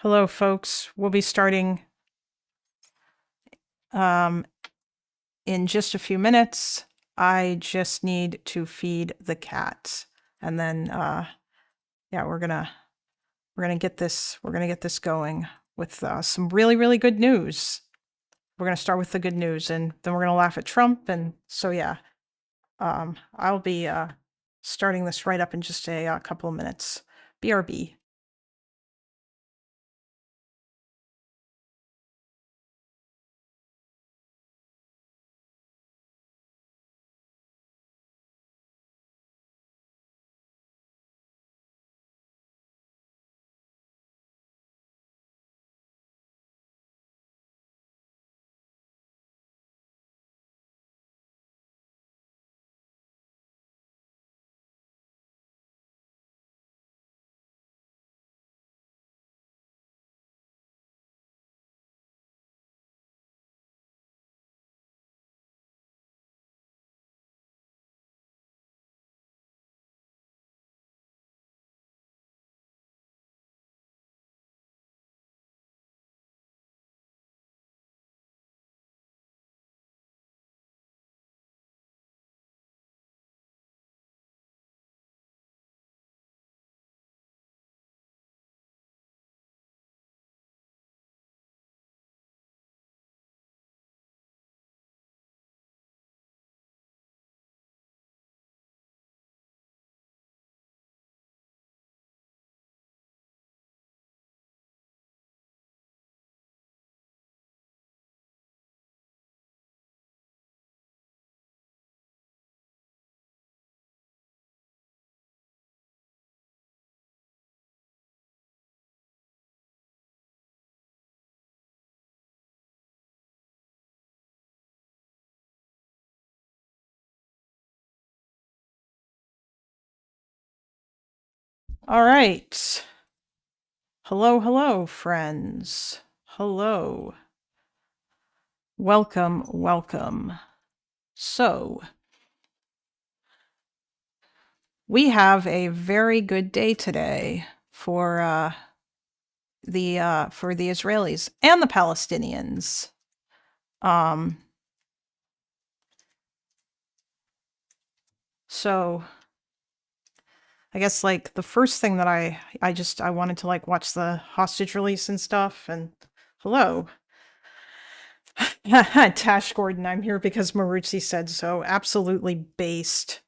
Hello, folks. We'll be starting in just a few minutes. I just need to feed the cats, and then yeah, we're gonna get this going with some really good news. We're gonna start with the good news, and then we're gonna laugh at Trump, and so yeah, I'll be starting this right up in just a couple of minutes. BRB. All right. Hello, friends. Hello. Welcome. So, we have a very good day today for the Israelis and the Palestinians. So I guess like the first thing that I wanted to like watch the hostage release and stuff, and hello. Tash Gordon, I'm here because Maruzzi said so. Absolutely based.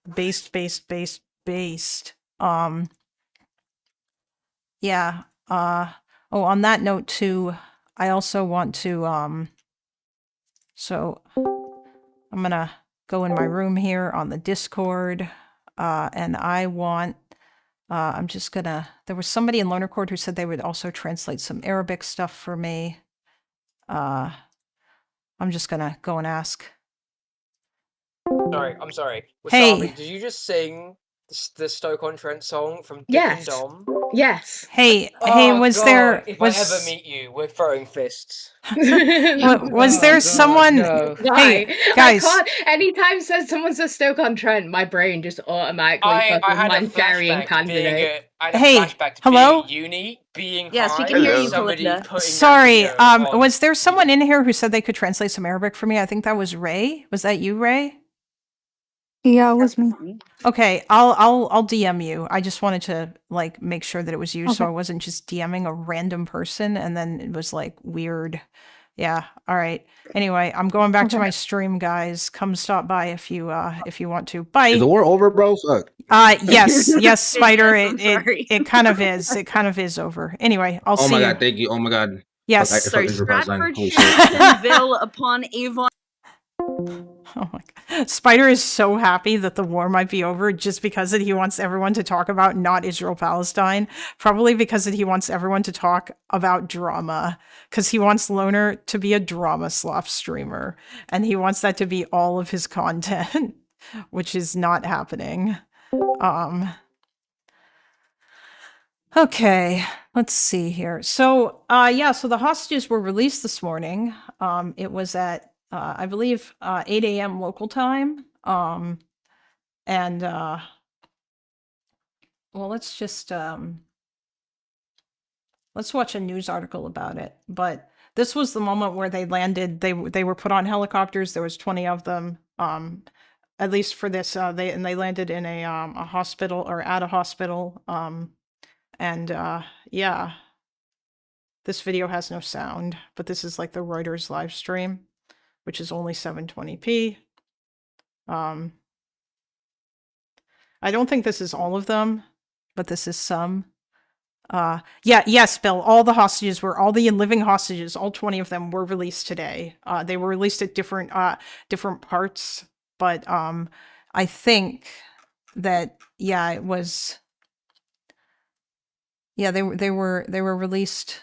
Yeah. Oh, on that note too, I also want to so I'm gonna go in my room here on the Discord, and I want I'm just gonna there was somebody in Loner Court who said they would also translate some Arabic stuff for me. I'm just gonna go and ask. I'm sorry. Wasabi, Hey. did you just sing the Stoke-on-Trent song from Dick Yes. and Dom? Yes. Hey, Oh, was God, there if I ever meet you, we're throwing fists. was there someone? No. Hey, Why? guys. I can't. Anytime says someone says Stoke-on-Trent, my brain just automatically I had a carrying flashback to being candidate. Hello? at uni, being Yes, high, we can hear you, somebody Kalinda. putting Sorry, that video on. was there someone in here who said they could translate some Arabic for me? I think that was Ray. Was that you, Ray? Yeah, it was me. Okay, I'll DM you. I just wanted to like make sure that it was you, so Okay. I wasn't just DMing a random person and then it was like weird. Yeah, all right. Anyway, I'm going back to my stream, guys. Come stop by if you want to. Bye. Is the war over, bro? Fuck. Yes, Spider. Yes, I'm sorry. It kind of is. It kind of is over. Anyway, I'll see you. Oh my god, thank you. Oh my god. Yes. Fuck, Sorry, Israel Palestine. Stratford Holy shoots shit. Pinville upon Avon. Oh my god. Spider is so happy that the war might be over just because he wants everyone to talk about not Israel Palestine. Probably because he wants everyone to talk about drama. Because he wants Loner to be a drama Slop streamer. And he wants that to be all of his content, which is not happening. Okay, let's see here. So, so the hostages were released this morning. It was at, I believe, 8 a.m. local time. Well, let's just, Let's watch a news article about it. But this was the moment where they landed. They were put on helicopters. There was 20 of them. At least for this, they landed in a hospital, or at a hospital. Yeah, this video has no sound, but this is like the Reuters live stream, which is only 720p. I don't think this is all of them, but this is some. Yes, Bill, all the living hostages, all 20 of them were released today. They were released at different parts, but I think that, it was, they were released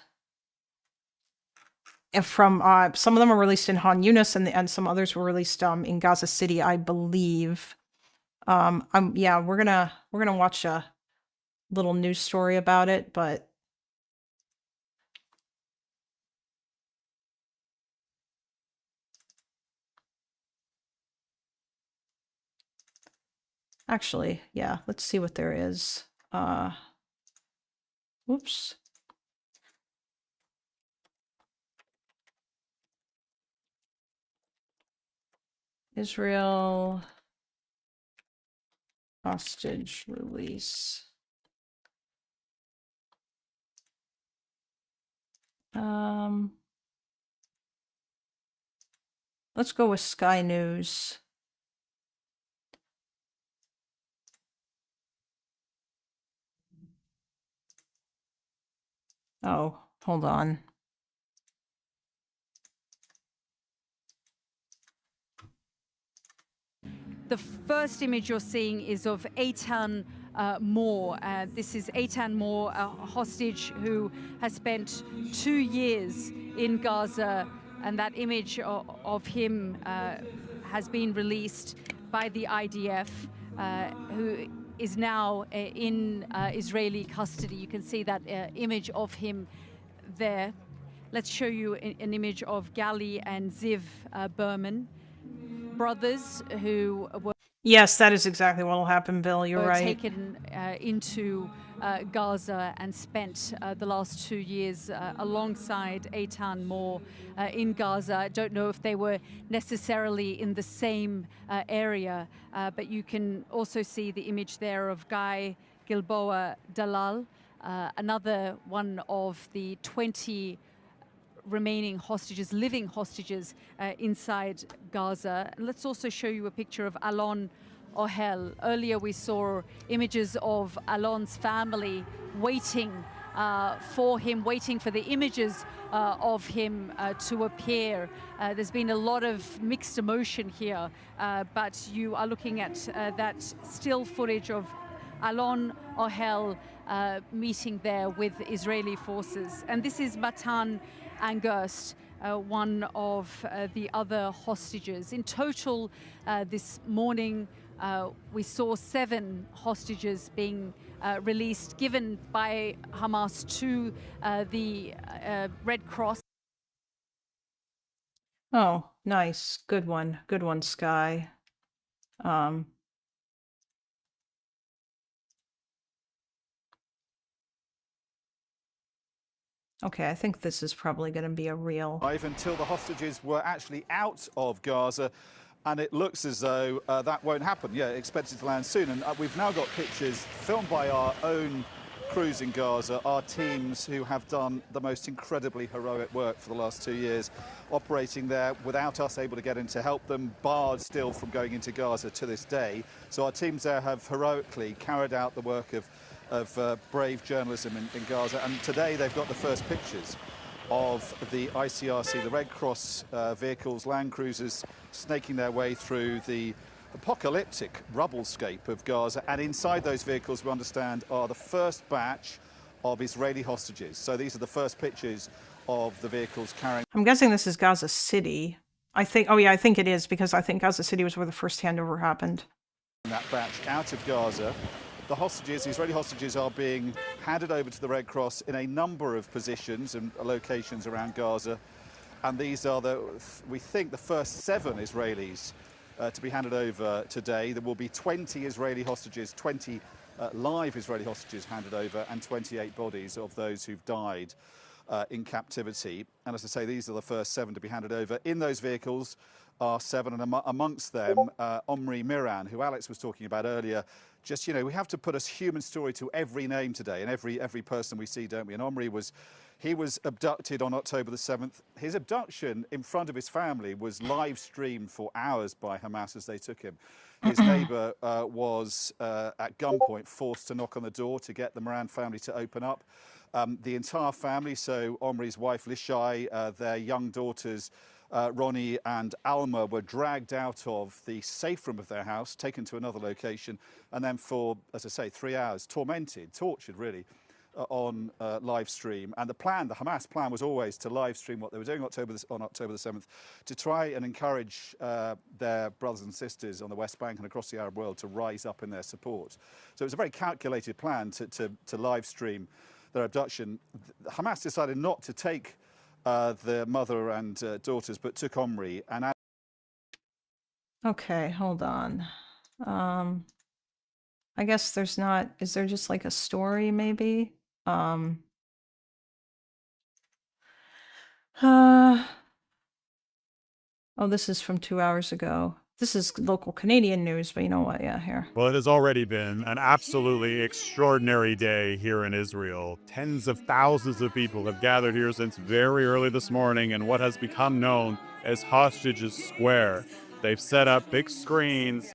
from, some of them were released in Han Yunis, and some others were released in Gaza City, I believe. We're gonna watch a little news story about it, but actually, let's see what there is. Whoops. Israel hostage release. Let's go with Sky News. Oh, hold on. The first image you're seeing is of Eitan Moore. This is Eitan Moore, a hostage who has spent 2 years in Gaza, and that image of him has been released by the IDF, who is now in Israeli custody. You can see that image of him there. Let's show you an image of Gali and Ziv Berman, brothers who were Yes, that is exactly what will happen, Bill. You're right. taken into Gaza and spent the last 2 years alongside Eitan Moore in Gaza. I don't know if they were necessarily in the same area, but you can also see the image there of Guy Gilboa Dalal, another one of the 20 remaining hostages, living hostages inside Gaza. And let's also show you a picture of Alon Ohel. Earlier we saw images of Alon's family waiting for him, waiting for the images of him to appear. There's been a lot of mixed emotion here, but you are looking at that still footage of Alon Ohel meeting there with Israeli forces. And this is Matan Angerst, one of the other hostages. In total, this morning, we saw 7 hostages being released, given by Hamas to the Red Cross. Oh, nice. Good one. Good one, Sky. Okay, I think this is probably going to be a real. Until the hostages were actually out of Gaza, and it looks as though that won't happen. Expected to land soon. And we've now got pictures filmed by our own crews in Gaza, our teams who have done the most incredibly heroic work for the last 2 years, operating there without us able to get in to help them, barred still from going into Gaza to this day. So our teams there have heroically carried out the work of brave journalism in Gaza, and today they've got the first pictures of the ICRC, the Red Cross vehicles, land cruisers, snaking their way through the apocalyptic rubblescape of Gaza, and inside those vehicles, we understand, are the first batch of Israeli hostages. So these are the first pictures of the vehicles carrying. I'm guessing this is Gaza City. I think it is, because I think Gaza City was where the first handover happened. That batch out of Gaza. The hostages, the Israeli hostages, are being handed over to the Red Cross in a number of positions and locations around Gaza. And these are, we think, the first 7 Israelis to be handed over today. There will be 20 Israeli hostages, 20 live Israeli hostages handed over and 28 bodies of those who've died in captivity. And as I say, these are the first 7 to be handed over. In those vehicles are 7, and amongst them, Omri Miran, who Alex was talking about earlier. Just, you know, we have to put a human story to every name today and every person we see, don't we? And Omri was abducted on October the 7th. His abduction in front of his family was live streamed for hours by Hamas as they took him. His neighbour was at gunpoint forced to knock on the door to get the Moran family to open up. The entire family, so Omri's wife Lishai, their young daughters Ronnie and Alma, were dragged out of the safe room of their house, taken to another location, and then for, as I say, 3 hours, tortured really, on live stream. And the Hamas plan was always to live stream what they were doing on October the 7th, to try and encourage their brothers and sisters on the West Bank and across the Arab world to rise up in their support. So it was a very calculated plan to live stream their abduction. Hamas decided not to take the mother and daughters, but took Omri. And Okay, hold on. I guess there's not, is there just like a story maybe? Oh, this is from 2 hours ago. This is local Canadian news, but you know what? Yeah, here. Well, it has already been an absolutely extraordinary day here in Israel. Tens of thousands of people have gathered here since very early this morning in what has become known as Hostages Square. They've set up big screens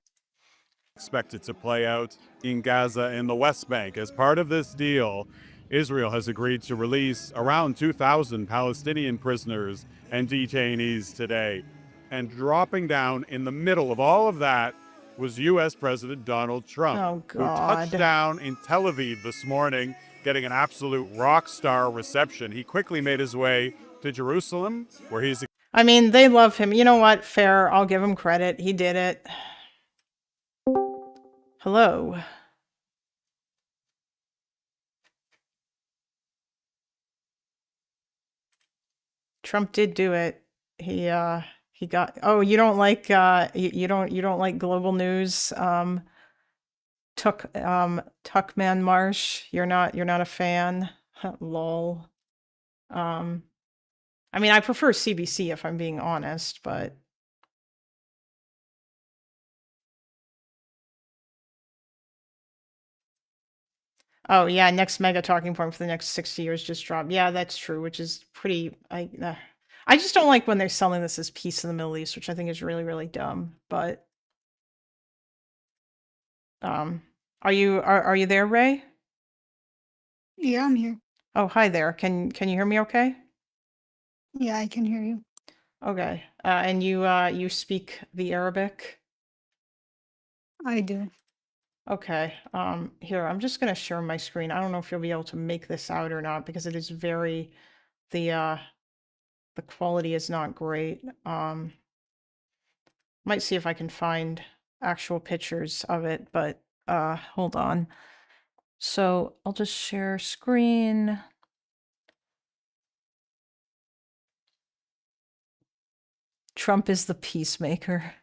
expected to play out in Gaza and the West Bank. As part of this deal, Israel has agreed to release around 2,000 Palestinian prisoners and detainees today. And dropping down in the middle of all of that was U.S. President Donald Trump, Oh, who God. touched down in Tel Aviv this morning, getting an absolute rock star reception. He quickly made his way to Jerusalem, where he's... I mean, they love him. You know what? Fair. I'll give him credit. He did it. Hello. Trump did do it. He got, oh, you don't like you don't like global news. Tuckman Marsh, you're not a fan. Lol. I mean, I prefer CBC if I'm being honest, but oh yeah, next mega talking point for the next 60 years just dropped. Yeah, that's true, which is pretty. I just don't like when they're selling this as peace in the Middle East, which I think is really, really dumb. But are you there, Ray? Yeah, I'm here. Oh, hi there. Can you hear me okay? Yeah, I can hear you. Okay. And you speak the Arabic? I do. Okay. Here, I'm just gonna share my screen. I don't know if you'll be able to make this out or not because it is very the quality is not great. Might see if I can find actual pictures of it, but hold on. So I'll just share screen. Trump is the peacemaker.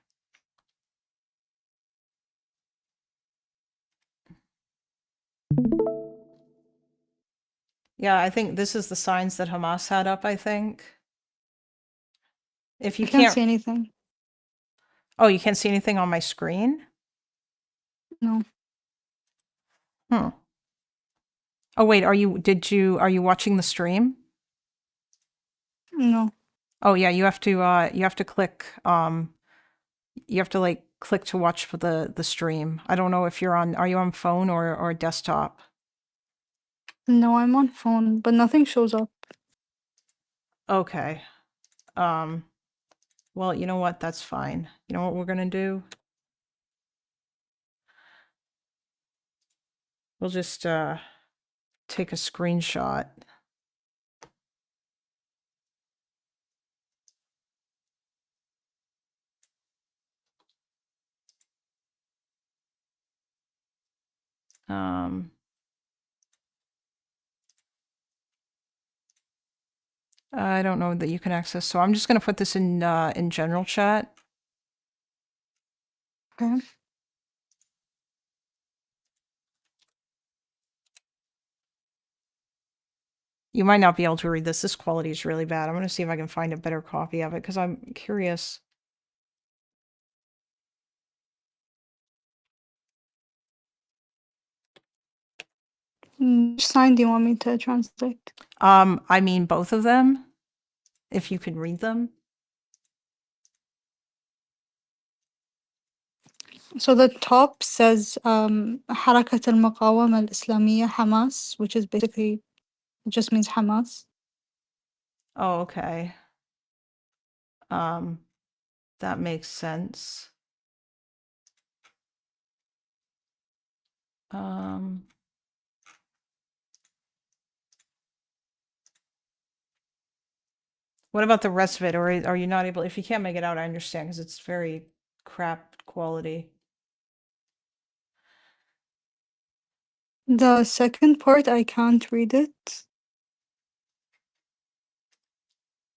Yeah, I think this is the signs that Hamas had up, I think. If you I can't can't, see anything. oh, you can't see anything on my screen? No. Hmm. Oh, wait, are you watching the stream? No. Oh, yeah, you have to click, you have to like click to watch for the stream. I don't know if are you on phone or desktop? No, I'm on phone, but nothing shows up. Okay. Well, you know what? That's fine. You know what we're gonna do? We'll just take a screenshot. I don't know that you can access, so I'm just gonna put this in general chat. Okay. You might not be able to read this. This quality is really bad. I'm going to see if I can find a better copy of it because I'm curious. Which sign do you want me to translate? I mean both of them, if you can read them. So the top says حركة المقاومة الإسلامية Hamas, which is basically it just means Hamas. Oh, okay. That makes sense. What about the rest of it? Or are you not able, if you can't make it out, I understand because it's very crap quality. The second part I can't read it.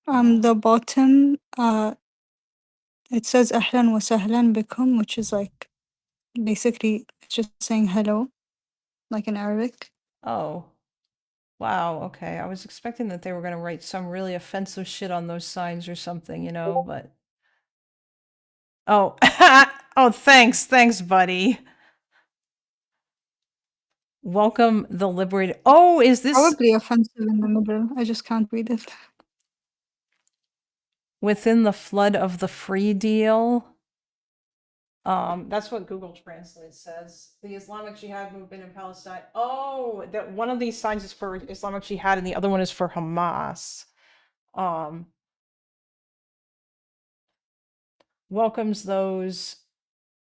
The bottom it says أهلا وسهلا بكم, which is like basically it's just saying hello, like in Arabic. Oh, wow. Okay. I was expecting that they were going to write some really offensive shit on those signs or something, you know, but. Oh, oh, thanks. Thanks, buddy. Welcome the liberated. Oh, is this Probably offensive in the middle. I just can't read it. within the flood of the free deal? That's what Google Translate says. The Islamic Jihad movement in Palestine. Oh, that one of these signs is for Islamic Jihad and the other one is for Hamas. Welcomes those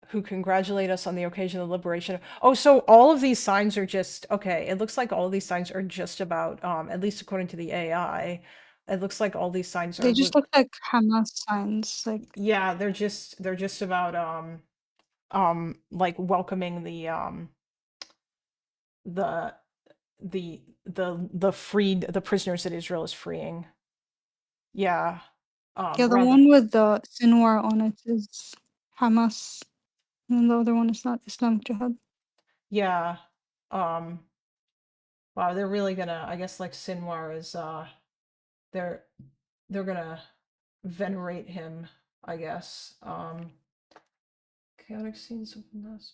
who congratulate us on the occasion of liberation. Oh, so all of these signs are just okay. It looks like all of these signs are just about, at least according to the AI, it looks like all these signs are. They just look like Hamas signs. Like yeah, they're just about like welcoming the freed, the prisoners that Israel is freeing. Yeah. yeah, the one with the Sinwar on it is Hamas, and the other one is not Islamic Jihad. Yeah. Wow, they're really gonna, I guess like Sinwar is they're gonna venerate him, I guess. Chaotic scenes of mass.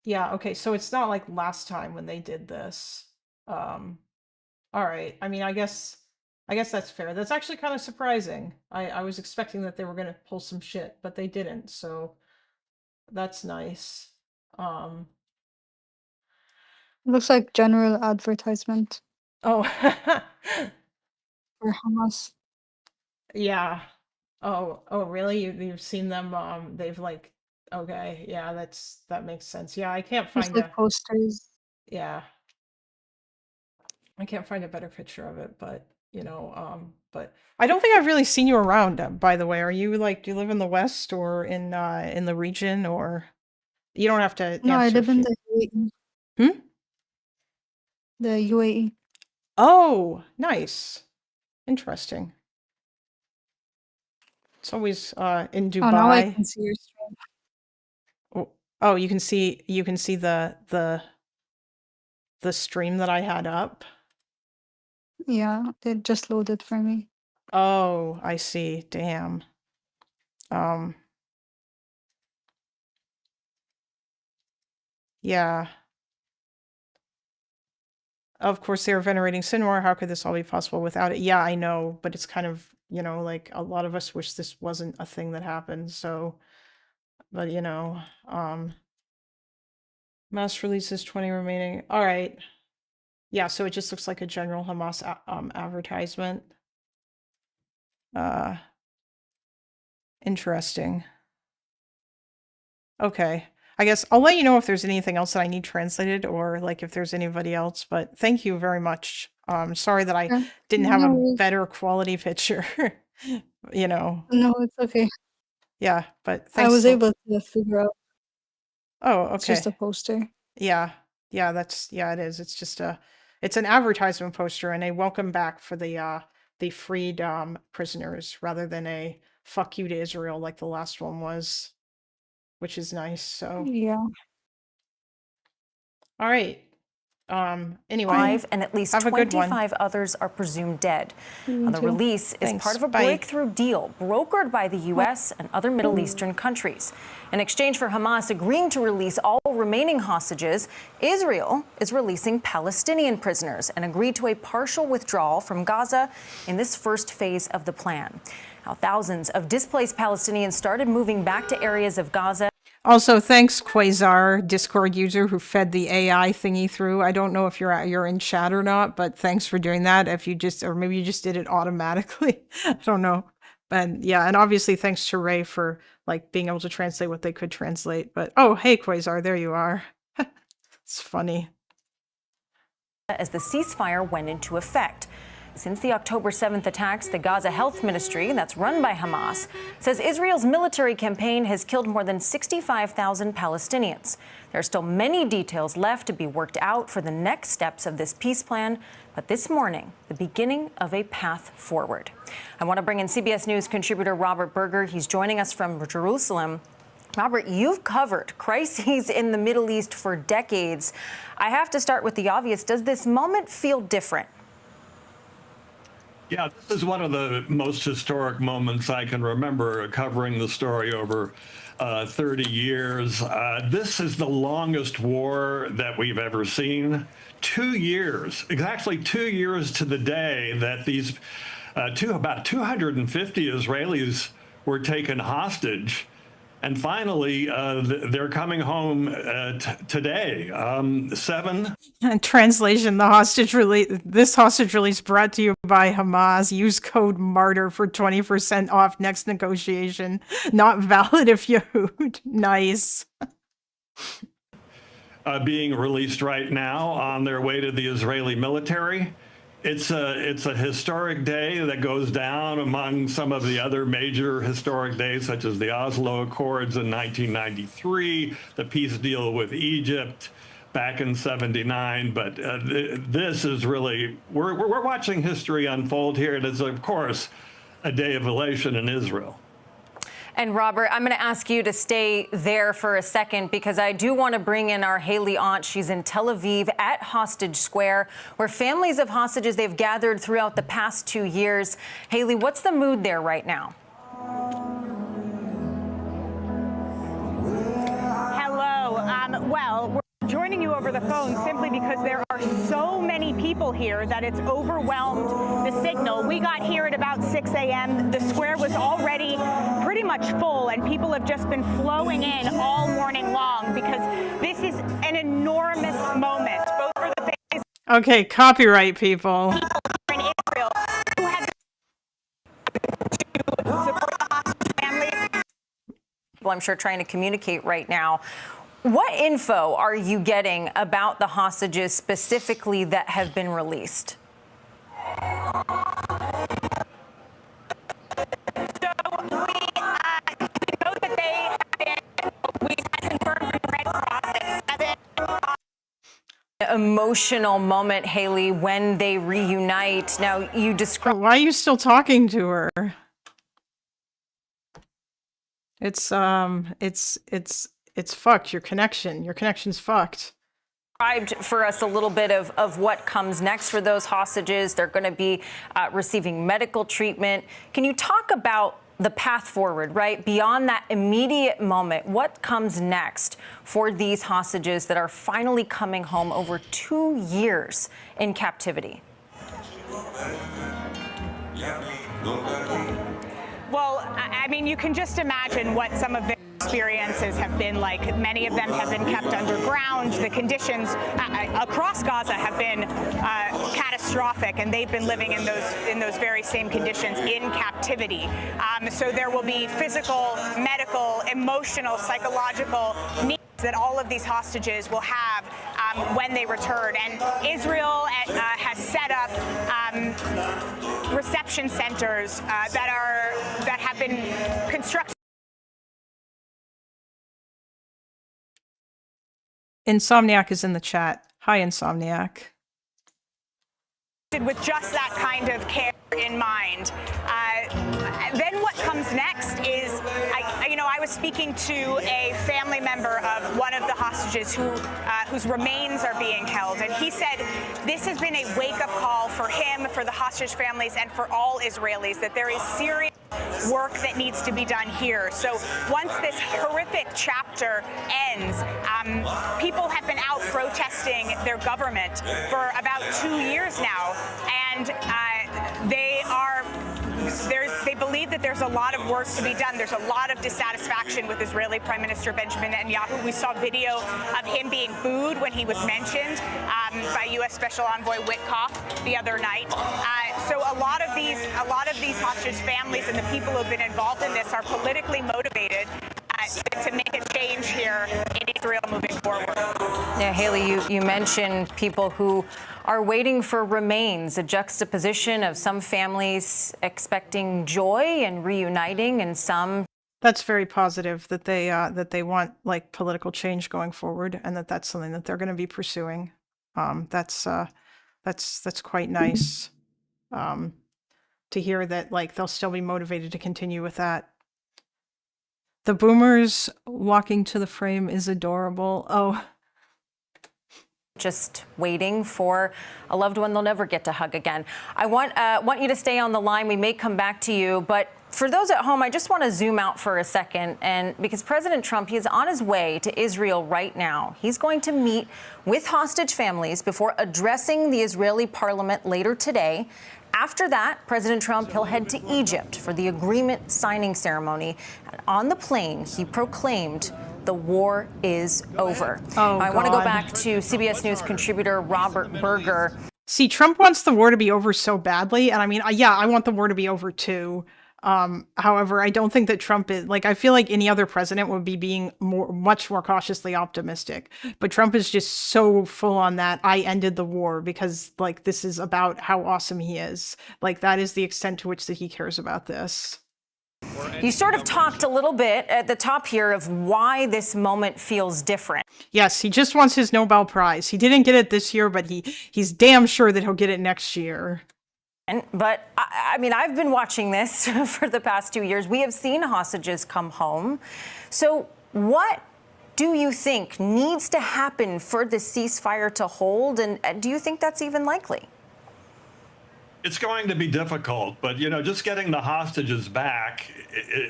Yeah, okay, so it's not like last time when they did this. All right. I mean, I guess that's fair. That's actually kind of surprising. I was expecting that they were gonna pull some shit, but they didn't, so that's nice. It looks like general advertisement Oh, for Hamas. yeah. Oh, really? You've seen them? They've like, okay, yeah, that makes sense. Yeah, I can't It's find like a, posters. yeah, I can't find a better picture of it, but you know, but I don't think I've really seen you around. By the way, are you like, do you live in the West or in the region, or you don't have to No, I answer live if in you. the UAE. Hmm? The UAE. Oh, nice, interesting. It's always in Oh, now I Dubai. can see your stream. Oh, you can see the stream that I had up. Yeah, it just loaded for me. Oh, I see. Damn. Yeah. Of course, they were venerating Sinwar. How could this all be possible without it? Yeah, I know, but it's kind of, you know, like a lot of us wish this wasn't a thing that happened. So, but you know, mass releases 20 remaining. All right. Yeah, so it just looks like a general Hamas advertisement. Interesting. Okay. I guess I'll let you know if there's anything else that I need translated or like if there's anybody else, but thank you very much. Sorry that I Okay. didn't have No a worries. better quality picture. You know. No, it's okay. Yeah, but I thanks. was able to figure out Oh, it's just a okay. poster. Yeah. Yeah, it is. It's just it's an advertisement poster and a welcome back for the freed prisoners rather than a fuck you to Israel like the last one was, which is nice. So, Yeah. all right. Anyway, and at least have a good one. 25 others are presumed dead. Now, the too. release is Thanks. part of a Bye. breakthrough deal brokered by the U.S. and other Middle Eastern countries. In exchange for Hamas agreeing to release all remaining hostages, Israel is releasing Palestinian prisoners and agreed to a partial withdrawal from Gaza in this first phase of the plan. Now, thousands of displaced Palestinians started moving back to areas of Gaza. Also, thanks, Quasar, Discord user who fed the AI thingy through. I don't know if you're in chat or not, but thanks for doing that. If you just, or maybe you just did it automatically. I don't know. But yeah, and obviously thanks to Ray for like being able to translate what they could translate. But oh, hey, Quasar, there you are. It's funny. As the ceasefire went into effect. Since the October 7th attacks, the Gaza Health Ministry, that's run by Hamas, says Israel's military campaign has killed more than 65,000 Palestinians. There are still many details left to be worked out for the next steps of this peace plan, but this morning, the beginning of a path forward. I want to bring in CBS News contributor Robert Berger. He's joining us from Jerusalem. Robert, you've covered crises in the Middle East for decades. I have to start with the obvious. Does this moment feel different? Yeah, this is one of the most historic moments I can remember covering the story over 30 years. This is the longest war that we've ever seen. 2 years, exactly 2 years to the day that these about 250 Israelis were taken hostage. And finally, they're coming home today. Translation: This hostage release brought to you by Hamas. Use code MARTYR for 20% off next negotiation. Not valid if you nice. Being released right now on their way to the Israeli military. It's a historic day that goes down among some of the other major historic days, such as the Oslo Accords in 1993, the peace deal with Egypt back in '79. But this is really, we're watching history unfold here. It is, of course, a day of elation in Israel. And Robert, I'm going to ask you to stay there for a second because I do want to bring in our Haley aunt. She's in Tel Aviv at Hostage Square, where families of hostages, they've gathered throughout the past 2 years. Haley, what's the mood there right now? Hello. Well, we're joining you over the phone simply because there are so many people here that it's overwhelmed the signal. We got here at about 6 a.m. The square was already pretty much full, and people have just been flowing in all morning long because this is an enormous moment, both for the families. Okay, copyright people. In Israel who have to support the hostage families. Well, I'm sure trying to communicate right now. What info are you getting about the hostages specifically that have been released? So we know that they have been, we've had confirmed from the Red Cross at 7. Emotional moment, Haley, when they reunite. Now, you describe. Why are you still talking to her? It's fucked. Your connection's fucked. Described for us a little bit of what comes next for those hostages. They're going to be receiving medical treatment. Can you talk about the path forward, right? Beyond that immediate moment, what comes next for these hostages that are finally coming home over 2 years in captivity? Well, I mean, you can just imagine what some of their experiences have been like. Many of them have been kept underground. The conditions across Gaza have been catastrophic, and they've been living in those very same conditions in captivity. So there will be physical, medical, emotional, psychological needs that all of these hostages will have when they return. And Israel has set up reception centers that have been constructed. Insomniac is in the chat. Hi, Insomniac. With just that kind of care in mind. then what comes next is, I was speaking to a family member of one of the hostages whose remains are being held, and he said this has been a wake-up call for him, for the hostage families, and for all Israelis, that there is serious work that needs to be done here. So once this horrific chapter ends, people have been out protesting their government for about 2 years now, and they believe that there's a lot of work to be done. There's a lot of dissatisfaction with Israeli Prime Minister Benjamin Netanyahu. We saw video of him being booed when he was mentioned by U.S. Special Envoy Witkoff the other night. So a lot of these hostage families and the people who have been involved in this are politically motivated to make a change here in Israel moving forward. Yeah, Haley, you mentioned people who are waiting for remains, a juxtaposition of some families expecting joy and reuniting, and some. That's very positive that they want like political change going forward, and that's something that they're going to be pursuing. That's quite nice to hear that like they'll still be motivated to continue with that. The boomers walking to the frame is adorable. Oh. Just waiting for a loved one they'll never get to hug again. I want you to stay on the line. We may come back to you, but for those at home, I just want to zoom out for a second, and because President Trump, he is on his way to Israel right now. He's going to meet with hostage families before addressing the Israeli parliament later today. After that, President Trump, he'll head to Egypt for the agreement signing ceremony. And on the plane, he proclaimed the war is over. Oh, I want to go back to CBS News contributor Robert Berger. See, Trump wants the war to be over so badly. And I mean, yeah, I want the war to be over too. However, I don't think that Trump is like, I feel like any other president would be being much more cautiously optimistic. But Trump is just so full on that I ended the war because like this is about how awesome he is. Like that is the extent to which that he cares about this. You sort of talked a little bit at the top here of why this moment feels different. Yes, he just wants his Nobel Prize. He didn't get it this year, but he's damn sure that he'll get it next year. But I mean, I've been watching this for the past 2 years. We have seen hostages come home. So what do you think needs to happen for the ceasefire to hold? And do you think that's even likely? It's going to be difficult, but, just getting the hostages back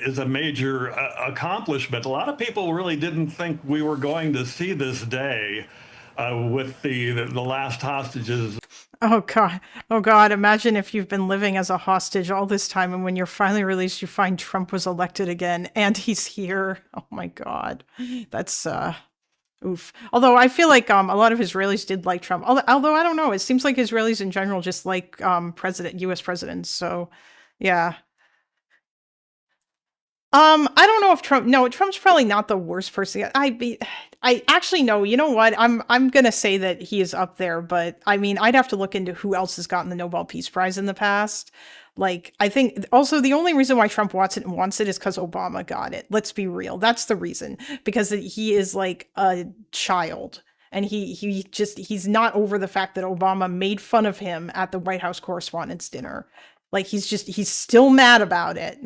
is a major accomplishment. A lot of people really didn't think we were going to see this day with the last hostages. Oh God, imagine if you've been living as a hostage all this time and when you're finally released, you find Trump was elected again and he's here. Oh my God, that's oof. Although I feel like a lot of Israelis did like Trump. Although I don't know, it seems like Israelis in general just like U.S. presidents. So yeah. I don't know if Trump's probably not the worst person. I actually no, you know what? I'm gonna say that he is up there, but I mean I'd have to look into who else has gotten the Nobel Peace Prize in the past. Like I think also the only reason why Trump wants it is because Obama got it. Let's be real. That's the reason. Because he is like a child. And he's not over the fact that Obama made fun of him at the White House Correspondents' Dinner. Like he's still mad about it.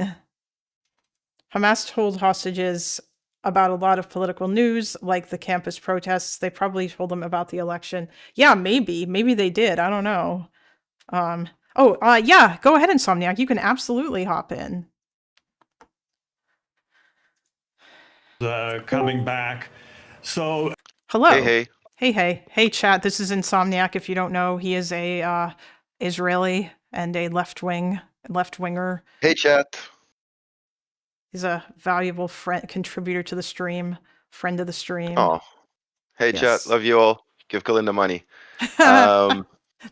Hamas told hostages about a lot of political news, like the campus protests. They probably told them about the election. Yeah, maybe they did. I don't know. Yeah, go ahead, Insomniac. You can absolutely hop in. Coming back. So. Hello. Hey, chat. This is Insomniac. If you don't know, he is a Israeli and a left-winger. Hey, chat. He's a valuable contributor to the stream, friend of the stream. Oh, hey, yes. Chat. Love you all. Give Kalinda money.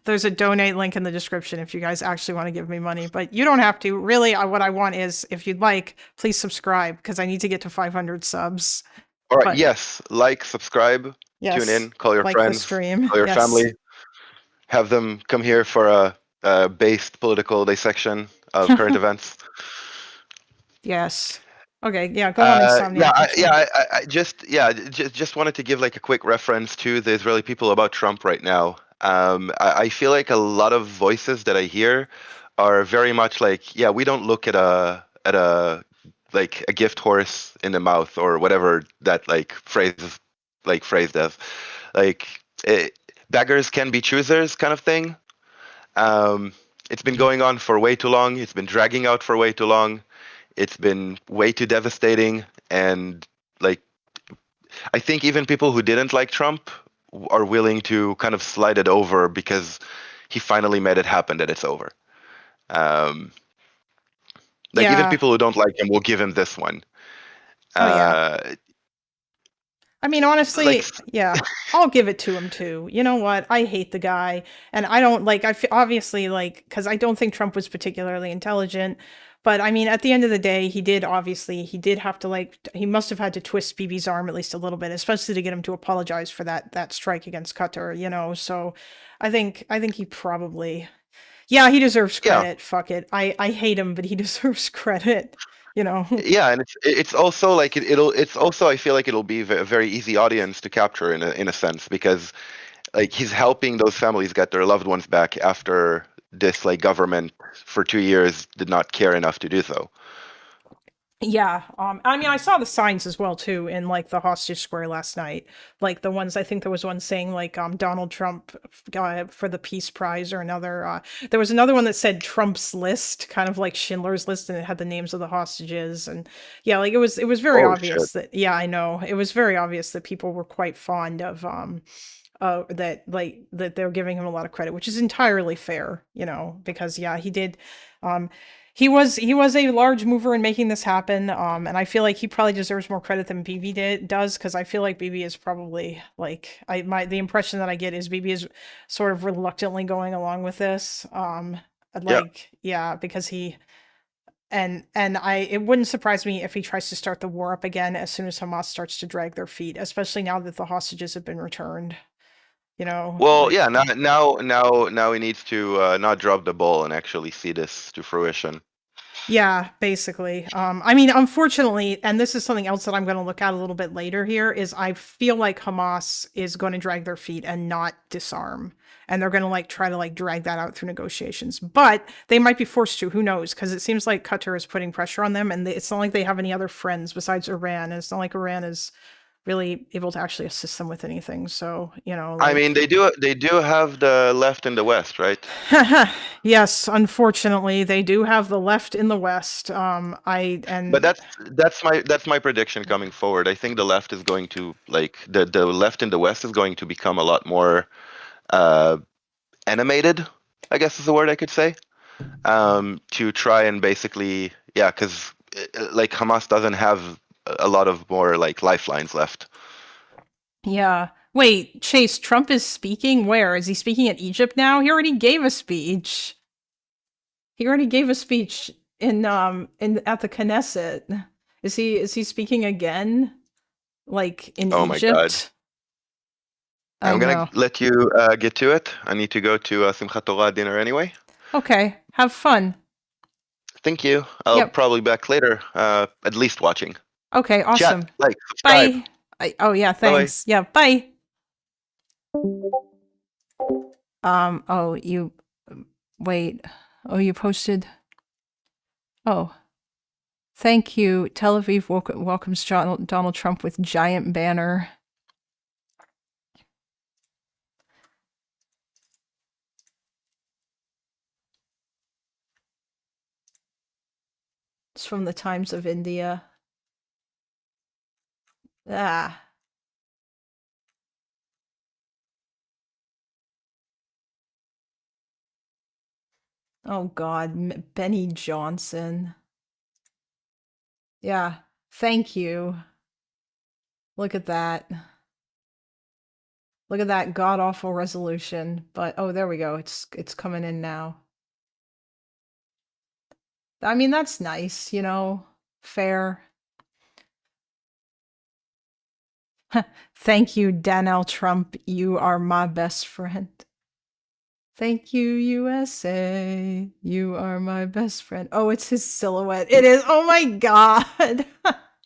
There's a donate link in the description if you guys actually want to give me money, but you don't have to. Really, what I want is, if you'd like, please subscribe because I need to get to 500 subs. All right. Yes. Like, subscribe, tune in, call your friends, call your family, have them come here for a based political dissection of current events. Yes. Okay. Yeah. Go on. Insomnia. I just wanted to give like a quick reference to the Israeli people about Trump right now. I feel like a lot of voices that I hear are very much like, we don't look at like a gift horse in the mouth, or whatever that like phrase is like phrased as. Like beggars can be choosers kind of thing. It's been going on for way too long. It's been dragging out for way too long. It's been way too devastating. And like, I think even people who didn't like Trump are willing to kind of slide it over because he finally made it happen that it's over. Like even people who don't like him will give him this one. I mean, honestly, yeah, I'll give it to him too. You know what? I hate the guy, and I don't like. Obviously like because I don't think Trump was particularly intelligent. But I mean, at the end of the day, he did have to he must have had to twist Bibi's arm at least a little bit, especially to get him to apologize for that strike against Qatar. You know, so I think he probably, yeah, he deserves credit. Fuck it, I hate him, but he deserves credit. You know. Yeah, and it's also like it's also I feel like it'll be a very easy audience to capture in a sense, because like he's helping those families get their loved ones back after this like government for 2 years did not care enough to do so. Yeah, I mean, I saw the signs as well too in like the hostage square last night. Like the ones, I think there was one saying like Donald Trump for the Peace Prize, or another. There was another one that said Trump's List, kind of like Schindler's List, and it had the names of the hostages. And yeah, like it was very obvious that, yeah, I know, it was very obvious that people were quite fond of that they're giving him a lot of credit, which is entirely fair, you know, because yeah, he did. He was a large mover in making this happen, and I feel like he probably deserves more credit than Bibi does, because I feel like Bibi is probably like the impression that I get is Bibi is sort of reluctantly going along with this, because he and it wouldn't surprise me if he tries to start the war up again as soon as Hamas starts to drag their feet, especially now that the hostages have been returned. You know. Well, like, yeah, now he needs to not drop the ball and actually see this to fruition. Yeah, basically. I mean, unfortunately, and this is something else that I'm going to look at a little bit later here, is I feel like Hamas is going to drag their feet and not disarm. And they're going to try to drag that out through negotiations. But they might be forced to, who knows? Because it seems like Qatar is putting pressure on them, and it's not like they have any other friends besides Iran. And it's not like Iran is really able to actually assist them with anything. So, you know, I mean, they do have the left and the West, right? Yes, unfortunately, they do have the left in the West. But that's my prediction coming forward. I think the left is going to the left in the West is going to become a lot more animated, I guess is the word I could say, to try and basically, yeah, because like Hamas doesn't have a lot of more lifelines left. Yeah. Wait, Chase, Trump is speaking where? Is he speaking at Egypt now? He already gave a speech. He already gave a speech in at the Knesset. Is he speaking again? In Egypt? My God. I'm gonna let you get to it. I need to go to Simchat Torah dinner anyway. Okay. Have fun. Thank you. I'll probably back later, at least watching. Okay, awesome. Chat, subscribe. Bye. Oh yeah, thanks. Bye. Yeah, bye. Oh, you wait. Oh, you posted. Oh. Thank you. Tel Aviv welcomes Donald Trump with giant banner. It's from the Times of India. Ah. Oh God, Benny Johnson. Yeah, thank you. Look at that. Look at that god-awful resolution. But oh, there we go. It's coming in now. I mean, that's nice, you know, fair. Thank you, Donald Trump. You are my best friend. Thank you, USA. You are my best friend. Oh, it's his silhouette. It is. Oh my God.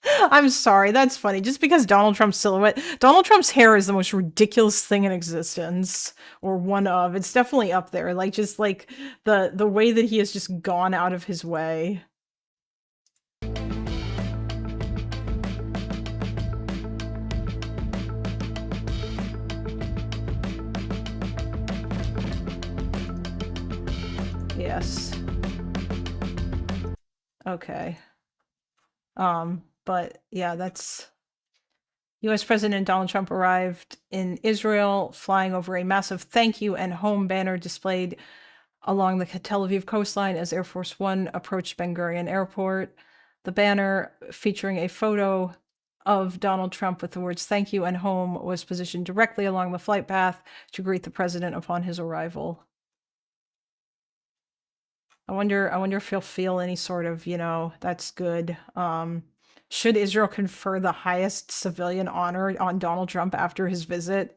I'm sorry. That's funny. Just because Donald Trump's silhouette, Donald Trump's hair is the most ridiculous thing in existence, or one of. It's definitely up there. Just the way that he has just gone out of his way. guess. Okay. But yeah, that's US President Donald Trump arrived in Israel, flying over a massive thank you and home banner displayed along the Tel Aviv coastline as Air Force One approached Ben Gurion Airport. The banner, featuring a photo of Donald Trump with the words "Thank you" and "Home," was positioned directly along the flight path to greet the president upon his arrival. I wonder if he'll feel any sort of, that's good. Should Israel confer the highest civilian honor on Donald Trump after his visit?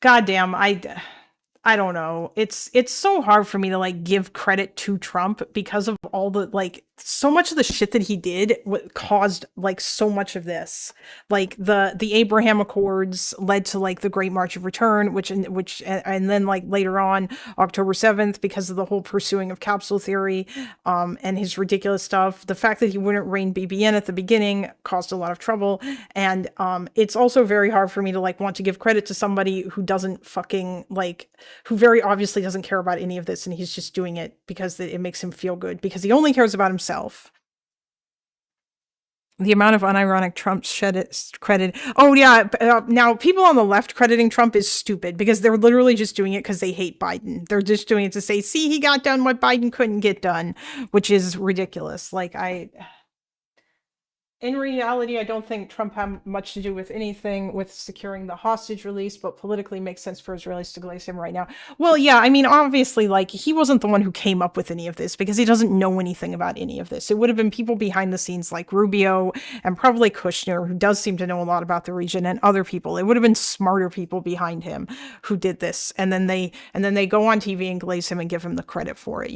Goddamn, I don't know. It's so hard for me to like give credit to Trump because of all the so much of the shit that he did caused like so much of this. Like the Abraham Accords led to like the Great March of Return, and then like later on October 7th because of the whole pursuing of capsule theory and his ridiculous stuff. The fact that he wouldn't rein Bibi in at the beginning caused a lot of trouble, and it's also very hard for me to like want to give credit to somebody who doesn't fucking who very obviously doesn't care about any of this, and he's just doing it because it makes him feel good, because he only cares about himself. The amount of unironic Trump credit. Oh yeah, now people on the left crediting Trump is stupid because they're literally just doing it because they hate Biden. They're just doing it to say, see, he got done what Biden couldn't get done, which is ridiculous. In reality, I don't think Trump had much to do with anything with securing the hostage release, but politically makes sense for Israelis to glaze him right now. Well, yeah, I mean, obviously, he wasn't the one who came up with any of this because he doesn't know anything about any of this. It would have been people behind the scenes like Rubio and probably Kushner, who does seem to know a lot about the region, and other people. It would have been smarter people behind him who did this. And then they go on TV and glaze him and give him the credit for it,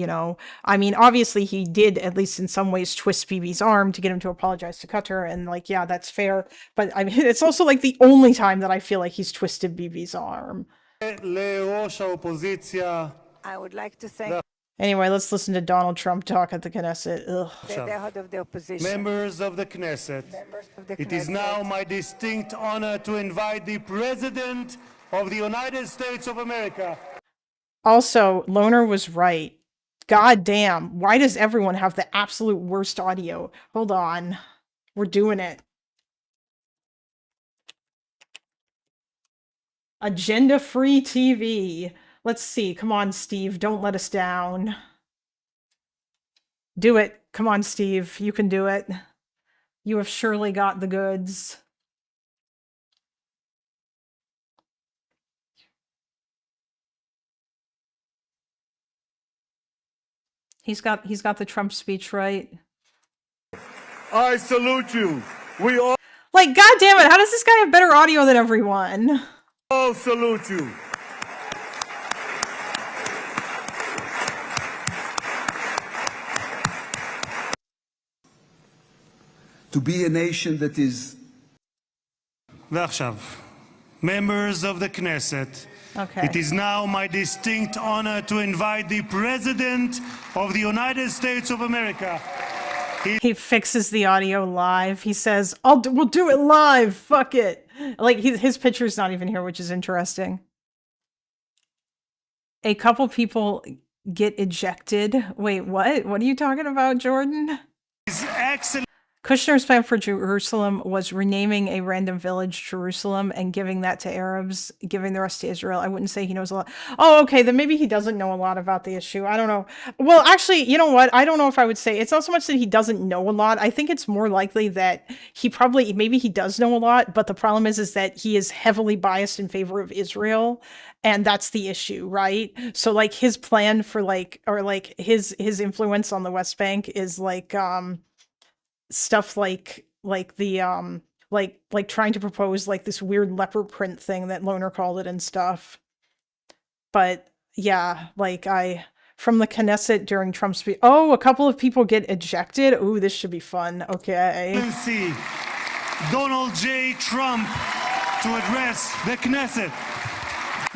I mean, obviously he did, at least in some ways, twist Bibi's arm to get him to apologize to Qatar, and yeah, that's fair, but I mean, it's also the only time that I feel like he's twisted Bibi's arm. I would like to thank Anyway, let's listen to Donald Trump talk at the Knesset. the head of the opposition. Members of the Knesset, it is now my distinct honor to invite the President of the United States of America. Also, Loner was right. God damn, why does everyone have the absolute worst audio? Hold on. We're doing it. Agenda-free TV. Let's see. Come on, Steve. Don't let us down. Do it. Come on, Steve. You can do it. You have surely got the goods. He's got the Trump speech right. I salute you. We all God damn it, how does this guy have better audio than everyone? salute you. To be a nation that is... ועכשיו, members of the Knesset, Okay. it is now my distinct honor to invite the President of the United States of America. He fixes the audio live. He says, we'll do it live. Fuck it. His picture's not even here, which is interesting. A couple people get ejected. Wait, what? What are you talking about, Jordan? Excellent. Kushner's plan for Jerusalem was renaming a random village Jerusalem and giving that to Arabs, giving the rest to Israel. I wouldn't say he knows a lot. Oh, okay, then maybe he doesn't know a lot about the issue. I don't know. Well, actually, you know what? I don't know if I would say it's not so much that he doesn't know a lot. I think it's more likely that maybe he does know a lot, but the problem is that he is heavily biased in favor of Israel. And that's the issue, right? So his plan for his influence on the West Bank is stuff like trying to propose this weird leopard print thing that Loner called it and stuff. But yeah, from the Knesset during Trump's speech. Oh, a couple of people get ejected. Ooh, this should be fun. Okay. Donald J. Trump to address the Knesset.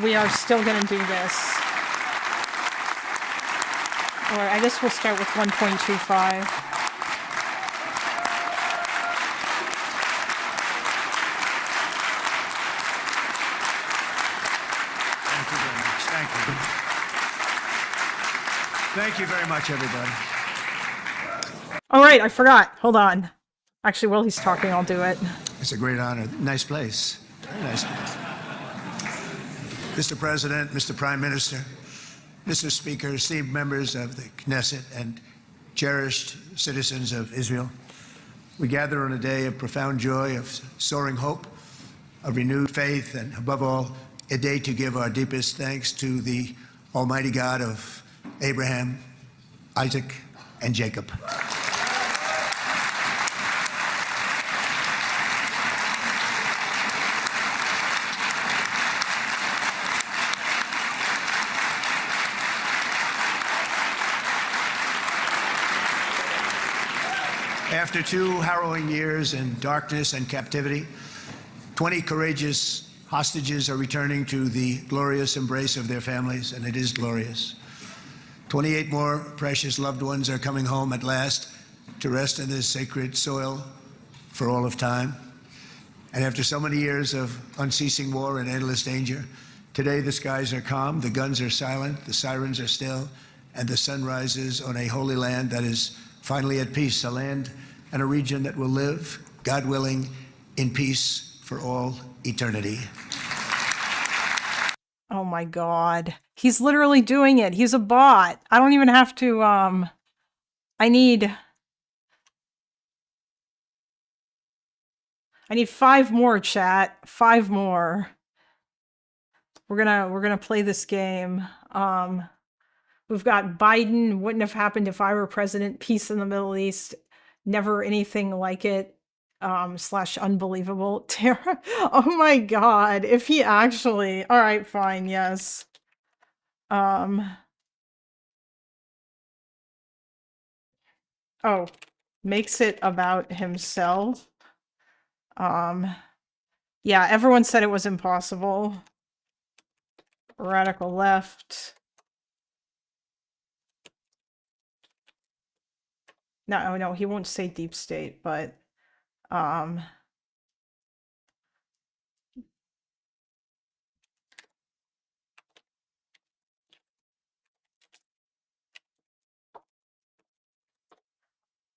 We are still gonna do this. Or I guess we'll start with 1.25. Thank you very much, everybody. All right, I forgot. Hold on. Actually, while he's talking, I'll do it. It's a great honor. Nice place. Very nice place. Mr. President, Mr. Prime Minister, Mr. Speaker, esteemed members of the Knesset, and cherished citizens of Israel, we gather on a day of profound joy, of soaring hope, of renewed faith, and above all, a day to give our deepest thanks to the Almighty God of Abraham, Isaac, and Jacob. After 2 harrowing years in darkness and captivity, 20 courageous hostages are returning to the glorious embrace of their families, and it is glorious. 28 more precious loved ones are coming home at last to rest in this sacred soil for all of time. And after so many years of unceasing war and endless danger, today the skies are calm, the guns are silent, the sirens are still, and the sun rises on a holy land that is finally at peace, a land and a region that will live, God willing, in peace for all eternity. Oh my God. He's literally doing it. He's a bot. I don't even have to, I need 5 more, chat. 5 more. We're gonna play this game. We've got Biden, wouldn't have happened if I were president, peace in the Middle East, never anything like it, / unbelievable. Tara, oh my God, if he actually, all right, fine, yes. Oh, makes it about himself. Yeah, everyone said it was impossible. Radical left. No, he won't say deep state, but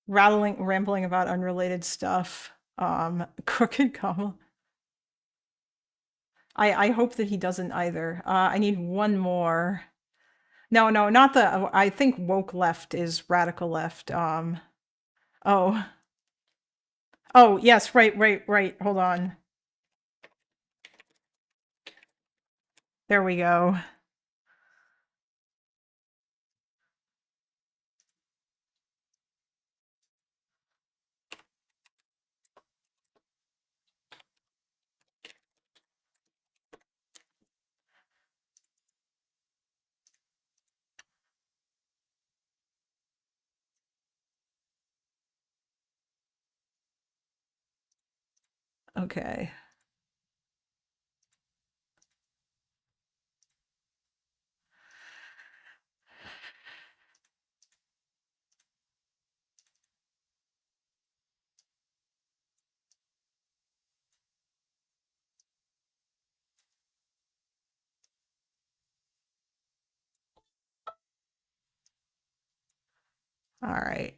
rambling about unrelated stuff. Crooked comma. I hope that he doesn't either. I need 1 more. No, not the. I think woke left is radical left. Oh. Oh, yes, right. Hold on. There we go. Okay. All right.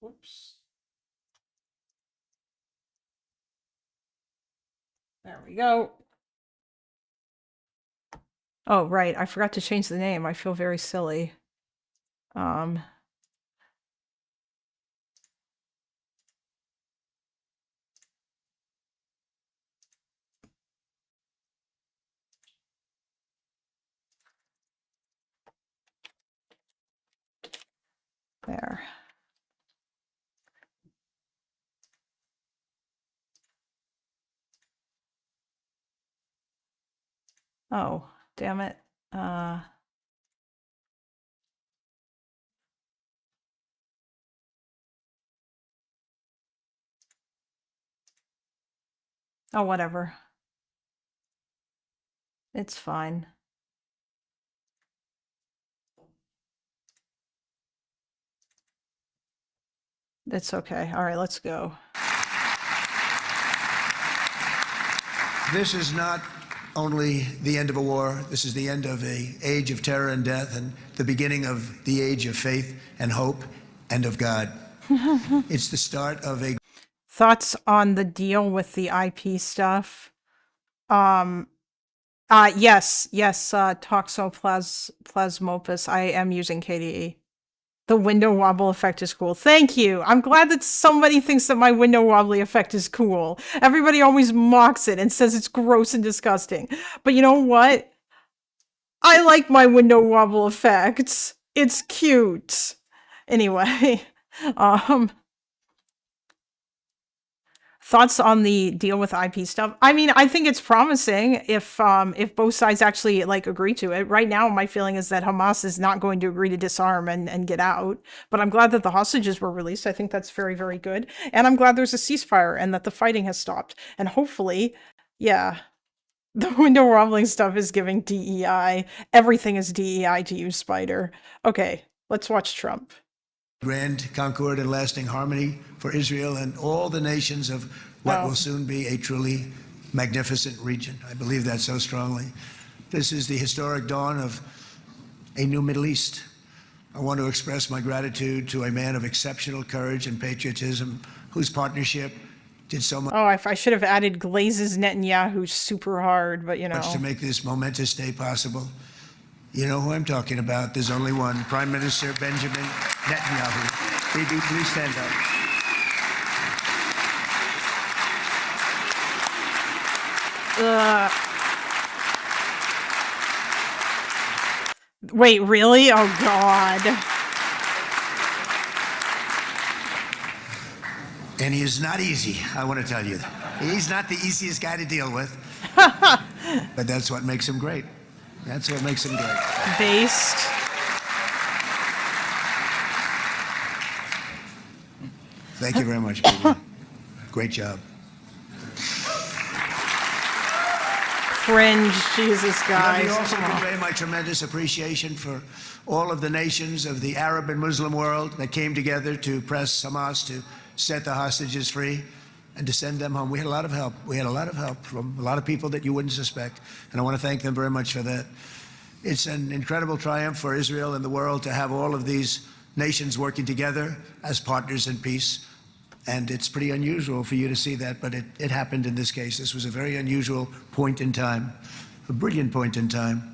Whoops. There we go. Oh, right. I forgot to change the name. I feel very silly. There. Oh, damn it. Oh, whatever. It's fine. It's okay. All right, let's go. This is not only the end of a war, this is the end of an age of terror and death and the beginning of the age of faith and hope and of God. It's the start of a... Thoughts on the deal with the IP stuff? Yes, Toxoplasmopus. I am using KDE. The window wobble effect is cool. Thank you. I'm glad that somebody thinks that my window wobbly effect is cool. Everybody always mocks it and says it's gross and disgusting. But you know what? I like my window wobble effect. It's cute. Anyway, thoughts on the deal with IP stuff? I mean, I think it's promising if both sides actually like agree to it. Right now, my feeling is that Hamas is not going to agree to disarm and get out. But I'm glad that the hostages were released. I think that's very, very good. And I'm glad there's a ceasefire and that the fighting has stopped. And hopefully, yeah, the window wobbling stuff is giving DEI. Everything is DEI to you, Spider. Okay, let's watch Trump. grand concord and lasting harmony for Israel and all the nations of what will soon be a truly magnificent region. I believe that so strongly. This is the historic dawn of a new Middle East. I want to express my gratitude to a man of exceptional courage and patriotism whose partnership did so much. Oh, I should have added Glazes Netanyahu super hard, but you know. To make this momentous day possible. You know who I'm talking about. There's only one. Prime Minister Benjamin Netanyahu. Bibi, please stand up. Wait, really? Oh, God. And he is not easy, I want to tell you. He's not the easiest guy to deal with. But that's what makes him great. That's what makes him great. Based. Thank you very much, Bibi. Great job. Cringe, Jesus, guys. Let me also convey my tremendous appreciation for all of the nations of the Arab and Muslim world that came together to press Hamas to set the hostages free and to send them home. We had a lot of help. We had a lot of help from a lot of people that you wouldn't suspect, and I want to thank them very much for that. It's an incredible triumph for Israel and the world to have all of these nations working together as partners in peace. And it's pretty unusual for you to see that, but it happened in this case. This was a very unusual point in time, a brilliant point in time.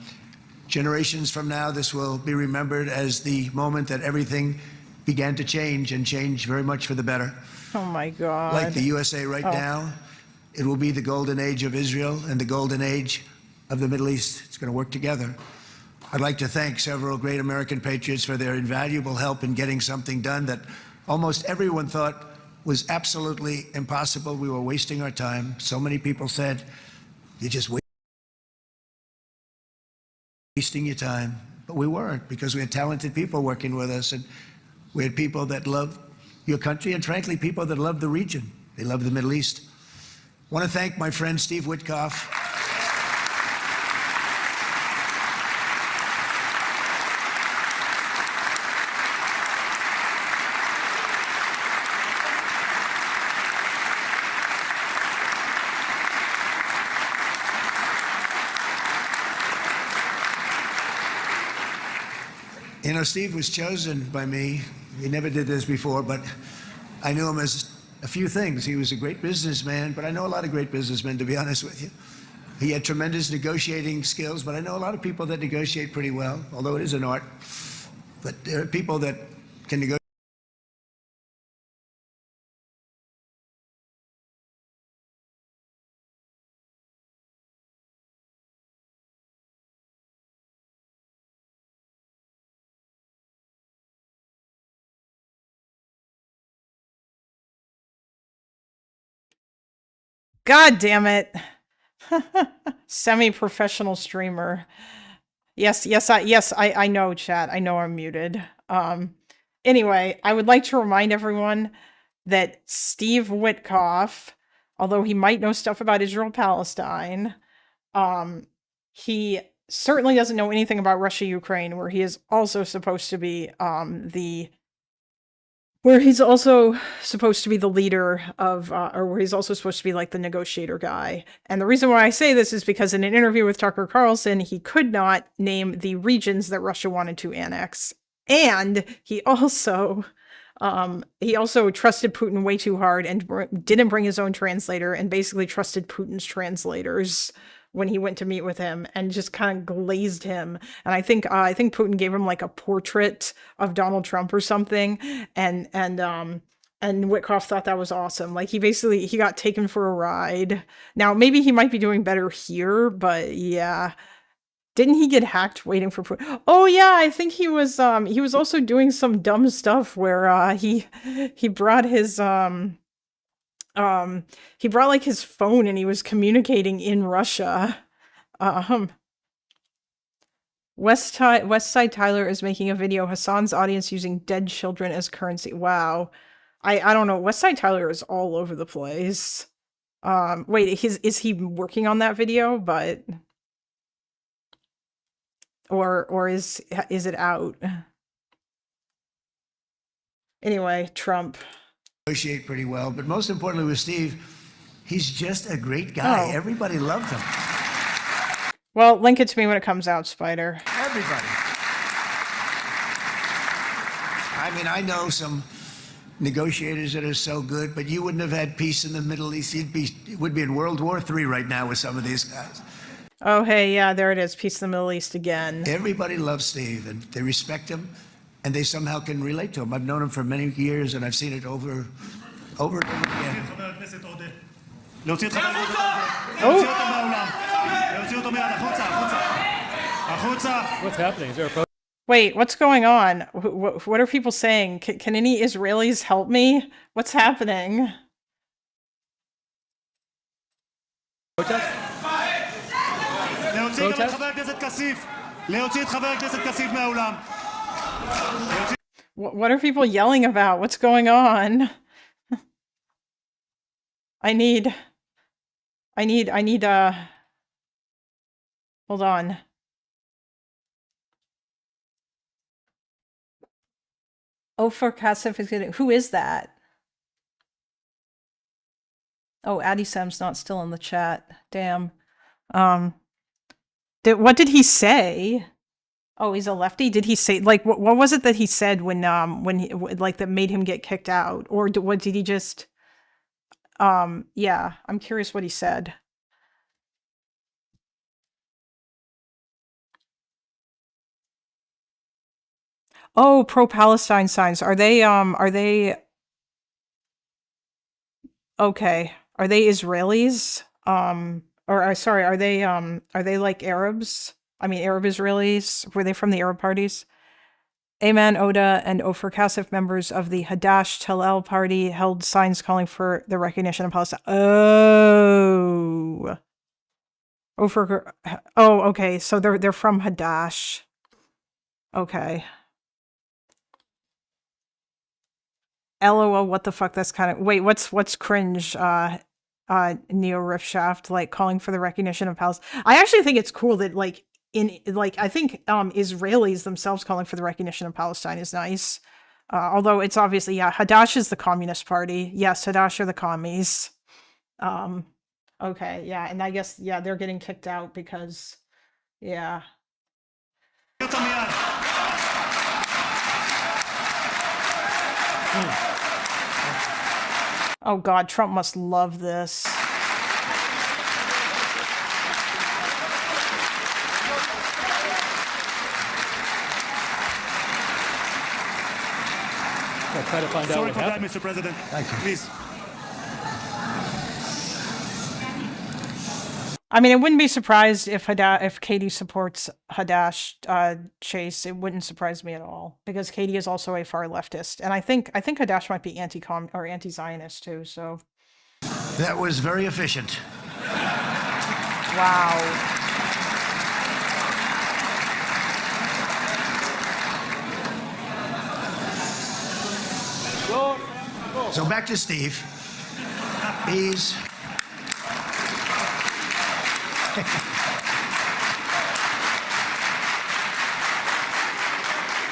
Generations from now, this will be remembered as the moment that everything began to change and change very much for the better. Oh, my God. Like the USA right now, it will be the golden age of Israel and the golden age of the Middle East. It's going to work together. I'd like to thank several great American patriots for their invaluable help in getting something done that almost everyone thought was absolutely impossible. We were wasting our time. So many people said, you're just wasting your time. But we weren't, because we had talented people working with us, and we had people that loved your country, and frankly, people that loved the region. They loved the Middle East. I want to thank my friend Steve Witkoff. You know, Steve was chosen by me. He never did this before, but I knew him as a few things. He was a great businessman, but I know a lot of great businessmen, to be honest with you. He had tremendous negotiating skills, but I know a lot of people that negotiate pretty well, although it is an art. But there are people that can negotiate. God damn it. Semi-professional streamer. Yes, I know, chat. I know I'm muted. Anyway, I would like to remind everyone that Steve Witkoff, although he might know stuff about Israel-Palestine, he certainly doesn't know anything about Russia-Ukraine, where he is also supposed to be the where he's also supposed to be the leader of, or where he's also supposed to be like the negotiator guy. And the reason why I say this is because in an interview with Tucker Carlson, he could not name the regions that Russia wanted to annex. And he also trusted Putin way too hard and didn't bring his own translator and basically trusted Putin's translators when he went to meet with him and just kind of glazed him. And I think Putin gave him like a portrait of Donald Trump or something. And Witkoff thought that was awesome. Like he got taken for a ride. Now maybe he might be doing better here, but yeah. Didn't he get hacked waiting for Putin? Oh yeah, I think he was also doing some dumb stuff where he brought his he brought like his phone and he was communicating in Russia. West Side Tyler is making a video. Hasan's audience using dead children as currency. Wow. I don't know. West Side Tyler is all over the place. Wait, is he working on that video? But or is it out? Anyway, Trump. Negotiate pretty well, but most importantly with Steve, he's just a great guy. Oh. Everybody loved him. Well, link it to me when it comes out, Spider. Everybody. I mean, I know some negotiators that are so good, but you wouldn't have had peace in the Middle East. It would be in World War III right now with some of these guys. Oh, hey, yeah, there it is. Peace in the Middle East again. Everybody loves Steve, and they respect him, and they somehow can relate to him. I've known him for many years, and I've seen it over and over again. What's happening? Is there a protest? Wait, what's going on? What are people saying? Can any Israelis help me? What's happening? Protest? What are people yelling about? What's going on? I need, hold on. Oh, for Cassification. Who is that? Oh, Addie Sam's not still in the chat. Damn. What did he say? Oh, he's a lefty. Did he say like what was it that he said when he like that made him get kicked out, or what did he just? Yeah, I'm curious what he said. Oh, pro-Palestine signs. Are they okay. Are they Israelis? Sorry, are they like Arabs? I mean, Arab Israelis? Were they from the Arab parties? Ayman Oda and Ofer Kassif, members of the Hadash Talel party, held signs calling for the recognition of Palestine. Oh. Oh, okay. So they're from Hadash. Okay. LOL, what the fuck? That's kind of wait, what's cringe? Neo Riffshaft, like calling for the recognition of Palestine. I actually think it's cool that I think Israelis themselves calling for the recognition of Palestine is nice. Although it's obviously, yeah, Hadash is the Communist Party. Yes, Hadash are the commies. Okay, yeah, and I guess, yeah, they're getting kicked out because, yeah. Oh God, Trump must love this. I'll try to find out what happened. Mr. President. Thank you. Please. I mean, I wouldn't be surprised if Katie supports Hadash Chase. It wouldn't surprise me at all because Katie is also a far leftist, and I think Hadash might be anti-com or anti-Zionist too. So That was very efficient. wow. So back to Steve. He's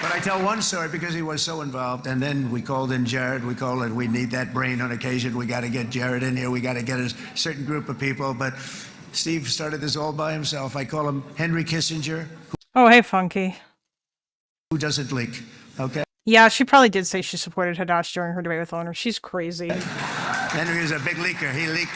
but I I tell one story because he was so involved, and then we called in Jared. We need that brain on occasion. We got to get Jared in here. We got to get a certain group of people. But Steve started this all by himself. I call him Henry Kissinger, Oh, hey, Funky. who doesn't leak. Okay. Yeah, she probably did say she supported Hadash during her debate with Loner. She's crazy. Henry is a big leaker. He leaked.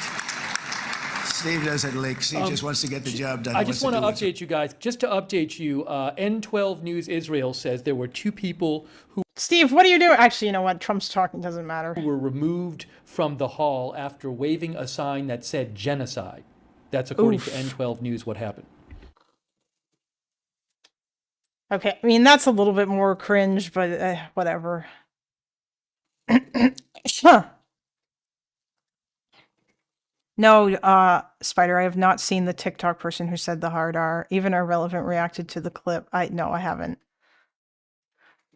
Steve doesn't leak. Steve just wants to get the job done. I just want to update you guys. Just to update you, N12 News Israel says there were 2 people who Steve, what are you doing? Actually, you know what? Trump's talking. Doesn't matter. were removed from the hall after waving a sign that said genocide. That's according to N12 News what happened. Okay, I mean, that's a little bit more cringe, but whatever. Huh. No, Spider, I have not seen the TikTok person who said the hard R. Even Irrelevant reacted to the clip. No, I haven't.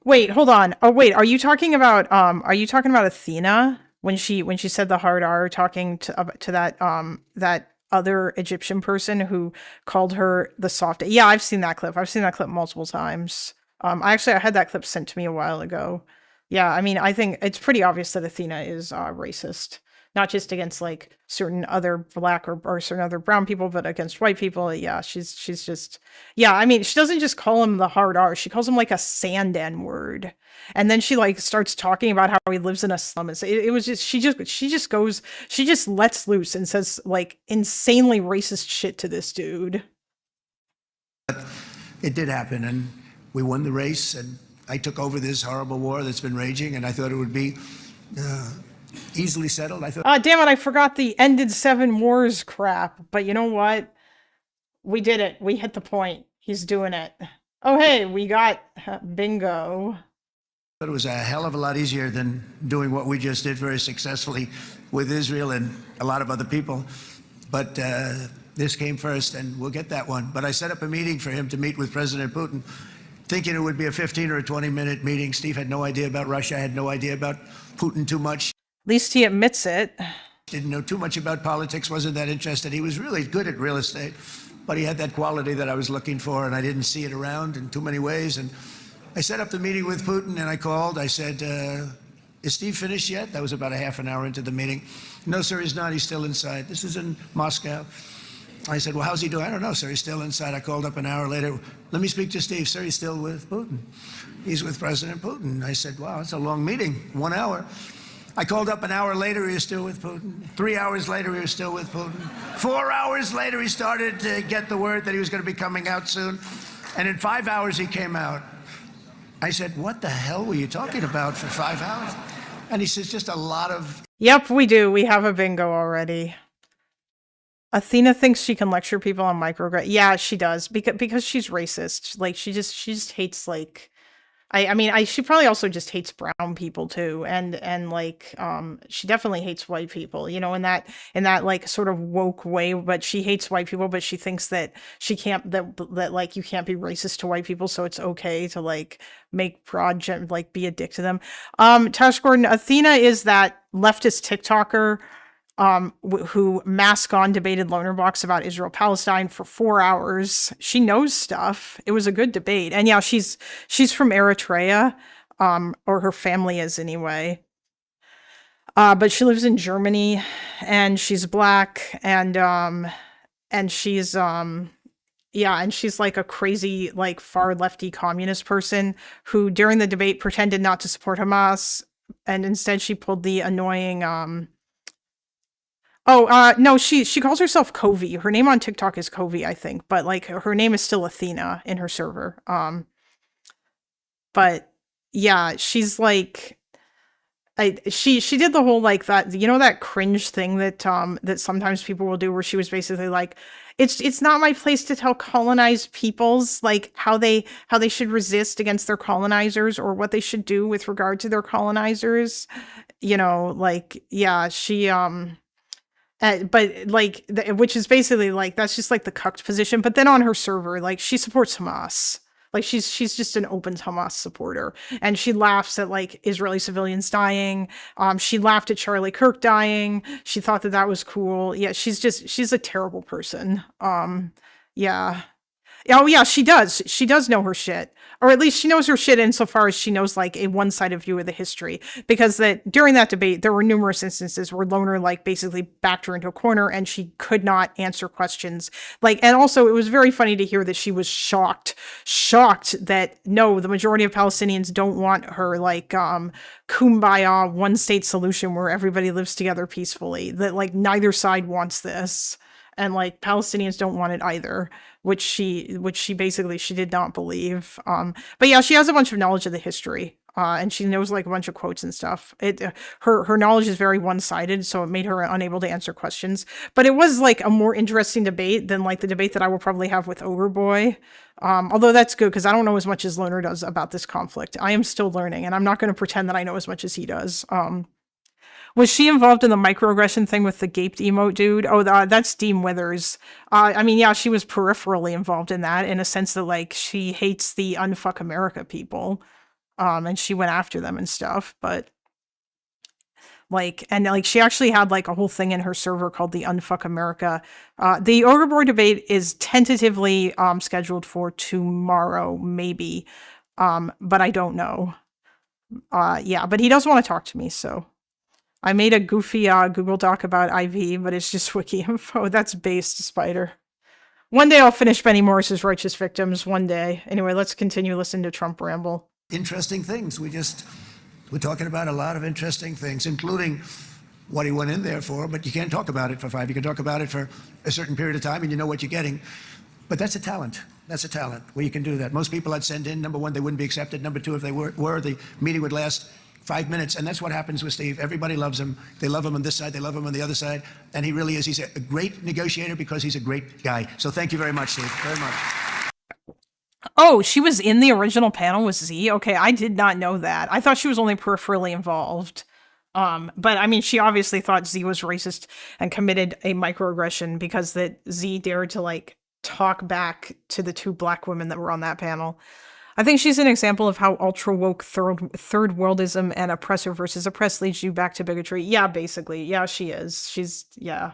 Wait, hold on. Oh, wait, are you talking about Athena when she said the hard R, talking to that other Egyptian person who called her the soft? Yeah, I've seen that clip. I've seen that clip multiple times. I had that clip sent to me a while ago. Yeah, I mean, I think it's pretty obvious that Athena is racist, not just against like certain other black or certain other brown people, but against white people. Yeah, she's just, yeah. I mean, she doesn't just call him the hard R. She calls him like a sand N word, and then she like starts talking about how he lives in a slum. It was just she just lets loose and says like insanely racist shit to this dude. It did happen, and we won the race, and I took over this horrible war that's been raging, and I thought it would be easily settled. I thought. Damn it! I forgot the ended 7 wars crap. But you know what? We did it. We hit the point. He's doing it. Oh hey, we got bingo. But it was a hell of a lot easier than doing what we just did very successfully with Israel and a lot of other people. But this came first, and we'll get that one. But I set up a meeting for him to meet with President Putin, thinking it would be a 15 or a 20-minute meeting. Steve had no idea about Russia, had no idea about Putin too much. At least he admits it. Didn't know too much about politics, wasn't that interested. He was really good at real estate, but he had that quality that I was looking for, and I didn't see it around in too many ways. And I set up the meeting with Putin, and I called. I said, is Steve finished yet? That was about a half an hour into the meeting. No, sir, he's not. He's still inside. This is in Moscow. I said, well, how's he doing? I don't know, sir. He's still inside. I called up an hour later. Let me speak to Steve. Sir, he's still with Putin. He's with President Putin. I said, wow, that's a long meeting, 1 hour. I called up an hour later. He was still with Putin. 3 hours later, he was still with Putin. 4 hours later, he started to get the word that he was going to be coming out soon. And in 5 hours, he came out. I said, what the hell were you talking about for 5 hours? And he says, just a lot of... Yep, we do. We have a bingo already. Athena thinks she can lecture people on microaggressions. Yeah, she does because she's racist. Like she just hates like, I mean she probably also just hates brown people too, and like she definitely hates white people. You know, in that like sort of woke way. But she hates white people, but she thinks that she can't that like you can't be racist to white people, so it's okay to like make like be a dick to them. Tash Gordon, Athena is that leftist TikToker who mask on debated Loner Box about Israel-Palestine for 4 hours. She knows stuff. It was a good debate. And yeah, she's from Eritrea, or her family is anyway. But she lives in Germany, and she's black, and she's yeah, and she's like a crazy, like far lefty communist person who during the debate pretended not to support Hamas, and instead she pulled the annoying no, she calls herself Covey. Her name on TikTok is Covey, I think, but like her name is still Athena in her server. But yeah, she's like, she did the whole like that, you know, that cringe thing that that sometimes people will do, where she was basically like, it's not my place to tell colonized peoples like how they should resist against their colonizers or what they should do with regard to their colonizers. You know, like yeah, she but like, which is basically like, that's just like the cucked position. But then on her server, like she supports Hamas. Like she's just an open Hamas supporter, and she laughs at like Israeli civilians dying. She laughed at Charlie Kirk dying. She thought that was cool. Yeah, she's a terrible person. Yeah. Oh yeah, she does. She does know her shit, or at least she knows her shit insofar as she knows like a one-sided view of the history. Because that during that debate, there were numerous instances where Loner like basically backed her into a corner, and she could not answer questions. Like, and also it was very funny to hear that she was shocked that no, the majority of Palestinians don't want her like kumbaya one-state solution where everybody lives together peacefully. That like neither side wants this. And like Palestinians don't want it either, which she basically she did not believe. But yeah, she has a bunch of knowledge of the history, and she knows like a bunch of quotes and stuff. Her knowledge is very one-sided, so it made her unable to answer questions. But it was like a more interesting debate than like the debate that I will probably have with Ogre Boy. Although that's good because I don't know as much as Loner does about this conflict. I am still learning, and I'm not going to pretend that I know as much as he does. Was she involved in the microaggression thing with the gaped emote dude? Oh, that's Deem Withers. I mean, yeah, she was peripherally involved in that in a sense that like she hates the unfuck America people, and she went after them and stuff. But like, and like she actually had like a whole thing in her server called the Unfuck America. The Ogre Boy debate is tentatively scheduled for tomorrow, maybe, but I don't know. Yeah, but he does want to talk to me, so. I made a goofy Google Doc about IV, but it's just wiki info. That's based, Spider. One day I'll finish Benny Morris's Righteous Victims. One day. Anyway, let's continue listening to Trump ramble. Interesting things. We're talking about a lot of interesting things, including what he went in there for, but you can't talk about it for 5. You can talk about it for a certain period of time and you know what you're getting. But that's a talent. That's a talent where you can do that. Most people I'd send in, number one, they wouldn't be accepted. Number two, if they were the meeting would last 5 minutes, and that's what happens with Steve. Everybody loves him. They love him on this side, they love him on the other side, and he really is. He's a great negotiator because he's a great guy. So thank you very much, Steve, very much. Oh, she was in the original panel with Z? Okay, I did not know that. I thought she was only peripherally involved. But I mean, she obviously thought Z was racist and committed a microaggression because that Z dared to like talk back to the 2 black women that were on that panel. I think she's an example of how ultra woke third worldism and oppressor versus oppressed leads you back to bigotry. Yeah, basically. Yeah, she is. She's, yeah.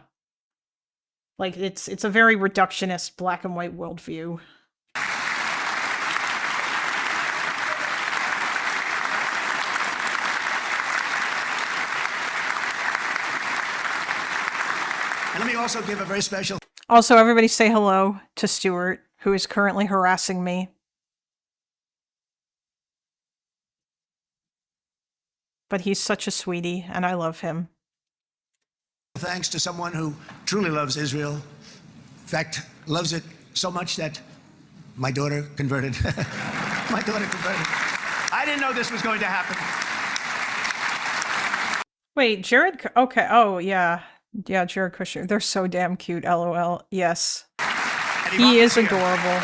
Like, it's a very reductionist black and white worldview. And let me also give a very special... Also, everybody say hello to Stuart, who is currently harassing me. But he's such a sweetie, and I love him. Thanks to someone who truly loves Israel. In fact, loves it so much that my daughter converted. My daughter converted. I didn't know this was going to happen. Wait, Jared? Okay. Oh, yeah. Yeah, Jared Kushner. They're so damn cute, LOL. Yes. He is adorable.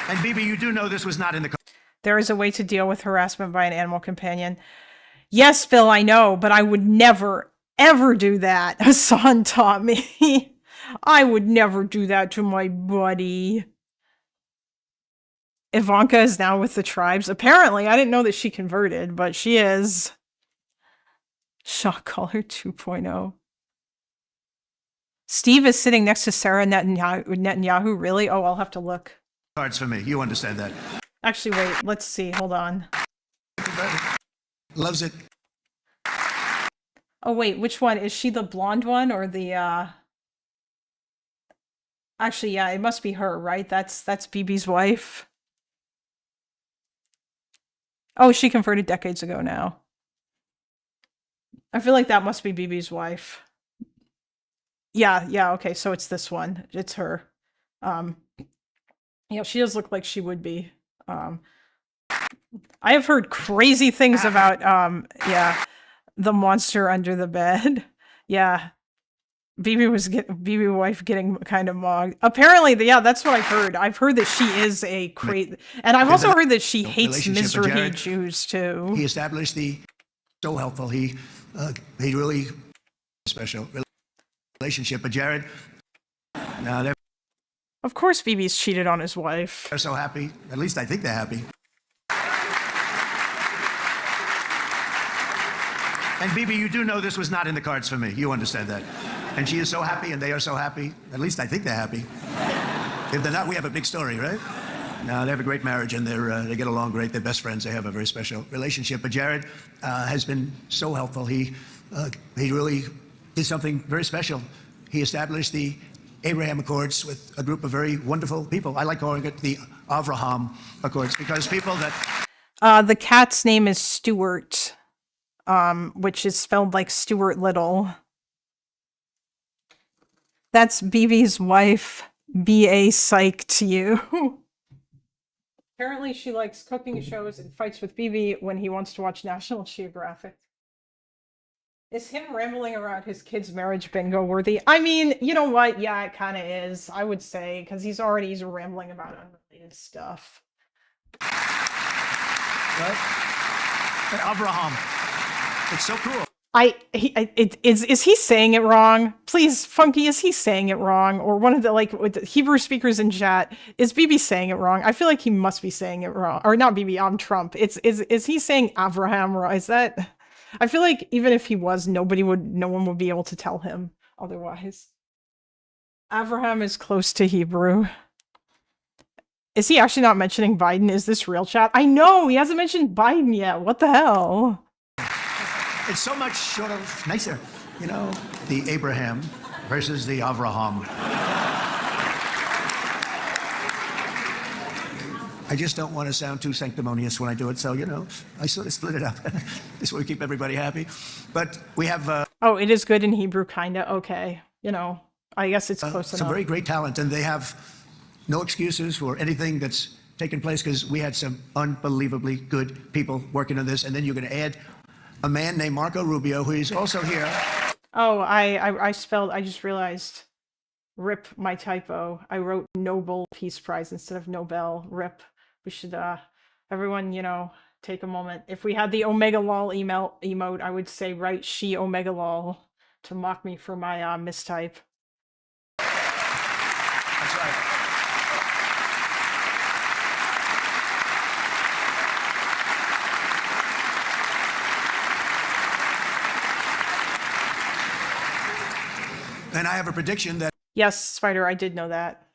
And Bibi, you do know this was not in the... There is a way to deal with harassment by an animal companion. Yes, Bill, I know, but I would never, ever do that. Hasan taught me. I would never do that to my buddy. Ivanka is now with the tribes. Apparently, I didn't know that she converted, but she is. Shock collar 2.0. Steve is sitting next to Sarah Netanyahu. Really? Oh, I'll have to look. Cards for me. You understand that. Actually, wait. Let's see. Hold on. Loves it. Oh, wait. Which one? Is she the blonde one or the, Actually, yeah, it must be her, right? That's BB's wife. Oh, she converted decades ago now. I feel like that must be BB's wife. Yeah, okay, so it's this one. It's her. Yeah, she does look like she would be. I have heard crazy things about, yeah, the monster under the bed. Yeah. BB wife getting kind of mogged. Apparently, yeah, that's what I've heard. I've heard that she is a crazy, and I've also heard that she hates Mizrahi Jews too. He established so helpful. He really special relationship. But Jared, now they're of course BB's cheated on his wife. They're so happy. At least I think they're happy. And Bibi, you do know this was not in the cards for me. You understand that. And she is so happy, and they are so happy. At least I think they're happy. If they're not, we have a big story, right? No, they have a great marriage, and they get along great. They're best friends. They have a very special relationship. But Jared has been so helpful. He really did something very special. He established the Abraham Accords with a group of very wonderful people. I like calling it the Avraham Accords because people that... The cat's name is Stuart, which is spelled like Stuart Little. That's Bibi's wife, B.A. Psych to you. Apparently she likes cooking shows and fights with Bibi when he wants to watch National Geographic. Is him rambling around his kid's marriage bingo worthy? I mean, you know what? Yeah, it kind of is, I would say, because he's rambling about unrelated stuff. Right? Abraham. It's so cool. Is he saying it wrong? Please, Funky, is he saying it wrong? Or one of the with the Hebrew speakers in chat, is Bibi saying it wrong? I feel like he must be saying it wrong. Or not Bibi, Trump. Is he saying Abraham wrong? Is that... I feel like even if he was, no one would be able to tell him otherwise. Abraham is close to Hebrew. Is he actually not mentioning Biden? Is this real chat? I know, he hasn't mentioned Biden yet. What the hell? It's so much sort of nicer, you know, the Abraham versus the Avraham. I just don't want to sound too sanctimonious when I do it, so, you know, I sort of split it up. This way we keep everybody happy. But we have... oh, it is good in Hebrew, kinda. Okay. You know, I guess it's close enough. Some very great talent, and they have no excuses for anything that's taken place, because we had some unbelievably good people working on this, and then you're going to add a man named Marco Rubio, who is also here. Oh, I just realized. Rip my typo. I wrote Nobel Peace Prize instead of Nobel. Rip. We should, everyone, you know, take a moment. If we had the Omega Lol emote, I would say, write she Omega Lol to mock me for my mistype. That's right. And I have a prediction that... Yes, Spider, I did know that.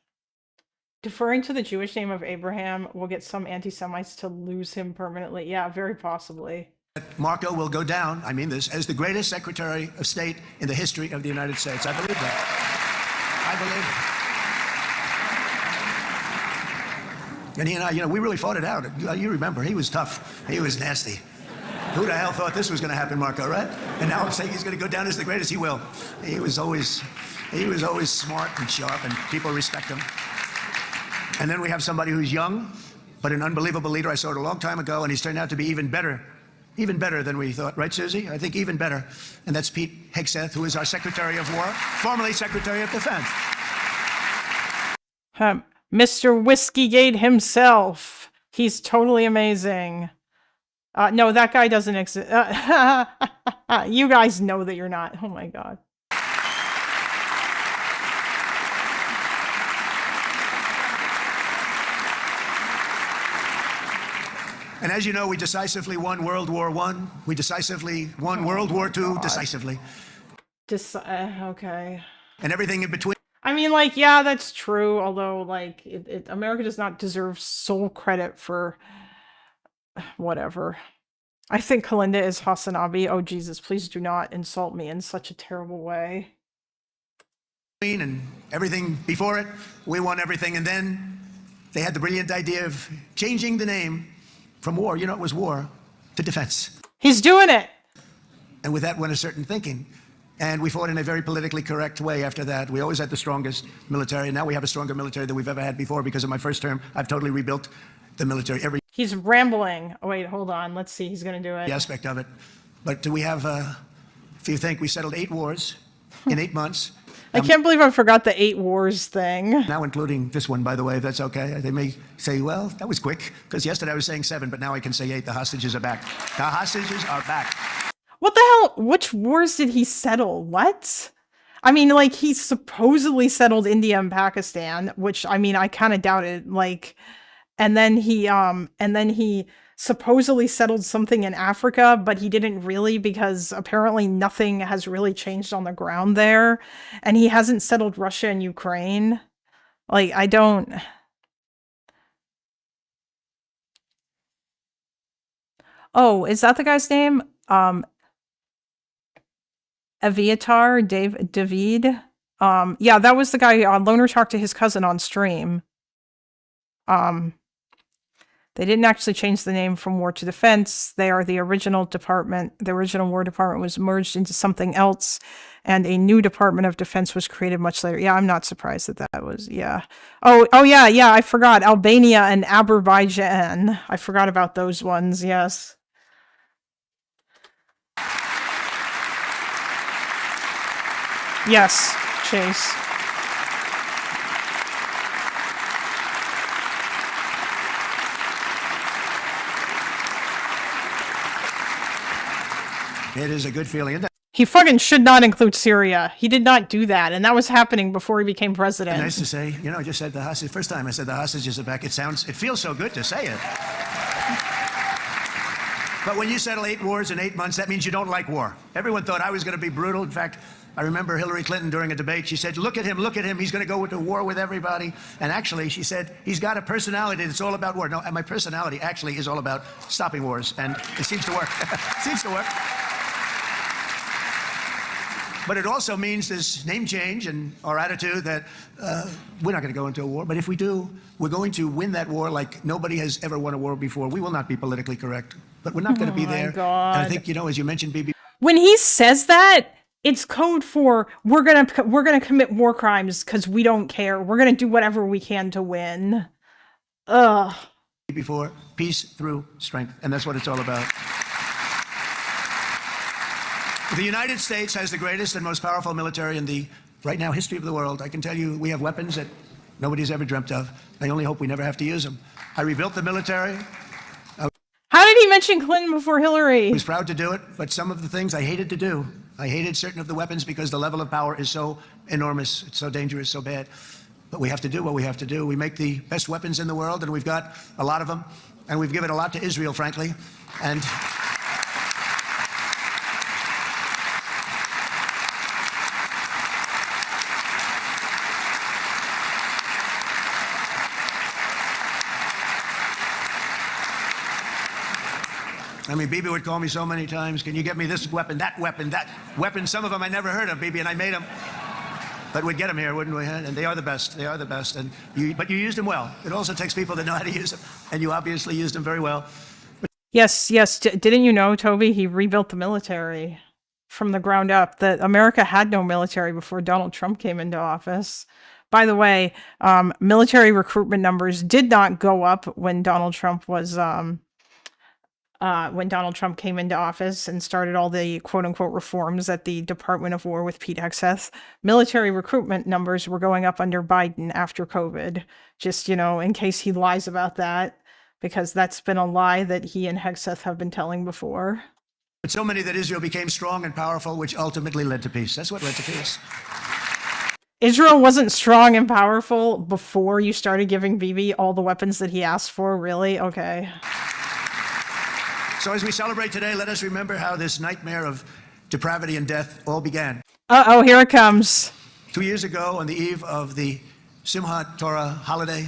Deferring to the Jewish name of Abraham will get some anti-Semites to lose him permanently. Yeah, very possibly. Marco will go down, I mean this, as the greatest Secretary of State in the history of the United States. I believe that. I believe it. And he and I, you know, we really fought it out. You remember, he was tough. He was nasty. Who the hell thought this was going to happen, Marco, right? And now I'm saying he's going to go down as the greatest. He will. He was always smart and sharp, and people respect him. And then we have somebody who's young, but an unbelievable leader. I saw it a long time ago, and he's turned out to be even better than we thought. Right, Susie? I think even better. And that's Pete Hegseth, who is our Secretary of War, formerly Secretary of Defense. Mr. Whiskygate himself. He's totally amazing. No, that guy doesn't exist. You guys know that you're not. Oh my God. And as you know, we decisively won World War I. We decisively won World War II decisively. Okay. And everything in between. I mean, like, yeah, that's true. Although, like, America does not deserve sole credit for whatever. I think Kalinda is Hasanabi. Oh, Jesus, please do not insult me in such a terrible way. And everything before it, we won everything. And then they had the brilliant idea of changing the name from war, you know, it was war, to defense. He's doing it. And with that went a certain thinking. And we fought in a very politically correct way after that. We always had the strongest military. And now we have a stronger military than we've ever had before. Because of my first term, I've totally rebuilt the military. He's rambling. Oh, wait, hold on. Let's see. He's going to do it. Aspect of it. But we have, if you think, we settled 8 wars in 8 months. I can't believe I forgot the 8 wars thing. Now including this one, by the way, if that's okay. They may say, well, that was quick, because yesterday I was saying 7, but now I can say 8. The hostages are back. The hostages are back. What the hell? Which wars did he settle? What? I mean, like, he supposedly settled India and Pakistan, which, I mean, I kind of doubted. Like, and then he supposedly settled something in Africa, but he didn't really, because apparently nothing has really changed on the ground there, and he hasn't settled Russia and Ukraine. Like, I don't. Oh, is that the guy's name? Aviatar David. Yeah, that was the guy. Loner talked to his cousin on stream. They didn't actually change the name from War to Defense. They are the original department. The original War Department was merged into something else, and a new Department of Defense was created much later. Yeah, I'm not surprised that was, yeah. Oh yeah, I forgot. Albania and Azerbaijan. I forgot about those ones, yes. Yes, Chase. It is a good feeling, isn't it? He fucking should not include Syria. He did not do that, and that was happening before he became president. Nice to say. You know, I just said the hostage. First time I said the hostages are back. It feels so good to say it. But when you settle 8 wars in 8 months, that means you don't like war. Everyone thought I was going to be brutal. In fact, I remember Hillary Clinton during a debate, she said, look at him, he's going to go to war with everybody. And actually, she said, he's got a personality that's all about war. No, and my personality actually is all about stopping wars, and it seems to work. It seems to work. But it also means this name change and our attitude that we're not going to go into a war. But if we do, we're going to win that war like nobody has ever won a war before. We will not be politically correct, but we're not going to be there. God. And I think, you know, as you mentioned, Bibi. When he says that, it's code for we're gonna commit war crimes because we don't care. We're gonna do whatever we can to win. Ugh. Before peace through strength, and that's what it's all about. The United States has the greatest and most powerful military in the, right now, history of the world. I can tell you we have weapons that nobody's ever dreamt of. I only hope we never have to use them. I rebuilt the military. How did he mention Clinton before Hillary? I was proud to do it, but some of the things I hated to do. I hated certain of the weapons because the level of power is so enormous, it's so dangerous, so bad. But we have to do what we have to do. We make the best weapons in the world, and we've got a lot of them. And we've given a lot to Israel, frankly. And I mean, Bibi would call me so many times, can you get me this weapon, that weapon, that weapon? Some of them I never heard of, Bibi, and I made them. But we'd get them here, wouldn't we? And they are the best. They are the best. And but you used them well. It also takes people that know how to use them. And you obviously used them very well. Yes. Didn't you know, Toby, he rebuilt the military from the ground up? That America had no military before Donald Trump came into office. By the way, military recruitment numbers did not go up when Donald Trump was... when Donald Trump came into office and started all the quote-unquote reforms at the Department of War with Pete Hegseth. Military recruitment numbers were going up under Biden after COVID, just, you know, in case he lies about that, because that's been a lie that he and Hegseth have been telling before. But so many that Israel became strong and powerful, which ultimately led to peace. That's what led to peace. Israel wasn't strong and powerful before you started giving Bibi all the weapons that he asked for, really? Okay. So as we celebrate today, let us remember how this nightmare of depravity and death all began. Uh-oh, here it comes. 2 years ago, on the eve of the Simchat Torah holiday,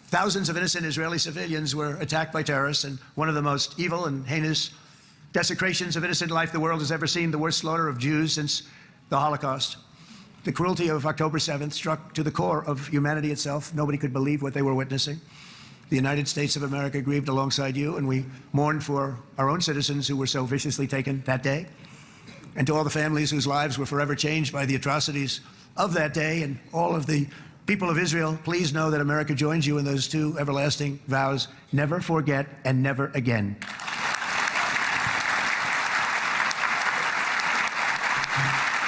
thousands of innocent Israeli civilians were attacked by terrorists, and one of the most evil and heinous desecrations of innocent life the world has ever seen, the worst slaughter of Jews since the Holocaust. The cruelty of October 7th struck to the core of humanity itself. Nobody could believe what they were witnessing. The United States of America grieved alongside you, and we mourned for our own citizens who were so viciously taken that day. And to all the families whose lives were forever changed by the atrocities of that day, and all of the people of Israel, please know that America joins you in those two everlasting vows: never forget and never again.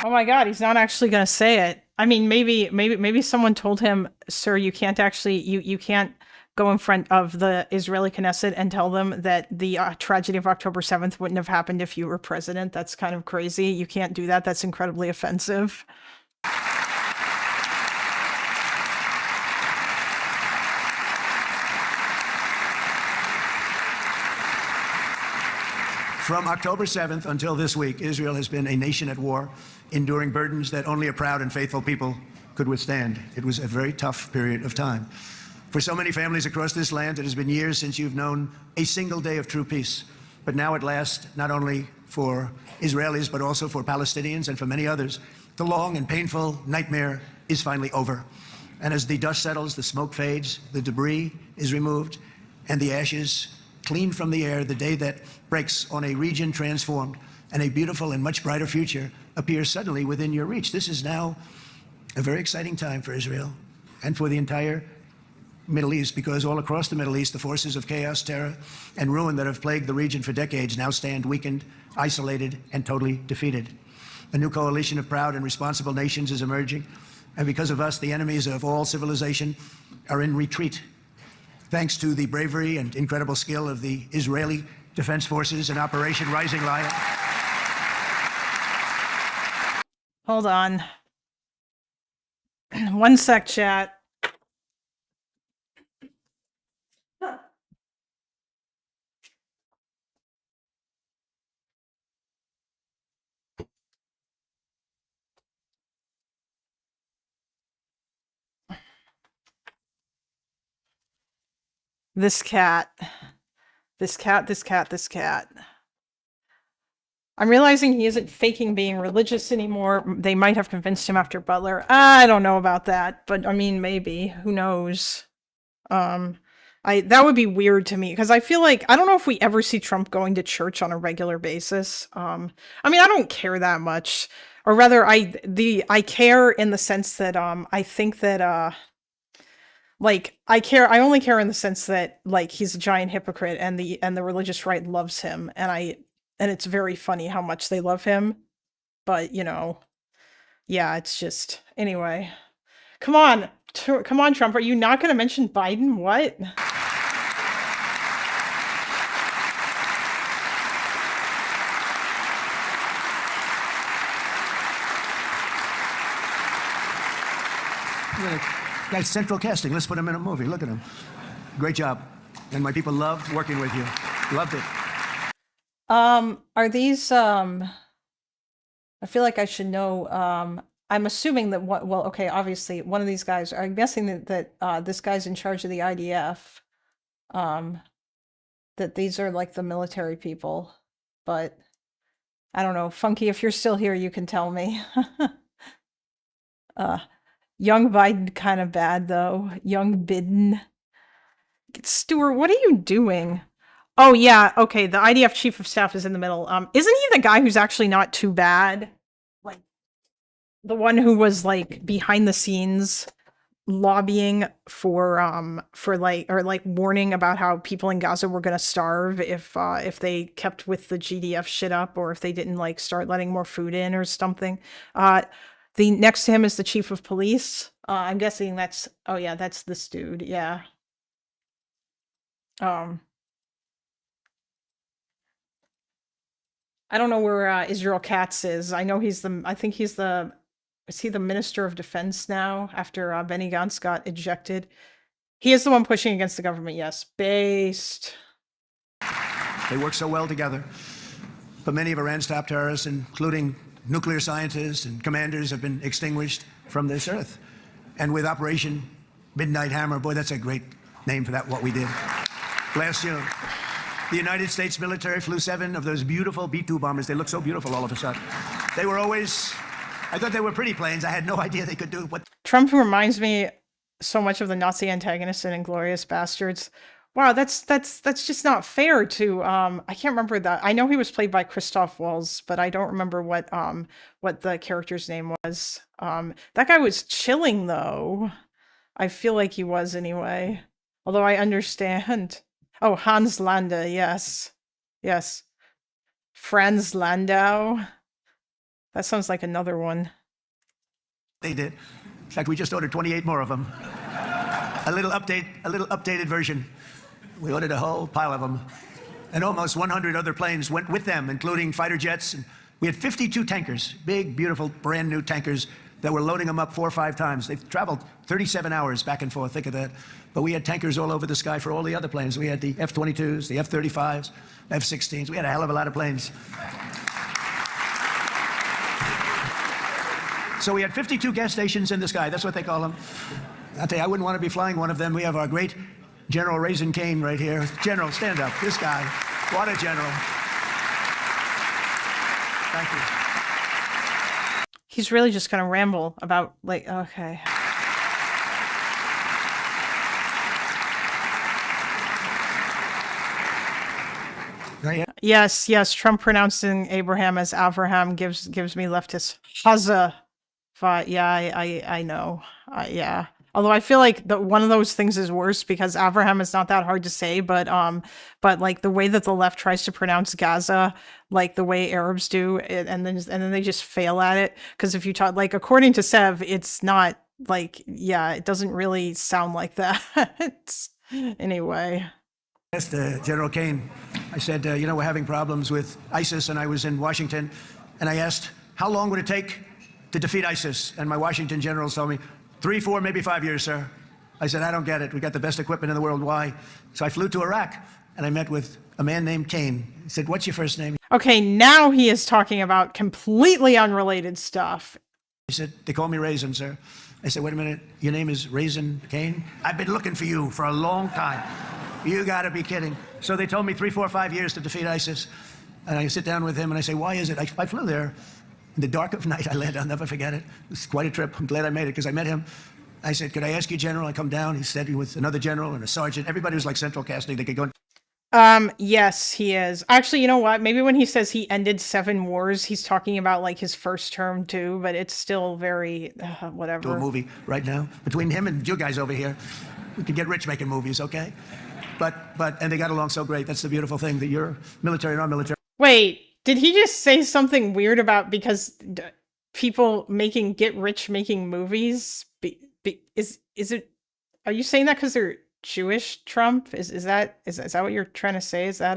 Oh my God, he's not actually going to say it. I mean, maybe someone told him, sir, you can't actually, you can't go in front of the Israeli Knesset and tell them that the tragedy of October 7th wouldn't have happened if you were president. That's kind of crazy. You can't do that. That's incredibly offensive. From October 7th until this week, Israel has been a nation at war, enduring burdens that only a proud and faithful people could withstand. It was a very tough period of time. For so many families across this land, it has been years since you've known a single day of true peace. But now at last, not only for Israelis, but also for Palestinians and for many others, the long and painful nightmare is finally over. And as the dust settles, the smoke fades, the debris is removed, and the ashes cleaned from the air, the day that breaks on a region transformed and a beautiful and much brighter future appears suddenly within your reach. This is now a very exciting time for Israel and for the entire Middle East, because all across the Middle East, the forces of chaos, terror, and ruin that have plagued the region for decades now stand weakened, isolated, and totally defeated. A new coalition of proud and responsible nations is emerging, and because of us, the enemies of all civilization are in retreat. Thanks to the bravery and incredible skill of the Israeli Defense Forces and Operation Rising Lion. Hold on. One sec, chat. This cat. This cat, this cat, this cat. I'm realizing he isn't faking being religious anymore. They might have convinced him after Butler. I don't know about that, but I mean, maybe. Who knows? That would be weird to me, because I feel like, I don't know if we ever see Trump going to church on a regular basis. I mean, I don't care that much. Or rather, I care in the sense that I think that like I only care in the sense that like he's a giant hypocrite and the religious right loves him, and it's very funny how much they love him. But, you know, yeah, it's just anyway. Come on, come on, Trump. Are you not going to mention Biden? What? That's central casting. Let's put him in a movie. Look at him. Great job. And my people loved working with you. Loved it. Are these, I feel like I should know, I'm assuming that well, okay, obviously one of these guys, I'm guessing that this guy's in charge of the IDF, that these are like the military people, but I don't know. Funky, if you're still here, you can tell me. Young Biden kind of bad though. Young Biden. Stuart, what are you doing? Oh yeah, okay, the IDF chief of staff is in the middle. Isn't he the guy who's actually not too bad? Like the one who was like behind the scenes lobbying for like warning about how people in Gaza were gonna starve if they kept with the GDF shit up, or if they didn't like start letting more food in or something. The next to him is the chief of police. I'm guessing that's, oh yeah, that's this dude, yeah. I don't know where Israel Katz is. I know is he the Minister of Defense now after Benny Gantz got ejected? He is the one pushing against the government, yes. Based. They work so well together. But many of Iran's top terrorists, including nuclear scientists and commanders, have been extinguished from this earth. And with Operation Midnight Hammer, boy, that's a great name for that, what we did. Last June, the United States military flew 7 of those beautiful B-2 bombers. They look so beautiful all of a sudden. They were always, I thought they were pretty planes. I had no idea they could do what. Trump reminds me so much of the Nazi antagonist in Inglourious Bastards. Wow, that's just not fair to I can't remember that. I know he was played by Christoph Waltz, but I don't remember what the character's name was. That guy was chilling though. I feel like he was anyway. Although I understand. Oh, Hans Landa, yes. Yes. Franz Landau. That sounds like another one. They did. In fact, we just ordered 28 more of them. A little updated version. We ordered a whole pile of them. And almost 100 other planes went with them, including fighter jets. And we had 52 tankers, big, beautiful, brand new tankers that were loading them up 4 or 5 times. They've traveled 37 hours back and forth, think of that. But we had tankers all over the sky for all the other planes. We had the F-22s, the F-35s, F-16s. We had a hell of a lot of planes. So we had 52 gas stations in the sky. That's what they call them. I'll tell you, I wouldn't want to be flying one of them. We have our great General Raisin Cane right here. General, stand up. This guy. What a general. Thank you. He's really just gonna ramble about, like, okay. Yes, Trump pronouncing Abraham as Avraham gives me leftist Haza. Yeah, I know. Yeah. Although I feel like one of those things is worse because Avraham is not that hard to say, but like the way that the left tries to pronounce Gaza, like the way Arabs do, and then they just fail at it. Because if you talk, like, according to Sev, it's not like, yeah, it doesn't really sound like that. Anyway. I asked General Kane, I said, you know, we're having problems with ISIS, and I was in Washington, and I asked, how long would it take to defeat ISIS? And my Washington generals told me, 3, 4, maybe 5 years, sir. I said, I don't get it. We got the best equipment in the world. Why? So I flew to Iraq, and I met with a man named Kane. He said, what's your first name? Okay, now he is talking about completely unrelated stuff. He said, they call me Raisin, sir. I said, wait a minute, your name is Raisin Kane? I've been looking for you for a long time. You gotta be kidding. So they told me 3, 4, 5 years to defeat ISIS. And I sit down with him and I say, why is it? I flew there in the dark of night. I landed, I'll never forget it. It was quite a trip. I'm glad I made it because I met him. I said, could I ask you, General? I come down. He said with another general and a sergeant. Everybody was like central casting. They could go. Yes, he is. Actually, you know what? Maybe when he says he ended 7 wars, he's talking about like his first term too, but it's still very, whatever. Do a movie right now. Between him and you guys over here, we could get rich making movies, okay? And they got along so great. That's the beautiful thing, that you're military and I'm military. Wait, did he just say something weird about because people get rich making movies? Is it? Are you saying that because they're Jewish, Trump? Is that what you're trying to say? Is that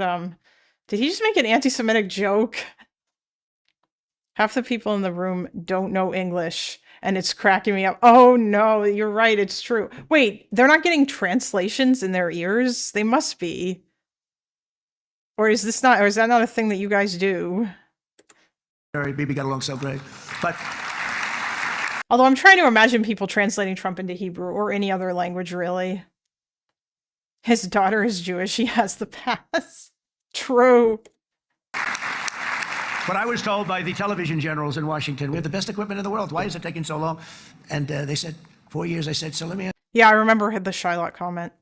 did he just make an anti-Semitic joke? Half the people in the room don't know English. And it's cracking me up. Oh no, you're right, it's true. Wait, they're not getting translations in their ears? They must be. Or is that not a thing that you guys do? BB got along so great. But although I'm trying to imagine people translating Trump into Hebrew or any other language, really. His daughter is Jewish, he has the pass. True. But I was told by the television generals in Washington, we have the best equipment in the world. Why is it taking so long? And they said, 4 years. I said, so let me Yeah, I remember the Shylock comment.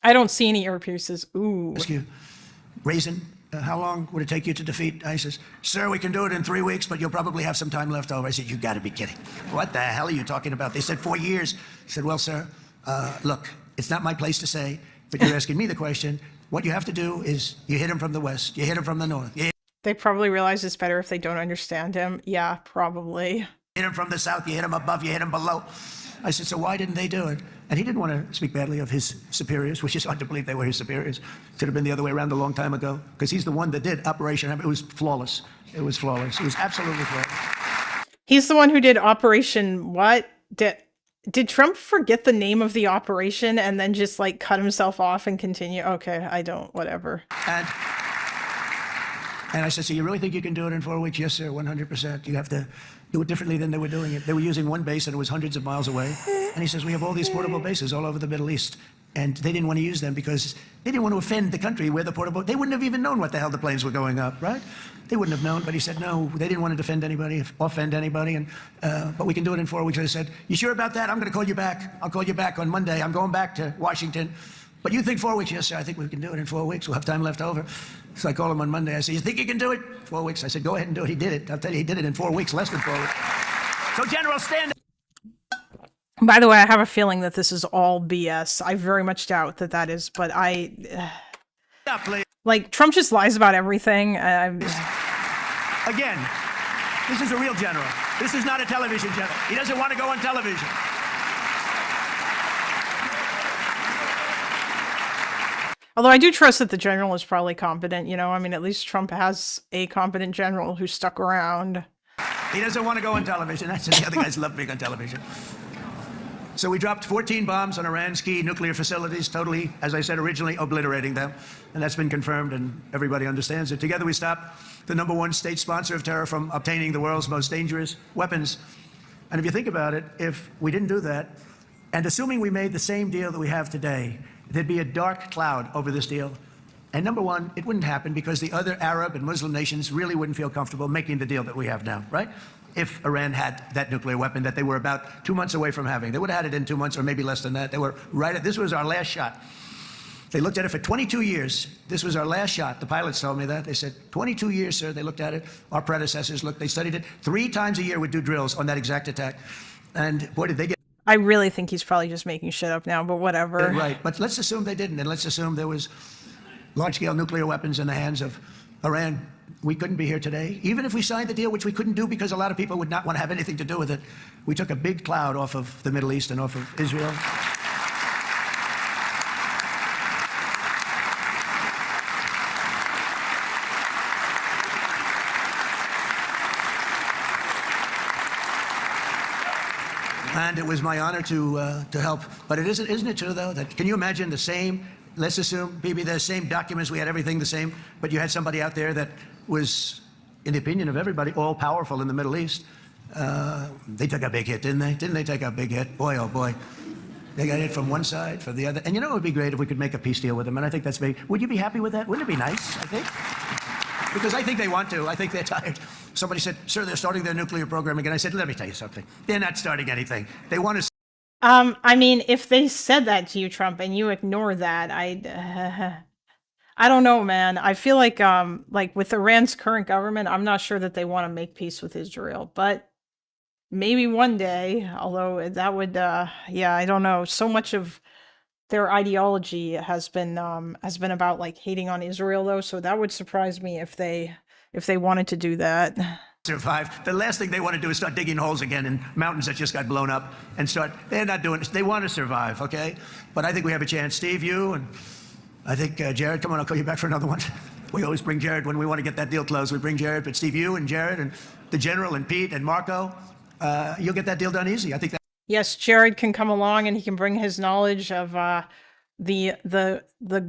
I don't see any earpieces. Ooh. ask you, Raisin, how long would it take you to defeat ISIS? Sir, we can do it in 3 weeks, but you'll probably have some time left over. I said, you got to be kidding. What the hell are you talking about? They said 4 years. I said, well, sir, look, it's not my place to say, but you're asking me the question. What you have to do is you hit him from the west, you hit him from the north. They probably realize it's better if they don't understand him. Yeah, probably. Hit him from the south, you hit him above, you hit him below. I said, so why didn't they do it? And he didn't want to speak badly of his superiors, which is hard to believe they were his superiors. It should have been the other way around a long time ago, because he's the one that did Operation. It was flawless. It was flawless. It was absolutely flawless. He's the one who did Operation what? Did Trump forget the name of the operation and then just like cut himself off and continue? Okay, I don't, whatever. And I said, so you really think you can do it in 4 weeks? Yes, sir, 100%. You have to do it differently than they were doing it. They were using one base and it was hundreds of miles away. And he says, we have all these portable bases all over the Middle East. And they didn't want to use them because they didn't want to offend the country where the portable, they wouldn't have even known what the hell the planes were going up, right? They wouldn't have known, but he said, no, they didn't want to offend anybody. And, but we can do it in 4 weeks. I said, you sure about that? I'm going to call you back. I'll call you back on Monday. I'm going back to Washington. But you think 4 weeks? Yes, sir, I think we can do it in 4 weeks. We'll have time left over. So I call him on Monday. I said, you think you can do it? 4 weeks. I said, go ahead and do it. He did it. I'll tell you, he did it in 4 weeks, less than 4 weeks. So, General, stand up. By the way, I have a feeling that this is all BS. I very much doubt that that is, but like, Trump just lies about everything. Again, this is a real general. This is not a television general. He doesn't want to go on television. Although I do trust that the general is probably competent, you know? I mean, at least Trump has a competent general who stuck around. He doesn't want to go on television. That's the other guys love being on television. So we dropped 14 bombs on Iran's key nuclear facilities, totally, as I said originally, obliterating them. And that's been confirmed, and everybody understands it. Together we stopped the #1 state sponsor of terror from obtaining the world's most dangerous weapons. And if you think about it, if we didn't do that, and assuming we made the same deal that we have today, there'd be a dark cloud over this deal. And #1, it wouldn't happen because the other Arab and Muslim nations really wouldn't feel comfortable making the deal that we have now, right? If Iran had that nuclear weapon that they were about 2 months away from having. They would have had it in 2 months or maybe less than that. They were right at, this was our last shot. They looked at it for 22 years. This was our last shot. The pilots told me that. They said, 22 years, sir. They looked at it. Our predecessors looked, they studied it. 3 times a year we'd do drills on that exact attack. And boy, did they get I really think he's probably just making shit up now, but whatever. right. But let's assume they didn't, and let's assume there was large-scale nuclear weapons in the hands of Iran. We couldn't be here today. Even if we signed the deal, which we couldn't do because a lot of people would not want to have anything to do with it, we took a big cloud off of the Middle East and off of Israel. And it was my honor to help. But it isn't it true, though, that can you imagine the same, let's assume, Bibi, the same documents, we had everything the same, but you had somebody out there that was, in the opinion of everybody, all-powerful in the Middle East. They took a big hit, didn't they? Didn't they take a big hit? Boy, oh boy. They got hit from one side, from the other. And you know it would be great if we could make a peace deal with them, and I think that's big. Would you be happy with that? Wouldn't it be nice, I think? Because I think they want to. I think they're tired. Somebody said, sir, they're starting their nuclear program again. I said, let me tell you something. They're not starting anything. They want to... I mean, if they said that to you, Trump, and you ignore that, I don't know, man. I feel like with Iran's current government, I'm not sure that they want to make peace with Israel, but maybe one day, although that would, yeah, I don't know. So much of their ideology has been about like hating on Israel, though. So that would surprise me if they wanted to do that. Survive. The last thing they want to do is start digging holes again in mountains that just got blown up and start. They're not doing it. They want to survive, okay? But I think we have a chance. Steve, you, and I think Jared, come on, I'll call you back for another one. We always bring Jared when we want to get that deal closed. We bring Jared, but Steve, you and Jared and the General and Pete and Marco, you'll get that deal done easy. I think that. Yes, Jared can come along and he can bring his knowledge of the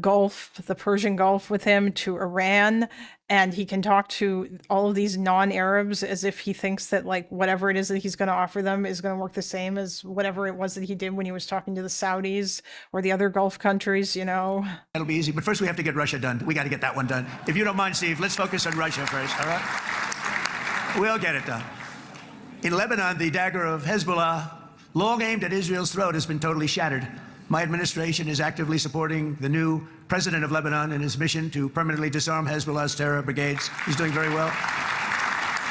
Gulf, the Persian Gulf with him to Iran, and he can talk to all of these non-Arabs as if he thinks that like whatever it is that he's going to offer them is going to work the same as whatever it was that he did when he was talking to the Saudis or the other Gulf countries, you know. That'll be easy, but first we have to get Russia done. We got to get that one done. If you don't mind, Steve, let's focus on Russia first, all right? We'll get it done. In Lebanon, the dagger of Hezbollah, long aimed at Israel's throat, has been totally shattered. My administration is actively supporting the new president of Lebanon in his mission to permanently disarm Hezbollah's terror brigades. He's doing very well.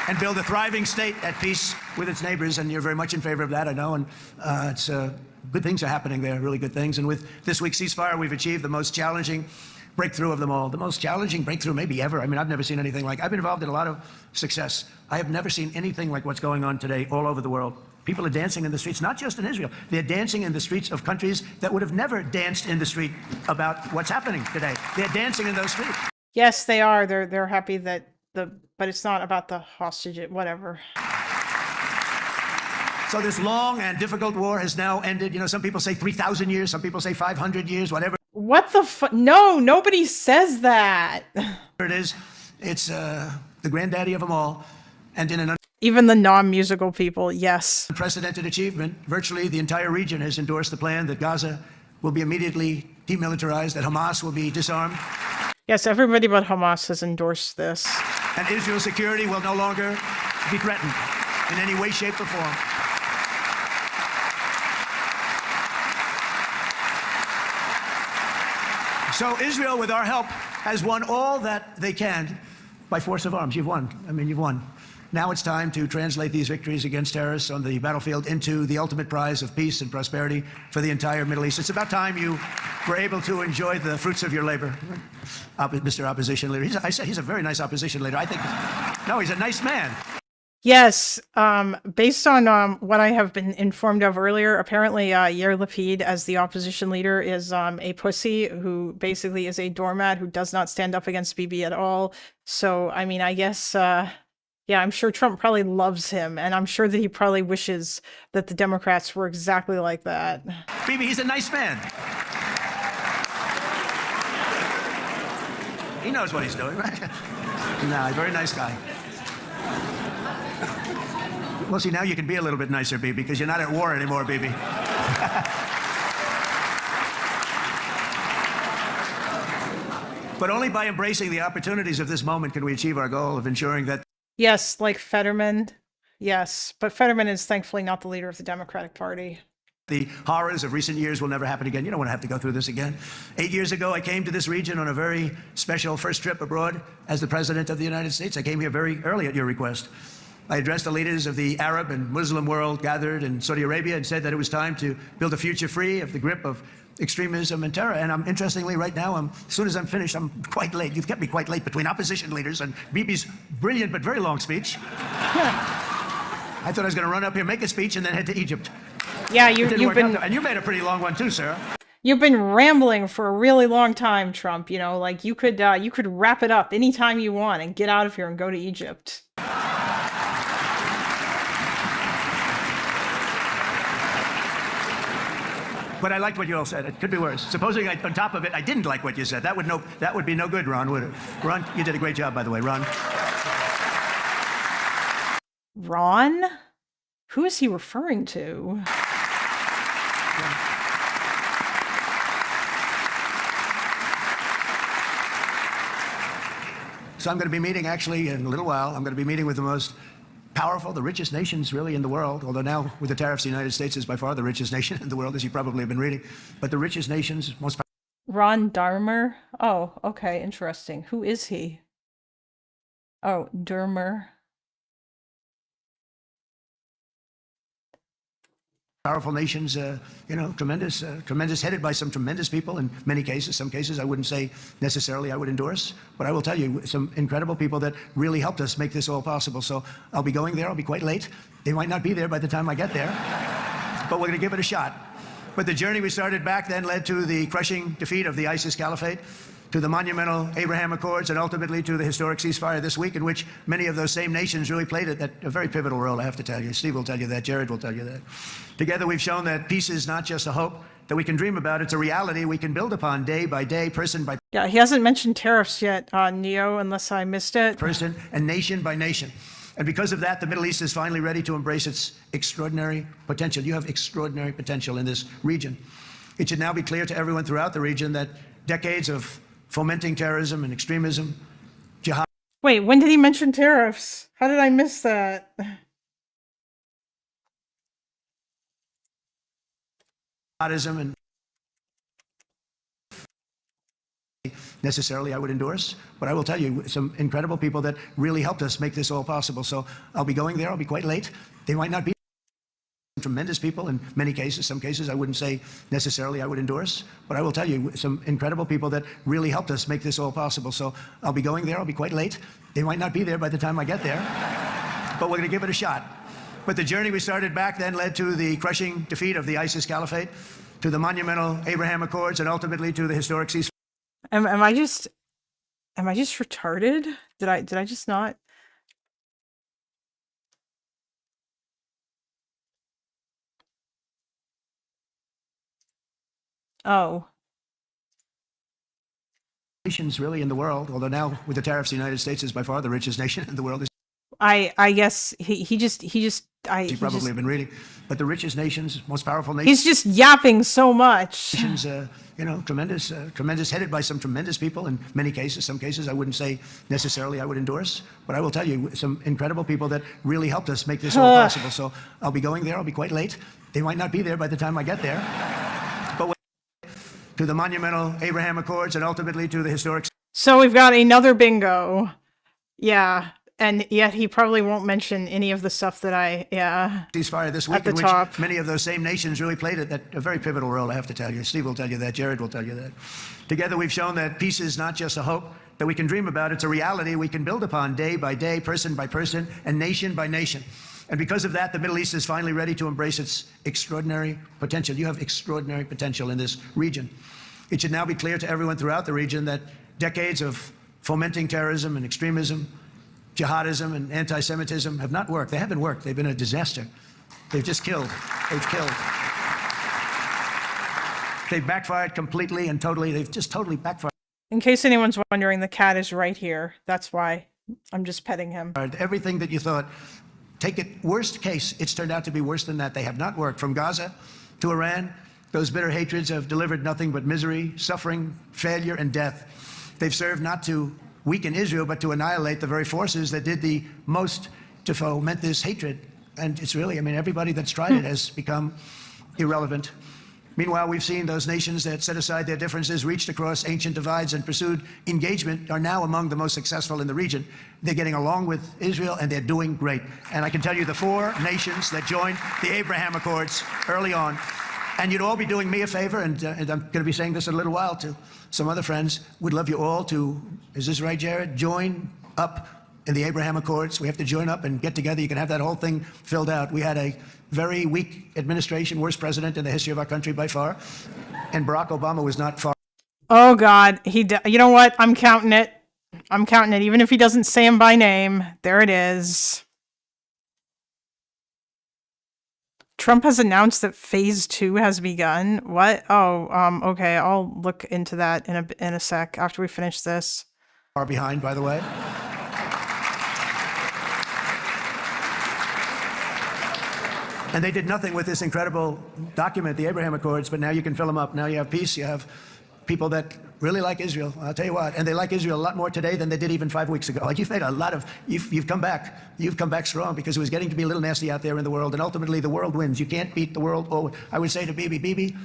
And build a thriving state at peace with its neighbors, and you're very much in favor of that, I know, and good things are happening there, really good things. And with this week's ceasefire, we've achieved the most challenging breakthrough of them all. The most challenging breakthrough maybe ever. I mean, I've never seen anything like. I've been involved in a lot of success. I have never seen anything like what's going on today all over the world. People are dancing in the streets, not just in Israel. They're dancing in the streets of countries that would have never danced in the street about what's happening today. They're dancing in those streets. Yes, they are. They're happy that but it's not about the hostage, whatever. So this long and difficult war has now ended. You know, some people say 3,000 years, some people say 500 years, whatever. What the fuck? No, nobody says that. It is. It's the granddaddy of them all. And in an even the non-musical people, yes. Unprecedented achievement. Virtually the entire region has endorsed the plan that Gaza will be immediately demilitarized, that Hamas will be disarmed. Yes, everybody but Hamas has endorsed this. And Israel's security will no longer be threatened in any way, shape, or form. So Israel, with our help, has won all that they can by force of arms. You've won. I mean, you've won. Now it's time to translate these victories against terrorists on the battlefield into the ultimate prize of peace and prosperity for the entire Middle East. It's about time you were able to enjoy the fruits of your labor, Mr. Opposition Leader. He's a very nice opposition leader. I think, no, he's a nice man. Yes, based on what I have been informed of earlier, apparently Yair Lapid, as the opposition leader, is a pussy who basically is a doormat who does not stand up against Bibi at all. So, I mean, I guess... Yeah, I'm sure Trump probably loves him, and I'm sure that he probably wishes that the Democrats were exactly like that. Bibi, he's a nice man. He knows what he's doing, right? No, he's a very nice guy. Well, see, now you can be a little bit nicer, Bibi, because you're not at war anymore, Bibi. But only by embracing the opportunities of this moment can we achieve our goal of ensuring that Yes, like Fetterman. Yes, but Fetterman is thankfully not the leader of the Democratic Party. the horrors of recent years will never happen again. You don't want to have to go through this again. 8 years ago, I came to this region on a very special first trip abroad as the President of the United States. I came here very early at your request. I addressed the leaders of the Arab and Muslim world gathered in Saudi Arabia and said that it was time to build a future free of the grip of extremism and terror. And interestingly, right now, as soon as I'm finished, I'm quite late. You've kept me quite late between opposition leaders and Bibi's brilliant but very long speech. I thought I was going to run up here, make a speech, and then head to Egypt. Yeah, you've been... And you made a pretty long one too, sir. You've been rambling for a really long time, Trump. You know, like you could wrap it up anytime you want and get out of here and go to Egypt. But I liked what you all said. It could be worse. Supposing on top of it, I didn't like what you said. That would be no good, Ron, would it? Ron, you did a great job, by the way, Ron. Ron? Who is he referring to? So I'm going to be meeting, actually, in a little while, I'm going to be meeting with the most powerful, the richest nations really in the world, although now with the tariffs, the United States is by far the richest nation in the world, as you probably have been reading. But the richest nations, most powerful. Ron Darmer? Oh, okay, interesting. Who is he? Oh, Dermer. Powerful nations, tremendous, headed by some tremendous people in many cases. Some cases I wouldn't say necessarily I would endorse, but I will tell you some incredible people that really helped us make this all possible. So I'll be going there. I'll be quite late. They might not be there by the time I get there, but we're going to give it a shot. But the journey we started back then led to the crushing defeat of the ISIS caliphate, to the monumental Abraham Accords, and ultimately to the historic ceasefire this week, in which many of those same nations really played a very pivotal role, I have to tell you. Steve will tell you that. Jared will tell you that. Together, we've shown that peace is not just a hope that we can dream about. It's a reality we can build upon day by day, person by Yeah, he hasn't mentioned tariffs yet, Neo, unless I missed it. person, and nation by nation. And because of that, the Middle East is finally ready to embrace its extraordinary potential. You have extraordinary potential in this region. It should now be clear to everyone throughout the region that decades of fomenting terrorism and extremism, jihad. Wait, when did he mention tariffs? How did I miss that? And necessarily I would endorse, but I will tell you some incredible people that really helped us make this all possible. So I'll be going there. I'll be quite late. They might not be tremendous people in many cases. Some cases I wouldn't say necessarily I would endorse, but I will tell you some incredible people that really helped us make this all possible. So I'll be going there. I'll be quite late. They might not be there by the time I get there, but we're going to give it a shot. But the journey we started back then led to the crushing defeat of the ISIS caliphate, to the monumental Abraham Accords, and ultimately to the historic ceasefire. Am I just retarded? Did I just not? Oh. Nations really in the world, although now with the tariffs, the United States is by far the richest nation in the world. I guess he just You probably have been reading, but the richest nations, most powerful nations. He's just yapping so much. Nations, tremendous, headed by some tremendous people in many cases. Some cases I wouldn't say necessarily I would endorse, but I will tell you some incredible people that really helped us make this all possible. So I'll be going there. I'll be quite late. They might not be there by the time I get there, but to the monumental Abraham Accords, and ultimately to the historic. So we've got another bingo. Yeah. And yet he probably won't mention any of the stuff that ceasefire this week, at the in which top. Many of those same nations really played a very pivotal role, I have to tell you. Steve will tell you that. Jared will tell you that. Together, we've shown that peace is not just a hope that we can dream about. It's a reality we can build upon day by day, person by person, and nation by nation. And because of that, the Middle East is finally ready to embrace its extraordinary potential. You have extraordinary potential in this region. It should now be clear to everyone throughout the region that decades of fomenting terrorism and extremism, jihadism and anti-Semitism have not worked. They haven't worked. They've been a disaster. They've just killed. They've killed. They've backfired completely and totally. They've just totally backfired. In case anyone's wondering, the cat is right here. That's why I'm just petting him. Everything that you thought, take it, worst case, it's turned out to be worse than that. They have not worked. From Gaza to Iran, those bitter hatreds have delivered nothing but misery, suffering, failure, and death. They've served not to weaken Israel, but to annihilate the very forces that did the most to foment this hatred. And it's really, I mean, everybody that's tried it has become irrelevant. Meanwhile, we've seen those nations that set aside their differences, reached across ancient divides, and pursued engagement are now among the most successful in the region. They're getting along with Israel, and they're doing great. And I can tell you the 4 nations that joined the Abraham Accords early on, and you'd all be doing me a favor, and I'm going to be saying this in a little while to some other friends, would love you all to, is this right, Jared? Join up in the Abraham Accords. We have to join up and get together. You can have that whole thing filled out. We had a very weak administration, worst president in the history of our country by far, and Barack Obama was not far. Oh God, you know what? I'm counting it. I'm counting it. Even if he doesn't say him by name, there it is. Trump has announced that phase 2 has begun. What? Oh, okay. I'll look into that in a sec after we finish this. Far behind, by the way. And they did nothing with this incredible document, the Abraham Accords, but now you can fill them up. Now you have peace, you have people that really like Israel. I'll tell you what, and they like Israel a lot more today than they did even 5 weeks ago. Like you've made a lot of, you've come back strong, because it was getting to be a little nasty out there in the world, and ultimately the world wins. You can't beat the world. Oh, I would say to Bibi,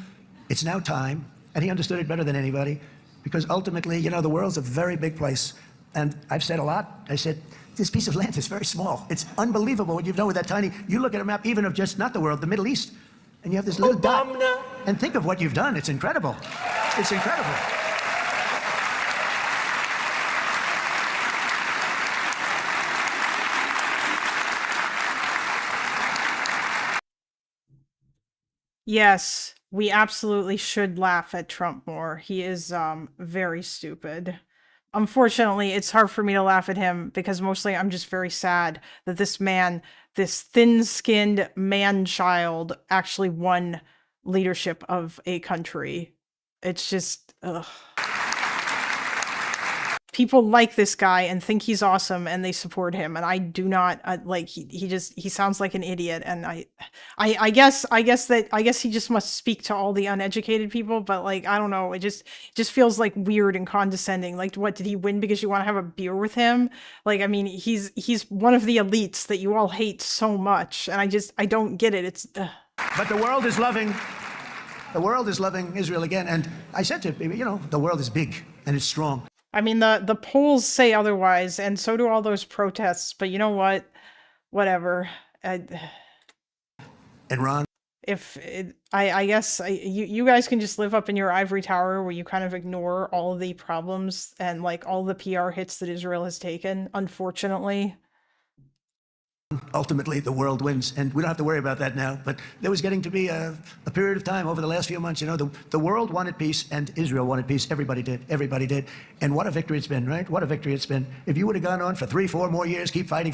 it's now time, and he understood it better than anybody, because ultimately, you know, the world's a very big place. And I've said a lot. I said, this piece of land is very small. It's unbelievable what you've done with that tiny, you look at a map even of just not the world, the Middle East, and you have this little dot, and think of what you've done. It's incredible. It's incredible. Yes, we absolutely should laugh at Trump more. He is very stupid. Unfortunately, it's hard for me to laugh at him because mostly I'm just very sad that this man, this thin-skinned man-child, actually won leadership of a country. It's just, ugh. People like this guy and think he's awesome and they support him, and I do not like. He sounds like an idiot, and I guess he just must speak to all the uneducated people. But like, I don't know, it just feels like weird and condescending. Like, what, did he win because you want to have a beer with him? Like, I mean, he's one of the elites that you all hate so much, and I don't get it. It's. But the world is loving Israel again, and I said to him, you know, the world is big and it's strong. I mean, the polls say otherwise, and so do all those protests. But you know what? Whatever. And Ron, I guess you guys can just live up in your ivory tower where you kind of ignore all of the problems and like all the PR hits that Israel has taken, unfortunately. ultimately the world wins, and we don't have to worry about that now. But there was getting to be a period of time over the last few months, you know, the world wanted peace and Israel wanted peace. Everybody did. And what a victory it's been, right? What a victory it's been. If you would have gone on for 3-4 more years, keep fighting,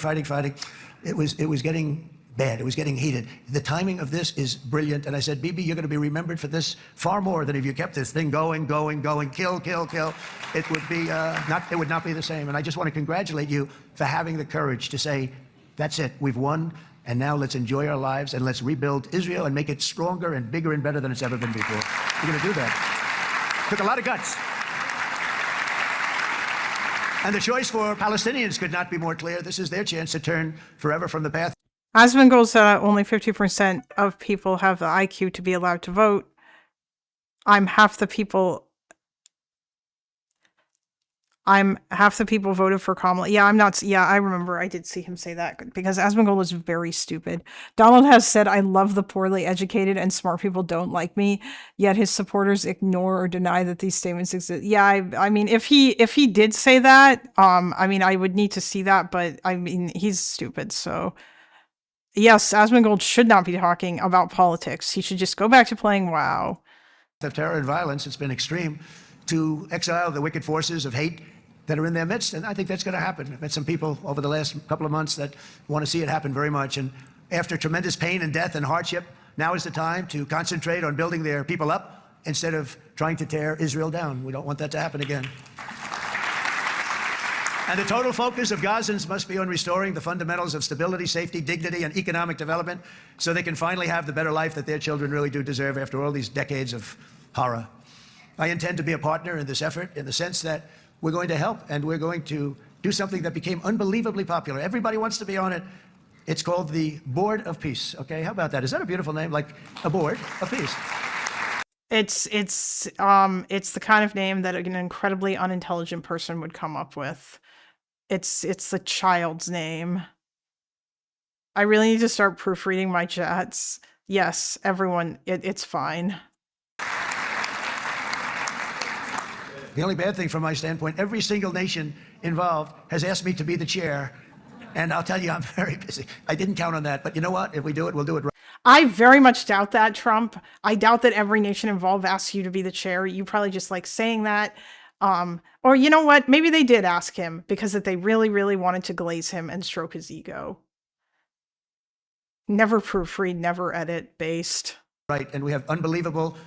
it was getting bad. It was getting heated. The timing of this is brilliant. And I said, Bibi, you're going to be remembered for this far more than if you kept this thing going, kill. It would be it would not be the same. And I just want to congratulate you for having the courage to say, that's it, we've won, and now let's enjoy our lives and let's rebuild Israel and make it stronger and bigger and better than it's ever been before. We're going to do that. Took a lot of guts. And the choice for Palestinians could not be more clear. This is their chance to turn forever from the path. Asmongold said that only 50% of people have the IQ to be allowed to vote. I'm half the people voted for Kamala. Yeah, I'm not. Yeah, I remember. I did see him say that because Asmongold is very stupid. Donald has said, I love the poorly educated and smart people don't like me, yet his supporters ignore or deny that these statements exist. Yeah, I mean, if he did say that, I mean, I would need to see that, but I mean, he's stupid. So yes, Asmongold should not be talking about politics. He should just go back to playing WoW. Of terror and violence, it's been extreme. To exile the wicked forces of hate that are in their midst, and I think that's going to happen. I've met some people over the last couple of months that want to see it happen very much. And after tremendous pain and death and hardship, now is the time to concentrate on building their people up instead of trying to tear Israel down. We don't want that to happen again. And the total focus of Gazans must be on restoring the fundamentals of stability, safety, dignity, and economic development so they can finally have the better life that their children really do deserve after all these decades of horror. I intend to be a partner in this effort in the sense that we're going to help and we're going to do something that became unbelievably popular. Everybody wants to be on it. It's called the Board of Peace. Okay, how about that? Is that a beautiful name? Like a Board of Peace. It's the kind of name that an incredibly unintelligent person would come up with. It's the child's name. I really need to start proofreading my chats. Yes, everyone, it's fine. The only bad thing from my standpoint, every single nation involved has asked me to be the chair. And I'll tell you, I'm very busy. I didn't count on that. But you know what? If we do it, we'll do it right. I very much doubt that, Trump. I doubt that every nation involved asks you to be the chair. You probably just like saying that. Or you know what? Maybe they did ask him because that they really, really wanted to glaze him and stroke his ego. Never proofread, never edit based. Right. And we have unbelievable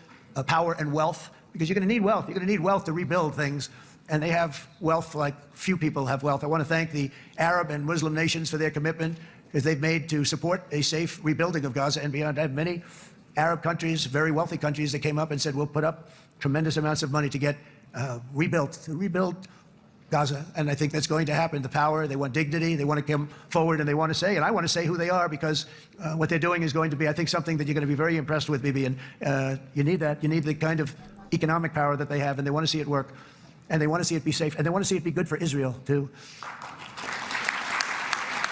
power and wealth because you're going to need wealth. You're going to need wealth to rebuild things. And they have wealth like few people have wealth. I want to thank the Arab and Muslim nations for their commitment because they've made to support a safe rebuilding of Gaza and beyond. I have many Arab countries, very wealthy countries, that came up and said, we'll put up tremendous amounts of money to get to rebuild Gaza. And I think that's going to happen. The power, they want dignity, they want to come forward and they want to say, and I want to say who they are because what they're doing is going to be, I think, something that you're going to be very impressed with, Bibi. And you need that. You need the kind of economic power that they have, and they want to see it work. And they want to see it be safe, and they want to see it be good for Israel, too.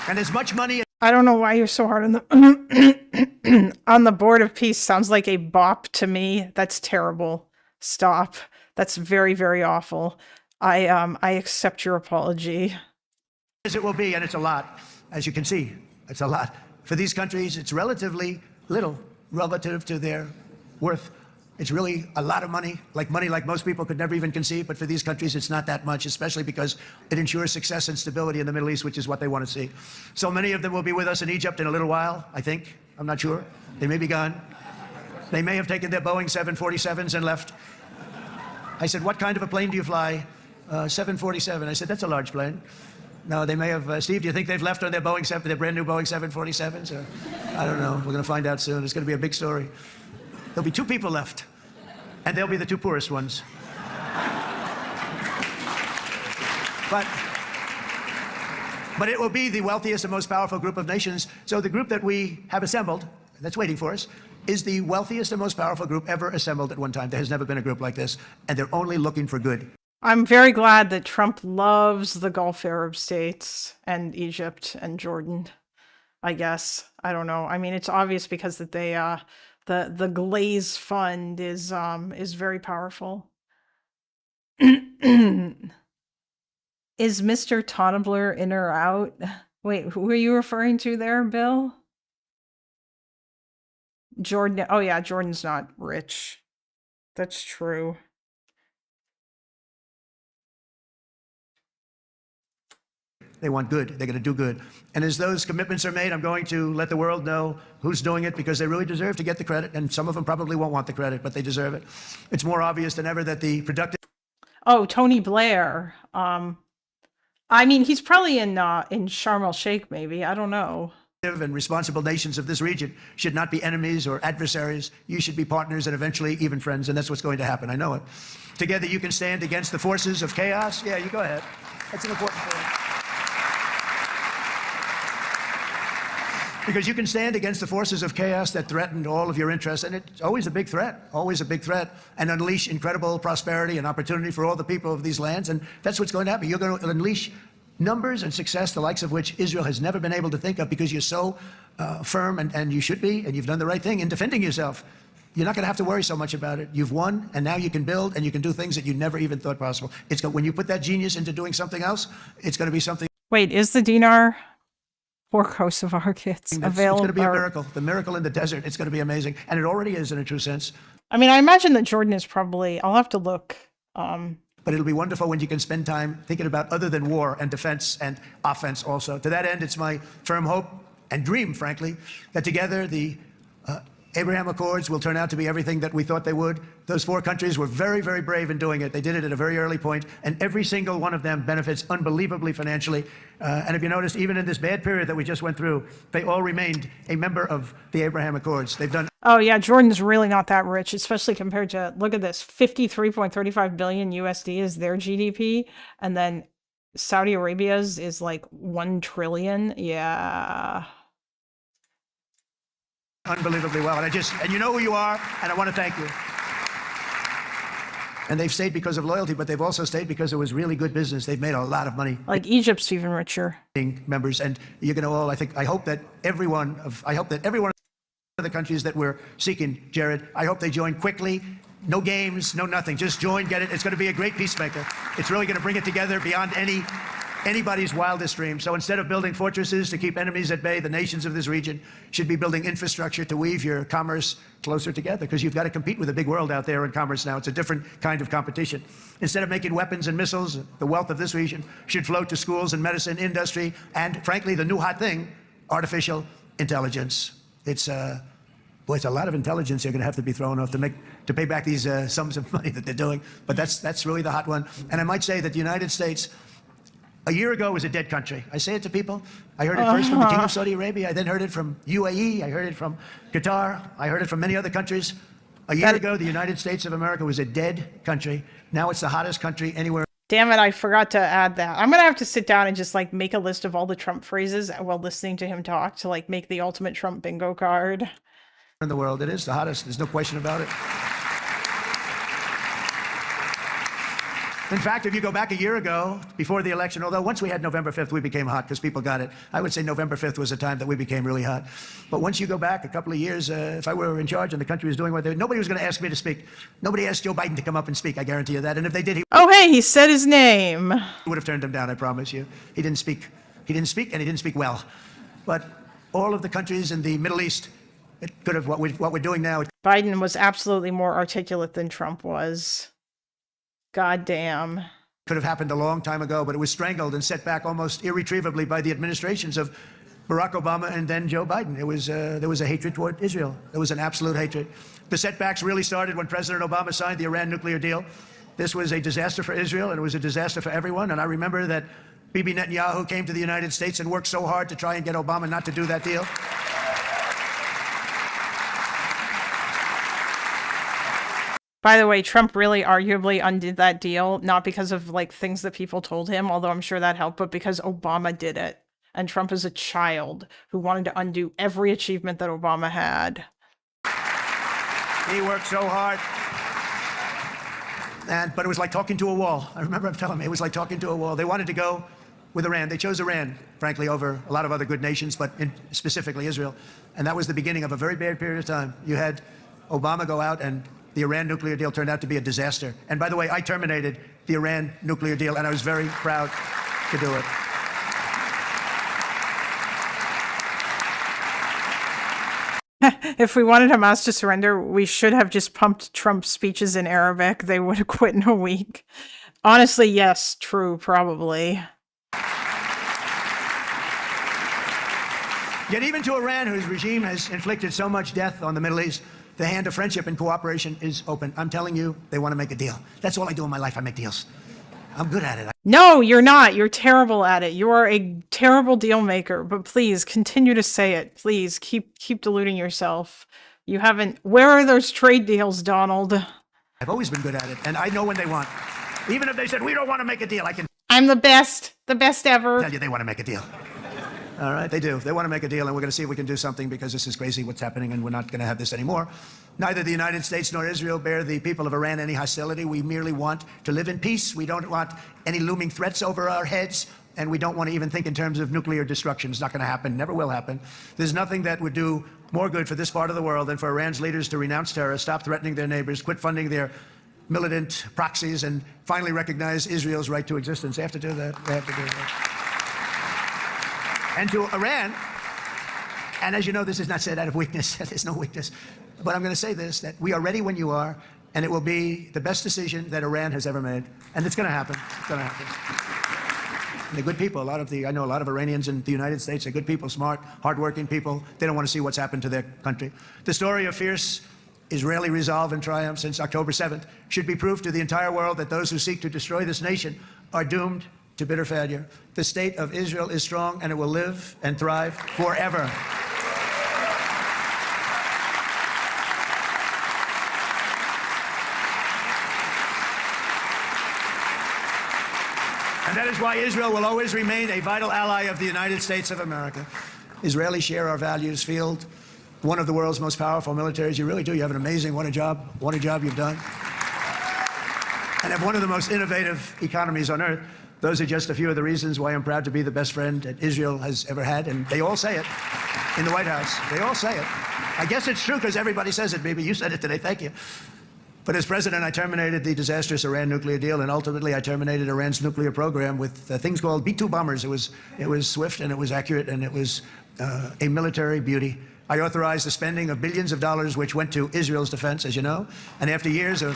And as much money... I don't know why you're so hard on the on the Board of Peace. Sounds like a bop to me. That's terrible. Stop. That's very, very awful. I accept your apology. As it will be, and it's a lot. As you can see, it's a lot. For these countries, it's relatively little relative to their worth. It's really a lot of money like most people could never even conceive, but for these countries, it's not that much, especially because it ensures success and stability in the Middle East, which is what they want to see. So many of them will be with us in Egypt in a little while, I think. I'm not sure. They may be gone. They may have taken their Boeing 747s and left. I said, what kind of a plane do you fly? 747. I said, that's a large plane. No, they may have, Steve, do you think they've left on their their brand new Boeing 747s? Or, I don't know. We're going to find out soon. It's going to be a big story. There'll be 2 people left, and they'll be the 2 poorest ones. But it will be the wealthiest and most powerful group of nations. So the group that we have assembled, that's waiting for us, is the wealthiest and most powerful group ever assembled at one time. There has never been a group like this, and they're only looking for good. I'm very glad that Trump loves the Gulf Arab states and Egypt and Jordan, I guess. I don't know. I mean, it's obvious because that they... The Glaze Fund is very powerful. Is Mr. Tonabler in or out? Wait, who are you referring to there, Bill? Jordan. Oh yeah, Jordan's not rich. That's true. They want good. They're going to do good. And as those commitments are made, I'm going to let the world know who's doing it because they really deserve to get the credit. And some of them probably won't want the credit, but they deserve it. It's more obvious than ever that the productive... Oh, Tony Blair. I mean, he's probably in Sharm el-Sheikh, maybe. I don't know. And responsible nations of this region should not be enemies or adversaries. You should be partners and eventually even friends. And that's what's going to happen. I know it. Together you can stand against the forces of chaos. Yeah, you go ahead. That's an important point. Because you can stand against the forces of chaos that threaten all of your interests, and it's always a big threat, and unleash incredible prosperity and opportunity for all the people of these lands, and that's what's going to happen. You're going to unleash numbers and success, the likes of which Israel has never been able to think of because you're so firm, and you should be, and you've done the right thing in defending yourself. You're not going to have to worry so much about it. You've won, and now you can build, and you can do things that you never even thought possible. When you put that genius into doing something else, it's going to be something... Wait, is the dinar... for Kosovar kids available? It's going to be a miracle. The miracle in the desert. It's going to be amazing. And it already is in a true sense. I mean, I imagine that Jordan is probably, I'll have to look. but it'll be wonderful when you can spend time thinking about other than war and defense and offense also. To that end, it's my firm hope and dream, frankly, that together the Abraham Accords will turn out to be everything that we thought they would. Those 4 countries were very, very brave in doing it. They did it at a very early point, and every single one of them benefits unbelievably financially. And if you notice, even in this bad period that we just went through, they all remained a member of the Abraham Accords. They've done. Oh yeah, Jordan's really not that rich, especially compared to, look at this, 53.35 billion USD is their GDP, and then Saudi Arabia's is like 1 trillion. Yeah. Unbelievably well. And you know who you are, and I want to thank you. And they've stayed because of loyalty, but they've also stayed because it was really good business. They've made a lot of money. Like Egypt's even richer. Members, and you're going to all, I hope that every one of the countries that we're seeking, Jared, I hope they join quickly. No games, no nothing. Just join, get it. It's going to be a great peacemaker. It's really going to bring it together beyond anybody's wildest dream. So instead of building fortresses to keep enemies at bay, the nations of this region should be building infrastructure to weave your commerce closer together, because you've got to compete with a big world out there in commerce now. It's a different kind of competition. Instead of making weapons and missiles, the wealth of this region should flow to schools and medicine, industry, and frankly, the new hot thing, artificial intelligence. It's a lot of intelligence you're going to have to be thrown off to pay back these sums of money that they're doing. But that's really the hot one. And I might say that the United States, a year ago, was a dead country. I say it to people. I heard it first from the King of Saudi Arabia. I then heard it from UAE. I heard it from Qatar. I heard it from many other countries. A year ago, the United States of America was a dead country. Now it's the hottest country anywhere. Damn it, I forgot to add that. I'm going to have to sit down and just like make a list of all the Trump phrases while listening to him talk to like make the ultimate Trump bingo card. In the world, it is the hottest. There's no question about it. In fact, if you go back a year ago, before the election, although once we had November 5th, we became hot because people got it. I would say November 5th was the time that we became really hot. But once you go back a couple of years, if I were in charge and the country was doing what they were, nobody was going to ask me to speak. Nobody asked Joe Biden to come up and speak, I guarantee you that. And if they did, oh, hey, he said his name. Would have turned him down, I promise you. He didn't speak. He didn't speak, and he didn't speak well. But all of the countries in the Middle East, it could have, what we're doing now. Biden was absolutely more articulate than Trump was. God damn. Could have happened a long time ago, but it was strangled and set back almost irretrievably by the administrations of Barack Obama and then Joe Biden. It was there was a hatred toward Israel. There was an absolute hatred. The setbacks really started when President Obama signed the Iran nuclear deal. This was a disaster for Israel, and it was a disaster for everyone. And I remember that Bibi Netanyahu came to the United States and worked so hard to try and get Obama not to do that deal. By the way, Trump really arguably undid that deal, not because of like things that people told him, although I'm sure that helped, but because Obama did it. And Trump is a child who wanted to undo every achievement that Obama had. He worked so hard. But it was like talking to a wall. I remember him telling me it was like talking to a wall. They wanted to go with Iran. They chose Iran, frankly, over a lot of other good nations, but specifically Israel. And that was the beginning of a very bad period of time. You had Obama go out, and the Iran nuclear deal turned out to be a disaster. And by the way, I terminated the Iran nuclear deal, and I was very proud to do it. If we wanted Hamas to surrender, we should have just pumped Trump's speeches in Arabic. They would have quit in a week. Honestly, yes, true, probably. Yet even to Iran, whose regime has inflicted so much death on the Middle East, the hand of friendship and cooperation is open. I'm telling you, they want to make a deal. That's all I do in my life. I make deals. I'm good at it. No, you're not. You're terrible at it. You are a terrible deal maker, but please continue to say it. Please keep deluding yourself. You haven't. Where are those trade deals, Donald? I've always been good at it, and I know when they want. Even if they said, we don't want to make a deal, I can. I'm the best ever. Tell you they want to make a deal. All right, they do. They want to make a deal, and we're going to see if we can do something, because this is crazy what's happening, and we're not going to have this anymore. Neither the United States nor Israel bear the people of Iran any hostility. We merely want to live in peace. We don't want any looming threats over our heads, and we don't want to even think in terms of nuclear destruction. It's not going to happen, never will happen. There's nothing that would do more good for this part of the world than for Iran's leaders to renounce terror, stop threatening their neighbors, quit funding their militant proxies, and finally recognize Israel's right to existence. They have to do that. They have to do that. And to Iran, and as you know, this is not said out of weakness. There's no weakness. But I'm going to say this, that we are ready when you are. and it will be the best decision that Iran has ever made. And it's going to happen. It's going to happen. And they're good people. I know a lot of Iranians in the United States are good people, smart, hardworking people. They don't want to see what's happened to their country. The story of fierce Israeli resolve and triumph since October 7th should be proof to the entire world that those who seek to destroy this nation are doomed to bitter failure. The state of Israel is strong, and it will live and thrive forever. And that is why Israel will always remain a vital ally of the United States of America. Israelis share our values, field one of the world's most powerful militaries. You really do. You have an amazing, what a job you've done. And have one of the most innovative economies on earth. Those are just a few of the reasons why I'm proud to be the best friend that Israel has ever had. And they all say it in the White House. They all say it. I guess it's true because everybody says it, baby. You said it today. Thank you. But as president, I terminated the disastrous Iran nuclear deal, and ultimately I terminated Iran's nuclear program with things called B-2 bombers. It was swift, and it was accurate, and it was a military beauty. I authorized the spending of billions of dollars, which went to Israel's defense, as you know. And after years of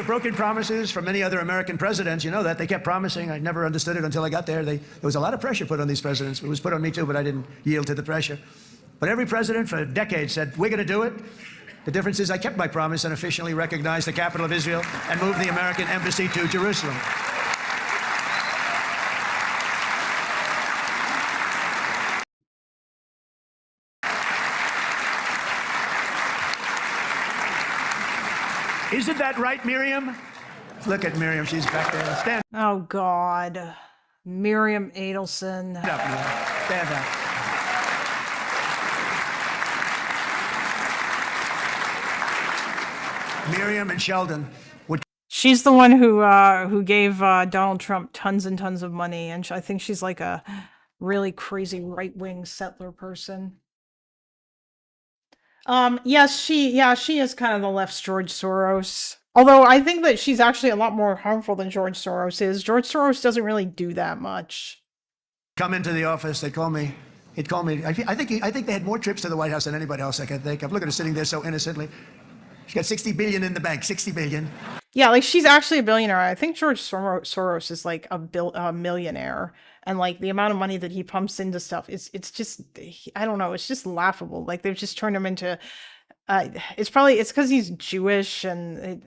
broken promises from many other American presidents, you know that, they kept promising. I never understood it until I got there. There was a lot of pressure put on these presidents. It was put on me too, but I didn't yield to the pressure. But every president for decades said, we're going to do it. The difference is I kept my promise and officially recognized the capital of Israel and moved the American embassy to Jerusalem. Isn't that right, Miriam? Look at Miriam. She's back there. Stand Oh, God. Miriam Adelson. up, Miriam. Stand up. Miriam and Sheldon would. She's the one who gave Donald Trump tons and tons of money, and I think she's like a really crazy right-wing settler person. Yes, she is kind of the left's George Soros. Although I think that she's actually a lot more harmful than George Soros is. George Soros doesn't really do that much. Come into the office. He'd call me. I think they had more trips to the White House than anybody else I can think of. Look at her sitting there so innocently. She's got $60 billion in the bank. $60 billion. Yeah, like she's actually a billionaire. I think George Soros is like a millionaire, and like the amount of money that he pumps into stuff it's just, I don't know, it's just laughable. Like they've just turned him into it's because he's Jewish, and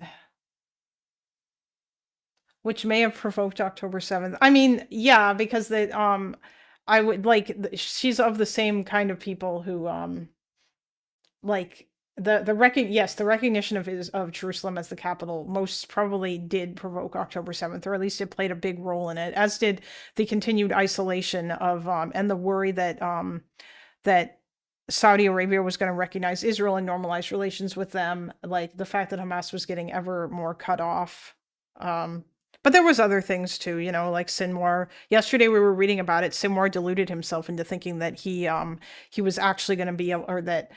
which may have provoked October 7th. I mean, yeah, because I would like she's of the same kind of people who like the recognition of Jerusalem as the capital most probably did provoke October 7th, or at least it played a big role in it, as did the continued isolation of and the worry that that Saudi Arabia was going to recognize Israel and normalize relations with them, like the fact that Hamas was getting ever more cut off. But there was other things too, you know, like Sinwar. Yesterday we were reading about it. Sinwar deluded himself into thinking that he was actually going to be or that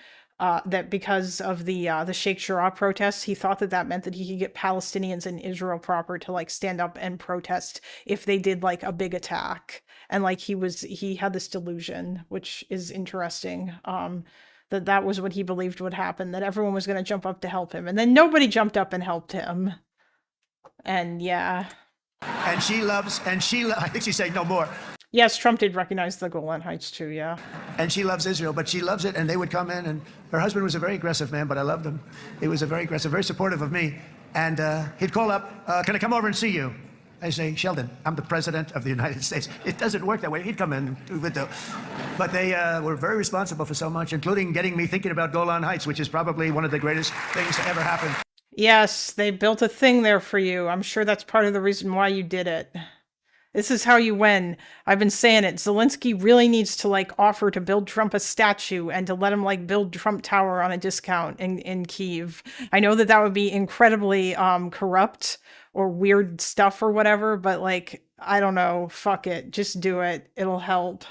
because of the Sheikh Jarrah protests, he thought that meant that he could get Palestinians in Israel proper to like stand up and protest if they did like a big attack. And like he had this delusion, which is interesting, that was what he believed would happen, that everyone was going to jump up to help him. And then nobody jumped up and helped him. And yeah. And I think she's saying no more. Yes, Trump did recognize the Golan Heights too, yeah. And she loves Israel, but she loves it, and they would come in, and her husband was a very aggressive man, but I loved him. He was a very aggressive, very supportive of me. And he'd call up, can I come over and see you? I say, Sheldon, I'm the president of the United States. It doesn't work that way. He'd come in, but they were very responsible for so much, including getting me thinking about Golan Heights, which is probably one of the greatest things to ever happen. Yes, they built a thing there for you. I'm sure that's part of the reason why you did it. This is how you win. I've been saying it. Zelensky really needs to like offer to build Trump a statue and to let him like build Trump Tower on a discount in Kyiv. I know that would be incredibly corrupt or weird stuff or whatever, but like, I don't know, fuck it. Just do it. It'll help.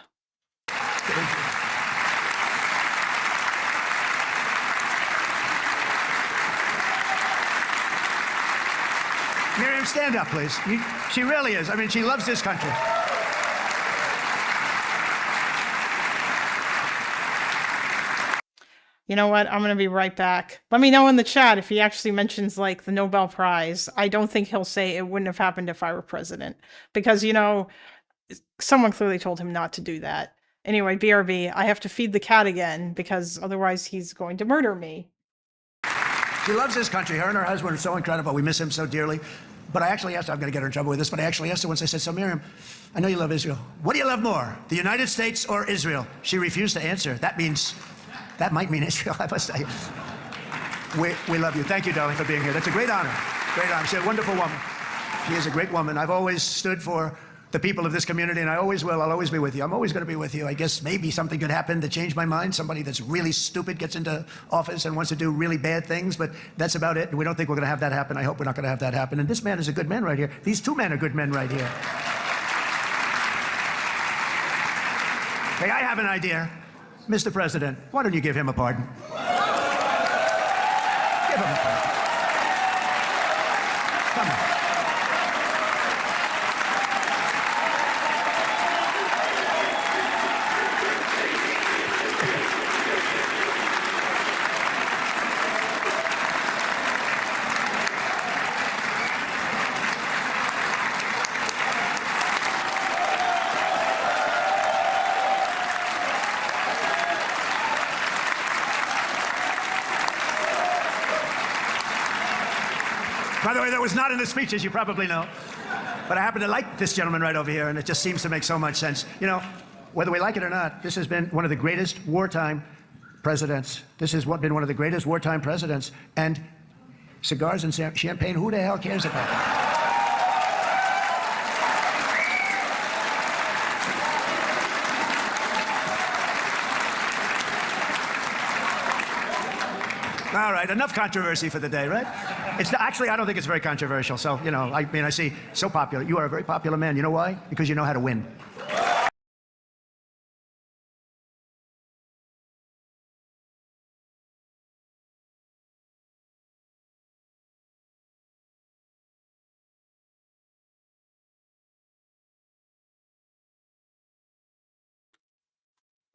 Miriam, stand up, please. She really is. I mean, she loves this country. You know what? I'm going to be right back. Let me know in the chat if he actually mentions like the Nobel Prize. I don't think he'll say it wouldn't have happened if I were president, because, you know, someone clearly told him not to do that. Anyway, BRB, I have to feed the cat again because otherwise he's going to murder me. She loves this country. Her and her husband are so incredible. We miss him so dearly. But I actually asked her, I'm going to get her in trouble with this, but I actually asked her once, I said, so Miriam, I know you love Israel. What do you love more, the United States or Israel? She refused to answer. That might mean Israel, I must say. We love you. Thank you, darling, for being here. That's a great honor. Great honor. She's a wonderful woman. She is a great woman. I've always stood for the people of this community, and I always will. I'll always be with you. I'm always going to be with you. I guess maybe something could happen to change my mind. Somebody that's really stupid gets into office and wants to do really bad things, but that's about it. And we don't think we're going to have that happen. I hope we're not going to have that happen. And this man is a good man right here. These two men are good men right here. Hey, I have an idea. Mr. President, why don't you give him a pardon? Give him a pardon. Come on. By the way, that was not in the speech, as you probably know. But I happen to like this gentleman right over here, and it just seems to make so much sense. You know, whether we like it or not, this has been one of the greatest wartime presidents. This has been one of the greatest wartime presidents. And cigars and champagne, who the hell cares about that? All right, enough controversy for the day, right? It's actually, I don't think it's very controversial. So, you know, I mean, I see so popular. You are a very popular man. You know why? Because you know how to win.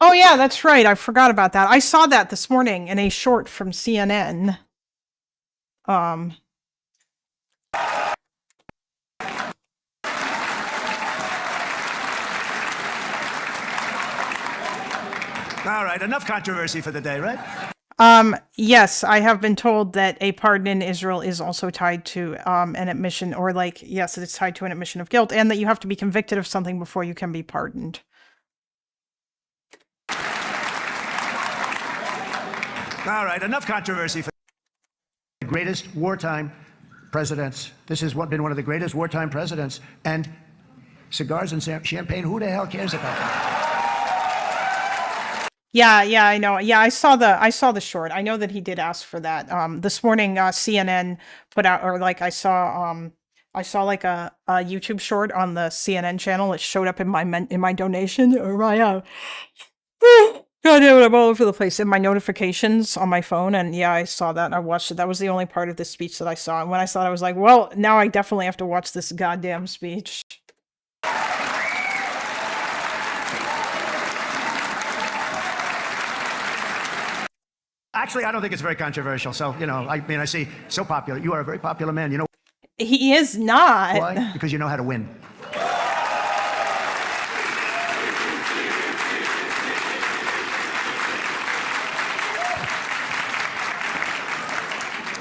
Oh yeah, that's right. I forgot about that. I saw that this morning in a short from CNN. All right, enough controversy for the day, right? Yes, I have been told that a pardon in Israel is also tied to an admission, or like, yes, it's tied to an admission of guilt, and that you have to be convicted of something before you can be pardoned. All right, enough controversy for the greatest wartime presidents. This has been one of the greatest wartime presidents. And cigars and champagne, who the hell cares about that? Yeah, I know. Yeah, I saw the short. I know that he did ask for that. This morning, CNN put out, or like I saw like a YouTube short on the CNN channel. It showed up in my donation, or my God damn it, I'm all over the place in my notifications on my phone. And yeah, I saw that and I watched it. That was the only part of the speech that I saw. And when I saw it, I was like, well, now I definitely have to watch this goddamn speech. Actually, I don't think it's very controversial. So, you know, I mean, I see so popular. You are a very popular man. You know He is not. why? Because you know how to win.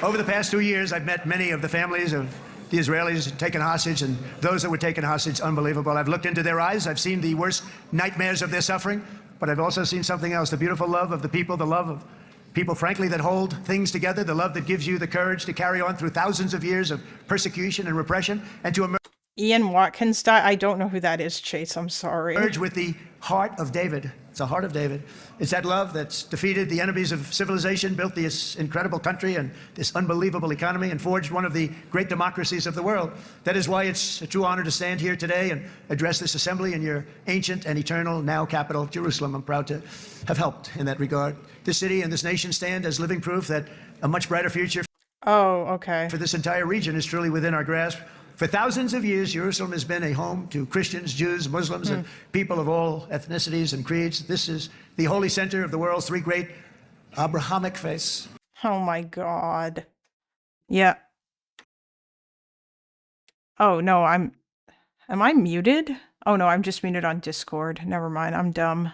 Over the past 2 years, I've met many of the families of the Israelis taken hostage and those that were taken hostage. Unbelievable. I've looked into their eyes. I've seen the worst nightmares of their suffering, but I've also seen something else, the beautiful love of the people, the love of people, frankly, that hold things together, the love that gives you the courage to carry on through thousands of years of persecution and repression, and to emerge. Ian Watkins died. I don't know who that is, Chase. I'm sorry. Emerge with the heart of David. It's the heart of David. It's that love that's defeated the enemies of civilization, built this incredible country and this unbelievable economy, and forged one of the great democracies of the world. That is why it's a true honor to stand here today and address this assembly in your ancient and eternal, now capital, Jerusalem. I'm proud to have helped in that regard. This city and this nation stand as living proof that a much brighter future for this entire region is truly within our grasp. For thousands of years, Jerusalem has been a home to Christians, Jews, Muslims, and people of all ethnicities and creeds. This is the holy center of the world's three great Abrahamic face. Oh my God. Yeah. Oh no, am I muted? Oh no, I'm just muted on Discord. Never mind, I'm dumb.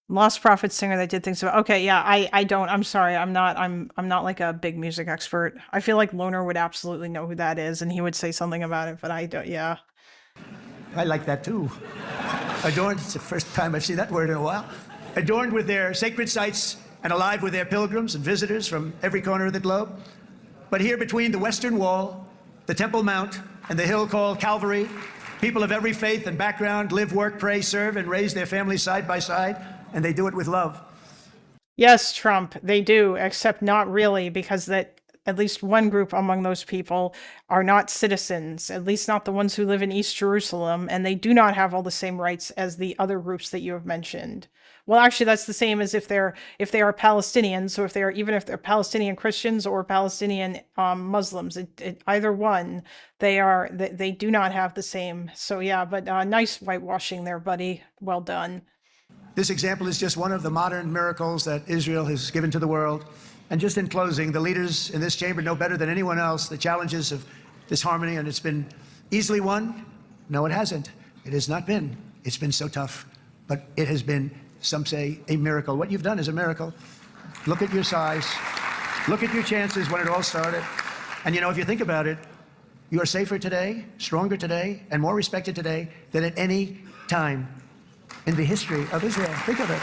Lost Prophet singer that did things about, okay, yeah, I'm sorry, I'm not like a big music expert. I feel like Loner would absolutely know who that is and he would say something about it, but I don't, yeah. I like that too. Adorned, it's the first time I've seen that word in a while. Adorned with their sacred sites and alive with their pilgrims and visitors from every corner of the globe. But here between the Western Wall, the Temple Mount, and the hill called Calvary, people of every faith and background live, work, pray, serve, and raise their families side by side, and they do it with love. Yes, Trump, they do, except not really, because that at least one group among those people are not citizens, at least not the ones who live in East Jerusalem, and they do not have all the same rights as the other groups that you have mentioned. Well, actually, that's the same as if they are Palestinians, so if they're Palestinian Christians or Palestinian Muslims, either one, they do not have the same. So yeah, but nice whitewashing there, buddy. Well done. This example is just one of the modern miracles that Israel has given to the world. And just in closing, the leaders in this chamber know better than anyone else the challenges of this harmony, and it's been easily won. No, it hasn't. It has not been. It's been so tough, but it has been, some say, a miracle. What you've done is a miracle. Look at your size. Look at your chances when it all started. And you know, if you think about it, you are safer today, stronger today, and more respected today than at any time in the history of Israel. Think of it.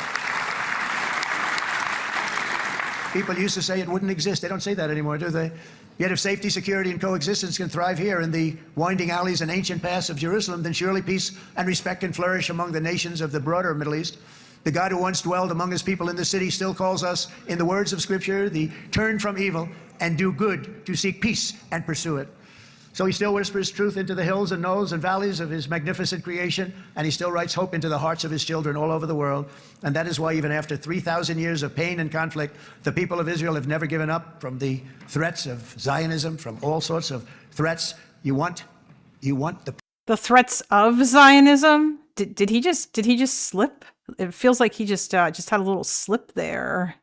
People used to say it wouldn't exist. They don't say that anymore, do they? Yet if safety, security, and coexistence can thrive here in the winding alleys and ancient paths of Jerusalem, then surely peace and respect can flourish among the nations of the broader Middle East. The God who once dwelled among his people in the city still calls us, in the words of Scripture, the turn from evil and do good, to seek peace and pursue it. So he still whispers truth into the hills and knolls and valleys of his magnificent creation, and he still writes hope into the hearts of his children all over the world. And that is why even after 3,000 years of pain and conflict, the people of Israel have never given up from the threats of Zionism, from all sorts of threats. You want the threats of Zionism? Did he just slip? It feels like he just had a little slip there.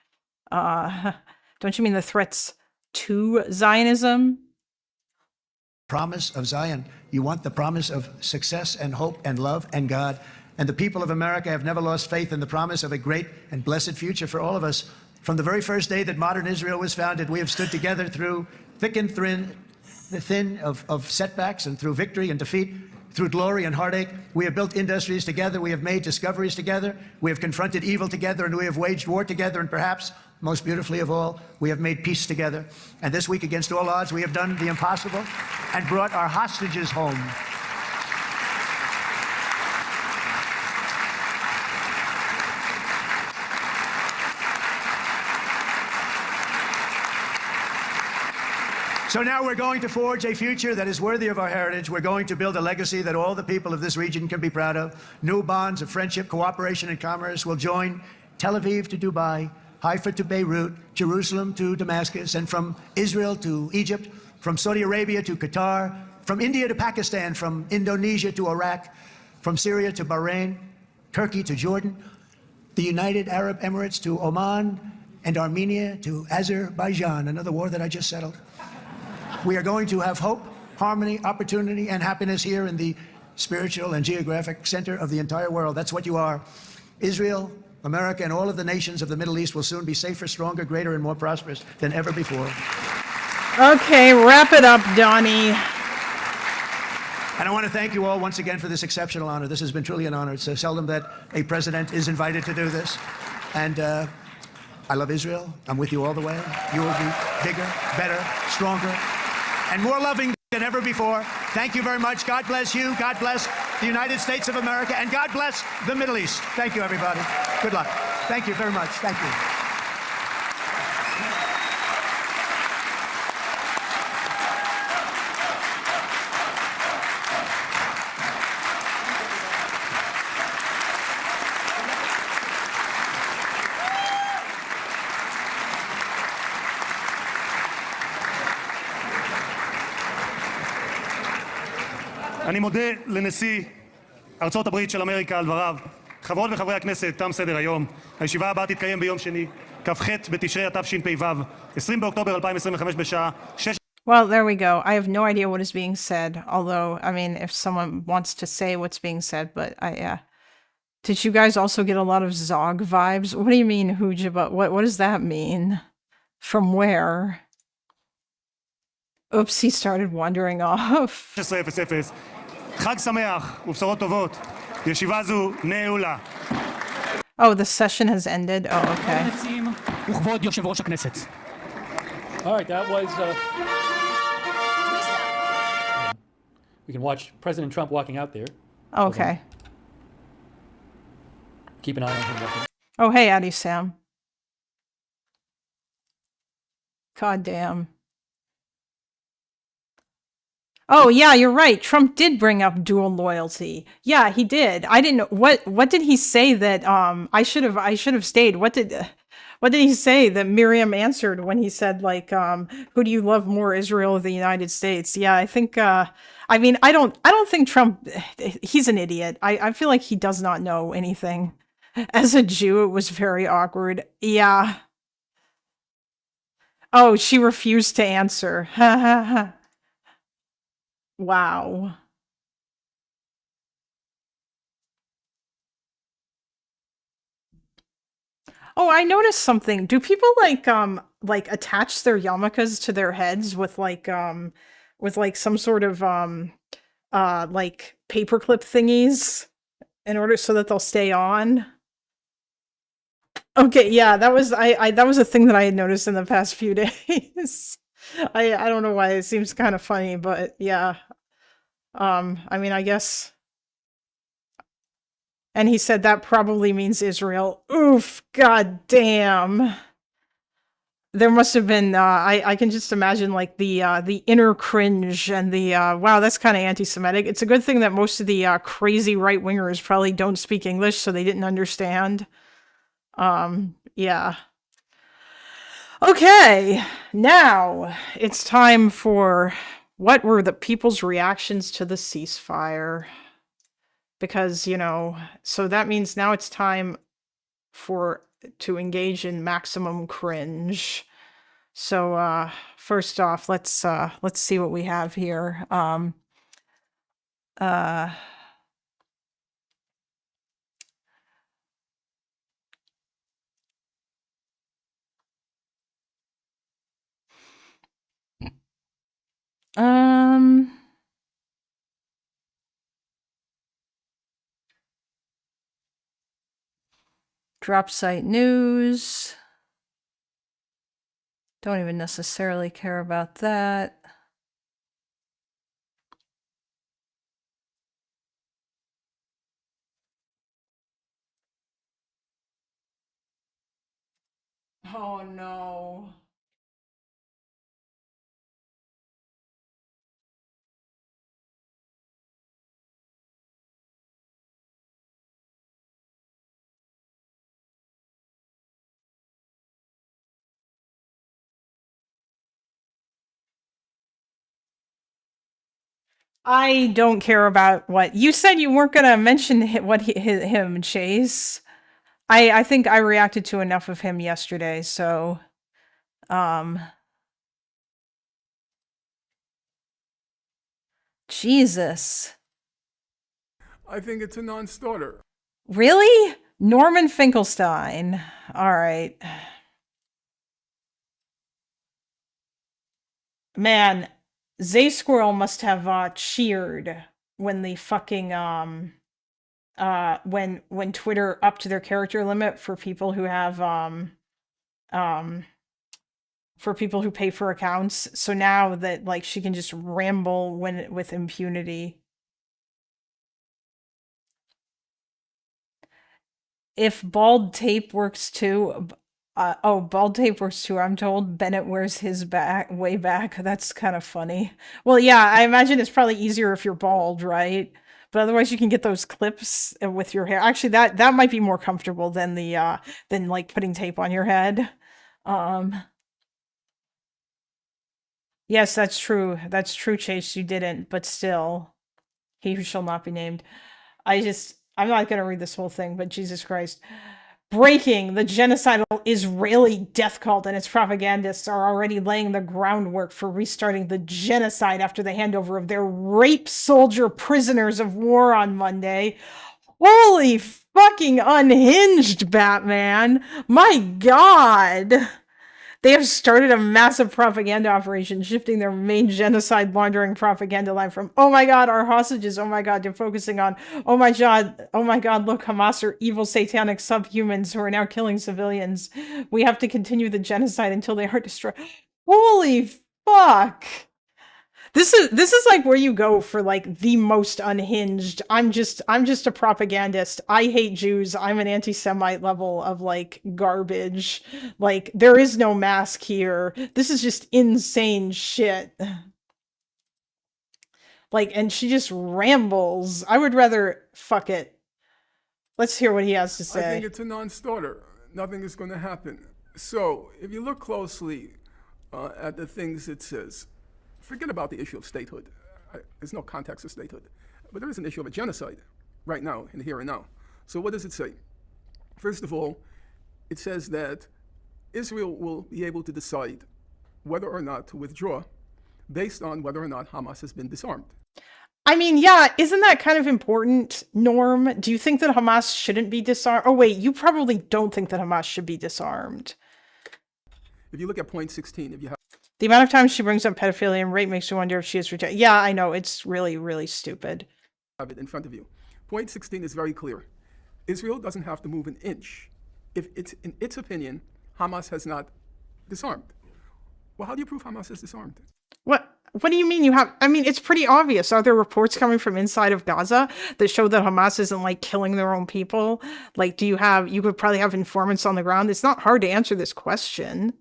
Don't you mean the threats to Zionism? Promise of Zion. You want the promise of success and hope and love and God. And the people of America have never lost faith in the promise of a great and blessed future for all of us. From the very first day that modern Israel was founded, we have stood together through thick and thin of setbacks, and through victory and defeat, through glory and heartache. We have built industries together. We have made discoveries together. We have confronted evil together, and we have waged war together. And perhaps most beautifully of all, we have made peace together. And this week, against all odds, we have done the impossible and brought our hostages home. So now we're going to forge a future that is worthy of our heritage. We're going to build a legacy that all the people of this region can be proud of. New bonds of friendship, cooperation, and commerce will join Tel Aviv to Dubai, Haifa to Beirut, Jerusalem to Damascus, and from Israel to Egypt, from Saudi Arabia to Qatar, from India to Pakistan, from Indonesia to Iraq, from Syria to Bahrain, Turkey to Jordan, the United Arab Emirates to Oman, and Armenia to Azerbaijan, another war that I just settled. We are going to have hope, harmony, opportunity, and happiness here in the spiritual and geographic center of the entire world. That's what you are. Israel, America, and all of the nations of the Middle East will soon be safer, stronger, greater, and more prosperous than ever before. Okay, wrap it up, Donnie. And I want to thank you all once again for this exceptional honor. This has been truly an honor. It's seldom that a president is invited to do this. And I love Israel. I'm with you all the way. You will be bigger, better, stronger, and more loving than ever before. Thank you very much. God bless you. God bless the United States of America. And God bless the Middle East. Thank you, everybody. Good luck. Thank you very much. Thank you. אני מודה לנשיא ארצות הברית של אמריקה על דבריו. חברות וחברי הכנסת, תם סדר היום. הישיבה הבאה תתקיים ביום שני, כ"ח בתשרי התשפ"ו, 20 באוקטובר 2025 בשעה 6. Well, there we go. I have no idea what is being said, although, I mean, if someone wants to say what's being said, but did you guys also get a lot of Zog vibes? What do you mean, Hujaba? What does that mean? From where? Oops, he started wandering off. 16:00. חג שמח ובשורות טובות. ישיבה זו נעולה. Oh, the session has ended? Oh, okay. וכבוד יושב ראש הכנסת. All right, that was... we can watch President Trump walking out there. Okay. Keep an eye on him walking. Oh, hey, Addie Sam. God damn. Oh, yeah, you're right. Trump did bring up dual loyalty. Yeah, he did. I didn't know what did he say that I should have stayed. What did he say that Miriam answered when he said, like, who do you love more, Israel or the United States? Yeah, I think I mean, I don't think Trump, he's an idiot. I feel like he does not know anything. As a Jew, it was very awkward. Yeah. Oh, she refused to answer. Ha ha ha. Wow. Oh, I noticed something. Do people like attach their yarmulkes to their heads with some sort of like paperclip thingies in order so that they'll stay on? Okay, yeah, that was that was a thing that I had noticed in the past few days. I don't know why it seems kind of funny, but yeah. I mean, I guess. And he said that probably means Israel. Oof, god damn. There must have been I can just imagine like the inner cringe and the wow, that's kind of anti-Semitic. It's a good thing that most of the crazy right-wingers probably don't speak English, so they didn't understand. Yeah. Okay, now it's time for what were the people's reactions to the ceasefire? Because, you know, so that means now it's time to engage in maximum cringe. So first off, let's see what we have here. Drop site news. Don't even necessarily care about that. Oh no. I don't care about what you said. You weren't gonna mention him, Chase. I think I reacted to enough of him yesterday, so Jesus. I think it's a non-starter. Really? Norman Finkelstein. All right. Man, Zay Squirrel must have cheered when the fucking when Twitter upped their character limit for people who have for people who pay for accounts. So now that like she can just ramble with impunity. If bald tape works too, bald tape works too. I'm told Bennett wears his way back. That's kind of funny. Well, yeah, I imagine it's probably easier if you're bald, right? But otherwise, you can get those clips with your hair. Actually, that might be more comfortable than than like putting tape on your head. Yes, that's true. That's true, Chase. You didn't, but still, he who shall not be named. I just I'm not going to read this whole thing, but Jesus Christ. Breaking, the genocidal Israeli death cult and its propagandists are already laying the groundwork for restarting the genocide after the handover of their rape soldier prisoners of war on Monday. Holy fucking unhinged, Batman. My God. They have started a massive propaganda operation, shifting their main genocide laundering propaganda line from, oh my God, our hostages, oh my God, to focusing on, oh my God, look, Hamas are evil satanic subhumans who are now killing civilians. We have to continue the genocide until they are destroyed. Holy fuck. This is like where you go for like the most unhinged. I'm just a propagandist. I hate Jews. I'm an anti-Semite level of like garbage. Like there is no mask here. This is just insane shit. Like, and she just rambles. I would rather fuck it. Let's hear what he has to say. I think it's a non-starter. Nothing is going to happen. So if you look closely at the things it says, forget about the issue of statehood. There's no context of statehood. But there is an issue of a genocide right now, in the here and now. So what does it say? First of all, it says that Israel will be able to decide whether or not to withdraw based on whether or not Hamas has been disarmed. I mean, yeah, isn't that kind of important, Norm? Do you think that Hamas shouldn't be disarmed? Oh, wait, you probably don't think that Hamas should be disarmed. If you look at point 16, if you have the amount of times she brings up pedophilia and rape makes you wonder if she is retired. Yeah, I know. It's really, really stupid. Have it in front of you. Point 16 is very clear. Israel doesn't have to move an inch if it's, in its opinion, Hamas has not disarmed. Well, how do you prove Hamas is disarmed? What do you mean you have? I mean, it's pretty obvious. Are there reports coming from inside of Gaza that show that Hamas isn't like killing their own people? Like, you could probably have informants on the ground. It's not hard to answer this question.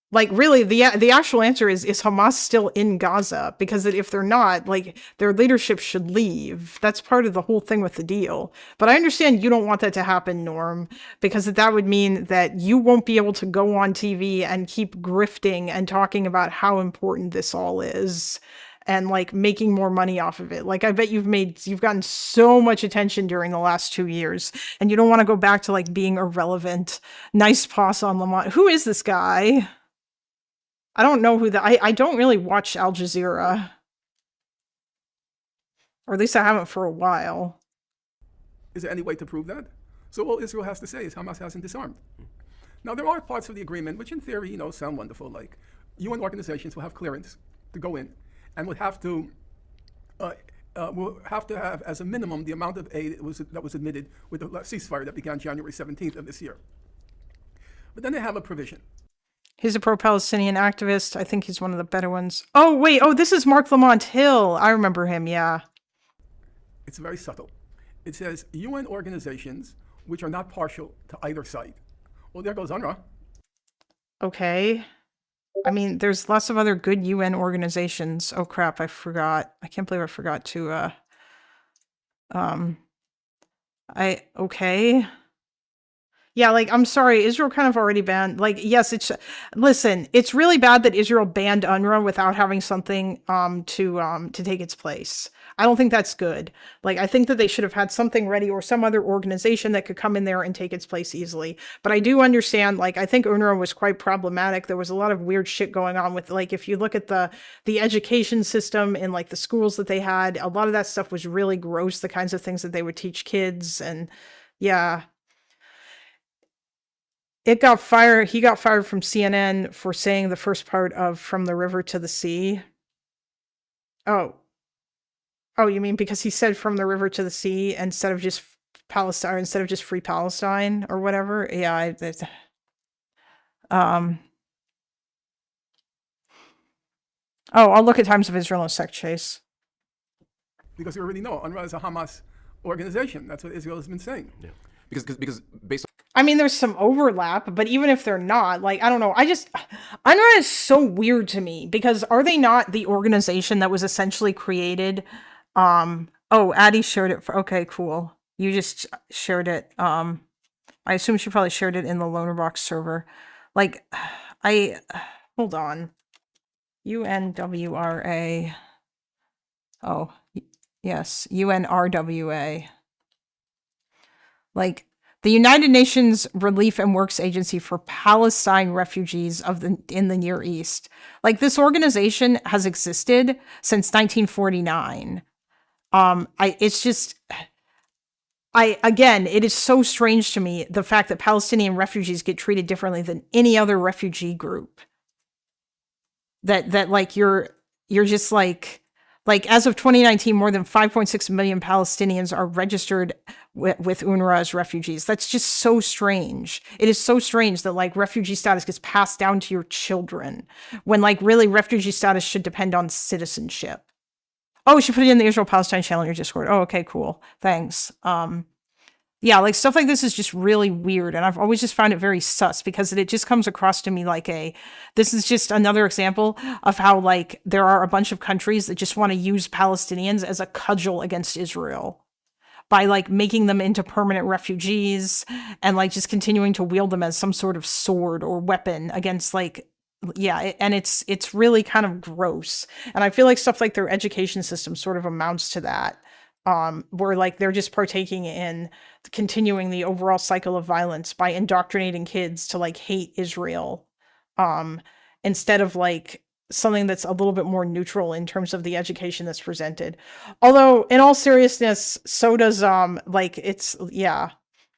Like, really, the actual answer is Hamas still in Gaza? Because if they're not, like, their leadership should leave. That's part of the whole thing with the deal. But I understand you don't want that to happen, Norm, because that would mean that you won't be able to go on TV and keep grifting and talking about how important this all is and, like, making more money off of it. Like, I bet you've gotten so much attention during the last 2 years, and you don't want to go back to, like, being irrelevant. Nice pass on Lamont. Who is this guy? I don't know who I don't really watch Al Jazeera. Or at least I haven't for a while. Is there any way to prove that? So all Israel has to say is Hamas hasn't disarmed. Now, there are parts of the agreement which in theory, sound wonderful, like UN organizations will have clearance to go in and will have to have as a minimum the amount of aid that was admitted with the ceasefire that began January 17th of this year. But then they have a provision. He's a pro-Palestinian activist. I think he's one of the better ones. Oh, wait. Oh, this is Mark Lamont Hill. I remember him, yeah. It's very subtle. It says UN organizations which are not partial to either side. Well, there goes UNRWA. Okay. I mean, there's lots of other good UN organizations. Oh, crap. I forgot. I can't believe I forgot to, okay. Yeah, like, I'm sorry, Israel kind of already banned, like, yes, listen, it's really bad that Israel banned UNRWA without having something to take its place. I don't think that's good. Like, I think that they should have had something ready or some other organization that could come in there and take its place easily. But I do understand, like, I think UNRWA was quite problematic. There was a lot of weird shit going on with, like, if you look at the education system in, like, the schools that they had, a lot of that stuff was really gross, the kinds of things that they would teach kids, and yeah. He got fired from CNN for saying the first part of From the River to the Sea. Oh, you mean because he said From the River to the Sea instead of just Palestine, or instead of just Free Palestine or whatever? Yeah, I'll look at Times of Israel in a sec, Chase. Because we already know UNRWA is a Hamas organization. That's what Israel has been saying. Yeah. Because based on, I mean, there's some overlap, but even if they're not, like, I don't know. UNRWA is so weird to me because are they not the organization that was essentially created? Oh, Addie shared it okay, cool. You just shared it. I assume she probably shared it in the Lonerbox server. Like, hold on. UNWRA. Oh, yes, UNRWA. Like the United Nations Relief and Works Agency for Palestine Refugees in the Near East. Like this organization has existed since 1949. Again, it is so strange to me, the fact that Palestinian refugees get treated differently than any other refugee group. That like you're just like as of 2019, more than 5.6 million Palestinians are registered with UNRWA as refugees. That's just so strange. It is so strange that like refugee status gets passed down to your children when like really refugee status should depend on citizenship. Oh, we should put it in the Israel-Palestine channel in your Discord. Oh, okay, cool. Thanks. Yeah, like stuff like this is just really weird. And I've always just found it very sus because it just comes across to me like this is just another example of how like there are a bunch of countries that just want to use Palestinians as a cudgel against Israel by like making them into permanent refugees and like just continuing to wield them as some sort of sword or weapon against like, yeah, and it's really kind of gross. And I feel like stuff like their education system sort of amounts to that. Where like they're just partaking in continuing the overall cycle of violence by indoctrinating kids to like hate Israel, instead of like something that's a little bit more neutral in terms of the education that's presented. Although in all seriousness, so does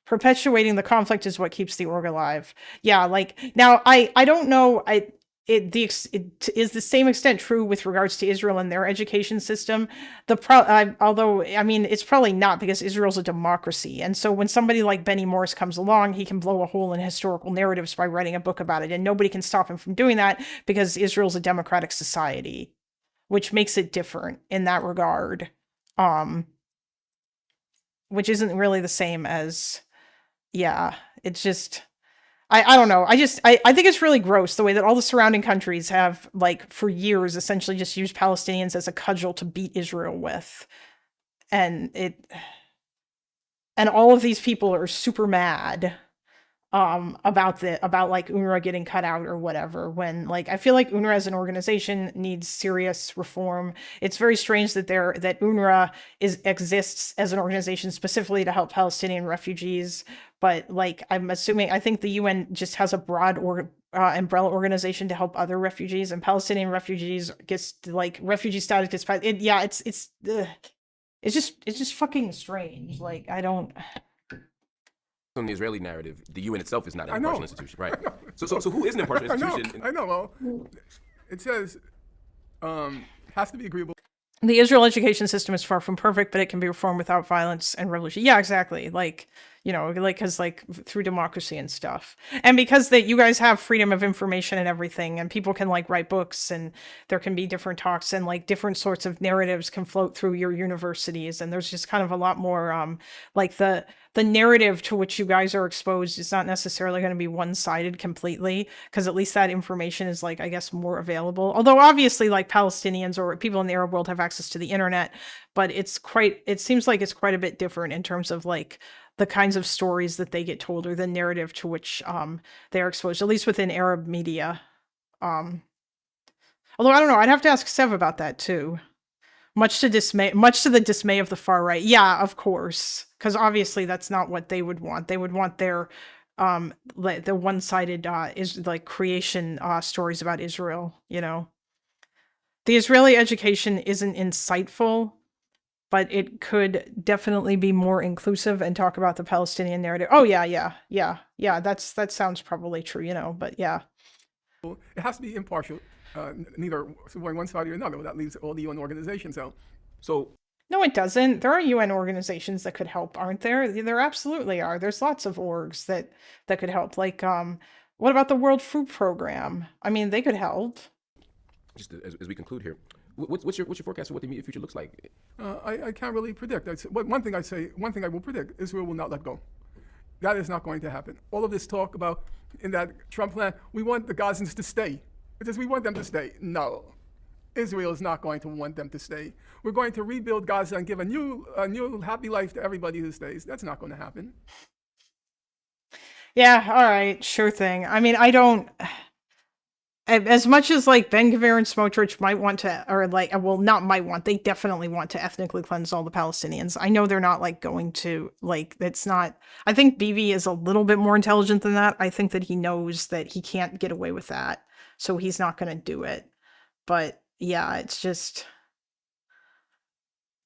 perpetuating the conflict is what keeps the org alive. Yeah, like now I don't know, it is the same extent true with regards to Israel and their education system. Although, I mean, it's probably not because Israel's a democracy. And so when somebody like Benny Morris comes along, he can blow a hole in historical narratives by writing a book about it. And nobody can stop him from doing that because Israel's a democratic society, which makes it different in that regard. Which isn't really the same as, yeah, it's just... I don't know. I think it's really gross the way that all the surrounding countries have, like, for years, essentially just used Palestinians as a cudgel to beat Israel with. And all of these people are super mad about like UNRWA getting cut out or whatever, when like I feel like UNRWA as an organization needs serious reform. It's very strange that UNRWA exists as an organization specifically to help Palestinian refugees, but like I think the UN just has a broad umbrella organization to help other refugees, and Palestinian refugees gets like refugee status gets it's just fucking strange. Like I don't. On the Israeli narrative, the UN itself is not an impartial institution, right? So who is an impartial institution? I know. Well, it says has to be agreeable. The Israel education system is far from perfect, but it can be reformed without violence and revolution. Yeah, exactly. Like, you know, like, cause like through democracy and stuff. And because that you guys have freedom of information and everything, and people can like write books, and there can be different talks, and like different sorts of narratives can float through your universities. And there's just kind of a lot more, like the narrative to which you guys are exposed is not necessarily going to be one-sided completely, because at least that information is like, I guess, more available. Although obviously like Palestinians or people in the Arab world have access to the internet, but it seems like it's quite a bit different in terms of like the kinds of stories that they get told or the narrative to which they're exposed, at least within Arab media. Although I don't know, I'd have to ask Sev about that too. Much to the dismay of the far right. Yeah, of course. Because obviously that's not what they would want. They would want their the one-sided is like creation stories about Israel, you know. The Israeli education isn't insightful, but it could definitely be more inclusive and talk about the Palestinian narrative. Oh yeah. That sounds probably true, you know, but yeah. It has to be impartial. Neither supporting one side or another. That leaves all the UN organizations out. So no, it doesn't. There are UN organizations that could help, aren't there? There absolutely are. There's lots of orgs that could help. Like, what about the World Food Program? I mean, they could help. Just as we conclude here, what's your forecast for what the immediate future looks like? I can't really predict. One thing I will predict: Israel will not let go. That is not going to happen. All of this talk about in that Trump plan, we want the Gazans to stay. It says we want them to stay. No, Israel is not going to want them to stay. We're going to rebuild Gaza and give a new happy life to everybody who stays. That's not going to happen. Yeah, all right, sure thing. I mean, I don't... as much as like Ben Gvir and Smotrich might want to, or like, well, not might want, they definitely want to ethnically cleanse all the Palestinians. I know they're not like going to, like, it's not, I think BV is a little bit more intelligent than that. I think that he knows that he can't get away with that. So he's not going to do it. But yeah, it's just,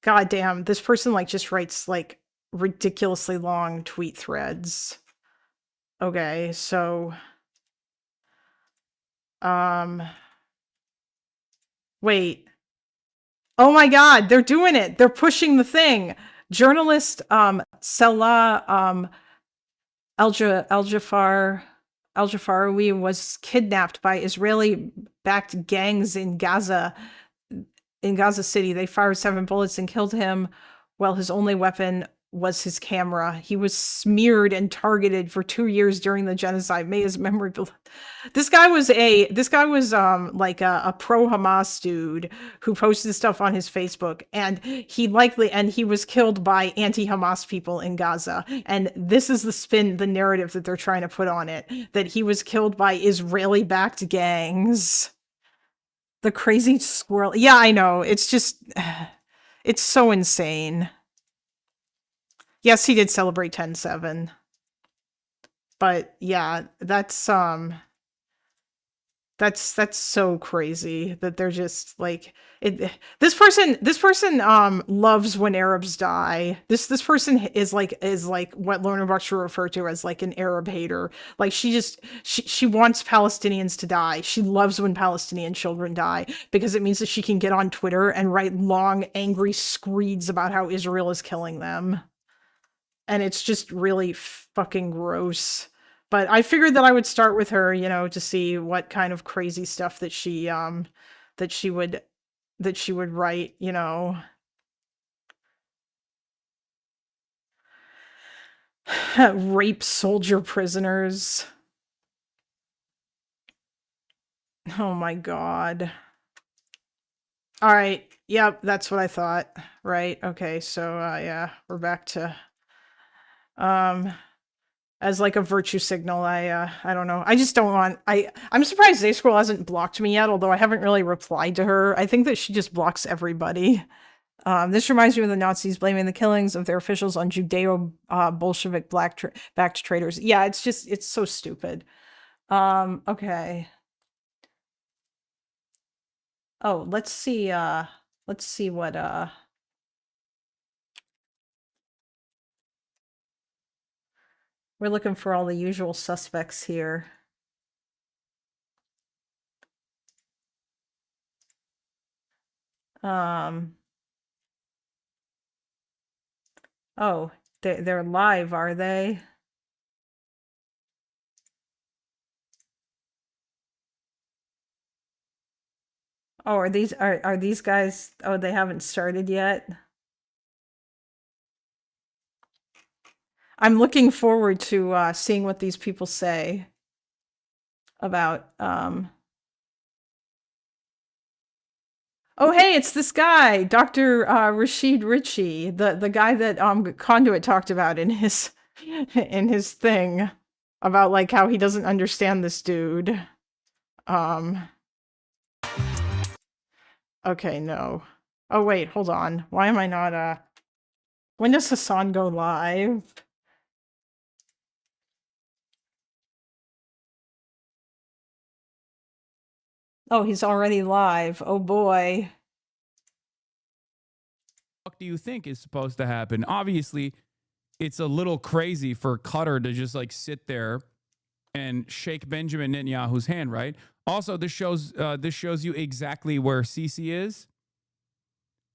God damn, this person like just writes like ridiculously long tweet threads. Okay, so wait. Oh my God, they're doing it. They're pushing the thing. Journalist Salah Al-Jafari was kidnapped by Israeli-backed gangs in Gaza City. They fired 7 bullets and killed him, while his only weapon was his camera. He was smeared and targeted for 2 years during the genocide. May his memory be. This guy was like a pro-Hamas dude who posted stuff on his Facebook, and he was killed by anti-Hamas people in Gaza. And this is the narrative that they're trying to put on it, that he was killed by Israeli-backed gangs. The crazy squirrel. Yeah, I know. It's just, it's so insane. Yes, he did celebrate 10/7. But yeah, that's so crazy that they're just like it. This person loves when Arabs die. This person is like what Lorna Bush should refer to as like an Arab hater. Like she wants Palestinians to die. She loves when Palestinian children die because it means that she can get on Twitter and write long, angry screeds about how Israel is killing them. And it's just really fucking gross. But I figured that I would start with her, you know, to see what kind of crazy stuff that she would write, you know. Rape soldier prisoners. Oh my God. All right. Yep, that's what I thought. Right. Okay. So yeah, we're back to as like a virtue signal. I don't know. I just don't want, I'm surprised Zaysquirrel hasn't blocked me yet, although I haven't really replied to her. I think that she just blocks everybody. This reminds me of the Nazis blaming the killings of their officials on Judeo-Bolshevik backed traitors. Yeah, it's so stupid. Okay. Oh, let's see what we're looking for all the usual suspects here. Oh, they're live, are they? Oh, are these guys? Oh, they haven't started yet. I'm looking forward to seeing what these people say about oh, hey, it's this guy, Dr. Rashid Ritchie, the guy that Conduit talked about in his thing about like how he doesn't understand this dude. Okay, no. Oh wait, hold on. Why am I not when does Hasan go live? Oh, he's already live. Oh boy. What do you think is supposed to happen? Obviously, it's a little crazy for Qatar to just like sit there and shake Benjamin Netanyahu's hand, right? Also, this shows you exactly where Sisi is.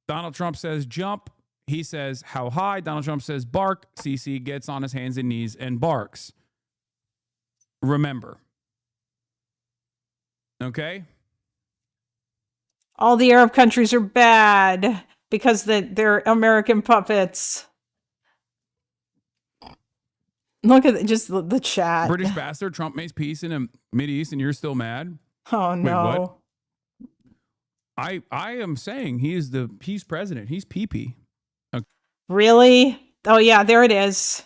Donald Trump says jump. He says how high. Donald Trump says bark. Sisi gets on his hands and knees and barks. Remember. Okay? All the Arab countries are bad because they're American puppets. Look at just the chat. British bastard, Trump makes peace in the Mideast and you're still mad? Oh, no. Wait, what? I am saying he's president. He's PP. Okay. Really? Oh, yeah, there it is.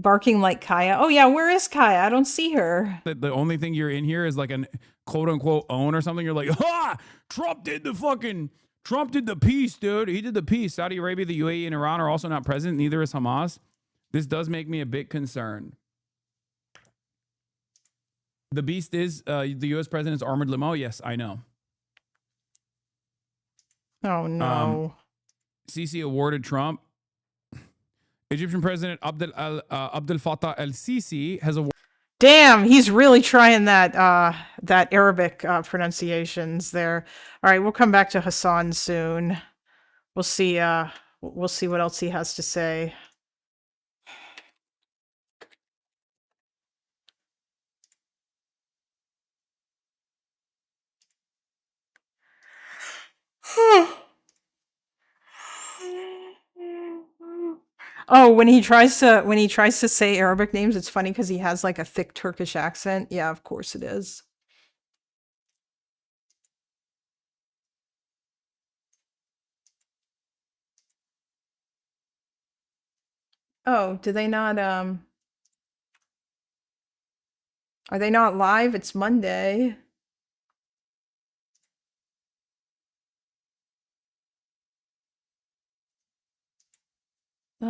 Barking like Kaya. Oh yeah, where is Kaya? I don't see her. The only thing you're in here is like an quote unquote own or something. You're like, Trump did the peace, dude. He did the peace. Saudi Arabia, the UAE, and Iran are also not present. Neither is Hamas. This does make me a bit concerned. The beast is the U.S. president's armored limo. Yes, I know. Oh no. Sisi awarded Trump. Egyptian President Abdel Fattah el-Sisi has awarded. Damn, he's really trying that that Arabic pronunciations there. All right, we'll come back to Hasan soon. We'll see what else he has to say. Oh, when he tries to say Arabic names, it's funny because he has like a thick Turkish accent. Yeah, of course it is. Oh, do they not are they not live? It's Monday. You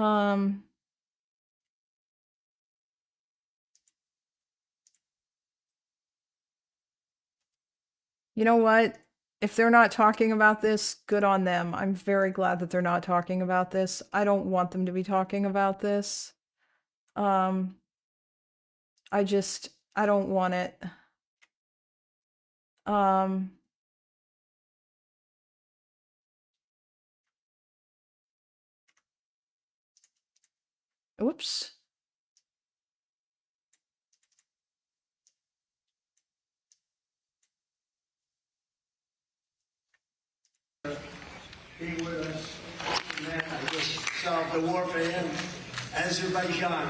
know what? If they're not talking about this, good on them. I'm very glad that they're not talking about this. I don't want them to be talking about this. I don't want it. Oops. Being with us, man, I just solved the war for him. Azerbaijan.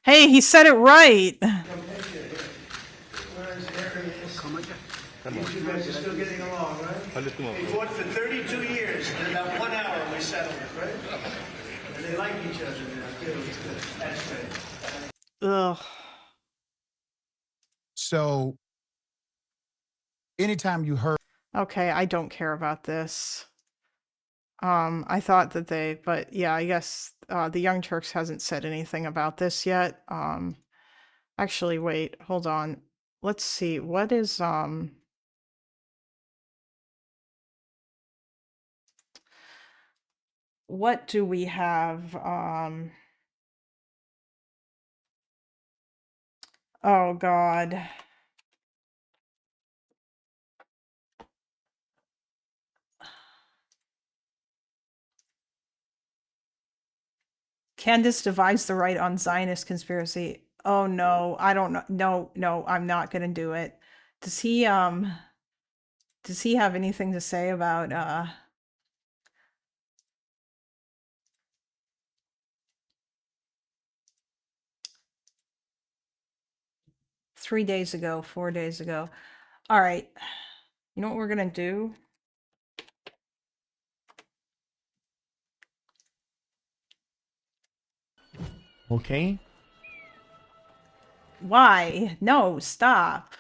Hey, he said it right. Where's Harry? You guys are still getting along, right? They fought for 32 years, and in about 1 hour we settled it, right? And they like each other now, too. That's great. Ugh. So, anytime you heard. Okay, I don't care about this. I thought that but yeah, I guess the Young Turks hasn't said anything about this yet. Actually, wait, hold on. Let's see. What is what do we have? Oh God. Candace divides the right on Zionist conspiracy. Oh no, I don't know. No, I'm not gonna do it. Does he have anything to say about 3 days ago, 4 days ago? All right. You know what we're gonna do? Okay. Why? No, stop.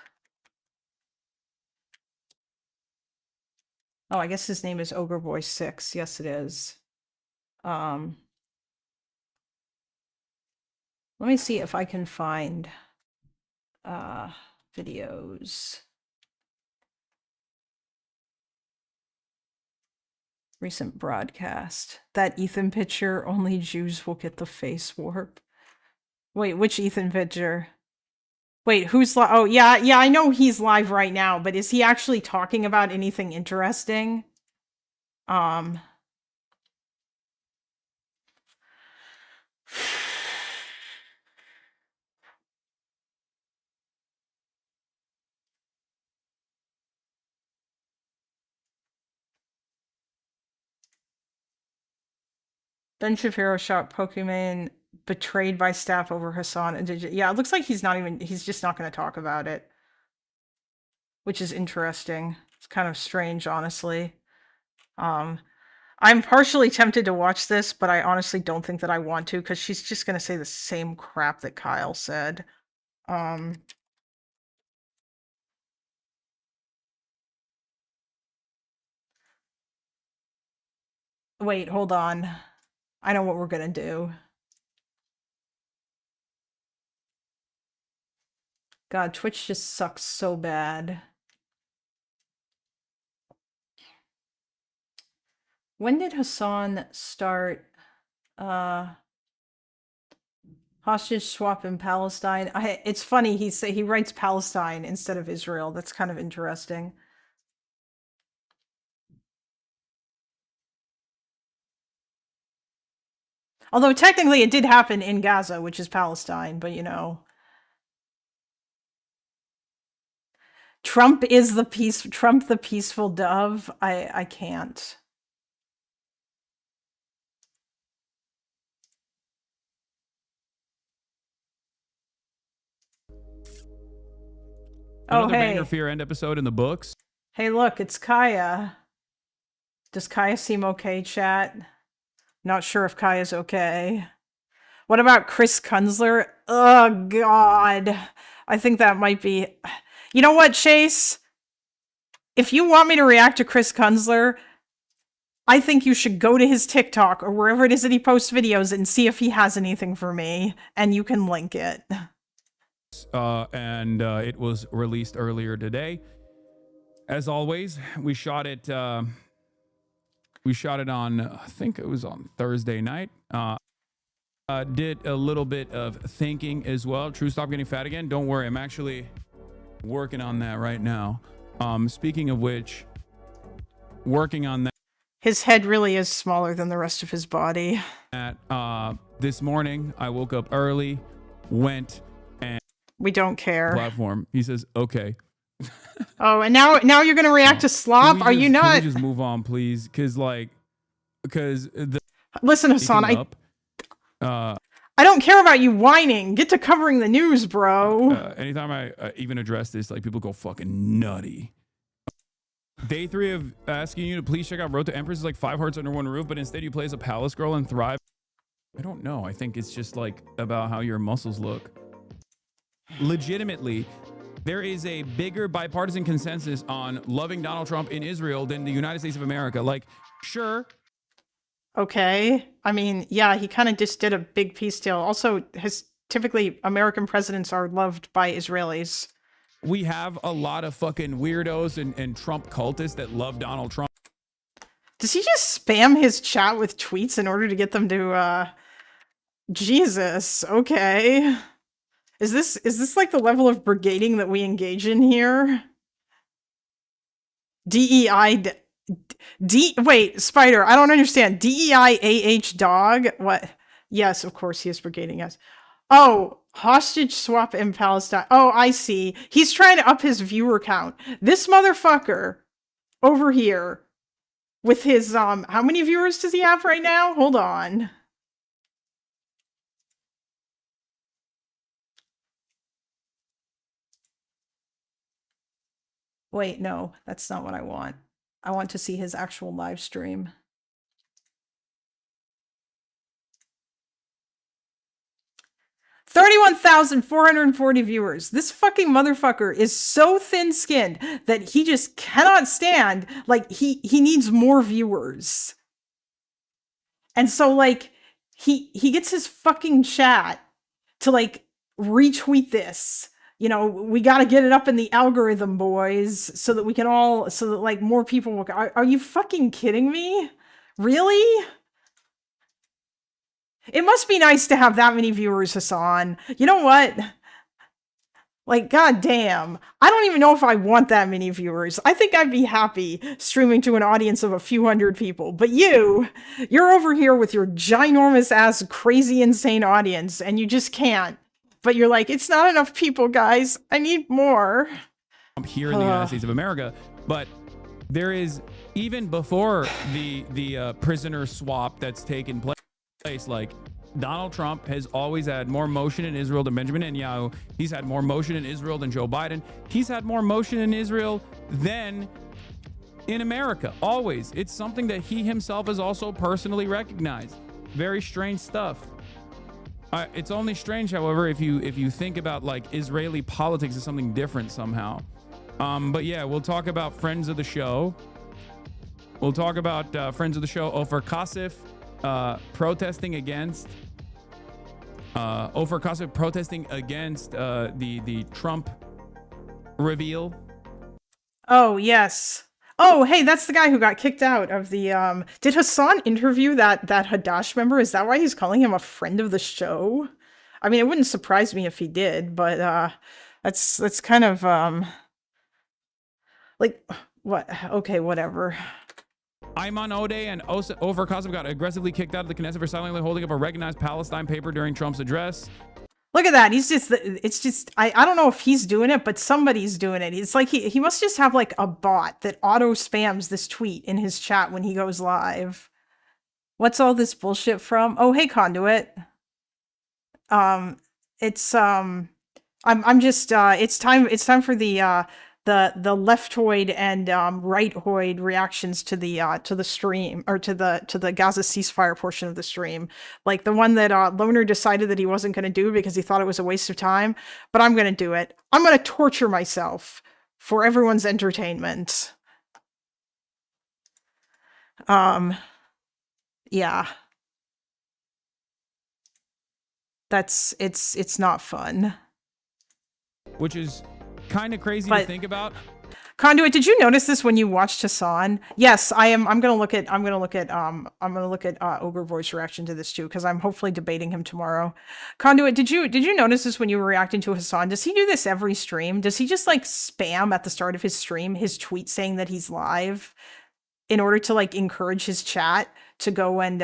Oh, I guess his name is Ogre Boy 6. Yes, it is. Let me see if I can find videos. Recent broadcast. That Ethan picture, only Jews will get the face warp. Wait, which Ethan picture? Wait, who's live? Oh, yeah, I know he's live right now, but is he actually talking about anything interesting? Ben Shapiro shot Pokemon betrayed by staff over Hasan. Yeah, it looks like he's just not going to talk about it. Which is interesting. It's kind of strange, honestly. I'm partially tempted to watch this, but I honestly don't think that I want to because she's just going to say the same crap that Kyle said. Wait, hold on. I know what we're going to do. God, Twitch just sucks so bad. When did Hasan start hostage swap in Palestine? It's funny, he writes Palestine instead of Israel. That's kind of interesting. Although technically it did happen in Gaza, which is Palestine, but you know. Trump the peaceful dove. I can't. Another hey. Banger Fear End episode in the books. Hey, look, it's Kaya. Does Kaya seem okay, chat? Not sure if Kaya's okay. What about Chris Kunzler? Oh, God. I think that might be... You know what, Chase? If you want me to react to Chris Kunzler, I think you should go to his TikTok or wherever it is that he posts videos and see if he has anything for me, and you can link it. It was released earlier today. As always, we shot it on, I think it was on Thursday night. Did a little bit of thinking as well. True, stop getting fat again. Don't worry, I'm actually working on that right now. Speaking of which, working on that. His head really is smaller than the rest of his body. This morning, I woke up early, went and... We don't care. Platform. He says, okay. Oh, and now you're going to react to Slop? Are you not? Can we just move on, please? Listen, Hasan, I don't care about you whining. Get to covering the news, bro. Anytime I even address this, like, people go fucking nutty. Day 3 of asking you to please check out Road to Empress is like 5 hearts under one roof, but instead you play as a palace girl and thrive. I don't know. I think it's just like about how your muscles look. Legitimately, there is a bigger bipartisan consensus on loving Donald Trump in Israel than the United States of America. Like, sure. Okay. I mean, yeah, he kind of just did a big peace deal. Also, typically American presidents are loved by Israelis. We have a lot of fucking weirdos and Trump cultists that love Donald Trump. Does he just spam his chat with tweets in order to get them to, Jesus, okay. Is this like the level of brigading that we engage in here? Wait, Spider, I don't understand. DEIAH dog? What? Yes, of course he is brigading us. Oh, hostage swap in Palestine. Oh, I see. He's trying to up his viewer count. This motherfucker over here with his, how many viewers does he have right now? Hold on. Wait, no, that's not what I want. I want to see his actual live stream. $31,440 viewers. This fucking motherfucker is so thin-skinned that he just cannot stand, like, he needs more viewers. And so, like, he gets his fucking chat to, like, retweet this. You know, we got to get it up in the algorithm, boys, so that we can all, so that, like, more people will. Are you fucking kidding me? Really? It must be nice to have that many viewers, Hasan. You know what? Like, goddamn. I don't even know if I want that many viewers. I think I'd be happy streaming to an audience of a few hundred people. But you're over here with your ginormous ass, crazy, insane audience, and you just can't. But you're like, it's not enough people, guys. I need more. Here in the United States of America, but there is, even before the prisoner swap that's taken place, like, Donald Trump has always had more motion in Israel than Benjamin Netanyahu. He's had more motion in Israel than Joe Biden. He's had more motion in Israel than in America. Always. It's something that he himself has also personally recognized. Very strange stuff. It's only strange, however, if you think about like Israeli politics as something different somehow. But yeah, we'll talk about friends of the show. We'll talk about friends of the show. Ofer Kasif protesting against the Trump reveal. Oh, yes. Oh, hey, that's the guy who got kicked out of the did Hasan interview that Hadash member? Is that why he's calling him a friend of the show? I mean, it wouldn't surprise me if he did, but that's kind of like what? Okay, whatever. Ayman Odeh and Ofer Kasif got aggressively kicked out of the Knesset for silently holding up a recognized Palestine paper during Trump's address. Look at that. It's just, I don't know if he's doing it, but somebody's doing it. It's like he must just have like a bot that auto spams this tweet in his chat when he goes live. What's all this bullshit from? Oh, hey, Conduit. I'm just, it's time for the leftoid and rightoid reactions to the stream, or to the Gaza ceasefire portion of the stream, like the one that Loner decided that he wasn't going to do because he thought it was a waste of time. But I'm going to do it. I'm going to torture myself for everyone's entertainment. Yeah, it's not fun. Which is kind of crazy to think about. Conduit, did you notice this when you watched Hasan? Yes, I am. I'm gonna look at Ogre Voice reaction to this too, because I'm hopefully debating him tomorrow. Conduit, did you notice this when you were reacting to Hasan? Does he do this every stream? Does he just like spam at the start of his stream his tweet saying that he's live in order to like encourage his chat to go and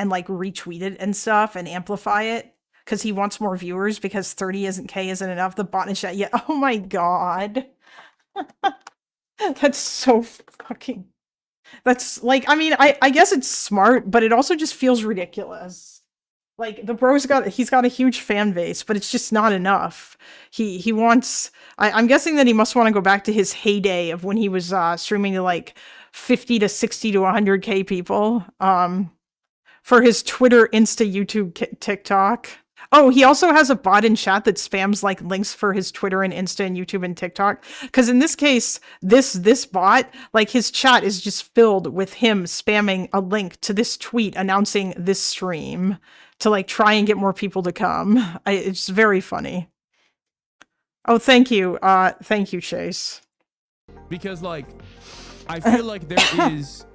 like retweet it and stuff and amplify it? Because he wants more viewers, because 30 isn't enough. The bot in chat, yeah. Oh my god. That's so fucking. That's like, I mean, I guess it's smart, but it also just feels ridiculous. Like the bro's he's got a huge fan base, but it's just not enough. He wants. I'm guessing that he must want to go back to his heyday of when he was streaming to like 50 to 60 to 100K people. For his Twitter, Insta, YouTube, TikTok. Oh, he also has a bot in chat that spams like links for his Twitter and Insta and YouTube and TikTok. Because in this case, this bot, like his chat is just filled with him spamming a link to this tweet announcing this stream to like try and get more people to come. It's very funny. Oh, thank you. Thank you, Chase. Because like, I feel like there is,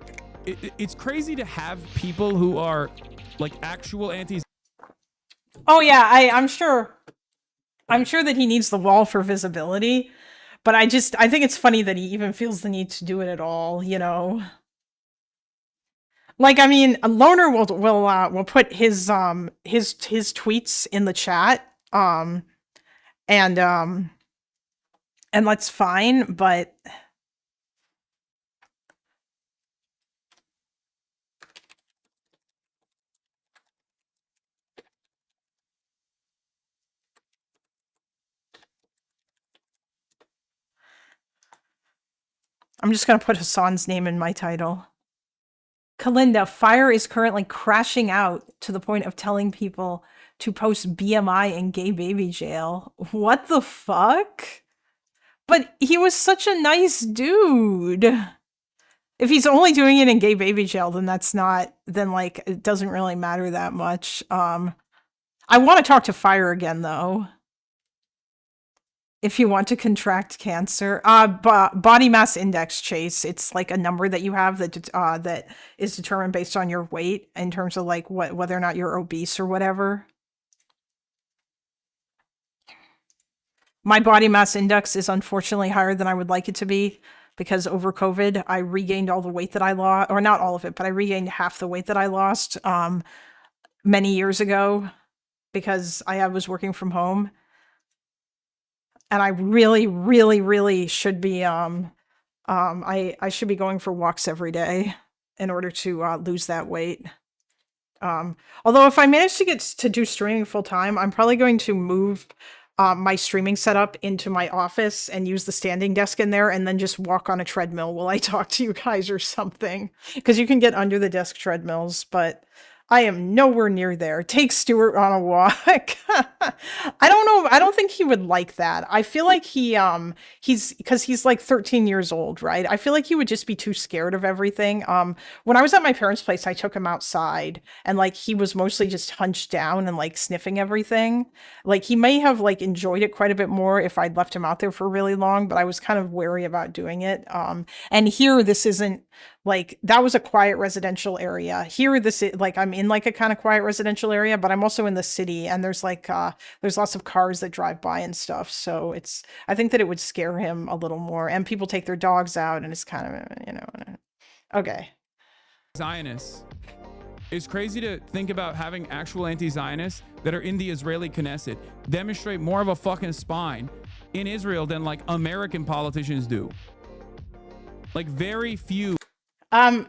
it's crazy to have people who are like actual antis. Oh yeah, I'm sure that he needs the wall for visibility, but I think it's funny that he even feels the need to do it at all, you know? Like, I mean, a Loner will put his tweets in the chat, and that's fine, but I'm just going to put Hasan's name in my title. Kalinda, Fire is currently crashing out to the point of telling people to post BMI in gay baby jail. What the fuck? But he was such a nice dude. If he's only doing it in gay baby jail, then like, it doesn't really matter that much. I want to talk to Fire again, though. If you want to contract cancer, body mass index, Chase. It's like a number that you have that is determined based on your weight in terms of like whether or not you're obese or whatever. My body mass index is unfortunately higher than I would like it to be, because over COVID, I regained all the weight that I lost, or not all of it, but I regained half the weight that I lost many years ago because I was working from home. And I really, really, really should be, I should be going for walks every day in order to lose that weight. Although if I manage to get to do streaming full time, I'm probably going to move my streaming setup into my office and use the standing desk in there and then just walk on a treadmill while I talk to you guys or something. Because you can get under the desk treadmills, but I am nowhere near there. Take Stuart on a walk. I don't know. I don't think he would like that. I feel like he's like 13 years old, right? I feel like he would just be too scared of everything. When I was at my parents' place, I took him outside and like he was mostly just hunched down and like sniffing everything. Like he may have like enjoyed it quite a bit more if I'd left him out there for really long, but I was kind of wary about doing it. And here this isn't like that was a quiet residential area. Here this is like I'm in like a kind of quiet residential area, but I'm also in the city and there's like there's lots of cars that drive by and stuff. So I think that it would scare him a little more. And people take their dogs out and it's kind of, you know, okay. Zionists. It's crazy to think about having actual anti-Zionists that are in the Israeli Knesset demonstrate more of a fucking spine in Israel than like American politicians do. Like very few.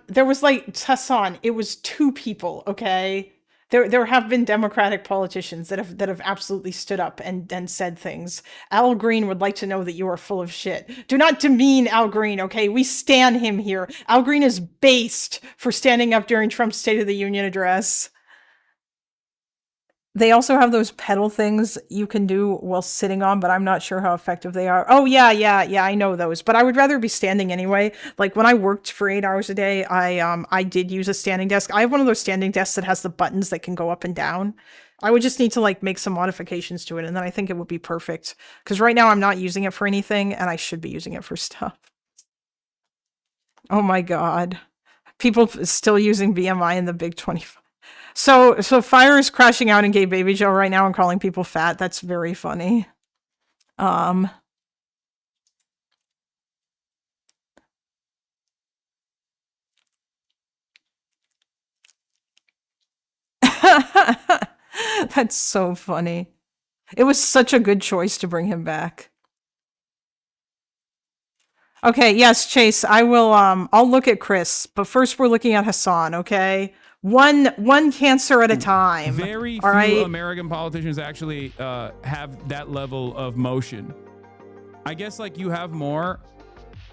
There was like Hasan, it was 2 people, okay? There have been Democratic politicians that have absolutely stood up and said things. Al Green would like to know that you are full of shit. Do not demean Al Green, okay? We stand him here. Al Green is based for standing up during Trump's State of the Union address. They also have those pedal things you can do while sitting on, but I'm not sure how effective they are. Oh, yeah, I know those, but I would rather be standing anyway. Like when I worked for 8 hours a day, I did use a standing desk. I have one of those standing desks that has the buttons that can go up and down. I would just need to like make some modifications to it, and then I think it would be perfect. Because right now I'm not using it for anything, and I should be using it for stuff. Oh my God. People still using BMI in the big 25. So Fire is crashing out in gay baby jail right now and calling people fat. That's very funny. That's so funny. It was such a good choice to bring him back. Okay, yes, Chase, I will I'll look at Chris, but first we're looking at Hasan, okay? One cancer at a time. Very all few right? American politicians actually have that level of motion. I guess like you have more.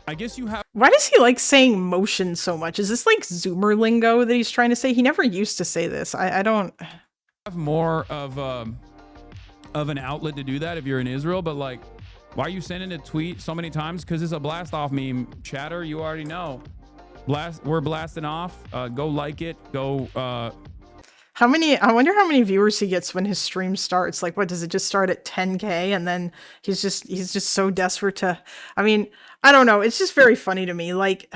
I guess you have. Why does he like saying motion so much? Is this like Zoomer lingo that he's trying to say? He never used to say this. I don't have more of an outlet to do that if you're in Israel, but like, why are you sending a tweet so many times? Because it's a blast off meme. Chatter, you already know. We're blasting off. Go like it. Go. I wonder how many viewers he gets when his stream starts. Like, what does it just start at 10K and then he's just so desperate to. I mean, I don't know. It's just very funny to me. Like,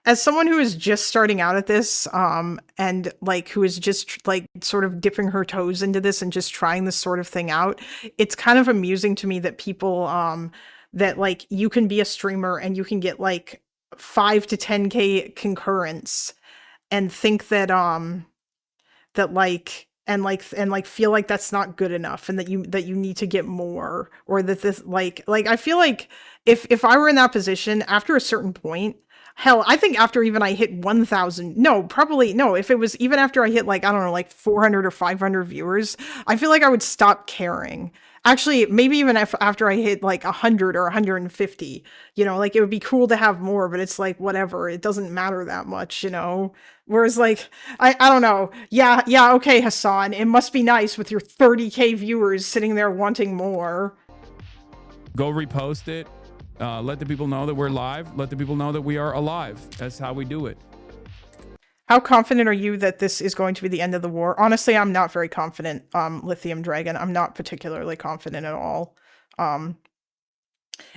as someone who is just starting out at this, and like who is just like sort of dipping her toes into this and just trying this sort of thing out, it's kind of amusing to me that people that like you can be a streamer and you can get like 5 to 10K concurrence and think that that like and feel like that's not good enough and that you need to get more, or that this like I feel like if I were in that position after a certain point, hell, I think after even I hit 1,000, no, probably no, if it was even after I hit like, I don't know, like 400 or 500 viewers, I feel like I would stop caring. Actually, maybe even after I hit like 100 or 150, you know, like it would be cool to have more, but it's like, whatever, it doesn't matter that much, you know? Whereas like, I don't know. Yeah, okay, Hasan, it must be nice with your 30K viewers sitting there wanting more. Go repost it. Let the people know that we're live. Let the people know that we are alive. That's how we do it. How confident are you that this is going to be the end of the war? Honestly, I'm not very confident, Lithium Dragon. I'm not particularly confident at all.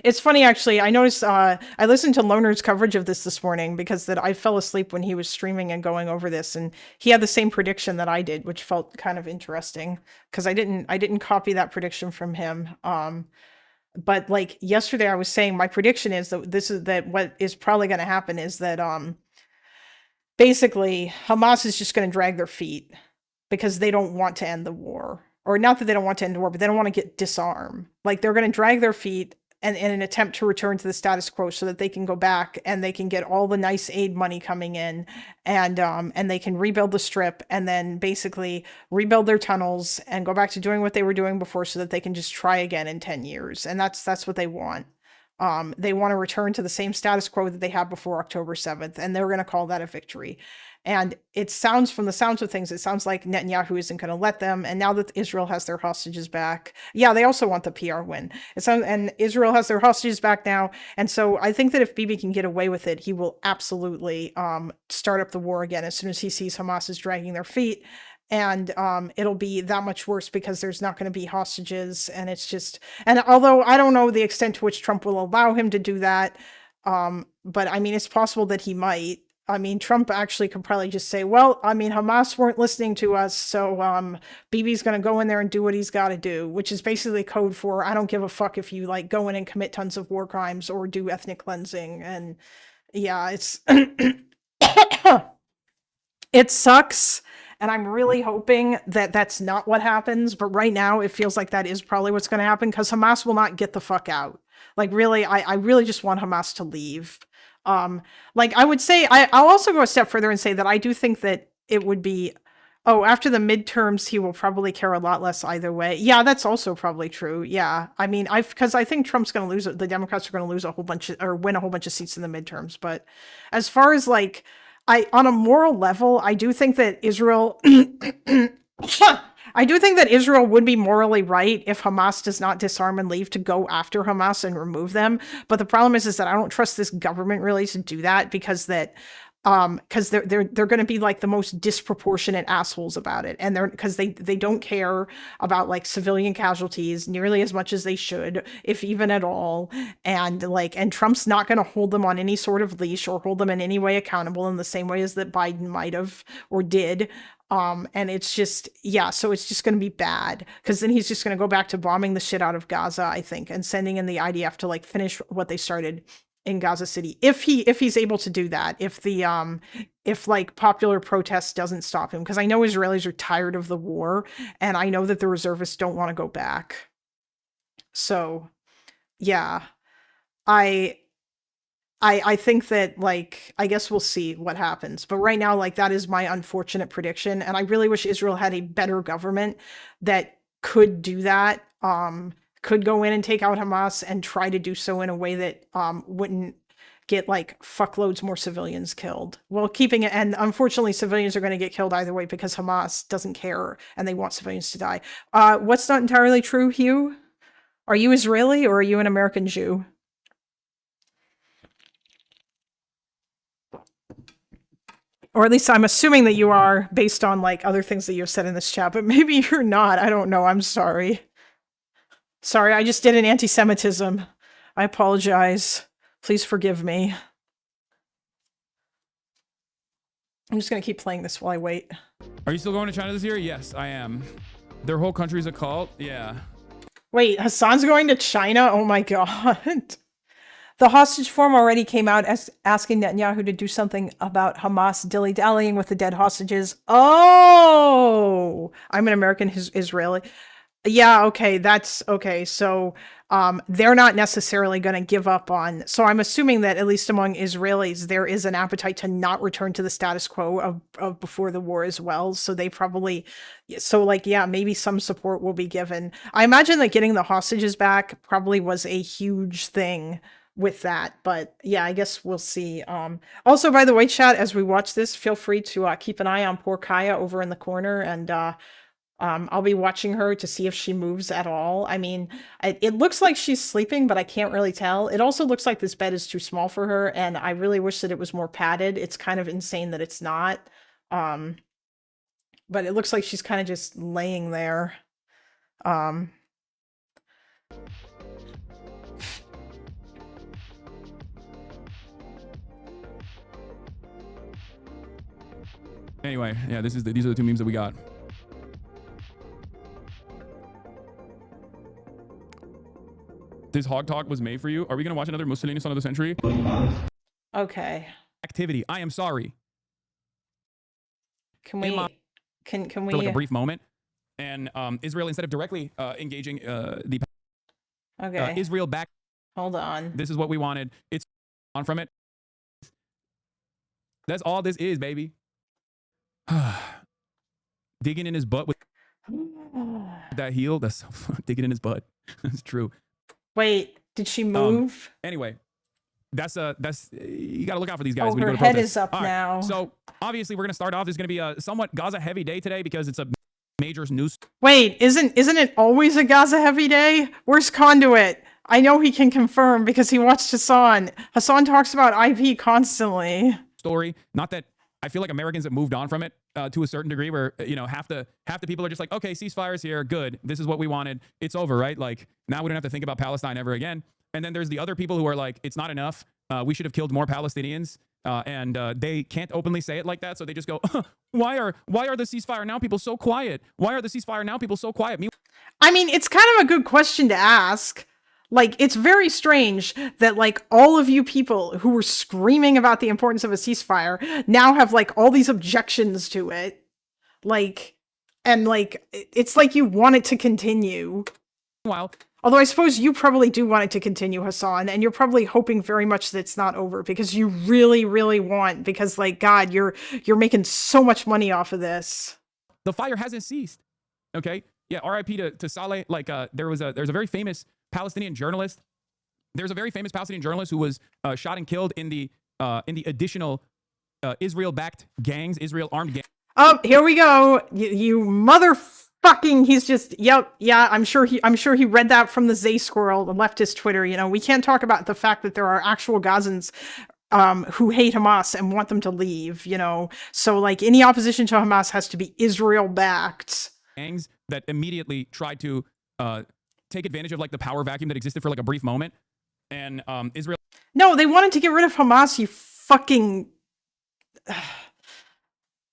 It's funny, actually. I noticed, I listened to Loner's coverage of this morning because that I fell asleep when he was streaming and going over this, and he had the same prediction that I did, which felt kind of interesting because I didn't copy that prediction from him. But like yesterday I was saying, my prediction is that what is probably going to happen is that basically Hamas is just going to drag their feet because they don't want to end the war. Or not that they don't want to end the war, but they don't want to get disarmed. Like they're going to drag their feet and in an attempt to return to the status quo so that they can go back and they can get all the nice aid money coming in, and they can rebuild the strip and then basically rebuild their tunnels and go back to doing what they were doing before so that they can just try again in 10 years. And that's what they want. They want to return to the same status quo that they had before October 7th, and they're going to call that a victory. And it sounds, from the sounds of things, it sounds like Netanyahu isn't going to let them. And now that Israel has their hostages back, yeah, they also want the PR win. And Israel has their hostages back now. And so I think that if Bibi can get away with it, he will absolutely start up the war again as soon as he sees Hamas is dragging their feet. And it'll be that much worse because there's not going to be hostages. And it's just, and although I don't know the extent to which Trump will allow him to do that, but I mean, it's possible that he might. I mean, Trump actually could probably just say, well, I mean, Hamas weren't listening to us, so Bibi's going to go in there and do what he's got to do, which is basically code for, I don't give a fuck if you like go in and commit tons of war crimes or do ethnic cleansing. And yeah, it's, it sucks. And I'm really hoping that that's not what happens. But right now it feels like that is probably what's going to happen, because Hamas will not get the fuck out. Like, really, I really just want Hamas to leave. Like, I would say, I'll also go a step further and say that I do think that it would be, after the midterms, he will probably care a lot less either way. Yeah, that's also probably true. Yeah. I mean, because I think Trump's going to lose, the Democrats are going to lose a whole bunch or win a whole bunch of seats in the midterms. But as far as like, on a moral level, I do think that Israel, I do think that Israel would be morally right if Hamas does not disarm and leave to go after Hamas and remove them. But the problem is that I don't trust this government really to do that, because they're going to be like the most disproportionate assholes about it. And because they don't care about like civilian casualties nearly as much as they should, if even at all. And Trump's not going to hold them on any sort of leash or hold them in any way accountable in the same way as that Biden might have or did. And it's just, yeah, so it's just going to be bad, because then he's just going to go back to bombing the shit out of Gaza, I think, and sending in the IDF to like finish what they started in Gaza City. If he's able to do that, if like popular protest doesn't stop him, because I know Israelis are tired of the war, and I know that the reservists don't want to go back. So yeah, I think that, like, I guess we'll see what happens. But right now, like, that is my unfortunate prediction. And I really wish Israel had a better government that could do that, could go in and take out Hamas and try to do so in a way that wouldn't get, like, fuckloads more civilians killed. Well, keeping it, and unfortunately, civilians are going to get killed either way because Hamas doesn't care and they want civilians to die. What's not entirely true, Hugh? Are you Israeli or are you an American Jew? Or at least I'm assuming that you are, based on like other things that you've said in this chat, but maybe you're not. I don't know. I'm sorry. Sorry, I just did an anti-Semitism. I apologize. Please forgive me. I'm just going to keep playing this while I wait. Are you still going to China this year? Yes, I am. Their whole country's a cult? Yeah. Wait, Hasan's going to China? Oh my God. The hostage form already came out as asking Netanyahu to do something about Hamas dilly-dallying with the dead hostages. Oh, I'm an American Israeli. Yeah, okay, that's okay. So they're not necessarily going to give up on. So I'm assuming that at least among Israelis, there is an appetite to not return to the status quo of before the war as well. So they probably, so like, yeah, maybe some support will be given. I imagine that getting the hostages back probably was a huge thing with that, but yeah, I guess we'll see. Also, by the way, chat, as we watch this, feel free to keep an eye on poor Kaya over in the corner, and I'll be watching her to see if she moves at all. I mean, it looks like she's sleeping, but I can't really tell. It also looks like this bed is too small for her, and I really wish that it was more padded. It's kind of insane that it's not. But it looks like she's kind of just laying there. Anyway, yeah, these are the two memes that we got. This hog talk was made for you. Are we gonna watch another Mussolini Son of the Century? Okay. Activity. I am sorry. Can we? Can we? For like a brief moment, and Israel, instead of directly engaging the okay. Israel back. Hold on. This is what we wanted. It's on from it. That's all this is, baby. Digging in his butt with that heel. That's so fun. Digging in his butt. That's true. Wait, did she move? Anyway, that's you got to look out for these guys Oh, when you her go to head protest. is up All right, now. So obviously we're gonna start off. There's gonna be a somewhat Gaza heavy day today because it's a major news. Wait, isn't it always a Gaza heavy day? Where's Conduit? I know he can confirm because he watched Hasan. Hasan talks about IP constantly. Story. Not that I feel like Americans have moved on from it to a certain degree, where half the people are just like, okay, ceasefire's here, good. This is what we wanted. It's over, right? Like now we don't have to think about Palestine ever again. And then there's the other people who are like, it's not enough. We should have killed more Palestinians. And they can't openly say it like that, so they just go, why are the ceasefire now people so quiet? Why are the ceasefire now people so quiet? I mean, it's kind of a good question to ask. Like, it's very strange that, like, all of you people who were screaming about the importance of a ceasefire now have, like, all these objections to it. Like, and, like, it's like you want it to continue. Well, although I suppose you probably do want it to continue, Hasan, and you're probably hoping very much that it's not over because you really, really want, because, like, God, you're making so much money off of this. The fire hasn't ceased. Okay? Yeah, RIP to Saleh. Like, there's a very famous Palestinian journalist. There's a very famous Palestinian journalist who was shot and killed in the additional Israel-backed gangs, Israel-armed gangs. Oh, here we go. You motherfucking, he's just, yep, yeah, I'm sure he read that from the Zay Squirrel, the leftist Twitter. You know, we can't talk about the fact that there are actual Gazans who hate Hamas and want them to leave, you know. So, like, any opposition to Hamas has to be Israel-backed. Gangs that immediately tried to take advantage of, like, the power vacuum that existed for, like, a brief moment. And Israel... No, they wanted to get rid of Hamas, you fucking...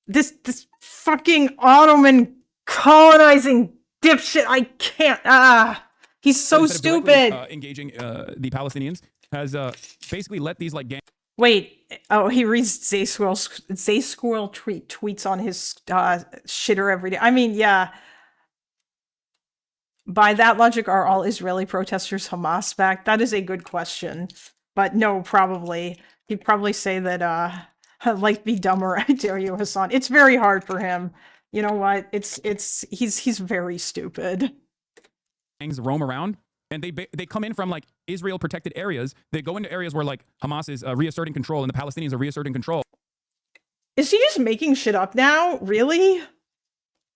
This fucking Ottoman colonizing dipshit, I can't, he's so stupid. Engaging the Palestinians has basically let these, like, gangs... Wait, oh, he reads Zay Squirrel tweets on his shitter every day. I mean, yeah. By that logic, are all Israeli protesters Hamas backed? That is a good question. But no, probably. He'd probably say that, like, be dumber, I dare you, Hasan. It's very hard for him. You know what? He's very stupid. Gangs roam around, and they come in from, like, Israel protected areas. They go into areas where, like, Hamas is reasserting control and the Palestinians are reasserting control. Is he just making shit up now? Really?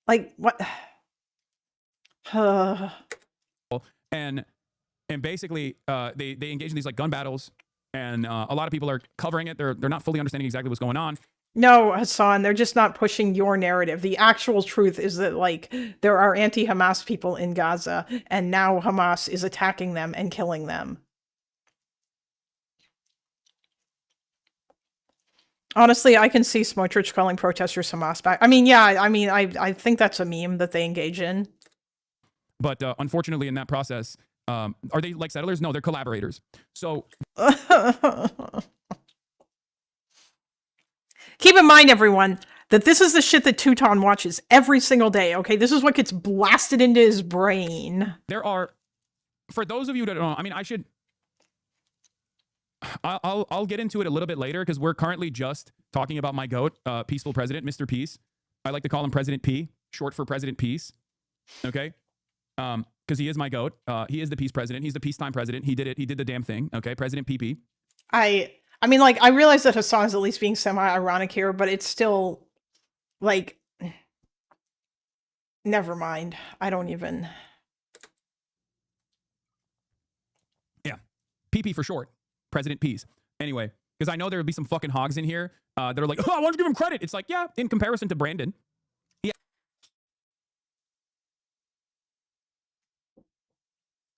Like, what? And basically they engage in these, like, gun battles, and a lot of people are covering it. They're not fully understanding exactly what's going on. No, Hasan, they're just not pushing your narrative. The actual truth is that, like, there are anti-Hamas people in Gaza, and now Hamas is attacking them and killing them. Honestly, I can see Smotrich calling protesters Hamas back. I mean, yeah, I mean, I think that's a meme that they engage in. But unfortunately, in that process, are they, like, settlers? No, they're collaborators. So keep in mind, everyone, that this is the shit that Teuton watches every single day, okay? This is what gets blasted into his brain. There are, for those of you that don't know, I mean, I'll get into it a little bit later because we're currently just talking about my GOAT, Peaceful President, Mr. Peace. I like to call him President P, short for President Peace, okay? Because he is my GOAT. He is the peace president. He's the peacetime president. He did it. He did the damn thing. Okay, President PP. I mean, like, I realize that Hasan is at least being semi-ironic here, but it's still, like, never mind. I don't even. Yeah, PP for short. President Peace. Anyway, because I know there would be some fucking hogs in here that are like, oh, I want to give him credit. It's like, yeah, in comparison to Brandon.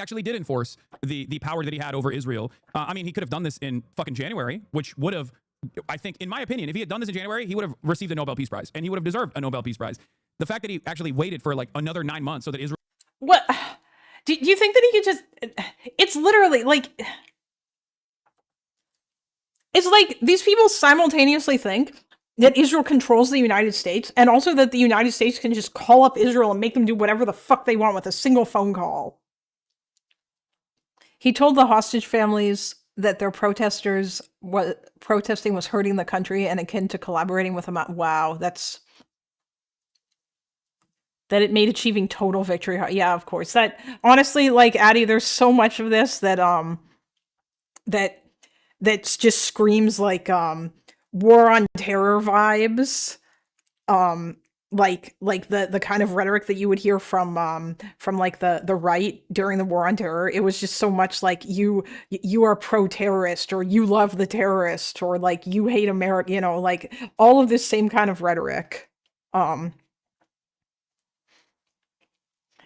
Actually did enforce the power that he had over Israel. I mean, he could have done this in fucking January, which would have, I think, in my opinion, if he had done this in January, he would have received a Nobel Peace Prize, and he would have deserved a Nobel Peace Prize. The fact that he actually waited for, like, another 9 months so that Israel... What? Do you think that he could just... It's literally, like... It's like these people simultaneously think that Israel controls the United States, and also that the United States can just call up Israel and make them do whatever the fuck they want with a single phone call. He told the hostage families that their protesting was hurting the country and akin to collaborating with Hamas. Wow, that it made achieving total victory hard. Yeah, of course. That honestly, like Addie, there's so much of this that that just screams like war on terror vibes. Like the kind of rhetoric that you would hear from like the right during the war on terror. It was just so much like you are pro-terrorist, or you love the terrorist, or like you hate America, you know, like all of this same kind of rhetoric.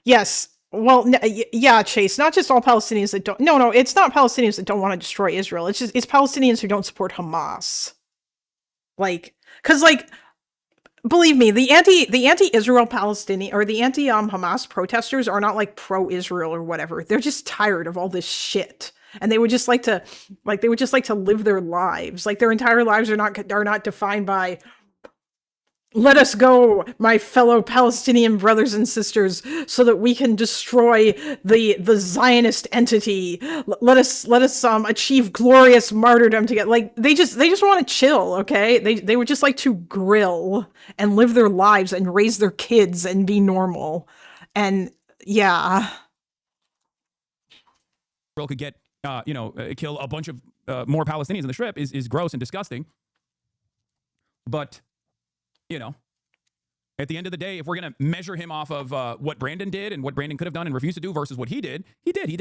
Yes. Well, yeah, Chase, not just all Palestinians that don't, no, it's not Palestinians that don't want to destroy Israel. It's Palestinians who don't support Hamas. Like, cause like, believe me, the anti-Israel Palestinian or the anti-Hamas protesters are not like pro-Israel or whatever. They're just tired of all this shit. And they would just like to live their lives. Like their entire lives are not defined by, let us go, my fellow Palestinian brothers and sisters, so that we can destroy the Zionist entity. Let us achieve glorious martyrdom together. Like they just want to chill, okay? They would just like to grill and live their lives and raise their kids and be normal. And yeah, Israel could get kill a bunch of more Palestinians in the Strip is gross and disgusting. But at the end of the day, if we're going to measure him off of what Brandon did and what Brandon could have done and refused to do versus what he did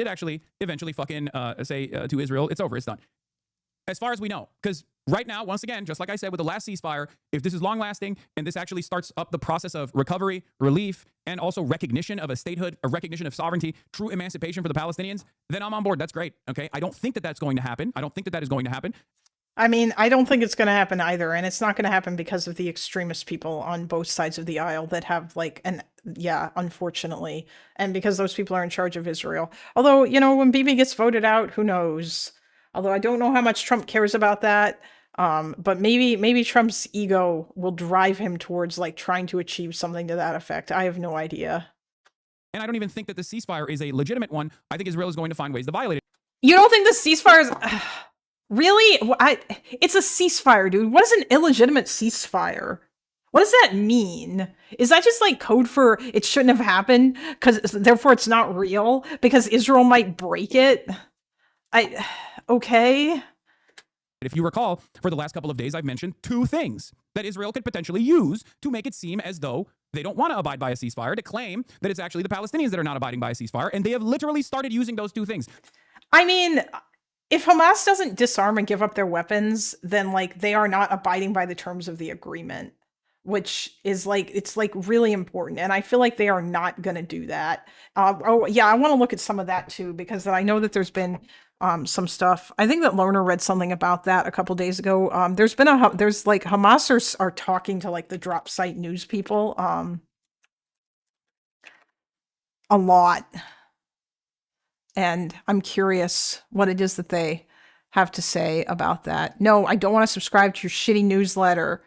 actually eventually fucking say to Israel, it's over, it's done. As far as we know, because right now, once again, just like I said with the last ceasefire, if this is long lasting and this actually starts up the process of recovery, relief, and also recognition of a statehood, a recognition of sovereignty, true emancipation for the Palestinians, then I'm on board. That's great. Okay. I don't think that that's going to happen. I don't think that that is going to happen. I mean, I don't think it's going to happen either. And it's not going to happen because of the extremist people on both sides of the aisle that have unfortunately. And because those people are in charge of Israel. Although, when Bibi gets voted out, who knows? Although I don't know how much Trump cares about that. But maybe Trump's ego will drive him towards like trying to achieve something to that effect. I have no idea. And I don't even think that the ceasefire is a legitimate one. I think Israel is going to find ways to violate it. You don't think the ceasefire is... Really? It's a ceasefire, dude. What is an illegitimate ceasefire? What does that mean? Is that just like code for it shouldn't have happened? Because therefore it's not real? Because Israel might break it? Okay. If you recall, for the last couple of days, I've mentioned two things that Israel could potentially use to make it seem as though they don't want to abide by a ceasefire, to claim that it's actually the Palestinians that are not abiding by a ceasefire. And they have literally started using those two things. I mean... If Hamas doesn't disarm and give up their weapons, then like they are not abiding by the terms of the agreement, which is like, it's like really important. And I feel like they are not going to do that. I want to look at some of that too, because I know that there's been some stuff. I think that Lerner read something about that a couple days ago. There's like Hamas are talking to like the drop site news people a lot. And I'm curious what it is that they have to say about that. No, I don't want to subscribe to your shitty newsletter.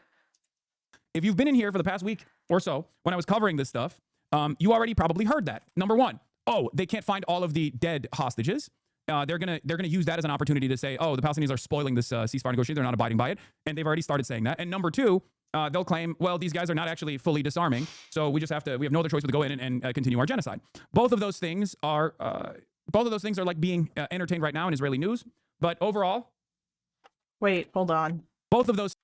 If you've been in here for the past week or so, when I was covering this stuff, you already probably heard that. Number one, they can't find all of the dead hostages. They're gonna use that as an opportunity to say, the Palestinians are spoiling this ceasefire negotiation. They're not abiding by it. And they've already started saying that. And number two, they'll claim, well, these guys are not actually fully disarming. So we have no other choice but to go in and continue our genocide. Both of those things are like being entertained right now in Israeli news. But overall... Wait, hold on. Both of those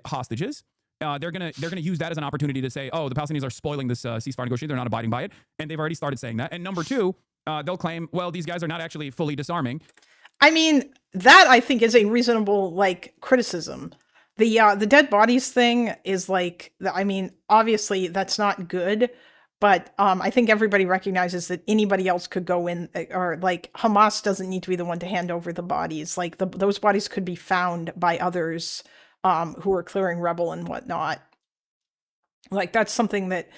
hostages, they're gonna use that as an opportunity to say, the Palestinians are spoiling this ceasefire negotiation. They're not abiding by it. And they've already started saying that. And number two, they'll claim, well, these guys are not actually fully disarming. I mean, that I think is a reasonable like criticism. The dead bodies thing is like, I mean, obviously that's not good. But I think everybody recognizes that anybody else could go in, or like Hamas doesn't need to be the one to hand over the bodies. Like those bodies could be found by others who are clearing rebel and whatnot. Like that's something that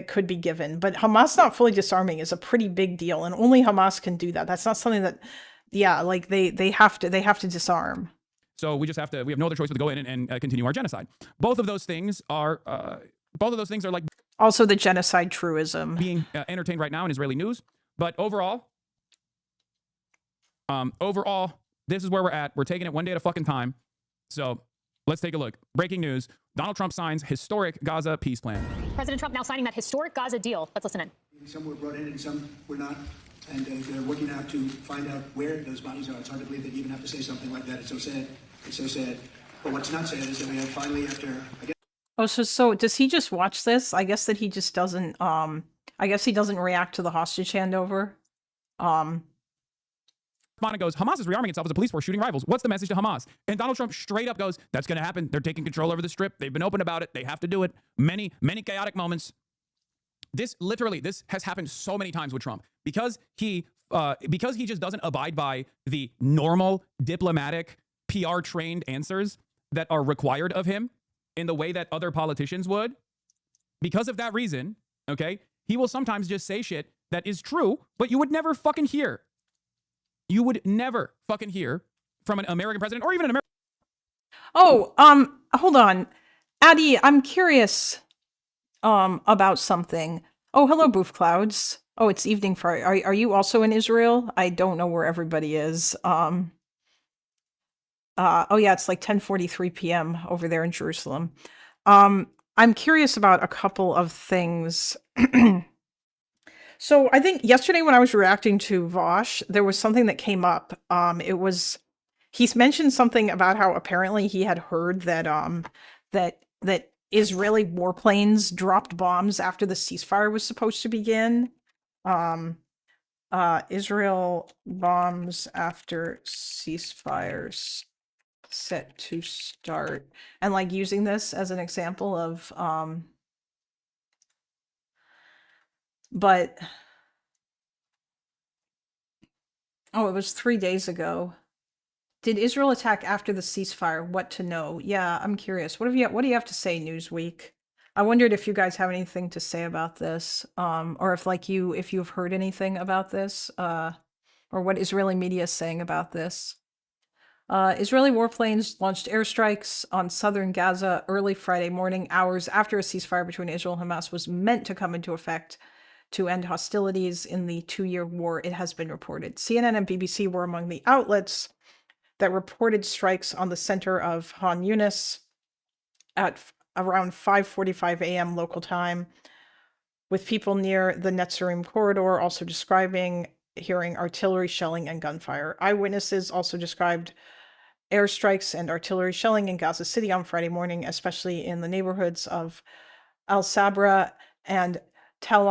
could be given. But Hamas not fully disarming is a pretty big deal, and only Hamas can do that. That's not something that, like they have to disarm. So we have no other choice but to go in and continue our genocide. Both of those things are like. Also the genocide truism. Being entertained right now in Israeli news. But overall, Overall, this is where we're at. We're taking it one day at a fucking time. So let's take a look. Breaking news. Donald Trump signs historic Gaza peace plan. President Trump now signing that historic Gaza deal. Let's listen in. Some were brought in and some were not. And they're working out to find out where those bodies are. It's hard to believe that you even have to say something like that. It's so sad. It's so sad. But what's not sad is that we have finally, after, I guess. Oh, so does he just watch this? I guess that he just doesn't, I guess he doesn't react to the hostage handover. Monica goes, Hamas is rearming itself as a police force shooting rivals. What's the message to Hamas? And Donald Trump straight up goes, that's going to happen. They're taking control over the strip. They've been open about it. They have to do it. Many, many chaotic moments. This has happened so many times with Trump because he just doesn't abide by the normal diplomatic PR trained answers that are required of him in the way that other politicians would. Because of that reason, okay, he will sometimes just say shit that is true, but you would never fucking hear. You would never fucking hear from an American president or even an American. Oh, hold on. Addie, I'm curious about something. Oh, hello, Boof Clouds. Oh, it's evening for are you also in Israel? I don't know where everybody is. Oh yeah, it's like 10:43 p.m. over there in Jerusalem. I'm curious about a couple of things. So I think yesterday when I was reacting to Vosh, there was something that came up. He's mentioned something about how apparently he had heard that that Israeli warplanes dropped bombs after the ceasefire was supposed to begin. Israel bombs after ceasefires set to start, and like using this as an example of but oh, it was 3 days ago. Did Israel attack after the ceasefire? What to know? Yeah, I'm curious. What do you have to say, Newsweek? I wondered if you guys have anything to say about this, or if you've heard anything about this, or what Israeli media is saying about this. Israeli warplanes launched airstrikes on southern Gaza early Friday morning, hours after a ceasefire between Israel and Hamas was meant to come into effect to end hostilities in the 2-year war, it has been reported. CNN and BBC were among the outlets that reported strikes on the center of Han Yunis at around 5:45 a.m. local time, with people near the Netzarim corridor also describing hearing artillery shelling and gunfire. Eyewitnesses also described airstrikes and artillery shelling in Gaza City on Friday morning, especially in the neighborhoods of Al Sabra and Tel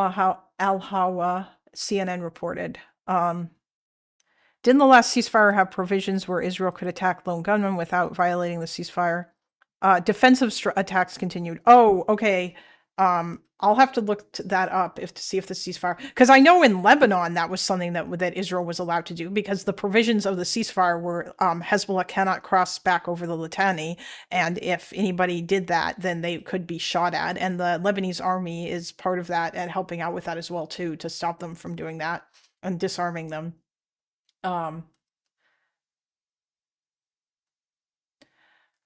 Al-Hawa, CNN reported. Didn't the last ceasefire have provisions where Israel could attack lone gunmen without violating the ceasefire? Defensive attacks continued. Oh, okay. I'll have to look that up to see if the ceasefire, because I know in Lebanon that was something that Israel was allowed to do, because the provisions of the ceasefire were Hezbollah cannot cross back over the Litani, and if anybody did that, then they could be shot at, and the Lebanese army is part of that and helping out with that as well too, to stop them from doing that and disarming them. A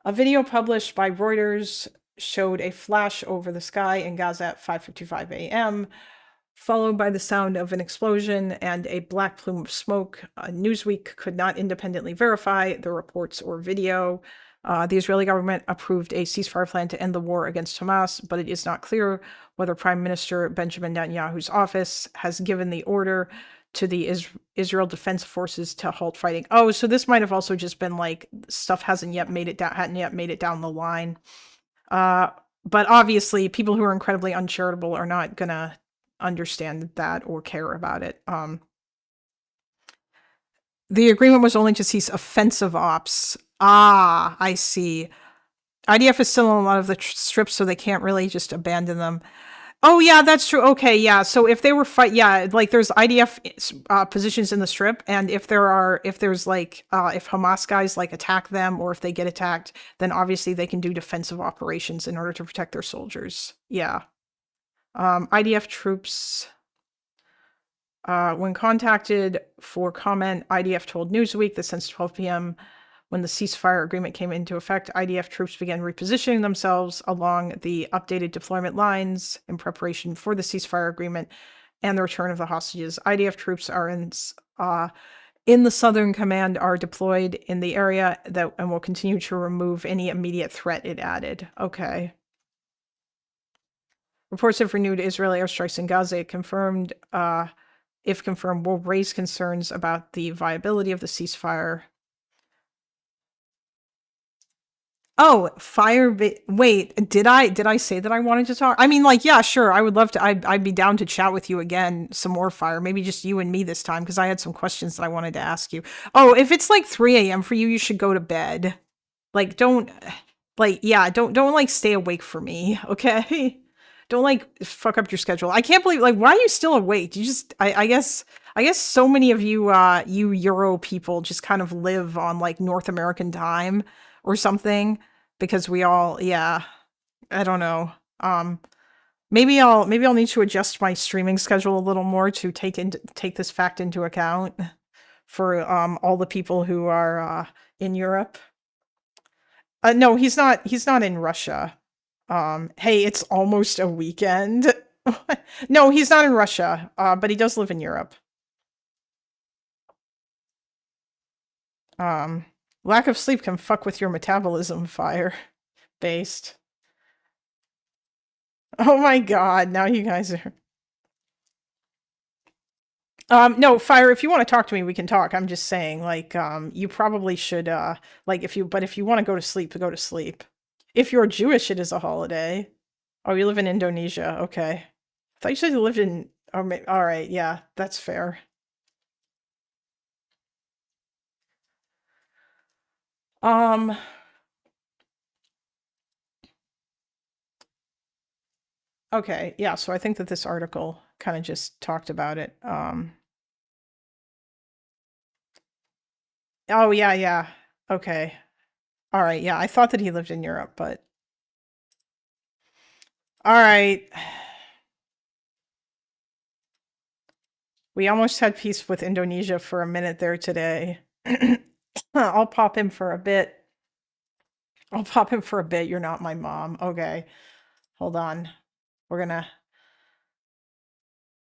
video published by Reuters showed a flash over the sky in Gaza at 5:55 a.m., followed by the sound of an explosion and a black plume of smoke. Newsweek could not independently verify the reports or video. The Israeli government approved a ceasefire plan to end the war against Hamas, but it is not clear whether Prime Minister Benjamin Netanyahu's office has given the order to the Israel Defense Forces to halt fighting. Oh, so this might have also just been like stuff hadn't yet made it down the line. But obviously, people who are incredibly uncharitable are not gonna understand that or care about it. The agreement was only to cease offensive ops. Ah, I see. IDF is still on a lot of the strips, so they can't really just abandon them. Oh yeah, that's true. Okay, yeah. So if they were like there's IDF positions in the strip, and if there's like if Hamas guys like attack them, or if they get attacked, then obviously they can do defensive operations in order to protect their soldiers. Yeah. IDF troops. When contacted for comment, IDF told Newsweek that since 12 p.m. when the ceasefire agreement came into effect, IDF troops began repositioning themselves along the updated deployment lines in preparation for the ceasefire agreement and the return of the hostages. IDF troops are in the Southern Command are deployed in the area that and will continue to remove any immediate threat, it added. Okay. Reports of renewed Israeli airstrikes in Gaza, it confirmed, if confirmed, will raise concerns about the viability of the ceasefire. Oh, wait, did I say that I wanted to talk? I mean, like, yeah, sure, I would love to. I'd be down to chat with you again, some more Fire. Maybe just you and me this time, because I had some questions that I wanted to ask you. Oh, if it's like 3 a.m. for you, you should go to bed. Like, don't like stay awake for me, okay? Don't like fuck up your schedule. I can't believe, like, why are you still awake? You just, I guess so many of you, you Euro people just kind of live on like North American time or something, because we all, yeah, I don't know. Maybe I'll need to adjust my streaming schedule a little more to take this fact into account for all the people who are in Europe. No, he's not in Russia. Hey, it's almost a weekend. No, he's not in Russia, but he does live in Europe. Lack of sleep can fuck with your metabolism, Fire. Based. Oh my god, now you guys are... no, Fire, if you want to talk to me, we can talk. I'm just saying, like, you probably should, like, if you want to go to sleep, go to sleep. If you're Jewish, it is a holiday. Oh, you live in Indonesia. Okay. I thought you said you lived in... Oh, all right, yeah, that's fair. Okay, yeah, so I think that this article kind of just talked about it. Oh, yeah. Okay. All right, yeah, I thought that he lived in Europe, but... All right. We almost had peace with Indonesia for a minute there today. I'll pop him for a bit. You're not my mom. Okay. Hold on. We're gonna...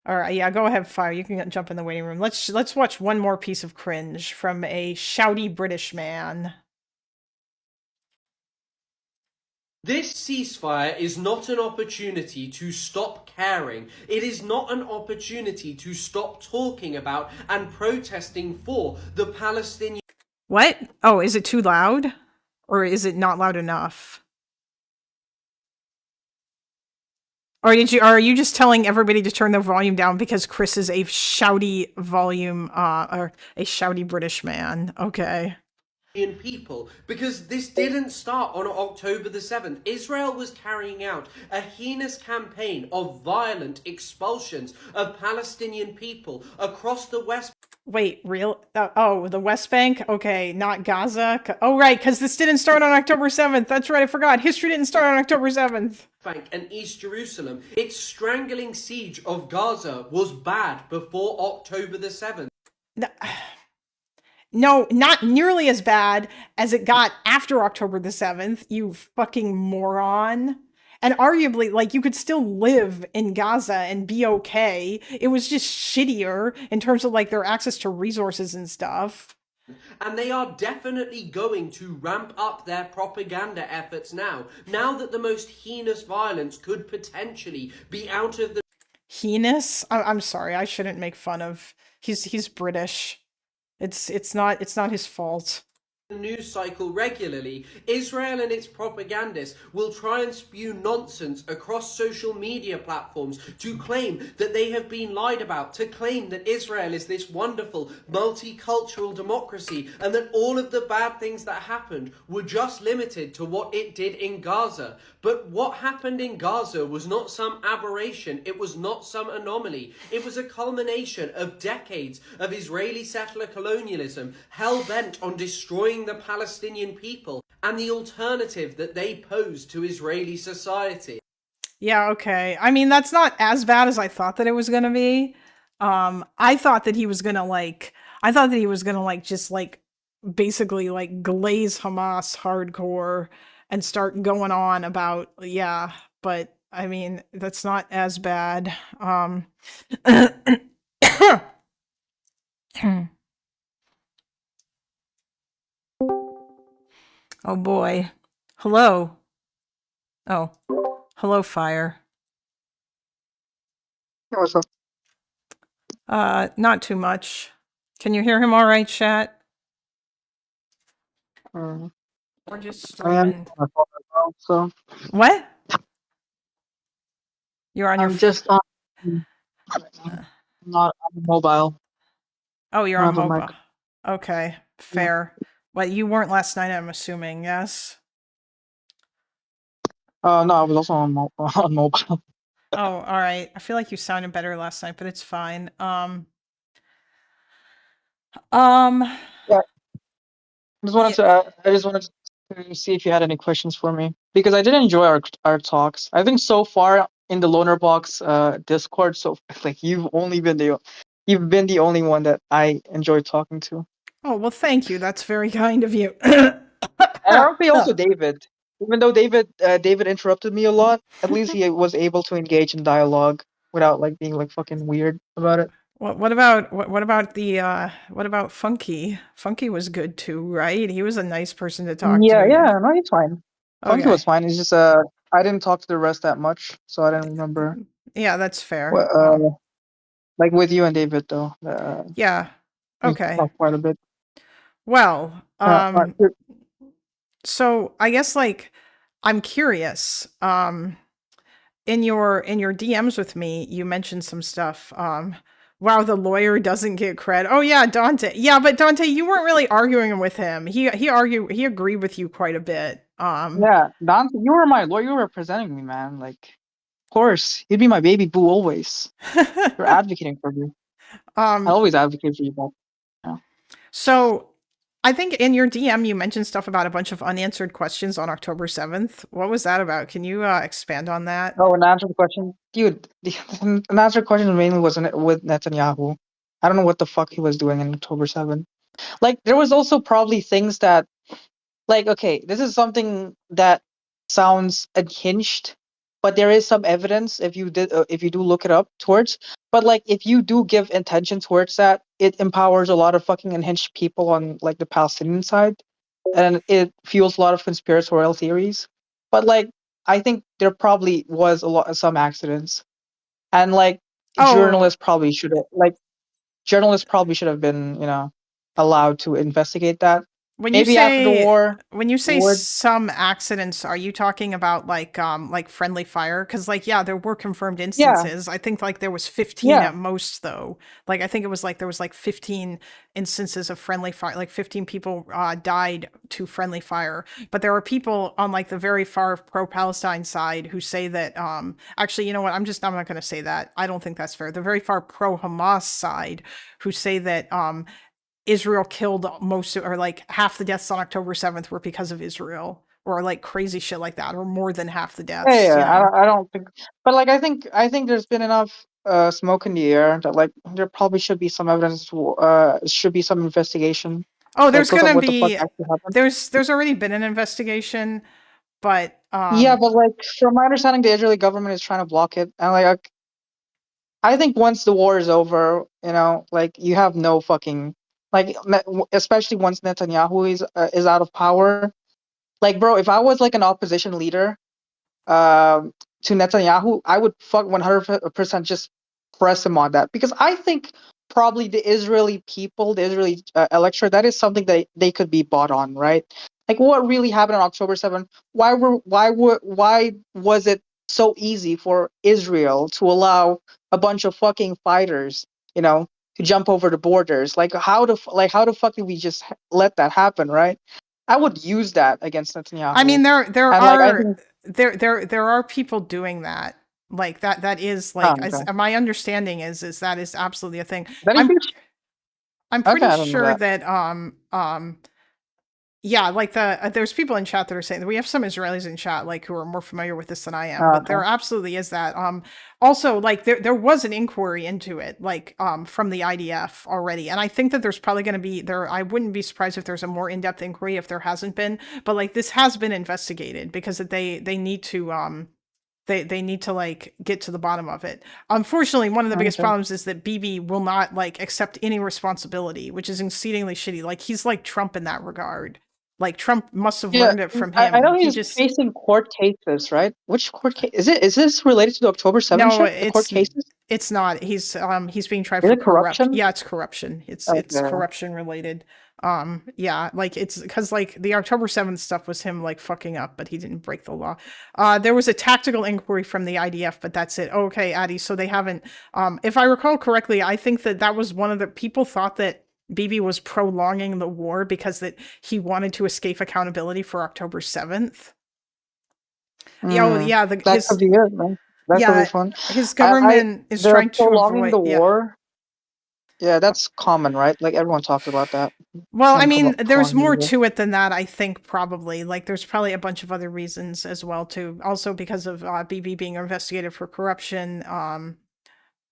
All right, yeah, go ahead, Fire. You can jump in the waiting room. Let's watch one more piece of cringe from a shouty British man. This ceasefire is not an opportunity to stop caring. It is not an opportunity to stop talking about and protesting for the Palestinian... What? Oh, is it too loud? Or is it not loud enough? Or are you just telling everybody to turn their volume down because Chris is a shouty volume, or a shouty British man? Okay. People, because this didn't start on October the 7th. Israel was carrying out a heinous campaign of violent expulsions of Palestinian people across the West. Wait, real? Oh, the West Bank? Okay, not Gaza? Oh, right, because this didn't start on October 7th. That's right, I forgot. History didn't start on October 7th. Bank and East Jerusalem. Its strangling siege of Gaza was bad before October the 7th. No, not nearly as bad as it got after October the 7th, you fucking moron. And arguably, like, you could still live in Gaza and be okay. It was just shittier in terms of, like, their access to resources and stuff. And they are definitely going to ramp up their propaganda efforts now that the most heinous violence could potentially be out of the... Heinous? I'm sorry, I shouldn't make fun of... He's British. It's not his fault. News cycle regularly, Israel and its propagandists will try and spew nonsense across social media platforms to claim that they have been lied about, to claim that Israel is this wonderful multicultural democracy and that all of the bad things that happened were just limited to what it did in Gaza. But what happened in Gaza was not some aberration, it was not some anomaly. It was a culmination of decades of Israeli settler colonialism, hell-bent on destroying the Palestinian people and the alternative that they pose to Israeli society. Yeah, okay. I mean, that's not as bad as I thought that it was gonna be. I thought that he was gonna just like basically like glaze Hamas hardcore and start going on about, yeah, but I mean, that's not as bad. Oh boy. Hello. Oh, hello, fire. What's up? Not too much. Can you hear him all right, chat? We're just I am streaming. on my phone right now, so What? You're on your. I'm just on. I'm not on mobile. Oh, you're I on have a mic. mobile. Okay, Yeah. fair. Well, you weren't last night, I'm assuming, yes? No, I was also on on mobile. Oh, all right. I feel like you sounded better last night, but it's fine. Yeah. I just wanted to see if you had any questions for me because I did enjoy our talks. I think so far in the Loner Box Discord, so like you've been the only one that I enjoyed talking to. Oh, well, thank you. That's very kind of you. And I would say also David. Even though David interrupted me a lot, at least he was able to engage in dialogue without like being like fucking weird about it. What about what about Funky? Funky was good too, right? He was a nice person to talk Yeah, to. yeah, no, he's fine. Funky Okay. was fine. It's just I didn't talk to the rest that much, so I didn't remember. Yeah, that's fair. What like with you and David though. Yeah. We Okay. talked quite a bit. Well, Alright, good. so I guess like I'm curious. In your DMs with me, you mentioned some stuff. Wow, the lawyer doesn't get cred. Oh yeah, Dante. Yeah, but Dante, you weren't really arguing with him. He agreed with you quite a bit. Yeah, Dante, you were my lawyer. You were representing me, man. Like, of course, you'd be my baby boo always. You're advocating for me. I always advocate for you, but yeah. So I think in your DM you mentioned stuff about a bunch of unanswered questions on October 7th. What was that about? Can you expand on that? Oh, an answer the question, dude. An answer the question mainly wasn't with Netanyahu. I don't know what the fuck he was doing on October 7th. Like, there was also probably things that, like, okay, this is something that sounds unhinged, but there is some evidence if you do look it up towards. But like, if you do give intention towards that, it empowers a lot of fucking unhinged people on like the Palestinian side, and it fuels a lot of conspiratorial theories. But like, I think there probably was some accidents, and like Oh. journalists probably should have been allowed to investigate that. When you Maybe after the say war. some accidents, are you talking about like friendly fire? Because like yeah, there were confirmed Yeah. instances. I think like there was 15 Yeah. at most though. Like I think it was like there was like 15 instances of friendly fire. Like 15 people died to friendly fire. But there are people on like the very far pro-Palestine side who say that actually, you know what? I'm not going to say that. I don't think that's fair. The very far pro-Hamas side who say that Israel killed or like half the deaths on October 7th were because of Israel, or like crazy shit like that, or more than half the deaths. Yeah, You know? I don't think, but like I think there's been enough smoke in the air that like there probably should be some evidence, should be some investigation. Oh, there's goes on gonna what the fuck be actually happened. there's already been an investigation, but Yeah, but like from my understanding, the Israeli government is trying to block it, and like I think once the war is over, like you have no fucking like, especially once Netanyahu is out of power. Like, bro, if I was like an opposition leader, to Netanyahu, I would fuck 100% just press him on that, because I think probably the Israeli people, the Israeli electorate, that is something that they could be bought on, right? Like what really happened on October 7th? Why was it so easy for Israel to allow a bunch of fucking fighters, to jump over the borders? Like how the fuck did we just let that happen, right? I would use that against Netanyahu. I mean, there And, are like, I think, there are people doing that. Like that is like my understanding is that is absolutely a thing. I'm pretty I don't know sure that. yeah, like there's people in chat that are saying that we have some Israelis in chat like who are more familiar with this than I am, but there absolutely is that. Also like there was an inquiry into it, like from the IDF already, and I think that there's probably going to be there. I wouldn't be surprised if there's a more in-depth inquiry if there hasn't been, but like this has been investigated because they need to they need to like get to the bottom of it. Unfortunately, one of the biggest problems is that Bibi will not like accept any responsibility, which is exceedingly shitty. Like he's like Trump in that regard. Like Trump must have Yeah, learned it from I him. know He he's just facing court cases, right? Which court case is it? Is this related to the October 7th no, shit? The court cases? it's not. He's being tried Is for it corruption? Yeah, it's corruption. It's Okay. corruption related. Yeah, like it's because like the October 7th stuff was him like fucking up, but he didn't break the law. There was a tactical inquiry from the IDF, but that's it. Okay, Addie. So they haven't. If I recall correctly, I think that was one of the people thought that Bibi was prolonging the war because that he wanted to escape accountability for October 7th. Yeah, that could be it, man. That could be fun. His government is they're trying to prolonging avoid the war. Yeah, that's common, right? Like everyone talks about that. Well, I Them mean, there's prolonging more the war. to it than that, I think, probably. Like, there's probably a bunch of other reasons as well, too. Also because of BB being investigated for corruption.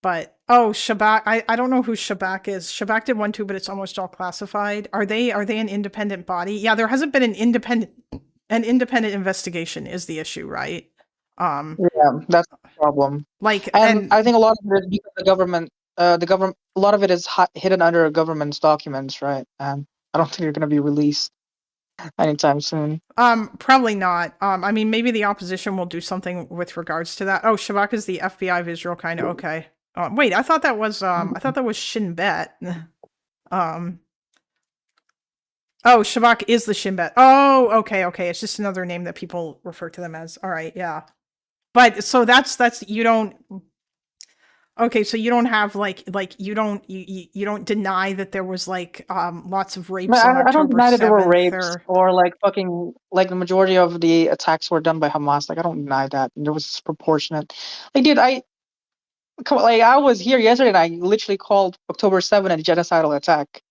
But, Shabak, I don't know who Shabak is. Shabak did one, too, but it's almost all classified. Are they an independent body? Yeah, there hasn't been an independent investigation is the issue, right? Yeah, that's the problem. Like, and I think a lot of it is because the government, a lot of it is hidden under government's documents, right? And I don't think they're going to be released anytime soon. Probably not. I mean, maybe the opposition will do something with regards to that. Oh, Shabak is the FBI of Israel, kind of. Okay. Wait, I thought that was Shin Bet. Oh, Shabak is the Shin Bet. Oh, okay. It's just another name that people refer to them as. All right, yeah. But so that's you don't. Okay, so you don't have you don't deny that there was lots of rapes on I don't October deny that there were 7th rapes or like fucking like the majority of the attacks were done by Hamas. Like I don't deny that. And there was disproportionate. Like, dude, I was here yesterday and I literally called October 7th a genocidal attack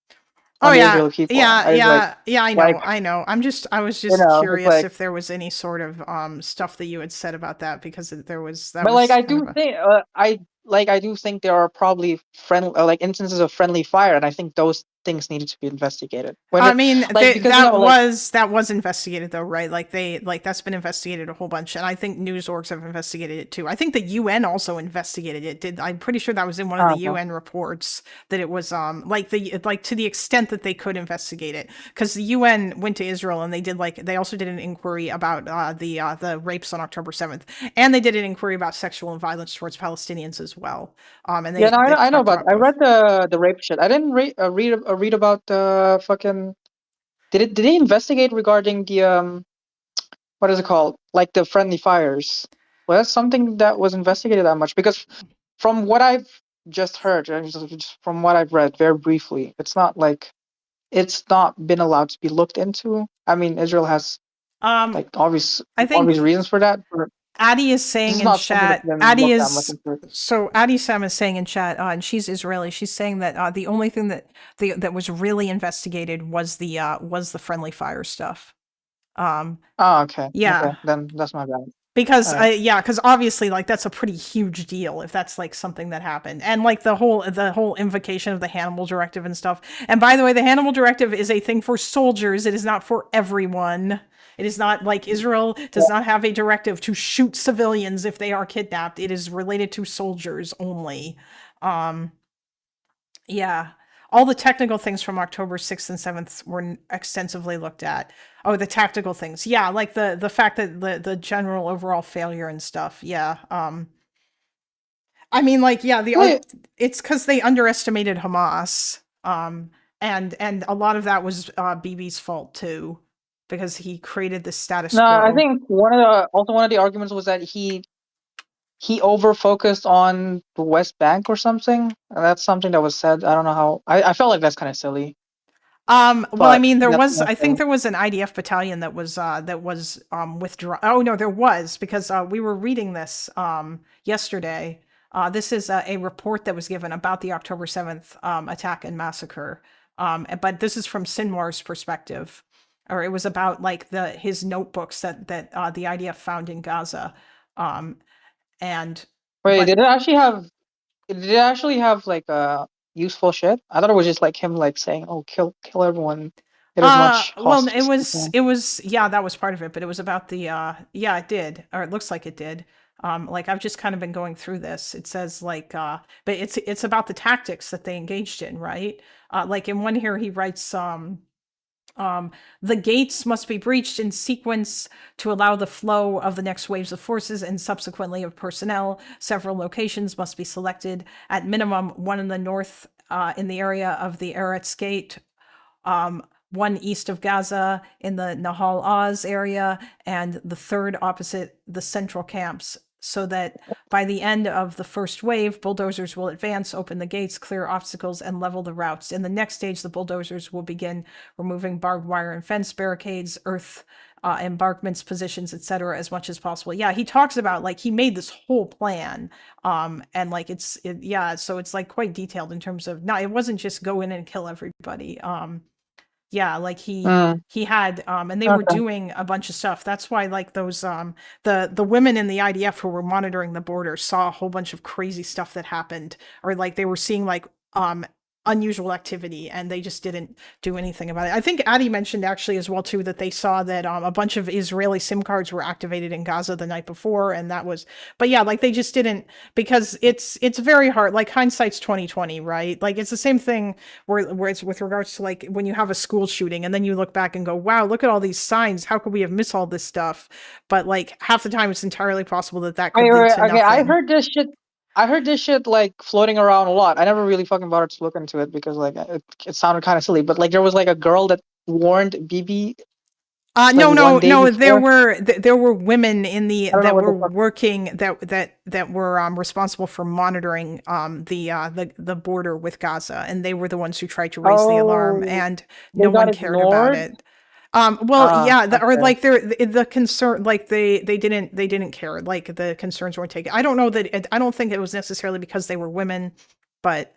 on the Israeli people. I know. I was just curious if there was any sort of stuff that you had said about that because there was that. But was I do think I do think there are probably instances of friendly fire, and I think those things needed to be investigated. That was investigated though, right? That's been investigated a whole bunch, and I think news orgs have investigated it too. I think the UN also investigated it. I'm pretty sure that was in one of the UN reports that it was to the extent that they could investigate it, because the UN went to Israel and they also did an inquiry about the rapes on October 7th, and they did an inquiry about sexual violence towards Palestinians as well. I know about. I read the rape shit. I didn't read about the fucking. Did they investigate regarding the what is it called? Like the friendly fires? Was that something that was investigated that much? Because from what I've just heard, just from what I've read very briefly, it's not been allowed to be looked into. I mean, Israel has obvious reasons for that. But Addie is saying in chat. Addie Sam is saying in chat, and she's Israeli. She's saying that the only thing that was really investigated was the friendly fire stuff. Okay. Yeah. Okay. Then that's my bad. Because because obviously that's a pretty huge deal if that's something that happened, and the whole invocation of the Hannibal Directive and stuff. And by the way, the Hannibal Directive is a thing for soldiers. It is not for everyone. It is not like Israel does not have a directive to shoot civilians if they are kidnapped. It is related to soldiers only. Yeah. All the technical things from October 6th and 7th were extensively looked at. Oh, the tactical things. Yeah, like the fact that the general overall failure and stuff. Yeah. I mean, it's because they underestimated Hamas. And a lot of that was BB's fault too, because he created the status quo. I think one of the arguments was that he over focused on the West Bank or something. And that's something that was said. I don't know how. I felt like that's kind of silly. Well, I mean, I think there was an IDF battalion that was withdrawn. Oh no, there was, because we were reading this yesterday. This is a report that was given about the October 7th attack and massacre. But this is from Sinwar's perspective, or it was about his notebooks that the IDF found in Gaza. Did it actually have useful shit? I thought it was just him saying, "Oh, kill everyone." It was that was part of it, but it was about the it did, or it looks like it did. I've just kind of been going through this. It says but it's about the tactics that they engaged in, right? In one here he writes The gates must be breached in sequence to allow the flow of the next waves of forces and subsequently of personnel. Several locations must be selected, at minimum one in the north in the area of the Eretz Gate, one east of Gaza in the Nahal Oz area, and the third opposite the central camps, so that by the end of the first wave, bulldozers will advance, open the gates, clear obstacles, and level the routes. In the next stage, the bulldozers will begin removing barbed wire and fence barricades, earth embankments, positions, etc., as much as possible. Yeah, he talks about, like, he made this whole plan, and like so it's like quite detailed in terms of, it wasn't just go in and kill everybody. Yeah, like he had and they were doing a bunch of stuff. That's why, like, those the women in the IDF who were monitoring the border saw a whole bunch of crazy stuff that happened, or like they were seeing like unusual activity, and they just didn't do anything about it. I think Addie mentioned actually as well too that they saw that a bunch of Israeli SIM cards were activated in Gaza the night before, and that was, but yeah, like they just didn't, because it's very hard. Like, hindsight's 2020, right? Like, it's the same thing where it's with regards to, like, when you have a school shooting and then you look back and go, wow, look at all these signs, how could we have missed all this stuff? But like half the time it's entirely possible that could lead to nothing. I heard this shit like floating around a lot. I never really fucking bothered to look into it because like it sounded kind of silly. But like there was like a girl that warned Bibi. No. There were women in the that were working that were responsible for monitoring the border with Gaza, and they were the ones who tried to raise the alarm, and no one cared about it. Or like the concern, like they didn't care, like the concerns weren't taken. I don't know that I don't think it was necessarily because they were women, but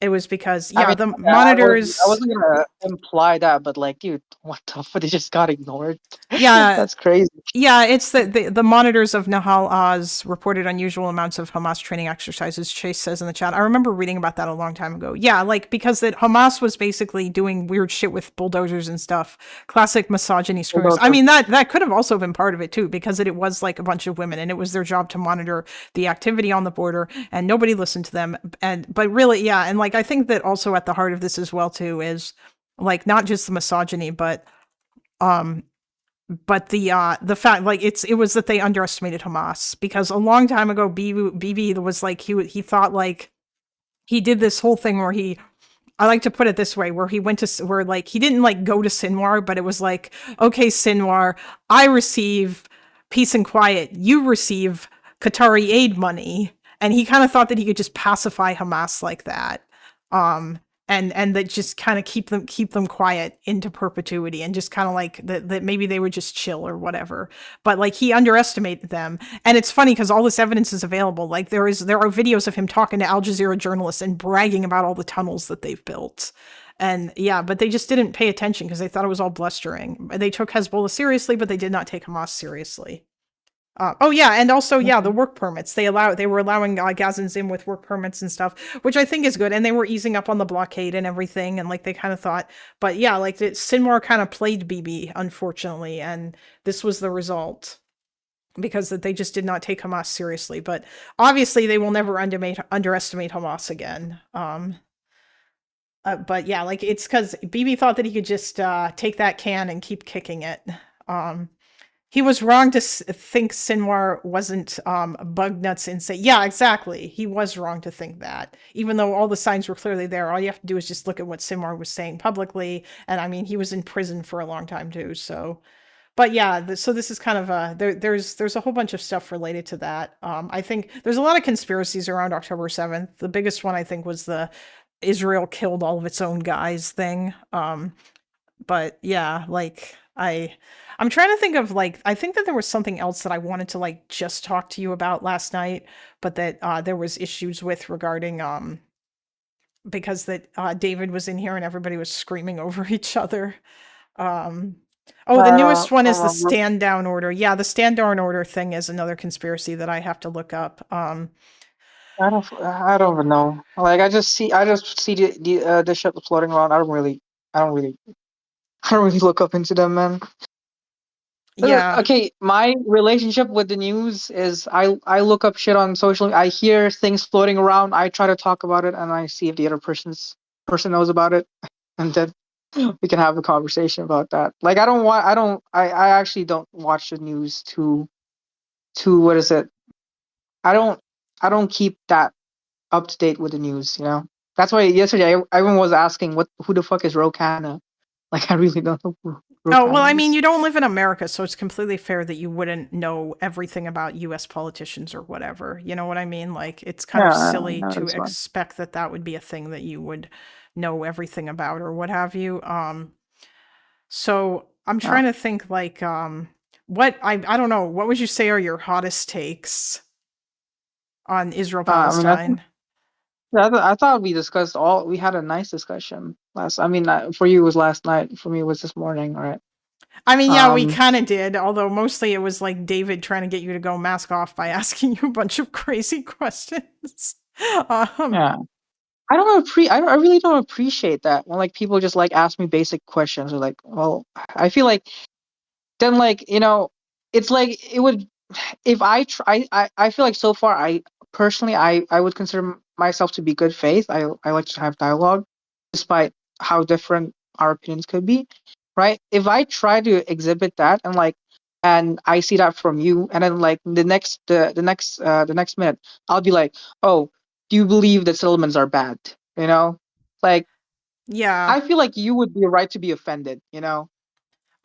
it was because the monitors. I wasn't gonna imply that, but like, dude, what the fuck? They just got ignored. Yeah, that's crazy. Yeah, it's the monitors of Nahal Oz reported unusual amounts of Hamas training exercises. Chase says in the chat. I remember reading about that a long time ago. Yeah, like because that Hamas was basically doing weird shit with bulldozers and stuff. Classic misogyny screws. I mean, that could have also been part of it too, because it was like a bunch of women, and it was their job to monitor the activity on the border, and nobody listened to them. But really, yeah, and like I think that also at the heart of this as well too is like not just the misogyny, but the fact, like, it was that they underestimated Hamas, because a long time ago Bibi was like he thought, like, he did this whole thing where I like to put it this way, where he went to where like he didn't like go to Sinwar, but it was like, okay, Sinwar, I receive peace and quiet, you receive Qatari aid money, and he kind of thought that he could just pacify Hamas like that. And that just kind of keep them quiet into perpetuity, and just kind of like that maybe they would just chill or whatever. But like he underestimated them, and it's funny because all this evidence is available. Like there are videos of him talking to Al Jazeera journalists and bragging about all the tunnels that they've built. And yeah, but they just didn't pay attention because they thought it was all blustering. They took Hezbollah seriously, but they did not take Hamas seriously. And also, the work permits. They were allowing Gazans in with work permits and stuff, which I think is good. And they were easing up on the blockade and everything. And like they kind of thought, but yeah, like Sinwar kind of played Bibi, unfortunately, and this was the result, because that they just did not take Hamas seriously. But obviously, they will never underestimate Hamas again. But yeah, like it's because Bibi thought that he could just take that can and keep kicking it. He was wrong to think Sinwar wasn't bug nuts insane. Yeah, exactly. He was wrong to think that. Even though all the signs were clearly there, all you have to do is just look at what Sinwar was saying publicly. And I mean, he was in prison for a long time too. So, but yeah, so this is kind of there's a whole bunch of stuff related to that. I think there's a lot of conspiracies around October 7th. The biggest one, I think, was the Israel killed all of its own guys thing. But yeah, like I'm trying to think of, like, I think that there was something else that I wanted to like just talk to you about last night, but that there was issues with regarding because that David was in here and everybody was screaming over each other. The newest one is the stand down order. Yeah, the stand down order thing is another conspiracy that I have to look up. I don't even know. Like I just see the shit floating around. I don't really look up into them, man. Yeah. Okay, my relationship with the news is I look up shit on social. I hear things floating around. I try to talk about it, and I see if the other person knows about it, and then we can have a conversation about that. Like, I actually don't watch the news what is it? I don't keep that up to date with the news, you know? That's why yesterday everyone was asking who the fuck is Rokana? Like, I really don't know who Oh, well, Rokana I mean, is. you don't live in America, so it's completely fair that you wouldn't know everything about US politicians or whatever. You know what I mean? Like, it's kind of silly to That's fine. expect that that would be a thing that you would know everything about or what have you. So I'm trying to think, like, what I don't know, what would you say are your hottest takes on Israel I mean, Palestine? I thought we had a nice discussion for you it was last night, for me it was this morning, right? I mean, yeah, we kind of did, although mostly it was like David trying to get you to go mask off by asking you a bunch of crazy questions. Yeah. I really don't appreciate that when like people just like ask me basic questions or like, well, I feel like then like, you know, it's like it would if I try I feel like so far I would consider myself to be good faith. I like to have dialogue despite how different our opinions could be, right? If I try to exhibit that and I see that from you, and then like the next minute I'll be like, oh, do you believe that settlements are bad? You know, like Yeah. I feel like you would be right to be offended. You know,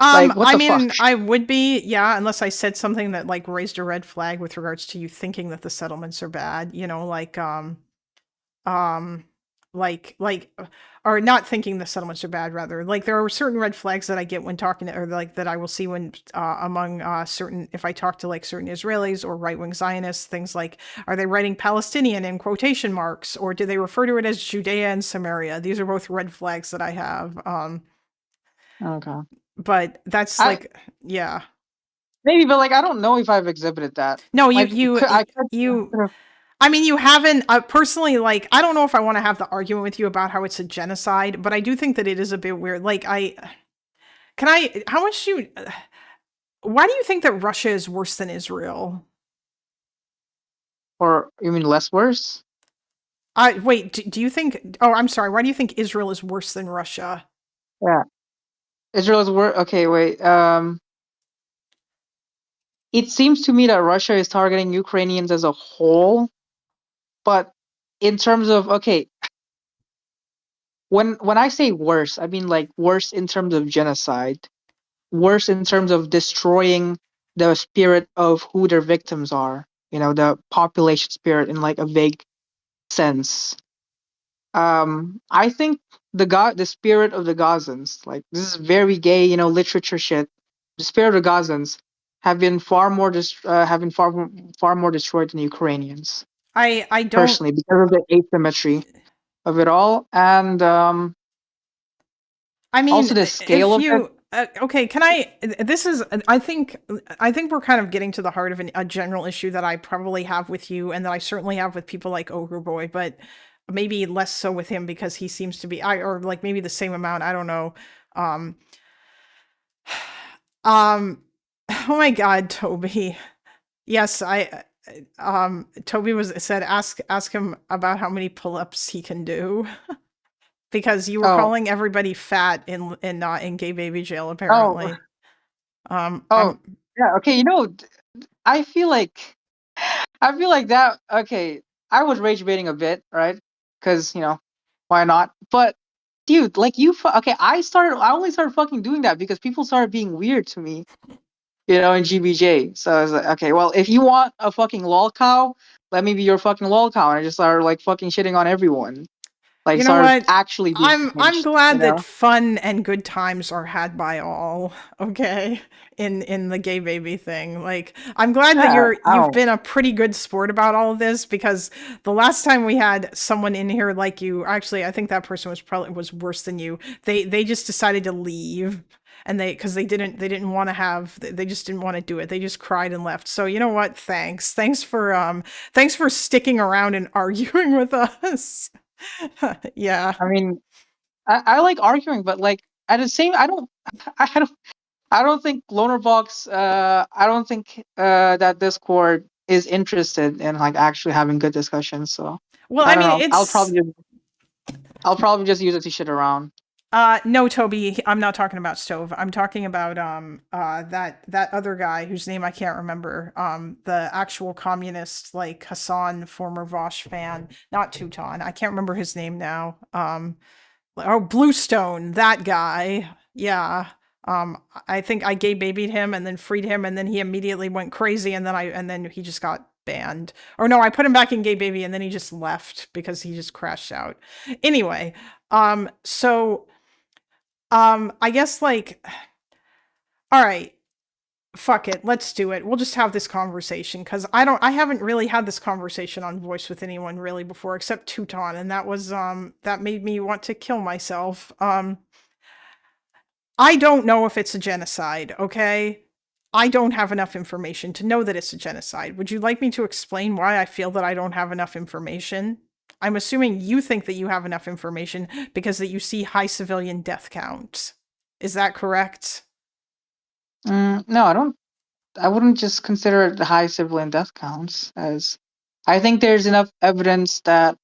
like what I the fuck? mean, I would be, yeah, unless I said something that like raised a red flag with regards to you thinking that the settlements are bad, you know, um, or not thinking the settlements are bad, rather. Like, there are certain red flags that I get when talking to, or like that I will see when, among certain, if I talk to like certain Israelis or right wing Zionists, things like, are they writing Palestinian in quotation marks, or do they refer to it as Judea and Samaria? These are both red flags that I have. Okay. But that's like, yeah. Maybe, but like I don't know if I've exhibited that. No, Like, I mean, you haven't personally, like, I don't know if I want to have the argument with you about how it's a genocide, but I do think that it is a bit weird. Like, why do you think that Russia is worse than Israel? Or you mean less worse? Wait, do you think, oh, I'm sorry. Why do you think Israel is worse than Russia? Yeah. Israel is worse. Okay, wait. It seems to me that Russia is targeting Ukrainians as a whole, but in terms of, okay, when I say worse, I mean like worse in terms of genocide, worse in terms of destroying the spirit of who their victims are, you know, the population spirit in like a vague sense. I think the spirit of the Gazans, like this is very gay, you know, literature shit. The spirit of the Gazans have been far more destroyed than the Ukrainians. I don't personally, because of the asymmetry of it all, and I mean, also the scale if of it. you okay, can I? This is, I think we're kind of getting to the heart of a general issue that I probably have with you, and that I certainly have with people like Ogre Boy, but maybe less so with him because he seems to be, or like maybe the same amount. I don't know. Oh my God, Toby. Yes, Toby said ask him about how many pull-ups he can do. Because you were calling everybody fat in gay baby jail, apparently. Yeah. Okay. You know, I feel like that. Okay, I was rage baiting a bit, right? Because you know, why not? But dude, like okay, I only started fucking doing that because people started being weird to me, you know, in GBJ. So I was like, okay, well, if you want a fucking lol cow, let me be your fucking lol cow. And I just started like fucking shitting on everyone. Like, you know started what? actually being I'm pinched, glad you that know? fun and good times are had by all. Okay, in the gay baby thing. Like, I'm glad that you've been a pretty good sport about all of this, because the last time we had someone in here like you, actually, I think that person was worse than you. They just decided to leave. And because they didn't want to they just didn't want to do it. They just cried and left. So you know what? Thanks for sticking around and arguing with us. Yeah. I mean, I like arguing, but like at the same, I don't think Lonerbox. I don't think that Discord is interested in like actually having good discussions. So well, I don't mean, know. I'll probably just use it to shit around. No, Toby, I'm not talking about Stove. I'm talking about that other guy whose name I can't remember. The actual communist, like Hasan, former Vosh fan, not Teuton. I can't remember his name now. Bluestone, that guy. Yeah. I think I gay babied him and then freed him, and then he immediately went crazy, and then he just got banned. Or no, I put him back in gay baby, and then he just left because he just crashed out. Anyway, so I guess like, all right, fuck it, let's do it. We'll just have this conversation because I haven't really had this conversation on voice with anyone really before except Teuton, and that was that made me want to kill myself. I don't know if it's a genocide, okay? I don't have enough information to know that it's a genocide. Would you like me to explain why I feel that I don't have enough information? I'm assuming you think that you have enough information because that you see high civilian death counts. Is that correct? No, I don't. I wouldn't just consider it high civilian death counts, as I think there's enough evidence that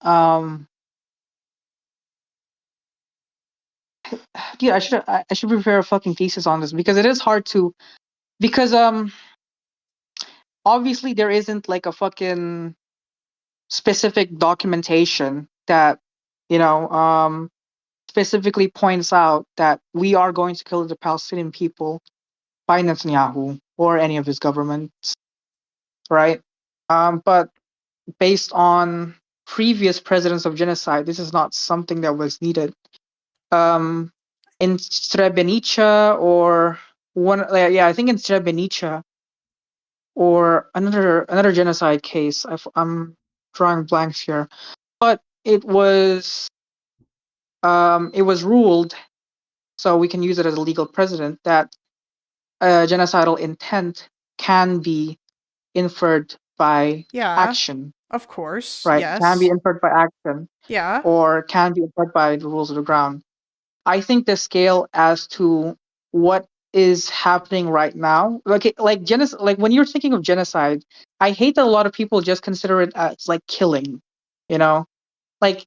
dude, I should prepare a fucking thesis on this because it is hard to, because obviously there isn't like a fucking specific documentation that, you know, specifically points out that we are going to kill the Palestinian people by Netanyahu or any of his governments, right? But based on previous presidents of genocide, this is not something that was needed. In Srebrenica or I think in Srebrenica or another genocide case. I'm drawing blanks here, but it was ruled, so we can use it as a legal precedent, that genocidal intent can be inferred by action. Of course. Right? Yes. Can be inferred by action. Yeah. Or can be inferred by the rules of the ground. I think the scale as to what is happening right now, like when you're thinking of genocide, I hate that a lot of people just consider it as like killing, you know, like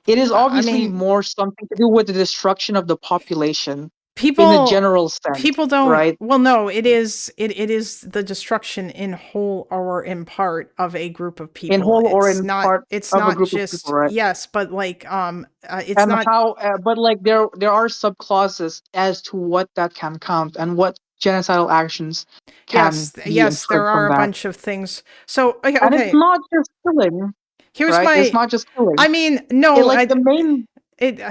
it is obviously more something to do with the destruction of the population. In the general sense, people don't, right? Well, no, it is the destruction in whole or in part of a group of people. In whole or in not, part it's of not a group just, of people, right? Yes, but like it's and not how, but like there are subclauses as to what that can count and what genocidal actions can be yes, there inferred are from a that. bunch of things. So okay, And it's not just killing. Here's right? my. It's not just killing. I mean, no, the main. It's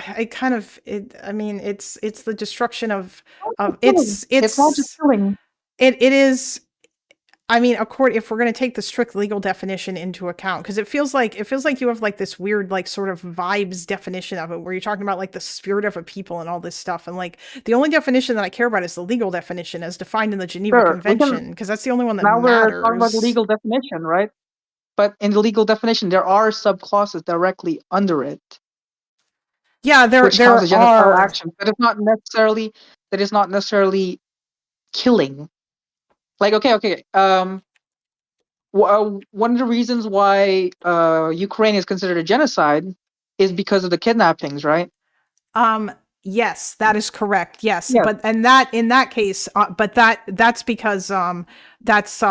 the destruction of it's not just killing. It is. I mean, if we're going to take the strict legal definition into account, because it feels like you have like this weird, like sort of vibes definition of it, where you're talking about like the spirit of a people and all this stuff, and like the only definition that I care about is the legal definition as defined in the Geneva Convention, because that's the only one that matters. We're talking about the legal definition, right? But in the legal definition, there are subclauses directly under it. Yeah, there which counts as genocidal are action, but it's not necessarily killing. Like okay. One of the reasons why Ukraine is considered a genocide is because of the kidnappings, right? Yes, that is correct. Yes. But in that case, but that's because that's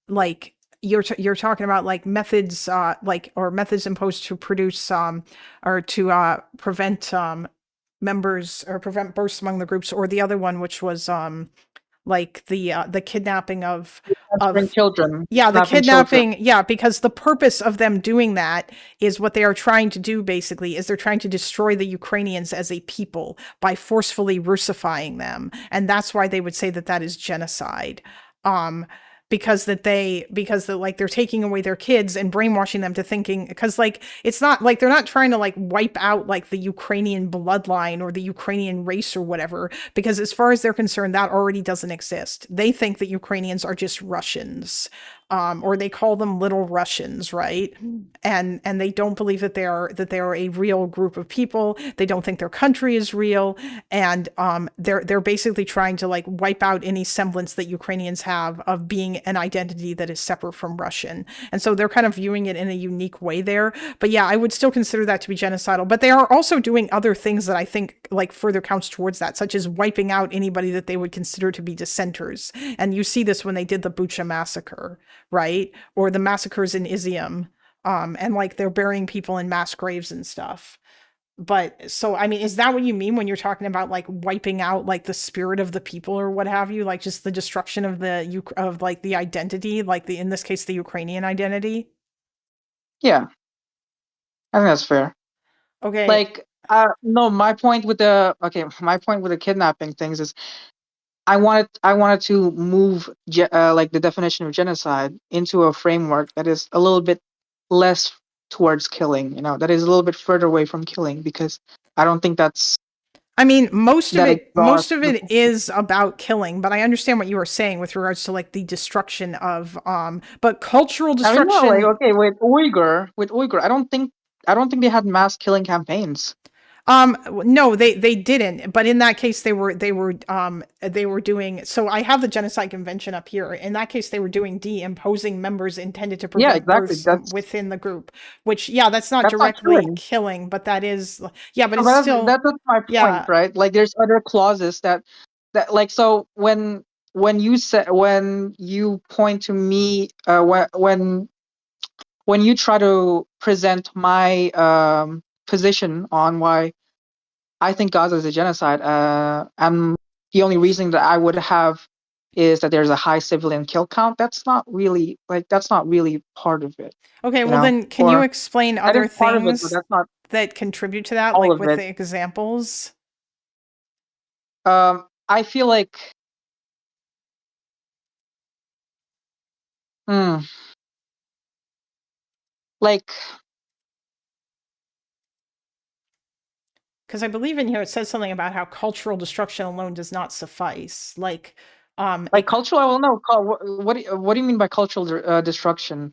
like you're talking about like methods or methods imposed to produce or to prevent members or prevent bursts among the groups, or the other one, which was like the kidnapping of children. Yeah, the kidnapping. Children. Yeah, because the purpose of them doing that is what they are trying to do. Basically, is they're trying to destroy the Ukrainians as a people by forcefully Russifying them, and that's why they would say that is genocide. Because like they're taking away their kids and brainwashing them to thinking, because like it's not like they're not trying to like wipe out like the Ukrainian bloodline or the Ukrainian race or whatever, because as far as they're concerned, that already doesn't exist. They think that Ukrainians are just Russians. or they call them little Russians, right? And they don't believe that they are a real group of people. They don't think their country is real, and they're basically trying to like wipe out any semblance that Ukrainians have of being an identity that is separate from Russian. And so they're kind of viewing it in a unique way there. But yeah, I would still consider that to be genocidal. But they are also doing other things that I think like further counts towards that, such as wiping out anybody that they would consider to be dissenters. And you see this when they did the Bucha massacre, right? Or the massacres in Izium. And like they're burying people in mass graves and stuff. But so, I mean, is that what you mean when you're talking about like wiping out like the spirit of the people or what have you? Like just the destruction of like the identity, like in this case, the Ukrainian identity? Yeah, I think that's fair. Okay. Like, no, my point with the kidnapping things is I wanted to move like the definition of genocide into a framework that is a little bit less towards killing, that is a little bit further away from killing, because I don't think that's. I mean, most of it is about killing, but I understand what you were saying with regards to like the destruction of but cultural destruction. I mean, no, like, okay, with Uyghur, I don't think they had mass killing campaigns. No, they didn't. But in that case, they were doing. So I have the genocide convention up here. In that case, they were doing imposing members intended to prevent births within the group. Which, that's not directly killing, but that is, but it's still. That's my point, right? Like, there's other clauses that like, so when you point to me, when you try to present my position on why I think Gaza is a genocide, and the only reason that I would have is that there's a high civilian kill count. That's not really part of it. Okay, well then, can you explain other things that contribute to that, like with the examples? I feel like, like. Because I believe in here it says something about how cultural destruction alone does not suffice. Like cultural. I will know. What do you mean by cultural destruction?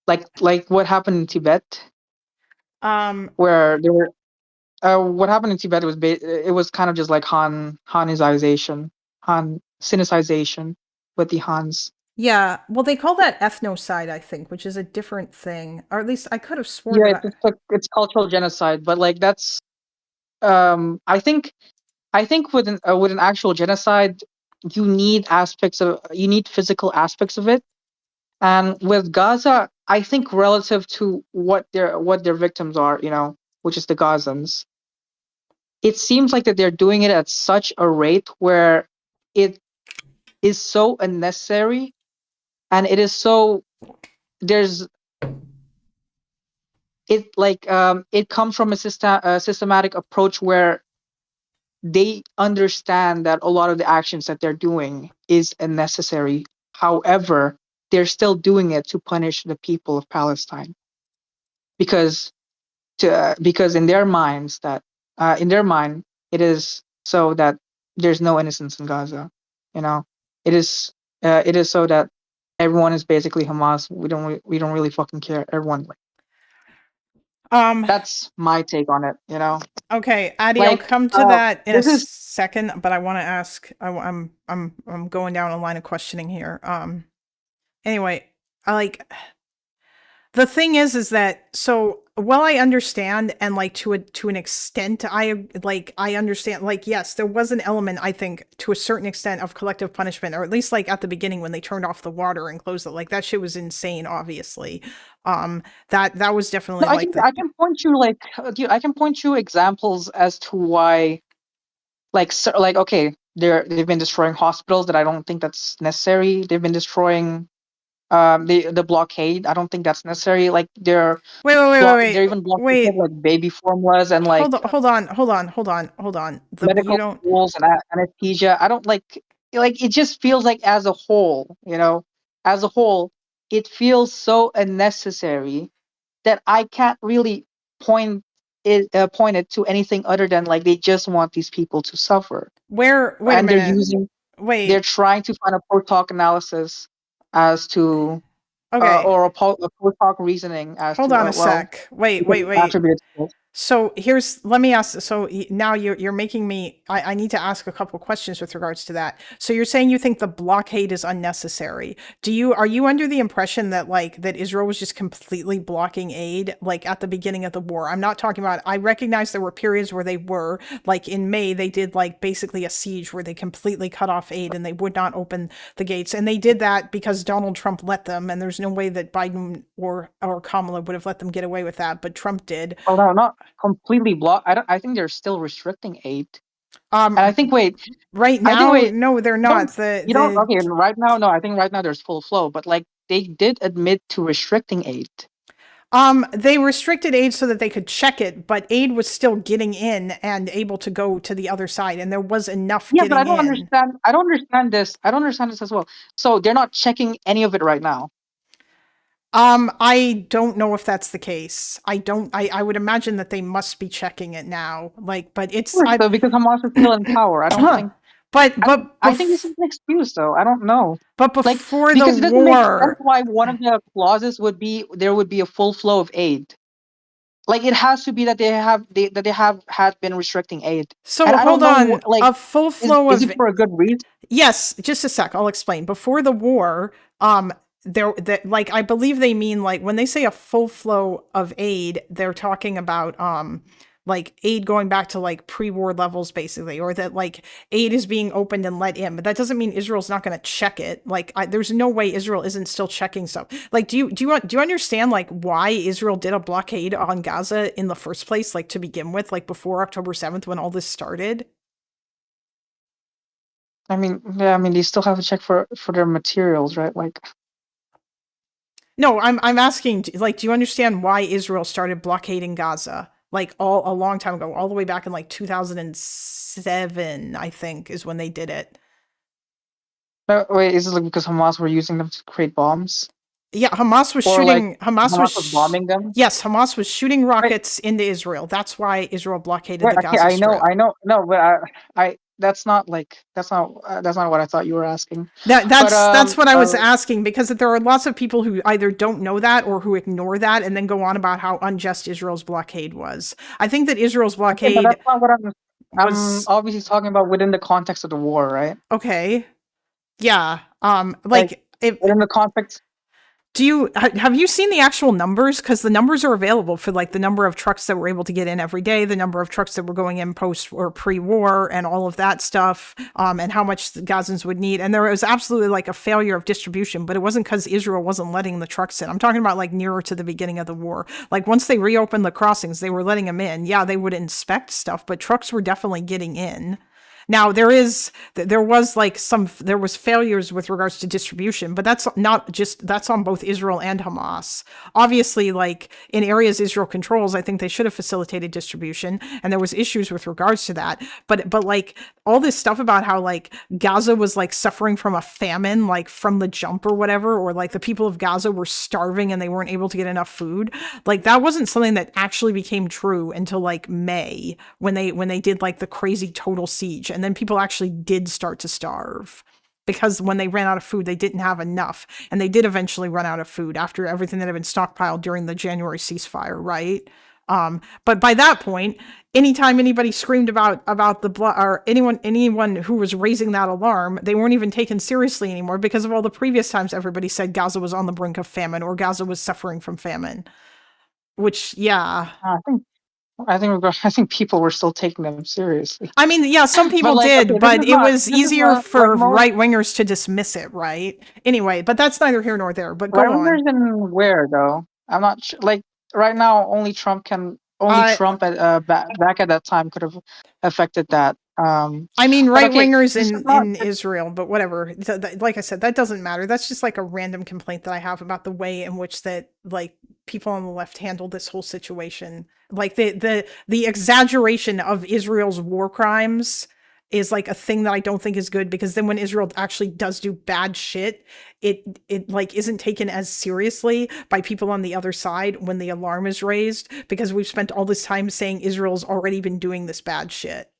Like what happened in Tibet? Where there were. What happened in Tibet was it was kind of just like Sinicization with the Hans. Yeah, well, they call that ethnocide, I think, which is a different thing, or at least I could have sworn. Yeah, it's cultural genocide, but like that's. I think with an actual genocide, you need physical aspects of it, and with Gaza, I think relative to what their victims are, which is the Gazans, it seems like that they're doing it at such a rate where it is so unnecessary, and it is so it comes from a systematic approach where they understand that a lot of the actions that they're doing is unnecessary. However, they're still doing it to punish the people of Palestine, because in their minds it is so that there's no innocence in Gaza. It is so that everyone is basically Hamas. We don't really fucking care. Everyone. That's my take on it. Okay, Addy, I'll come to that in a second, but I want to ask. I'm going down a line of questioning here. Anyway, the thing is that, so while I understand, and like to an extent, I understand, like, yes, there was an element, I think, to a certain extent, of collective punishment, or at least like at the beginning when they turned off the water and closed it, like that shit was insane, obviously. That was definitely I can point you I can point you examples as to why, okay, they've been destroying hospitals that I don't think that's necessary. They've been destroying the blockade. I don't think that's necessary. Like they're they're even blocking like baby formulas and like hold on. Medical tools and anesthesia. I don't like it just feels like as a whole, it feels so unnecessary that I can't really point it to anything other than like they just want these people to suffer. Wait a minute. They're trying to find a post hoc analysis as to Okay. or a post hoc reasoning as Hold to on a sec. Wait. attributed to it. So let me ask. So now you're making me. I need to ask a couple questions with regards to that. So you're saying you think the blockade is unnecessary. Are you under the impression that that Israel was just completely blocking aid like at the beginning of the war? I'm not talking about. I recognize there were periods where they were like in May they did like basically a siege where they completely cut off aid and they would not open the gates, and they did that because Donald Trump let them, and there's no way that Biden or Kamala would have let them get away with that, but Trump did. Oh no, not completely block. I think they're still restricting aid. And I think right now, no, they're not. Okay, right now, no. I think right now there's full flow, but like they did admit to restricting aid. They restricted aid so that they could check it, but aid was still getting in and able to go to the other side, and there was enough. Yeah, but I don't understand. I don't understand this. I don't understand this as well. So they're not checking any of it right now. I don't know if that's the case. I would imagine that they must be checking it now. But it's so because Hamas is still in power. I don't think. I think this is an excuse, though. I don't know. But before because the it doesn't make war, sense why one of the clauses would be there would be a full flow of aid. Like it has to be that they have had been restricting aid. So hold on, a full flow is it for a good reason? Yes, just a sec. I'll explain. Before the war, I believe they mean when they say a full flow of aid, they're talking about aid going back to pre-war levels basically, or that aid is being opened and let in. But that doesn't mean Israel's not going to check it. There's no way Israel isn't still checking stuff. Do you understand why Israel did a blockade on Gaza in the first place, to begin with, before October 7th when all this started? I mean, yeah, they still have to check for their materials, right? No, I'm asking, do you understand why Israel started blockading Gaza? A long time ago, all the way back in 2007, I think, is when they did it. Wait, is it because Hamas were using them to create bombs? Yeah, Hamas was shooting. Hamas was bombing them. Yes, Hamas was shooting rockets into Israel. That's why Israel blockaded the Gaza Strip. I know. No, but that's not what I thought you were asking. That's what I was asking, because there are lots of people who either don't know that or who ignore that and then go on about how unjust Israel's blockade was. I think that Israel's blockade. Okay, but that's not what I'm obviously talking about within the context of the war, right? Okay. Yeah. Within the context. Have you seen the actual numbers? Because the numbers are available for the number of trucks that were able to get in every day, the number of trucks that were going in post or pre-war, and all of that stuff, and how much the Gazans would need. And there was absolutely a failure of distribution, but it wasn't because Israel wasn't letting the trucks in. I'm talking about nearer to the beginning of the war. Once they reopened the crossings, they were letting them in. Yeah, they would inspect stuff, but trucks were definitely getting in. Now there was failures with regards to distribution, but that's on both Israel and Hamas. Obviously, in areas Israel controls, I think they should have facilitated distribution, and there was issues with regards to that. But all this stuff about how Gaza was suffering from a famine, from the jump or whatever, or the people of Gaza were starving and they weren't able to get enough food. That wasn't something that actually became true until May when they did the crazy total siege. And then people actually did start to starve because when they ran out of food, they didn't have enough. And they did eventually run out of food after everything that had been stockpiled during the January ceasefire, right? But by that point, anytime anybody screamed about the blood, or anyone who was raising that alarm, they weren't even taken seriously anymore because of all the previous times everybody said Gaza was on the brink of famine or Gaza was suffering from famine. Which, yeah. I think people were still taking them seriously. I mean, yeah, some people did, but it was easier for right-wingers to dismiss it, right? Anyway, but that's neither here nor there, but go on. Right-wingers in where, though? I'm not sure. Right now, only Trump back at that time could have affected that. I mean, right-wingers in Israel, but whatever. Like I said, that doesn't matter. That's just a random complaint that I have about the way in which that people on the left handle this whole situation. The exaggeration of Israel's war crimes is a thing that I don't think is good, because then when Israel actually does do bad shit, it isn't taken as seriously by people on the other side when the alarm is raised, because we've spent all this time saying Israel's already been doing this bad shit.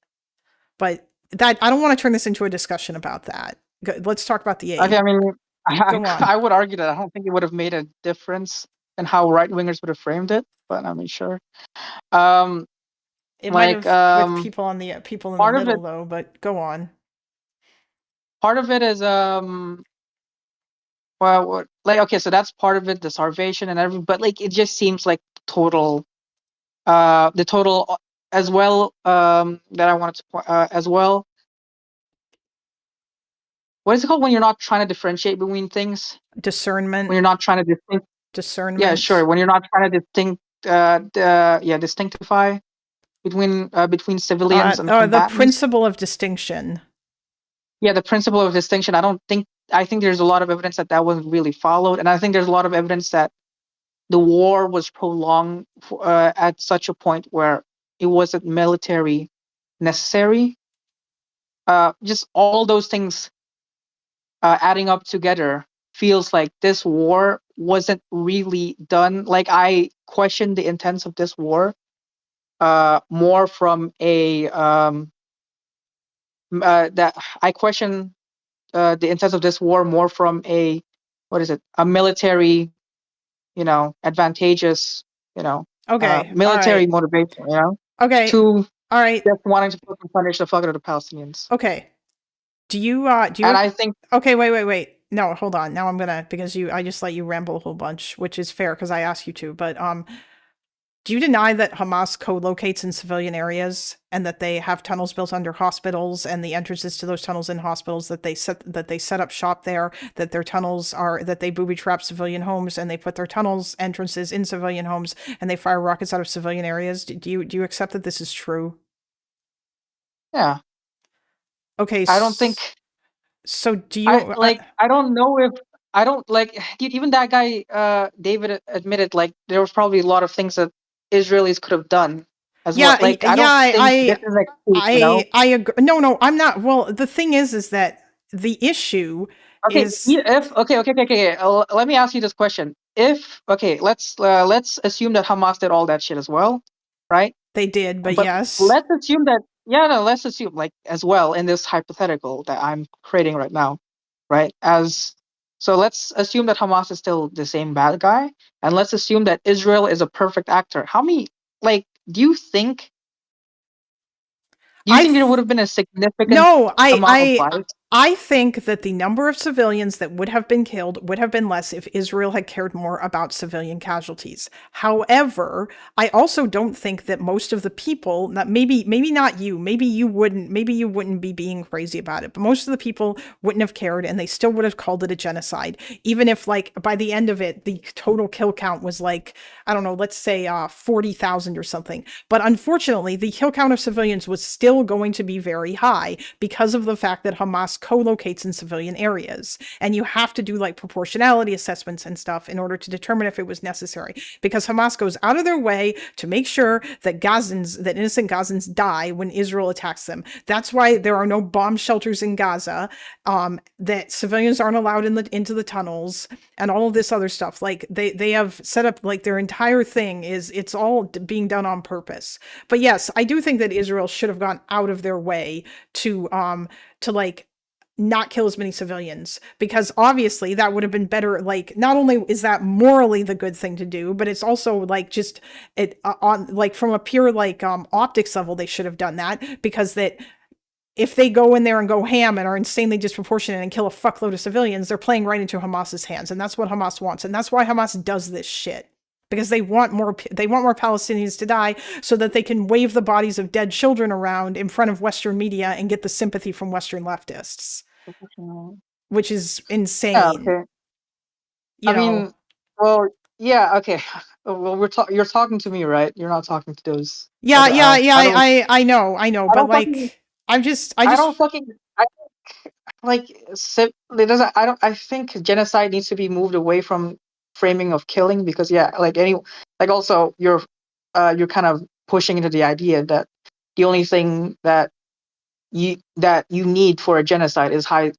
But that I don't want to turn this into a discussion about that. Let's talk about the aid. Okay, I mean, Go on. I would argue that I don't think it would have made a difference in how right wingers would have framed it, but I mean, sure. It might Like have with people in the part of middle it, though, but go on. part of it is well, like okay, so that's part of it, the starvation and everything, but like it just seems like total the total as well that I wanted to as well. What is it called when you're not trying to differentiate between things? Discernment. When you're not trying to distinct. Discernment. Yeah, sure. When you're not trying to distinctify between civilians and combatants. The principle of distinction. Yeah, the principle of distinction. I think there's a lot of evidence that that wasn't really followed, and I think there's a lot of evidence that the war was prolonged at such a point where it wasn't military necessary. Just all those things adding up together feels like this war wasn't really done. Like I question the intents of this war more from a that I question the intents of this war more from a a military, advantageous, military motivation, Okay. to all right, just wanting to punish the fuck out of the Palestinians. Okay. Do you And I think okay, wait. No, hold on. Now I'm gonna because I just let you ramble a whole bunch, which is fair because I asked you to. But do you deny that Hamas co-locates in civilian areas and that they have tunnels built under hospitals and the entrances to those tunnels in hospitals that they set up shop there, that their tunnels that they booby trap civilian homes and they put their tunnels entrances in civilian homes and they fire rockets out of civilian areas? Do you accept that this is true? Yeah. Okay. I don't think. So do you I don't know if I don't like even that guy David admitted like there was probably a lot of things that Israelis could have done as well. Like I don't think this is like I agree. No, I'm not. Well, the thing is that the issue is if okay. Let me ask you this question. If let's assume that Hamas did all that shit as well, right? They did, but yes. Let's assume that let's assume like as well in this hypothetical that I'm creating right now, right? So let's assume that Hamas is still the same bad guy, and let's assume that Israel is a perfect actor. How many do you think there would have been a significant amount of lives? I think that the number of civilians that would have been killed would have been less if Israel had cared more about civilian casualties. However, I also don't think that most of the people, maybe not you, maybe you wouldn't be being crazy about it, but most of the people wouldn't have cared and they still would have called it a genocide, even if like by the end of it, the total kill count was like, I don't know, let's say 40,000 or something. But unfortunately, the kill count of civilians was still going to be very high because of the fact that Hamas co-locates in civilian areas. And you have to do like proportionality assessments and stuff in order to determine if it was necessary, because Hamas goes out of their way to make sure that innocent Gazans die when Israel attacks them. That's why there are no bomb shelters in Gaza, that civilians aren't allowed into the tunnels and all of this other stuff. Like they have set up like their entire thing it's all being done on purpose. But yes, I do think that Israel should have gone out of their way to like not kill as many civilians, because obviously that would have been better. Like, not only is that morally the good thing to do, but it's also like just it on like from a pure like optics level, they should have done that, because that if they go in there and go ham and are insanely disproportionate and kill a fuckload of civilians, they're playing right into Hamas's hands, and that's what Hamas wants, and that's why Hamas does this shit. Because they want more Palestinians to die so that they can wave the bodies of dead children around in front of Western media and get the sympathy from Western leftists, which is insane. I mean, well, yeah, okay. Well, you're talking to me, right? You're not talking to those. I know, but like, I think genocide needs to be moved away from framing of killing, because also you're kind of pushing into the idea that the only thing that you need for a genocide is high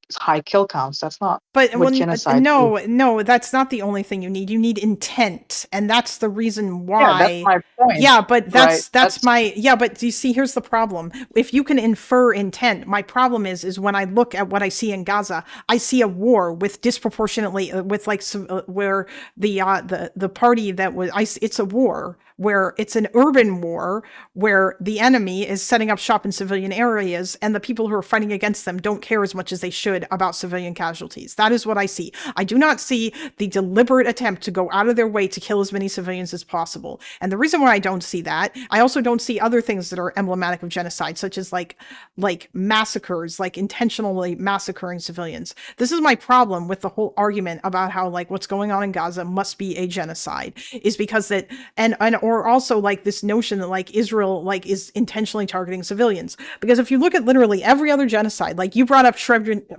kill counts. That's not But what when genocide is. no, that's not the only thing you need. You need intent, and that's the reason why. Yeah, that's my point. Yeah, but right? that's my yeah. But you see, here's the problem. If you can infer intent, my problem is when I look at what I see in Gaza, I see a war with disproportionately with like where the party that was it's a war where it's an urban war where the enemy is setting up shop in civilian areas and the people who are fighting against them don't care as much as they should about civilian casualties. That is what I see. I do not see the deliberate attempt to go out of their way to kill as many civilians as possible. And the reason why I don't see that, I also don't see other things that are emblematic of genocide, such as like massacres, like intentionally massacring civilians. This is my problem with the whole argument about how like what's going on in Gaza must be a genocide, is because that and or also like this notion that like Israel like is intentionally targeting civilians. Because if you look at literally every other genocide, like you brought up Srebrenica.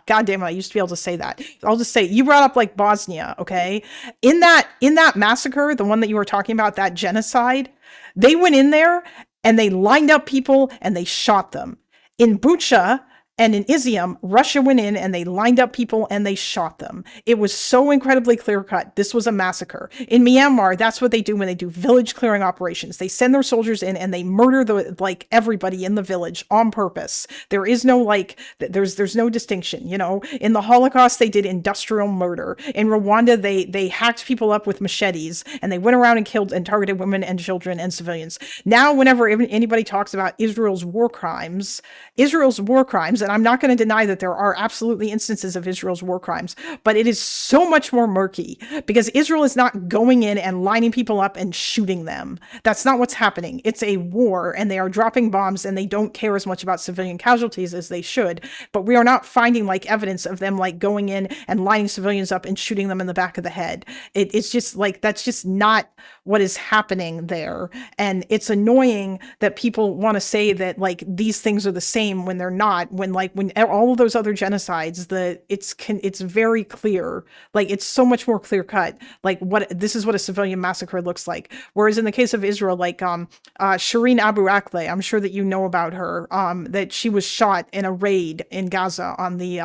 God damn it, I used to be able to say that. I'll just say you brought up like Bosnia, okay? In that massacre, the one that you were talking about, that genocide, they went in there and they lined up people and they shot them. In Bucha and in Izium, Russia went in and they lined up people and they shot them. It was so incredibly clear-cut. This was a massacre. In Myanmar, that's what they do when they do village clearing operations. They send their soldiers in and they murder everybody in the village on purpose. There is no there's no distinction, you know. In the Holocaust, they did industrial murder. In Rwanda, they hacked people up with machetes and they went around and killed and targeted women and children and civilians. Now, whenever anybody talks about Israel's war crimes, and I'm not going to deny that there are absolutely instances of Israel's war crimes, but it is so much more murky because Israel is not going in and lining people up and shooting them. That's not what's happening. It's a war and they are dropping bombs and they don't care as much about civilian casualties as they should, but we are not finding like evidence of them like going in and lining civilians up and shooting them in the back of the head. It's just like, that's just not what is happening there. And it's annoying that people want to say that like these things are the same when they're not, when all of those other genocides, it's very clear, like it's so much more clear cut, like this is what a civilian massacre looks like. Whereas in the case of Israel, like Shireen Abu Akleh, I'm sure that you know about her, that she was shot in a raid in Gaza on the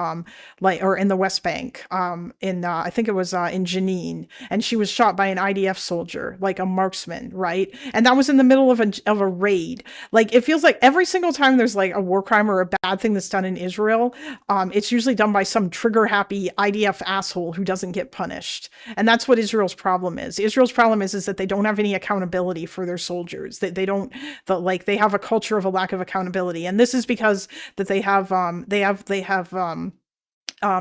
or in the West Bank, I think it was in Jenin, and she was shot by an IDF soldier, like a marksman, right? And that was in the middle of a raid. Like it feels like every single time there's like a war crime or a bad thing that's done in Israel, it's usually done by some trigger happy IDF asshole who doesn't get punished. And that's what Israel's problem is. Israel's problem is that they don't have any accountability for their soldiers. They have a culture of a lack of accountability. And this is because that they have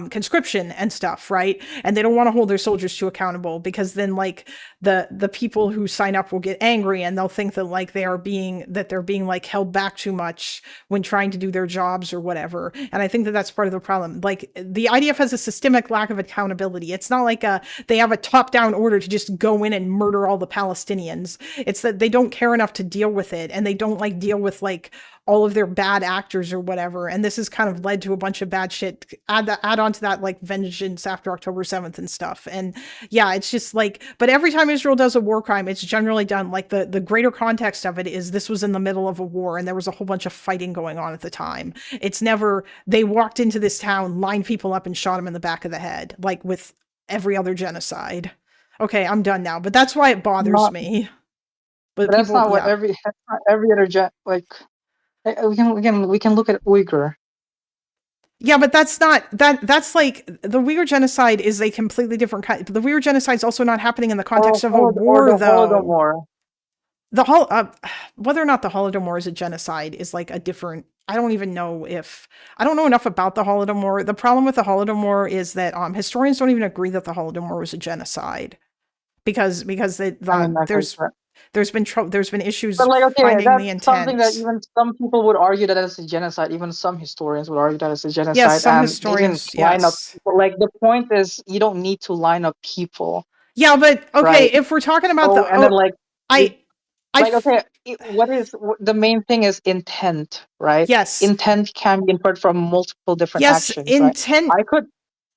conscription and stuff, right? And they don't want to hold their soldiers too accountable because then like the people who sign up will get angry and they'll think that like they're being like held back too much when trying to do their jobs or whatever. And I think that that's part of the problem. Like the IDF has a systemic lack of accountability. It's not like they have a top-down order to just go in and murder all the Palestinians. It's that they don't care enough to deal with it, and they don't like deal with like all of their bad actors or whatever. And this has kind of led to a bunch of bad shit. Add on to that like vengeance after October 7th and stuff. And yeah, it's just like, but every time Israel does a war crime, it's generally done like the greater context of it is this was in the middle of a war and there was a whole bunch of fighting going on at the time. It's never, they walked into this town, lined people up and shot them in the back of the head, like with every other genocide. Okay, I'm done now, but that's why it bothers me. But that's not what every other we can look at Uyghur. Yeah, but that's not that's like the Uyghur genocide is a completely different kind. The Uyghur genocide is also not happening in the context of a war, though. Holodomor. Whether or not the Holodomor is a genocide is like a different. I don't know enough about the Holodomor. The problem with the Holodomor is that historians don't even agree that the Holodomor was a genocide because there's been issues finding the intent. Something that even some people would argue that it's a genocide. Even some historians would argue that it's a genocide. Yes, some historians. Line up people. Like the point is, you don't need to line up people. Yeah, but okay, right? If we're talking about what is the main thing is intent, right? Yes, intent can be inferred from multiple different actions. Intent. Right?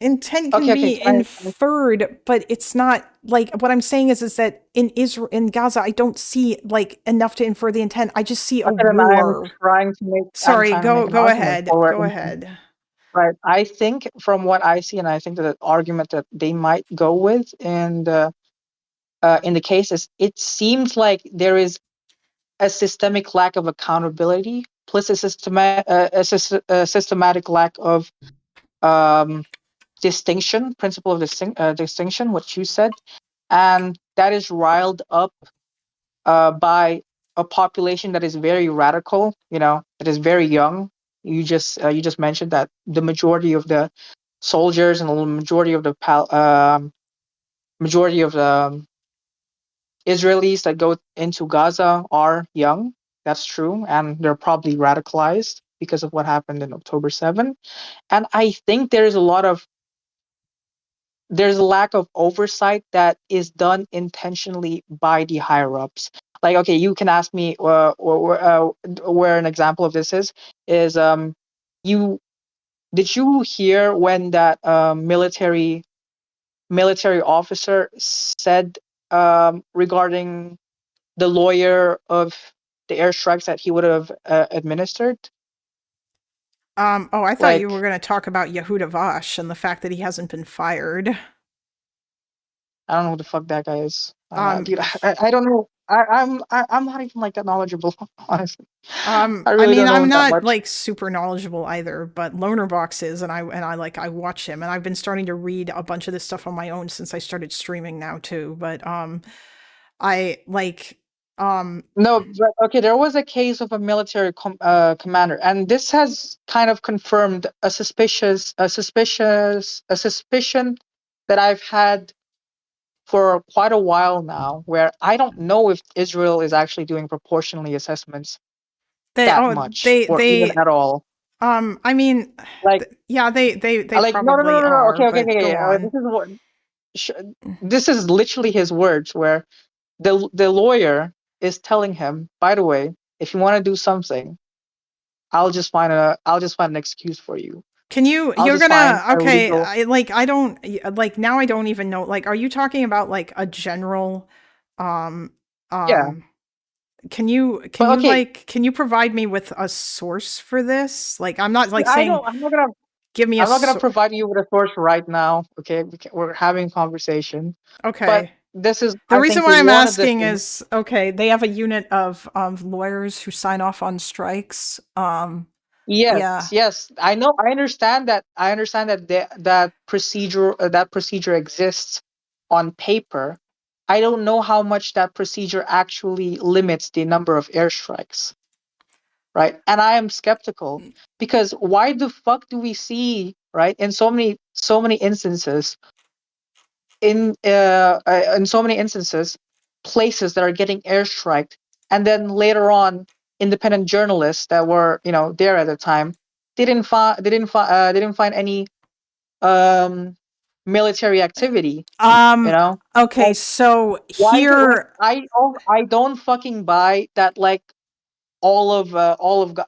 Intent can Okay, okay. be inferred, but it's not like what I'm saying is that in Israel, in Gaza, I don't see like enough to infer the intent. I just see a Okay, then I'm war. trying to make Sorry, an go argument ahead. for Go it. ahead. Right. I think from what I see, and I think that the argument that they might go with in the case is, it seems like there is a systemic lack of accountability, plus a systematic lack of distinction, principle of distinction, what you said, and that is riled up by a population that is very radical, that is very young. You just mentioned that the majority of the soldiers and the majority of the Israelis that go into Gaza are young. That's true, and they're probably radicalized because of what happened in October 7. And I think there's a lack of oversight that is done intentionally by the higher ups. Like, okay, you can ask me where an example of this is you did you hear when that military officer said regarding the lawyer of the airstrikes that he would have administered? Oh, I thought you Like, were going to talk about Yehuda Vosh and the fact that he hasn't been fired. I don't know who the fuck that guy is. Dude, he- I don't know. I'm not even like that knowledgeable, honestly. I I really mean, don't know I'm that not much. like super knowledgeable either, but Loner Box is, and I watch him, and I've been starting to read a bunch of this stuff on my own since I started streaming now too. But I like No, but okay, there was a case of a military commander, and this has kind of confirmed a suspicion that I've had for quite a while now, where I don't know if Israel is actually doing proportionally assessments that much or even at all. I mean, Like, yeah, they like no, no, no, probably no, no. are, Okay, okay, but okay. go on. This is what this is literally his words, where the lawyer is telling him, by the way, if you want to do something, I'll just find an excuse for you. You're gonna, okay, Legal. I don't, like, now I don't even know, like, are you talking about like a general, um, Yeah. can you Okay. can you provide me with a source for this? Like, I'm not like I saying, don't. I'm not gonna. give me I'm not gonna provide you with a source right now. Okay, we're having a conversation. But okay. this is, The I reason think, why I'm one of the asking things. is, okay, they have a unit of lawyers who sign off on strikes. Yeah. Yes. I know. I understand that. That procedure exists on paper. I don't know how much that procedure actually limits the number of airstrikes. Right. And I am skeptical, because why the fuck do we see, right, in so many instances, places that are getting airstriked, and then later on, independent journalists that were there at the time didn't find any military activity. Okay, Like, so why is it like here, I don't fucking buy that, like, all of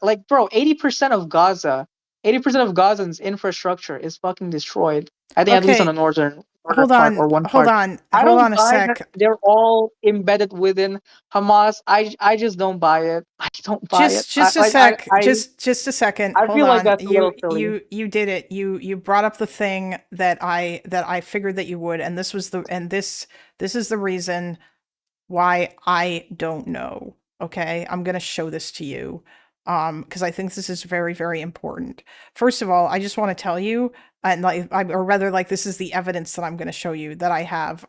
like, bro, 80% of Gazans infrastructure is fucking destroyed. I think, at least on the okay, northern hold part, on, or one hold part. on, I hold don't on a buy that sec. they're all embedded within Hamas. I just don't buy it. I don't buy it. Just a Like, sec, just a second. I Hold feel like on. that's a little silly. You did it. You brought up the thing that I figured that you would, and this is the reason why I don't know. Okay, I'm gonna show this to you, because I think this is very, very important. First of all, I just want to tell you, and or rather, like, this is the evidence that I'm gonna show you that I have.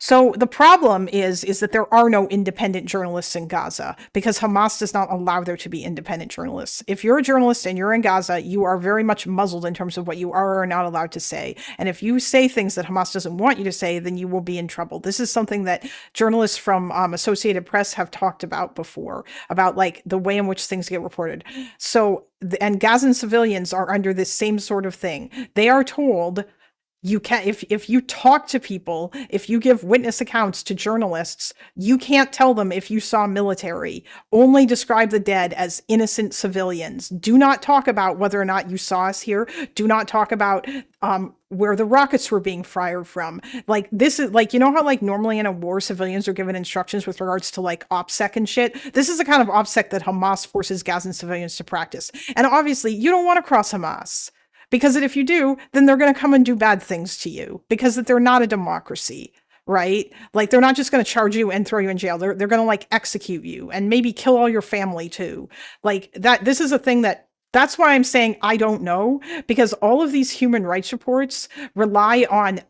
So the problem is that there are no independent journalists in Gaza, because Hamas does not allow there to be independent journalists. If you're a journalist and you're in Gaza, you are very much muzzled in terms of what you are or are not allowed to say. And if you say things that Hamas doesn't want you to say, then you will be in trouble. This is something that journalists from Associated Press have talked about before, about like the way in which things get reported. So, and Gazan civilians are under this same sort of thing. They are told, You can't, if you talk to people, if you give witness accounts to journalists, you can't tell them if you saw military. Only describe the dead as innocent civilians. Do not talk about whether or not you saw us here. Do not talk about where the rockets were being fired from. Like, this is like, you know how like normally in a war civilians are given instructions with regards to like OPSEC and shit? This is the kind of OPSEC that Hamas forces Gazan civilians to practice. And obviously you don't want to cross Hamas. Because if you do, then they're going to come and do bad things to you because that they're not a democracy, right? Like, they're not just going to charge you and throw you in jail. They're going to like execute you and maybe kill all your family too. Like that, this is a thing that's why I'm saying I don't know, because all of these human rights reports rely on,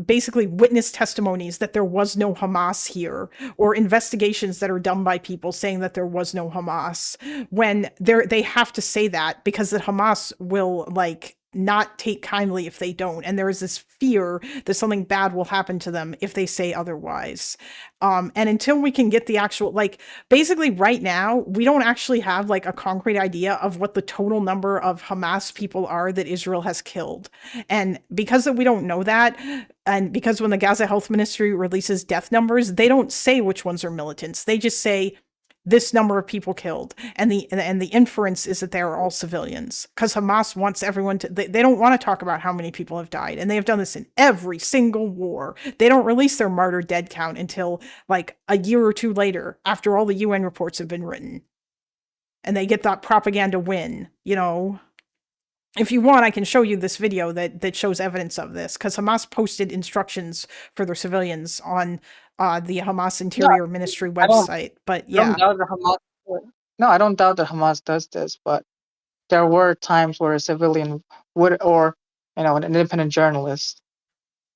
basically witness testimonies that there was no Hamas here, or investigations that are done by people saying that there was no Hamas, when they have to say that because the Hamas will like not take kindly if they don't, and there is this fear that something bad will happen to them if they say otherwise. And until we can get the actual, like, basically right now we don't actually have like a concrete idea of what the total number of Hamas people are that Israel has killed. And because we don't know that, and because when the Gaza Health Ministry releases death numbers, they don't say which ones are militants. They just say this number of people killed, and the inference is that they are all civilians, because Hamas wants everyone to, they don't want to talk about how many people have died, and they have done this in every single war. They don't release their martyr dead count until like a year or two later, after all the UN reports have been written, and they get that propaganda win. You know, if you want, I can show you this video that shows evidence of this, because Hamas posted instructions for their civilians on the Hamas Interior Ministry website. But yeah, I don't doubt that Hamas does this, but there were times where a civilian would, or an independent journalist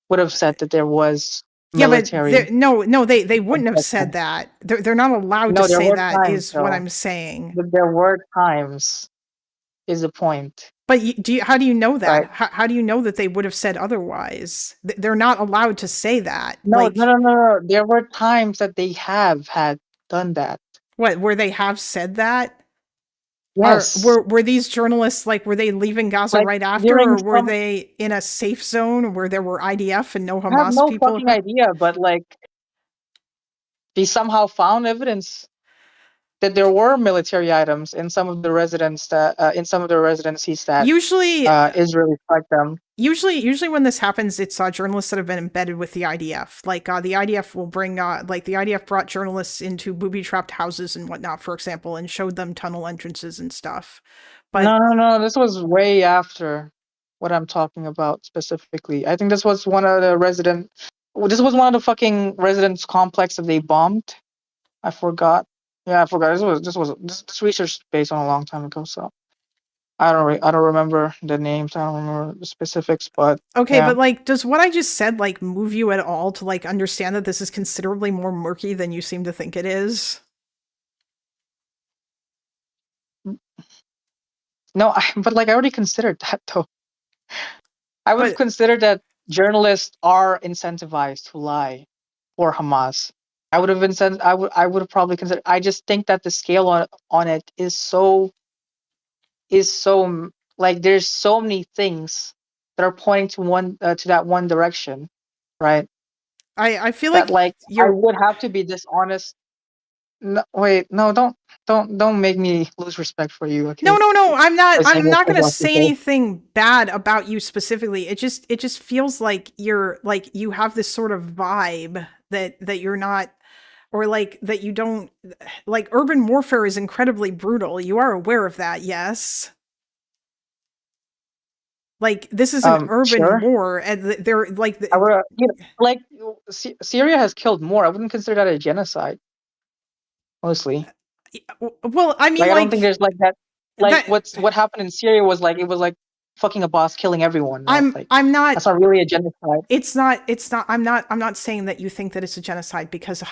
would have said that there was military. Yeah, but they wouldn't have said that. They're not allowed to say that. Times, is what I'm saying. But there were times, is the point. But how do you know that? Right. How do you know that they would have said otherwise? They're not allowed to say that. No. There were times that they have had done that. What, where they have said that? Yes. Or were these journalists, like, were they leaving Gaza right after, or were they in a safe zone where there were IDF and no Hamas people? I have no fucking idea, but like, they somehow found evidence that there were military items in some of the residencies that usually Israel struck them. Usually when this happens, it's journalists that have been embedded with the IDF. Like the IDF will bring, like the IDF brought journalists into booby-trapped houses and whatnot, for example, and showed them tunnel entrances and stuff. But no, this was way after what I'm talking about specifically. I think this was one of the fucking residence complex that they bombed. I forgot. Yeah, I forgot. This research based on a long time ago, so I don't remember the names. I don't remember the specifics, but okay. Yeah. But like, does what I just said like move you at all to like understand that this is considerably more murky than you seem to think it is? No, but like I already considered that though. I would have considered that journalists are incentivized to lie for Hamas. I would have probably considered. I just think that the scale on it is so like there's so many things that are pointing to that one direction, right? I feel that, like I would have to be dishonest. No, wait, no, don't make me lose respect for you. Okay? No, I'm not going to say anything bad about you specifically. It just feels like you have this sort of vibe that you're not, or like that you don't, like, urban warfare is incredibly brutal. You are aware of that, yes? Like, this is an urban war, and they're like, Syria has killed more. I wouldn't consider that a genocide. Mostly. Well, I mean, I don't think there's like that. Like what happened in Syria was like fucking a boss killing everyone. Right? I'm not. That's not really a genocide. It's not. I'm not saying that you think that it's a genocide because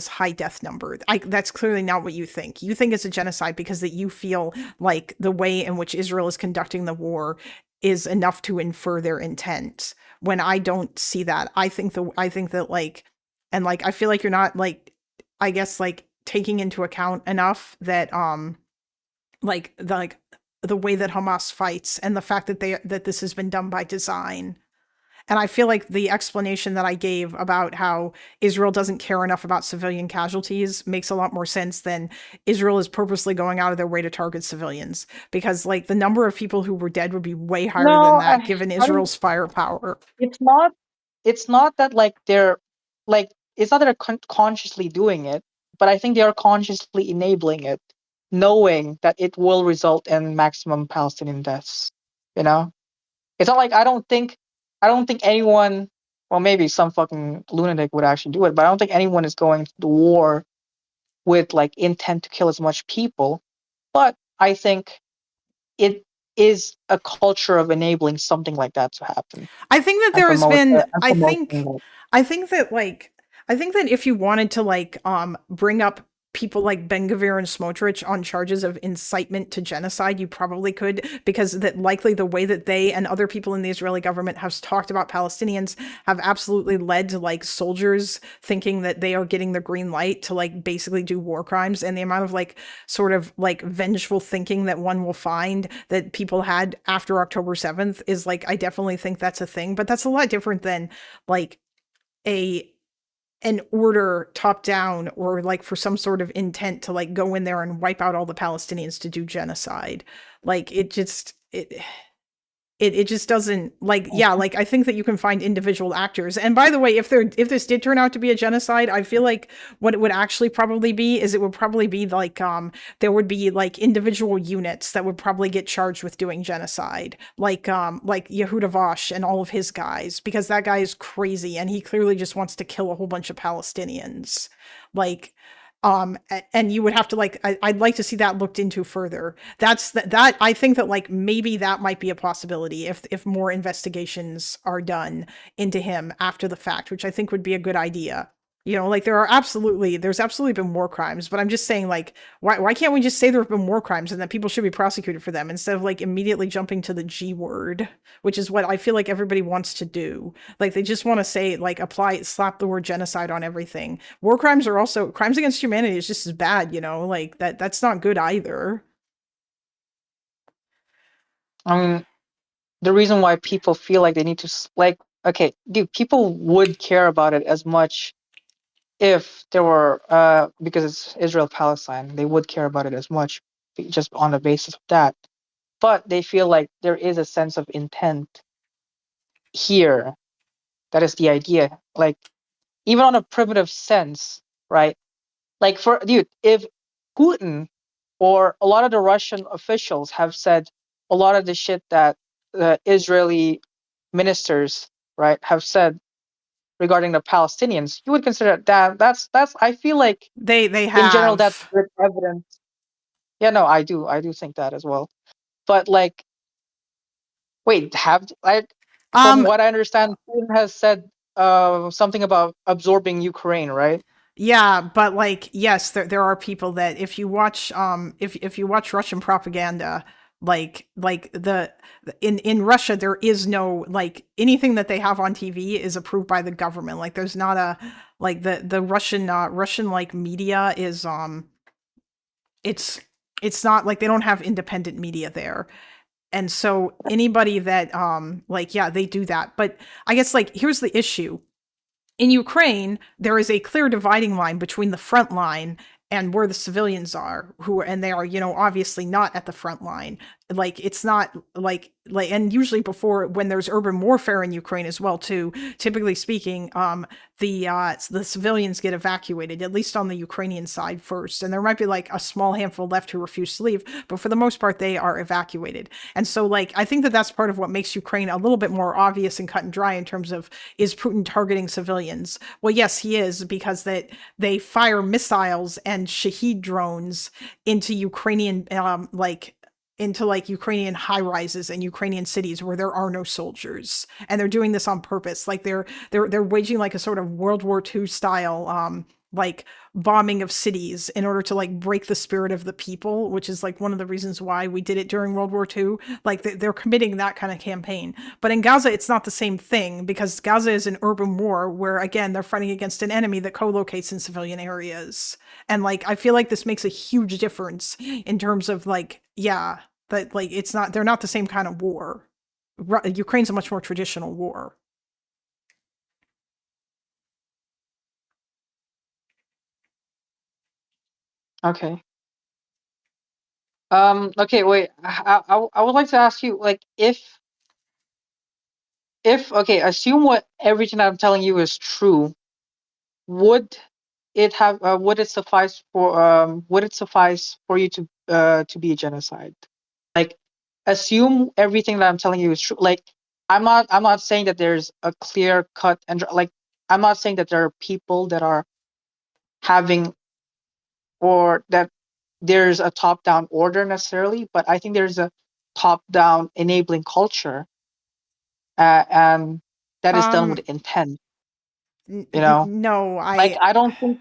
high death number. That's clearly not what you think. You think it's a genocide because that you feel like the way in which Israel is conducting the war is enough to infer their intent. When I don't see that, I think that like, and like I feel like you're not like, I guess like, taking into account enough that the way that Hamas fights and the fact that this has been done by design. And I feel like the explanation that I gave about how Israel doesn't care enough about civilian casualties makes a lot more sense than Israel is purposely going out of their way to target civilians, because like the number of people who were dead would be way higher No, than that given Israel's firepower. it's not. It's not that like they're like it's not that they're consciously doing it, but I think they are consciously enabling it, knowing that it will result in maximum Palestinian deaths. You know, it's not like I don't think anyone. Well, maybe some fucking lunatic would actually do it, but I don't think anyone is going to the war with like intent to kill as much people. But I think it is a culture of enabling something like that to happen. I think that and there has promote- been and I promoting think it. I think that like I think that if you wanted to like bring up people like Ben Gvir and Smotrich on charges of incitement to genocide, you probably could, because that likely the way that they and other people in the Israeli government have talked about Palestinians have absolutely led to like soldiers thinking that they are getting the green light to like basically do war crimes, and the amount of like sort of like vengeful thinking that one will find that people had after October 7th is like, I definitely think that's a thing, but that's a lot different than like an order top down or like for some sort of intent to like go in there and wipe out all the Palestinians to do genocide. Like it just doesn't like, yeah, like I think that you can find individual actors. And by the way, if this did turn out to be a genocide, I feel like what it would actually probably be is it would probably be like there would be like individual units that would probably get charged with doing genocide, like Yehuda Vosh and all of his guys, because that guy is crazy and he clearly just wants to kill a whole bunch of Palestinians. Like and you would have to like, I'd like to see that looked into further. That I think that like maybe that might be a possibility if more investigations are done into him after the fact, which I think would be a good idea. You know, like there's absolutely been war crimes, but I'm just saying like, why can't we just say there have been war crimes and that people should be prosecuted for them instead of like immediately jumping to the G word, which is what I feel like everybody wants to do. Like they just want to say like slap the word genocide on everything. War crimes are also crimes against humanity is just as bad, you know, like that's not good either. I mean, the reason why people feel like they need to like, okay, dude, people would care about it as much if there were because it's Israel Palestine, they would care about it as much just on the basis of that. But they feel like there is a sense of intent here. That is the idea. Like even on a primitive sense, right? Like for dude, if Putin or a lot of the Russian officials have said a lot of the shit that the Israeli ministers, right, have said regarding the Palestinians, you would consider that that's I feel like they have in general that's good evidence. Yeah, no, I do think that as well. But like, wait, have like from what I understand, Putin has said something about absorbing Ukraine, right? Yeah, but like, yes, there are people that if you watch if you watch Russian propaganda, like in Russia there is no like anything that they have on TV is approved by the government. Like there's not a like the Russian like media is it's not like they don't have independent media there. And so anybody that like yeah, they do that. But I guess like here's the issue. In Ukraine, there is a clear dividing line between the front line and where the civilians are, and they are, you know, obviously not at the front line. Like it's not like and usually before when there's urban warfare in Ukraine as well too, typically speaking, the civilians get evacuated, at least on the Ukrainian side first. And there might be like a small handful left who refuse to leave, but for the most part, they are evacuated. And so like, I think that that's part of what makes Ukraine a little bit more obvious and cut and dry in terms of, is Putin targeting civilians? Well, yes, he is, because that they fire missiles and Shahed drones into Ukrainian, into like Ukrainian high rises and Ukrainian cities where there are no soldiers. And they're doing this on purpose. Like they're waging like a sort of World War II style, like bombing of cities in order to like break the spirit of the people, which is like one of the reasons why we did it during World War II. Like they're committing that kind of campaign. But in Gaza, it's not the same thing, because Gaza is an urban war where, again, they're fighting against an enemy that co-locates in civilian areas. And like, I feel like this makes a huge difference in terms of like, yeah, that like, they're not the same kind of war. Ukraine's a much more traditional war. Okay. Okay, wait. I would like to ask you, like, if okay, assume what everything I'm telling you is true, would would it suffice for you to be a genocide? Like, assume everything that I'm telling you is true. Like, I'm not saying that there's a clear cut and like, I'm not saying that there are people that are having, or that there's a top-down order necessarily, but I think there's a top-down enabling culture, and that is done with intent. You know, No, like, I don't think.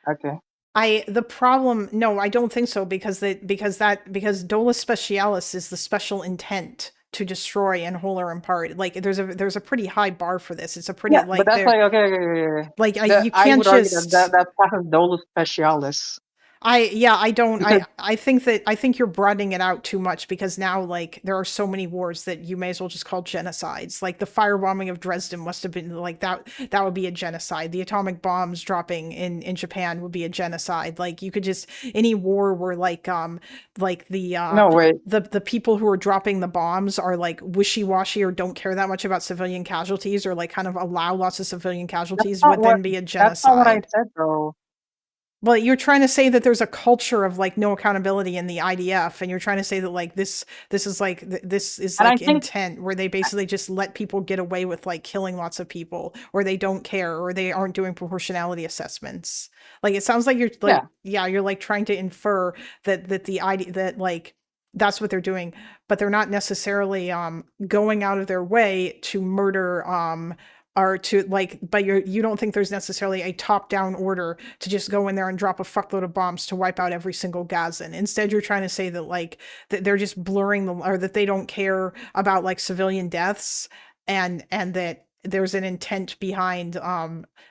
Okay. the problem, no, I don't think so, because dolus specialis is the special intent to destroy in whole or in part. Like, there's a pretty high bar for this. It's a pretty, Yeah, but like, that's like, okay. like, you I can't would argue just, that's part of dolus specialis. I don't, Because I think you're broadening it out too much, because now, like, there are so many wars that you may as well just call genocides. Like, the firebombing of Dresden must have been, like, that would be a genocide. The atomic bombs dropping in Japan would be a genocide. Like, you could just, any war where, like no, wait. the people who are dropping the bombs are, like, wishy-washy or don't care that much about civilian casualties, or, like, kind of allow lots of civilian casualties, would then be a genocide. That's not what I said, though. Well, you're trying to say that there's a culture of, like, no accountability in the IDF, and you're trying to say that, like, this is like intent, where they basically just let people get away with, like, killing lots of people, or they don't care, or they aren't doing proportionality assessments. Like, it sounds like you're, like, you're, like, trying to infer that like, that's what they're doing, but they're not necessarily going out of their way to murder or to, like, but you don't think there's necessarily a top-down order to just go in there and drop a fuckload of bombs to wipe out every single Gazan. Instead, you're trying to say that, like, that they're just blurring or that they don't care about, like, civilian deaths, and that there's an intent behind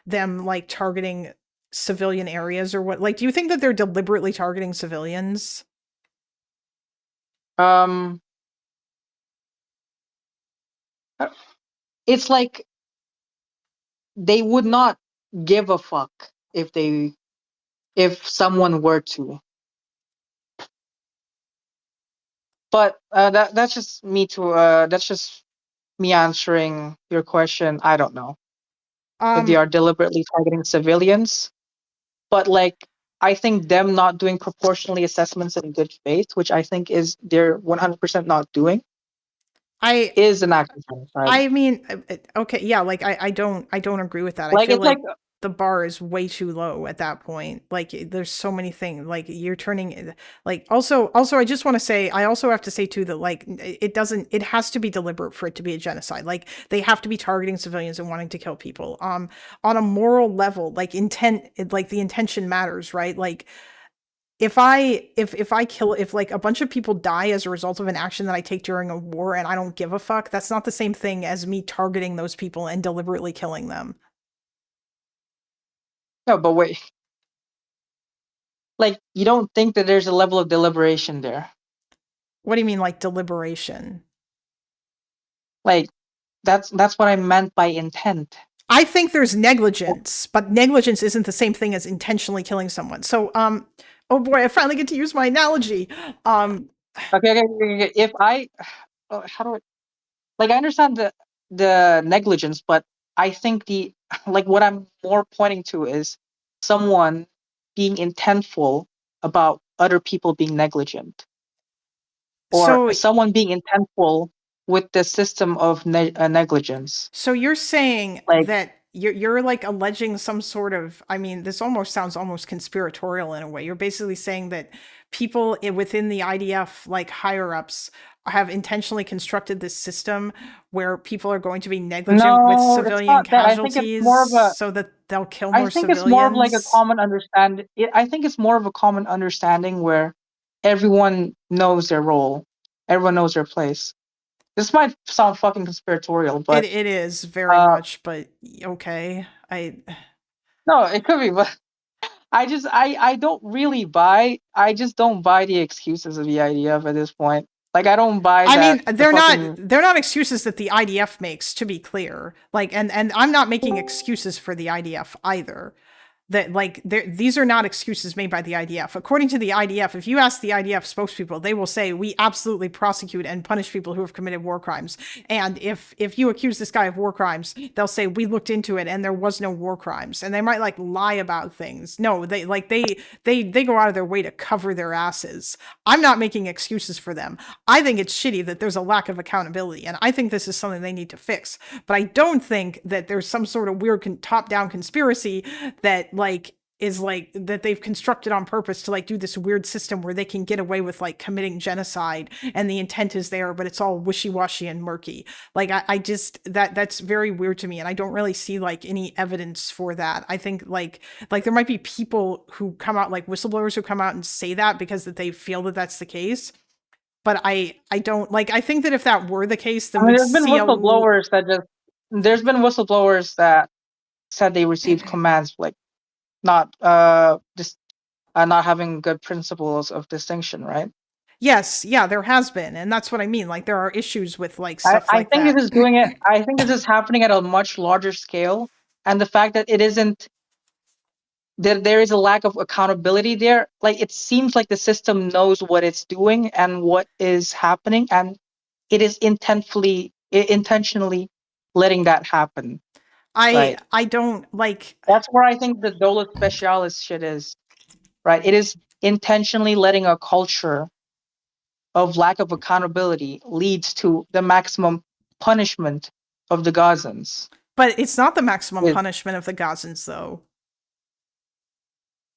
them, like, targeting civilian areas, or what. Like, do you think that they're deliberately targeting civilians? It's like they would not give a fuck if someone were to. But that's just me answering your question. I don't know if they are deliberately targeting civilians, but, like, I think them not doing proportionally assessments in good faith, which I think is they're 100% not doing, is an act of genocide. I mean, okay, yeah, like, I don't agree with that. I Like, feel it's like like the bar is way too low at that point. Like, there's so many things, like, you're turning, like, also I just want to say, I also have to say too that, like, it has to be deliberate for it to be a genocide. Like, they have to be targeting civilians and wanting to kill people. On a moral level, like, intent, like, the intention matters, right? Like, if like, a bunch of people die as a result of an action that I take during a war and I don't give a fuck, that's not the same thing as me targeting those people and deliberately killing them. No, but wait. Like, you don't think that there's a level of deliberation there? What do you mean, like, deliberation? Like, that's what I meant by intent. I think there's negligence, but negligence isn't the same thing as intentionally killing someone. So, oh boy, I finally get to use my analogy. Okay. If how do I, like, I understand the negligence, but I think like, what I'm more pointing to is someone being intentful about other people being negligent, or someone being intentful with the system of negligence. So you're saying, like, that you're like alleging some sort of, I mean, this almost sounds almost conspiratorial in a way. You're basically saying that people within the IDF, like, higher ups, have intentionally constructed this system where people are going to be negligent with civilian casualties, so that they'll kill more civilians. I think it's more of, like, a common understanding. I think it's more of a common understanding where everyone knows their role, everyone knows their place. This might sound fucking conspiratorial, but it is very much. But okay, no, it could be, but I don't really buy. I just don't buy the excuses of the IDF at this point. Like, I don't buy. I mean, they're not excuses that the IDF makes, to be clear. Like, and I'm not making excuses for the IDF either. that like these are not excuses made by the IDF. According to the IDF, if you ask the IDF spokespeople, they will say we absolutely prosecute and punish people who have committed war crimes. And if you accuse this guy of war crimes, they'll say we looked into it and there was no war crimes. And they might like lie about things. No, they go out of their way to cover their asses. I'm not making excuses for them. I think it's shitty that there's a lack of accountability, and I think this is something they need to fix. But I don't think that there's some sort of weird top-down conspiracy that like is like that they've constructed on purpose to like do this weird system where they can get away with like committing genocide and the intent is there, but it's all wishy-washy and murky. Like I just that's very weird to me, and I don't really see like any evidence for that. I think like there might be people who come out, like whistleblowers who come out and say that because that they feel that that's the case. But I don't like. I think that if that were the case, then there's been whistleblowers that said they received commands like not just not having good principles of distinction, right? Yes, yeah, there has been, and that's what I mean. Like there are issues with like stuff I like think that. this is doing it. I think this is happening at a much larger scale, and the fact that it isn't there is a lack of accountability there. Like it seems like the system knows what it's doing and what is happening, and it is intentionally letting that happen. I don't like. That's where I think the Dole Specialis shit is, right? It is intentionally letting a culture of lack of accountability leads to the maximum punishment of the Gazans. But it's not the maximum punishment of the Gazans, though.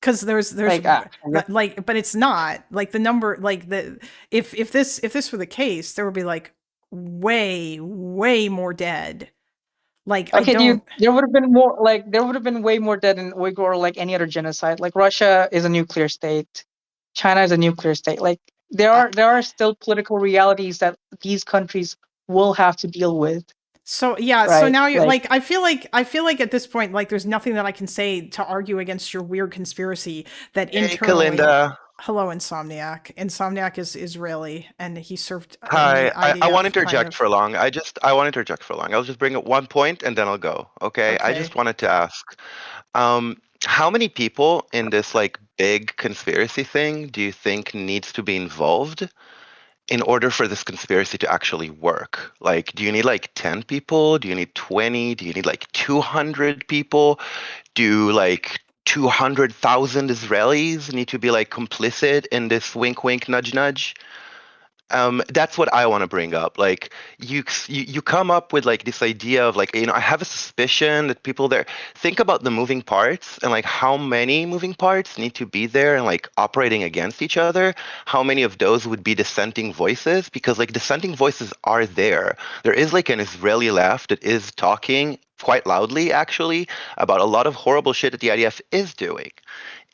Because there's like, but it's not like the number, like the if this were the case, there would be like way more dead. Like okay, there would have been more, like there would have been way more dead in Uyghur or like any other genocide. Like Russia is a nuclear state, China is a nuclear state. Like there are still political realities that these countries will have to deal with. So yeah, right? So now you're like I feel like at this point, like there's nothing that I can say to argue against your weird conspiracy that internally. Kalinda. Hello, Insomniac. Insomniac is Israeli, and he served. Hi, I won't interject for long. I won't interject for long. I'll just bring up one point and then I'll go. Okay. I just wanted to ask, how many people in this like big conspiracy thing do you think needs to be involved in order for this conspiracy to actually work? Like, do you need like 10 people? Do you need 20? Do you need like 200 people? Do like 200,000 Israelis need to be like complicit in this wink, wink, nudge, nudge? That's what I want to bring up. Like you come up with like this idea of like, I have a suspicion that people there think about the moving parts and like how many moving parts need to be there and like operating against each other. How many of those would be dissenting voices? Because like dissenting voices are there. There is like an Israeli left that is talking quite loudly actually about a lot of horrible shit that the IDF is doing.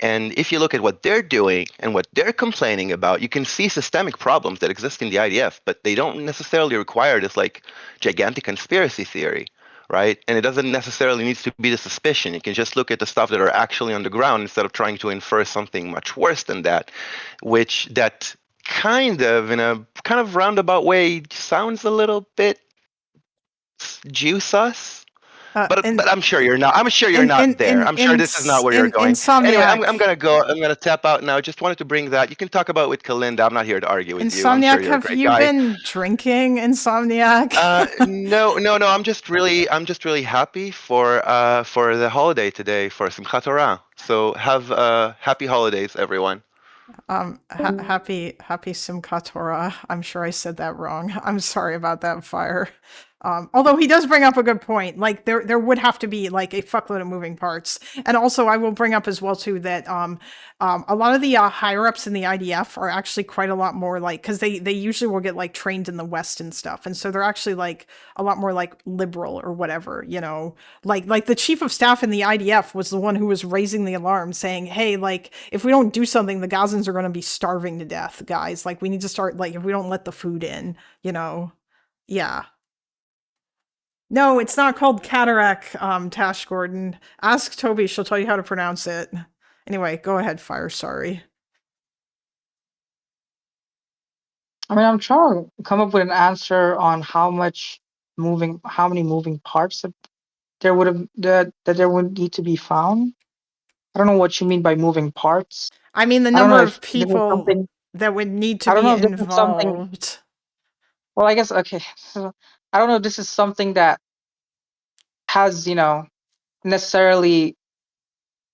And if you look at what they're doing and what they're complaining about, you can see systemic problems that exist in the IDF, but they don't necessarily require this like gigantic conspiracy theory, right? And it doesn't necessarily need to be the suspicion. You can just look at the stuff that are actually on the ground instead of trying to infer something much worse than that, which that kind of, in a kind of roundabout way, sounds a little bit Jew-sus. But I'm sure you're not. I'm sure you're not there. I'm sure this is not where you're going. Anyway, I'm gonna go. I'm gonna tap out now. Just wanted to bring that. You can talk about it with Kalinda. I'm not here to argue with Insomniac, you. I'm sure have you been drinking, Insomniac? No. I'm just really happy for the holiday today, for Simchat Torah. So have happy holidays, everyone. Happy Simchat Torah. I'm sure I said that wrong. I'm sorry about that, Fire. Although he does bring up a good point, like there would have to be like a fuckload of moving parts. And also I will bring up as well too that a lot of the higher ups in the IDF are actually quite a lot more like, because they usually will get like trained in the West and stuff, and so they're actually like a lot more like liberal or whatever, like the chief of staff in the IDF was the one who was raising the alarm saying, hey, like if we don't do something, the Gazans are going to be starving to death, guys. Like we need to start, like if we don't let the food in, yeah. No, it's not called cataract, Tash Gordon. Ask Toby, she'll tell you how to pronounce it. Anyway, go ahead, Fire, sorry. I mean, I'm trying to come up with an answer on how many moving parts that there would need to be found. I don't know what you mean by moving parts. I mean, the I don't know number if of this is people something. that would need to I don't be know if this is something. involved. Well, I guess okay. So, I don't know if this is something that has, necessarily.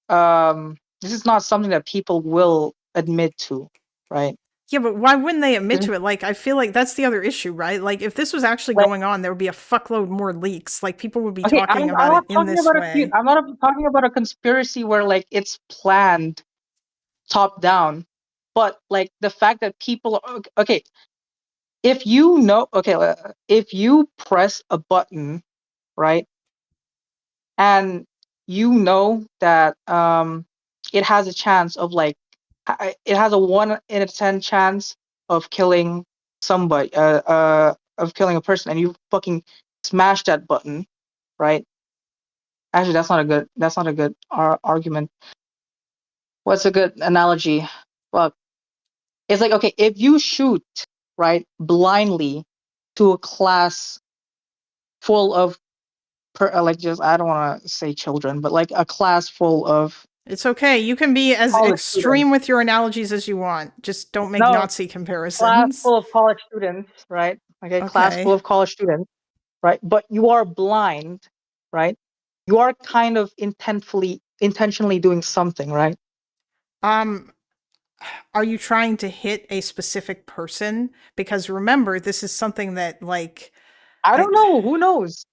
This is not something that people will admit to, right? Yeah, but why wouldn't they admit Mhm. to it? Like, I feel like that's the other issue, right? Like, if this was actually Like, going on, there would be a fuckload more leaks. Like, people would be okay, talking I'm about it not in talking this about way. I'm not talking about a conspiracy where like it's planned top down, but like the fact that people are okay. If you know, okay, if you press a button, right, and you know that it has a chance of like it has a 1 in a 10 chance of killing somebody, of killing a person, and you fucking smash that button, right? Actually, that's not a good argument. What's a good analogy? Well, it's like, okay, if you shoot, right, blindly to a class full of like, just, I don't want to say children, but like a class full of It's okay. You can be as college students. extreme with your analogies as you want. Just don't make No, Nazi class comparisons. full of college students, right? Okay, class full Okay. of college students, right? But you are blind, right? You are kind of intentionally doing something, right? Are you trying to hit a specific person? Because remember, this is something that, like, I don't know. Who knows?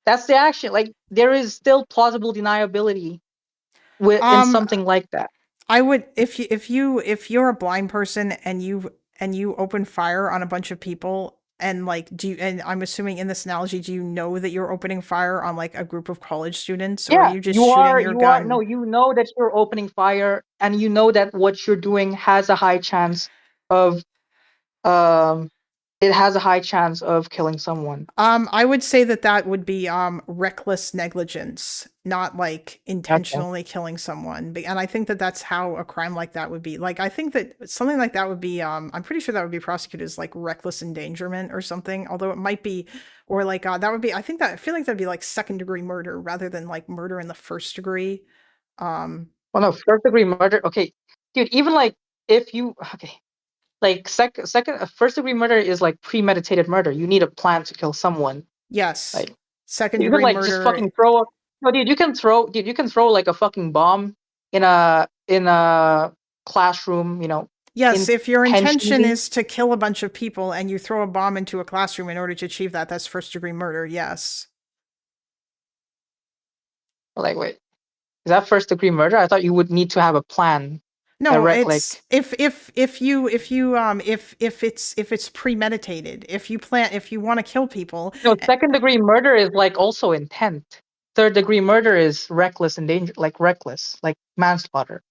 That's the action. Like, there is still plausible deniability in something like that. I would, if you're a blind person and you open fire on a bunch of people, and like, and I'm assuming in this analogy, do you know that you're opening fire on like a group of college students, or are Yeah, you just shooting your gun? no, you know that you're opening fire, and you know that what you're doing has a high chance of it has a high chance of killing someone. I would say that would be reckless negligence, not like intentionally killing someone. And I think that that's how a crime like that would be. Like, I think that something like that would be I'm pretty sure that would be prosecuted as like reckless endangerment or something. Although it might be, or like that would be. I feel like that'd be like second-degree murder rather than like murder in the first degree. Well, no, first-degree murder. Okay, dude, even like if you like first-degree murder is like premeditated murder. You need a plan to kill someone. Yes. Like, Second-degree you can like murder. just fucking throw. No, dude, you can throw like a fucking bomb in a classroom. Yes, if your intention intentionally. is to kill a bunch of people and you throw a bomb into a classroom in order to achieve that, that's first-degree murder. Yes. Like, wait, is that first-degree murder? I thought you would need to have a plan. No, it's if it's premeditated, if you want to kill people. No, second-degree murder is like also intent. Third-degree murder is reckless like manslaughter.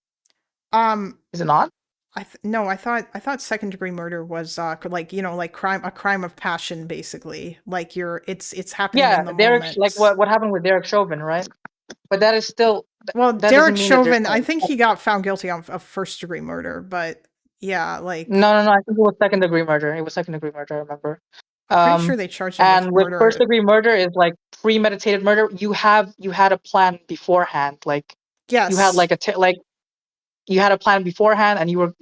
Is it not? No, I thought second-degree murder was like like a crime of passion, basically. Like it's happening in the moment. Like what happened with Derek Chauvin, right? But that is still well, that Derek doesn't mean that there's Chauvin. I think he got found guilty of first-degree murder, but yeah, like no. I think it was second-degree murder. It was second-degree murder. I remember. I'm pretty sure they charged him and with with first-degree murder is like premeditated murder. You had a plan beforehand. Like yes, you had like you had a plan beforehand, and you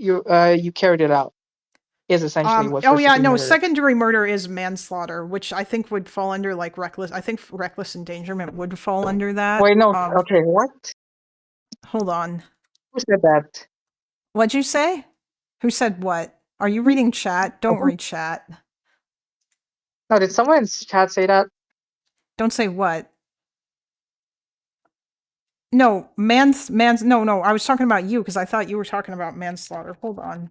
carried it out. Is essentially what. Oh yeah, no. Murder is. Second-degree murder is manslaughter, which I think would fall under like reckless. I think reckless endangerment would fall under that. Wait, no. Okay, what? Hold on. Who said that? What'd you say? Who said what? Are you reading chat? Don't read chat. No, did someone in chat say that? Don't say what? No, no, I was talking about you because I thought you were talking about manslaughter. Hold on.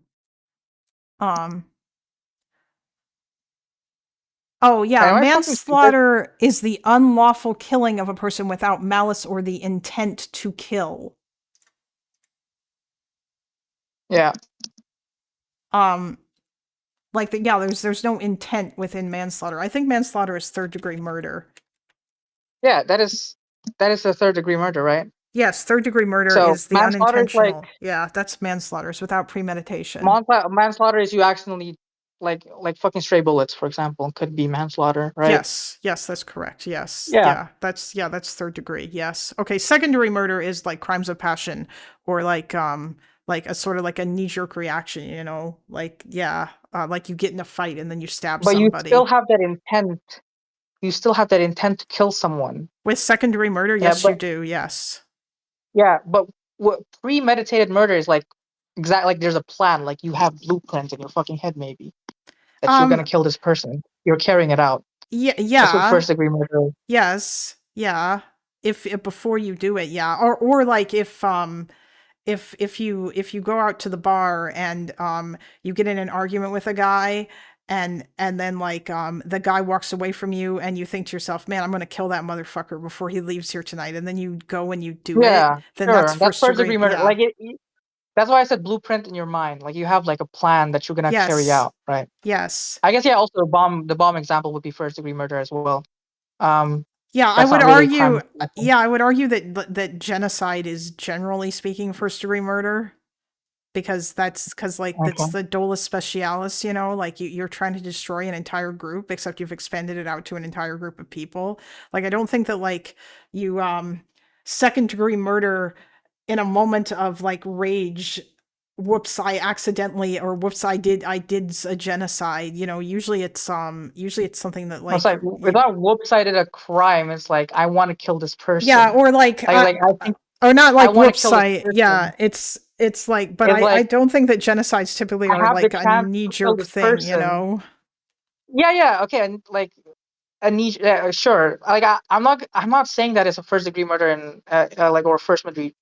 Oh yeah, manslaughter is the unlawful killing of a person without malice or the intent to kill. Yeah. Like there's no intent within manslaughter. I think manslaughter is third-degree murder. Yeah, that is a third-degree murder, right? Yes, third-degree murder is the unintentional. Yeah, that's manslaughter. It's without premeditation. Manslaughter is you accidentally fucking stray bullets, for example, could be manslaughter, right? Yes, that's correct. Yes. Yeah. That's third degree. Yes. Okay, second-degree murder is like crimes of passion or like a sort of like a knee-jerk reaction, you know? Like like you get in a fight and then you stab But you somebody. still have that intent. You still have that intent to kill someone. With second-degree murder, Yeah, yes, you do. Yes. Yeah, but what premeditated murder is like exactly like there's a plan, like you have blueprint in your fucking head maybe that you're gonna kill this person. You're carrying it out. Yeah, That's what first degree murder is. Yes. Yeah. If before you do it, yeah. Or like if you go out to the bar and you get in an argument with a guy and then like the guy walks away from you and you think to yourself, man, I'm gonna kill that motherfucker before he leaves here tonight, and then you go and you do Yeah, it, then sure. that's That's first degree murder. yeah. Like that's why I said blueprint in your mind. Like you have like a plan that you're gonna carry Yes. out, right? Yes. I guess also the bomb example would be first degree murder as well. Yeah, I that's would not really argue. crime. Yeah, I would argue that genocide is generally speaking first degree murder, because that's Okay. the dolus specialis, you know, like you're trying to destroy an entire group, except you've expanded it out to an entire group of people. Like I don't think that like you second degree murder in a moment of like rage. Whoops, I accidentally, or whoops, I did a genocide. You know, usually it's something that like It's like without whoops, I did a crime. It's like I want to kill this person. yeah, or like I think or not I like wanna whoops, kill this yeah, person. it's like, but It's I like don't think that genocides typically I are have the like a chance knee to kill jerk this thing, you person. know. Yeah, okay, and like a niche, sure. Like I'm not saying that it's a first degree murder and like or first degree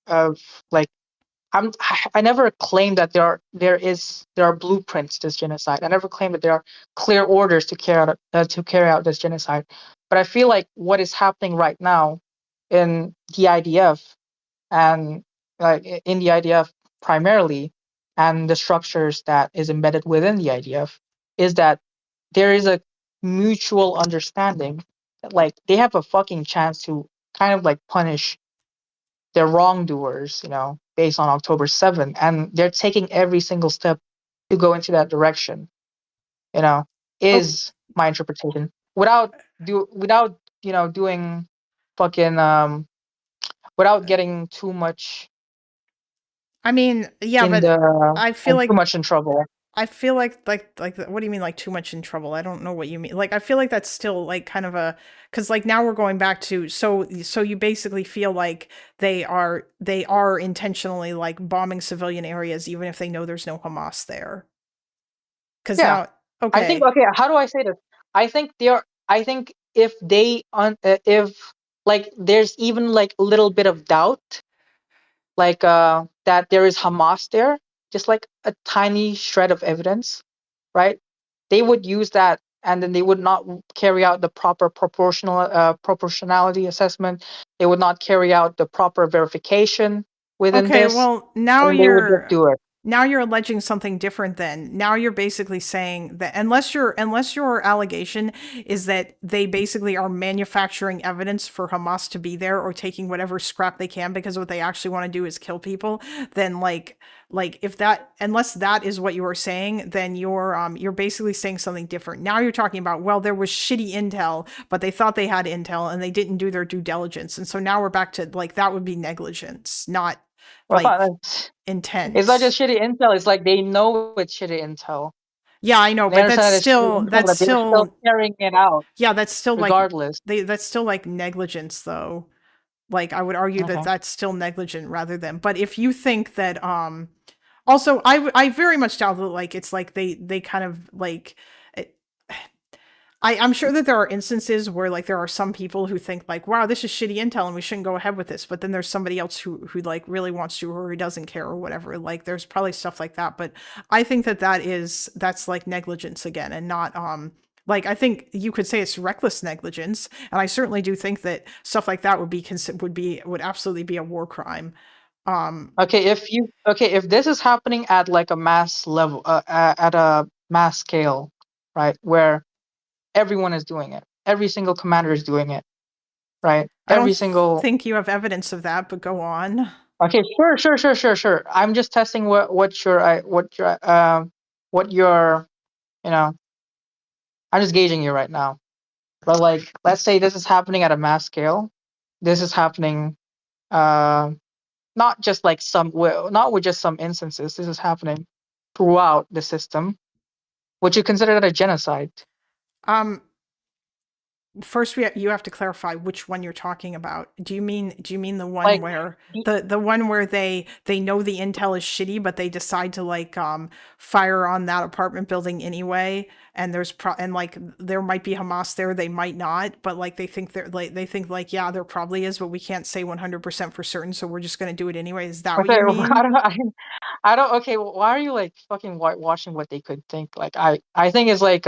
like I never claimed that there are blueprints to this genocide. I never claimed that there are clear orders to carry out this genocide. But I feel like what is happening right now in the IDF and like in the IDF primarily, and the structures that is embedded within the IDF, is that there is a mutual understanding that like they have a fucking chance to kind of like punish their wrongdoers, you know, based on October 7th, and they're taking every single step to go into that direction, you know, is my interpretation. Without doing fucking without getting too much I mean, yeah, in but the I feel and like too much in trouble. I feel like what do you mean like too much in trouble? I don't know what you mean. Like I feel like that's still like kind of a, because like now we're going back to, so you basically feel like they are intentionally like bombing civilian areas even if they know there's no Hamas there. Because Yeah. now, okay. I think how do I say this? I think if they if like there's even like a little bit of doubt, like that there is Hamas there, just like a tiny shred of evidence, right? They would use that, and then they would not carry out the proper proportionality assessment. They would not carry out the proper verification within Okay, this. well, now and they would just do it. Now you're alleging something different then. Now you're basically saying that unless your allegation is that they basically are manufacturing evidence for Hamas to be there or taking whatever scrap they can because what they actually want to do is kill people, then like if that, unless that is what you are saying, then you're basically saying something different. Now you're talking about, well, there was shitty intel, but they thought they had intel and they didn't do their due diligence. And so now we're back to like that would be negligence, not like intent. It's not just shitty intel. It's like they know it's shitty intel. Yeah, I know, but that's still carrying it out. Yeah, that's still regardless. Like that's still like negligence, though. Like I would argue that that's still negligent rather than. But if you think that, also I very much doubt that like it's like they kind of like. I'm sure that there are instances where like there are some people who think like, wow, this is shitty intel and we shouldn't go ahead with this. But then there's somebody else who like really wants to, or who doesn't care or whatever. Like there's probably stuff like that. But I think that's like negligence again, and not like I think you could say it's reckless negligence. And I certainly do think that stuff like that would absolutely be a war crime. If this is happening at like a mass level, at a mass scale, right, where everyone is doing it. Every single commander is doing it, right? I don't think you have evidence of that, but go on. Okay, sure. I'm just testing what your You know, I'm just gauging you right now. But like, let's say this is happening at a mass scale. This is happening, not just like not with just some instances. This is happening throughout the system. Would you consider that a genocide? First, you have to clarify which one you're talking about. Do you mean the one Like, where the one where they know the intel is shitty, but they decide to like fire on that apartment building anyway? And and like there might be Hamas there, they might not, but like they think yeah, there probably is, but we can't say 100% for certain, so we're just gonna do it anyway. Is that what okay, you mean? I don't know. I don't. Okay, why are you like fucking whitewashing what they could think? Like, I think it's like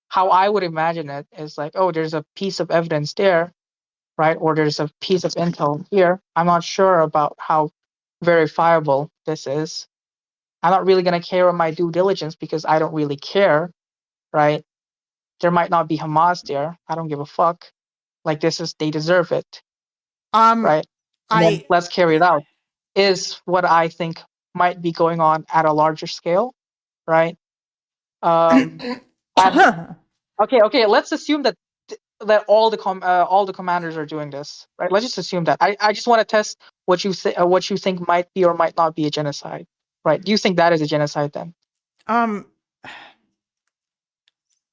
how I would imagine it is like, oh, there's a piece of evidence there, right? Or there's a piece of intel here. I'm not sure about how verifiable this is. I'm not really going to care on my due diligence because I don't really care, right? There might not be Hamas there. I don't give a fuck. Like, they deserve it, right? And then let's carry it out. Is what I think might be going on at a larger scale, right? Okay. Let's assume that all the commanders are doing this, right? Let's just assume that. I just want to test what you say, what you think might be or might not be a genocide, right? Do you think that is a genocide then?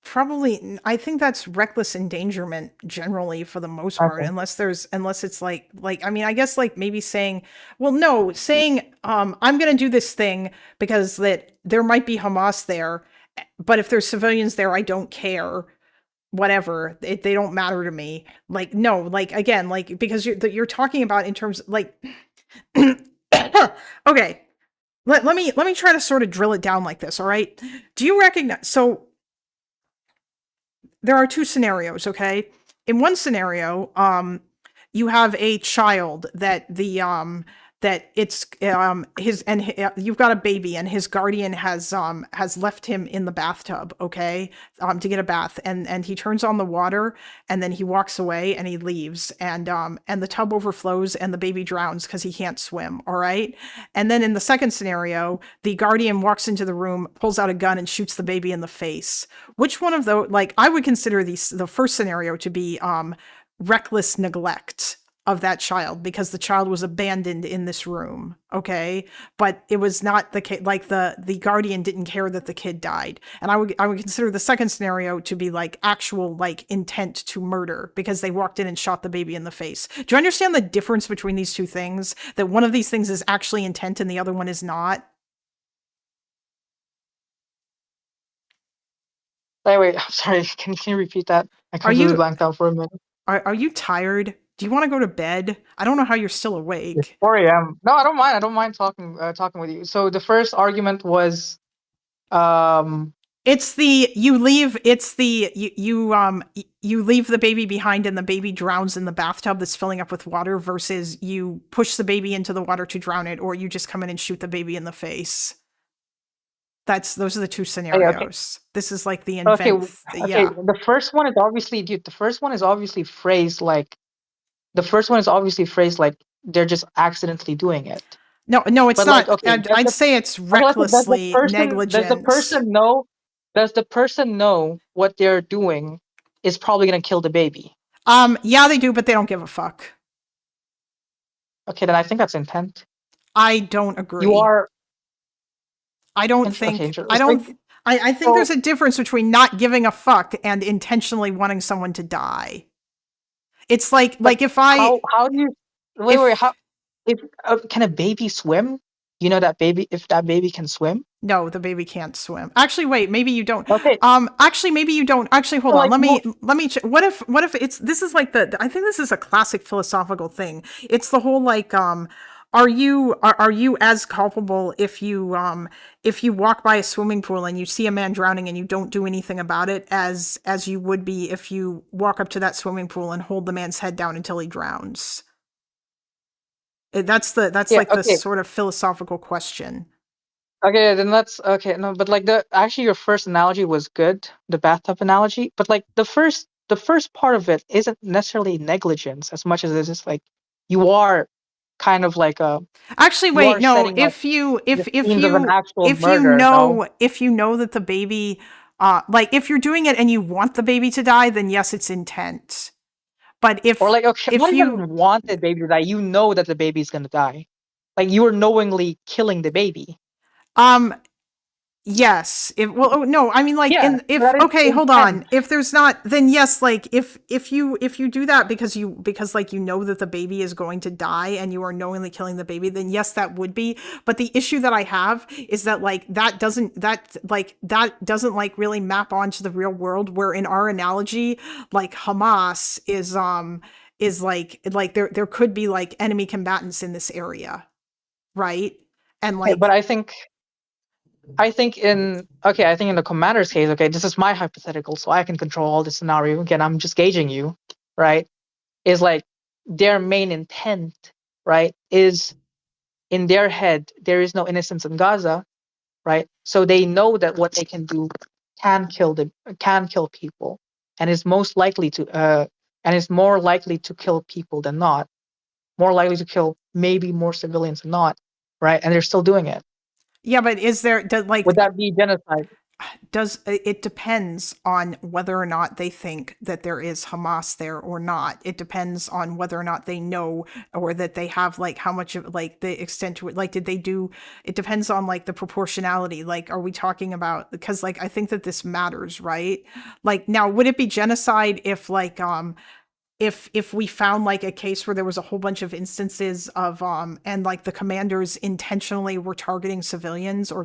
Probably, I think that's reckless endangerment generally for the most part, Okay. unless it's like I mean, I guess like maybe saying, well, no, saying I'm gonna do this thing because that there might be Hamas there, but if there's civilians there, I don't care. Whatever, they don't matter to me. Like, no, like again, like because you're talking about in terms like okay. Let me try to sort of drill it down like this, all right? Do you recognize so there are two scenarios, okay? In one scenario, you have a child that you've got a baby and his guardian has left him in the bathtub, okay? To get a bath, and he turns on the water and then he walks away and he leaves, and the tub overflows and the baby drowns because he can't swim, all right? And then in the second scenario, the guardian walks into the room, pulls out a gun and shoots the baby in the face. Which one of those, like, I would consider the first scenario to be reckless neglect of that child because the child was abandoned in this room, okay? But it was not the case, like the guardian didn't care that the kid died. And I would consider the second scenario to be like actual like intent to murder because they walked in and shot the baby in the face. Do you understand the difference between these two things? That one of these things is actually intent and the other one is not? Wait, I'm sorry. Can you repeat that? I completely blanked out for a minute. Are you tired? Do you want to go to bed? I don't know how you're still awake. It's 4 a.m. No, I don't mind. I don't mind talking with you. So the first argument was, it's the you leave the baby behind and the baby drowns in the bathtub that's filling up with water versus you push the baby into the water to drown it, or you just come in and shoot the baby in the face. Those are the two scenarios. Okay. This is like the invent. Okay. Yeah. The first one is obviously, dude. The first one is obviously phrased like they're just accidentally doing it. No, it's but not. Like, okay, I'd say it's recklessly negligent. Does the person know what they're doing is probably going to kill the baby? Yeah, they do, but they don't give a fuck. Okay, then I think that's intent. I don't agree. I think there's a difference between not giving a fuck and intentionally wanting someone to die. It's like if I how do you can a baby swim? You know that baby, if that baby can swim? No, the baby can't swim. Actually, wait, maybe you don't. Okay. Actually, maybe you don't. Actually, hold on. Let me what if this is like I think this is a classic philosophical thing. It's the whole like are you as culpable if you walk by a swimming pool and you see a man drowning and you don't do anything about it as you would be if you walk up to that swimming pool and hold the man's head down until he drowns? That's the sort of philosophical question. Okay, then that's okay. No, but like your first analogy was good, the bathtub analogy. But like the first part of it isn't necessarily negligence as much as it is like you are kind of like a. Actually, wait, no. If you know that the baby Like if you're doing it and you want the baby to die, then yes, it's intent. But if Or like, okay, if not you even want the baby to die, you know that the baby's gonna die. Like you are knowingly killing the baby. yes, if well, oh, no, I mean like Yeah, if that is okay, hold intent. on. If there's not, then yes, like if you do that because like you know that the baby is going to die and you are knowingly killing the baby, then yes, that would be. But the issue that I have is that like that doesn't like really map onto the real world, where in our analogy, like Hamas is like there could be like enemy combatants in this area, right? And Okay, like but I think in the commander's case, okay, this is my hypothetical, so I can control all the scenario. Again, I'm just gauging you, right? Is like their main intent, right, is in their head there is no innocence in Gaza, right? So they know that what they can do can kill people, and is most likely to and is more likely to kill people than not, more likely to kill maybe more civilians than not, right? And they're still doing it. yeah, but is there like Would that be genocide? it depends on whether or not they think that there is Hamas there or not. It depends on whether or not they know, or that they have like how much of like the extent to it, like did they do, it depends on like the proportionality. Like are we talking about, because like I think that this matters, right? Like now would it be genocide if like if we found like a case where there was a whole bunch of instances of and like the commanders intentionally were targeting civilians or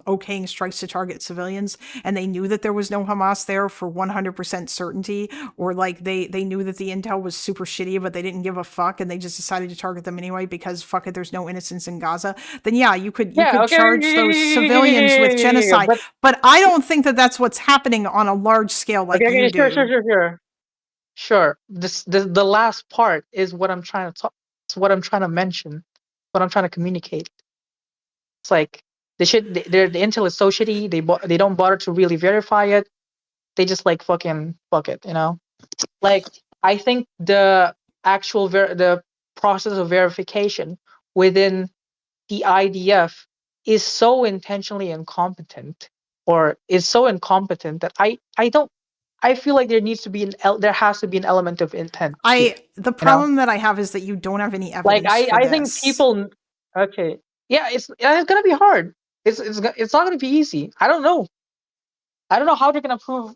okaying strikes to target civilians, and they knew that there was no Hamas there for 100% certainty, or like they knew that the intel was super shitty but they didn't give a fuck and they just decided to target them anyway because fuck it, there's no innocence in Gaza, then yeah, you could charge those civilians with genocide. But I don't think that that's what's happening on a large scale like you do. Sure. The last part is what I'm trying to talk. It's what I'm trying to mention. What I'm trying to communicate. It's like the intel is so shitty. They don't bother to really verify it. They just like fucking fuck it, you know. Like I think the actual the process of verification within the IDF is so intentionally incompetent, or is so incompetent that I feel like there needs to be there has to be an element of intent. The problem that I have is that you don't have any evidence. Like I think people. Okay, yeah, it's gonna be hard. It's not gonna be easy. I don't know how they're gonna prove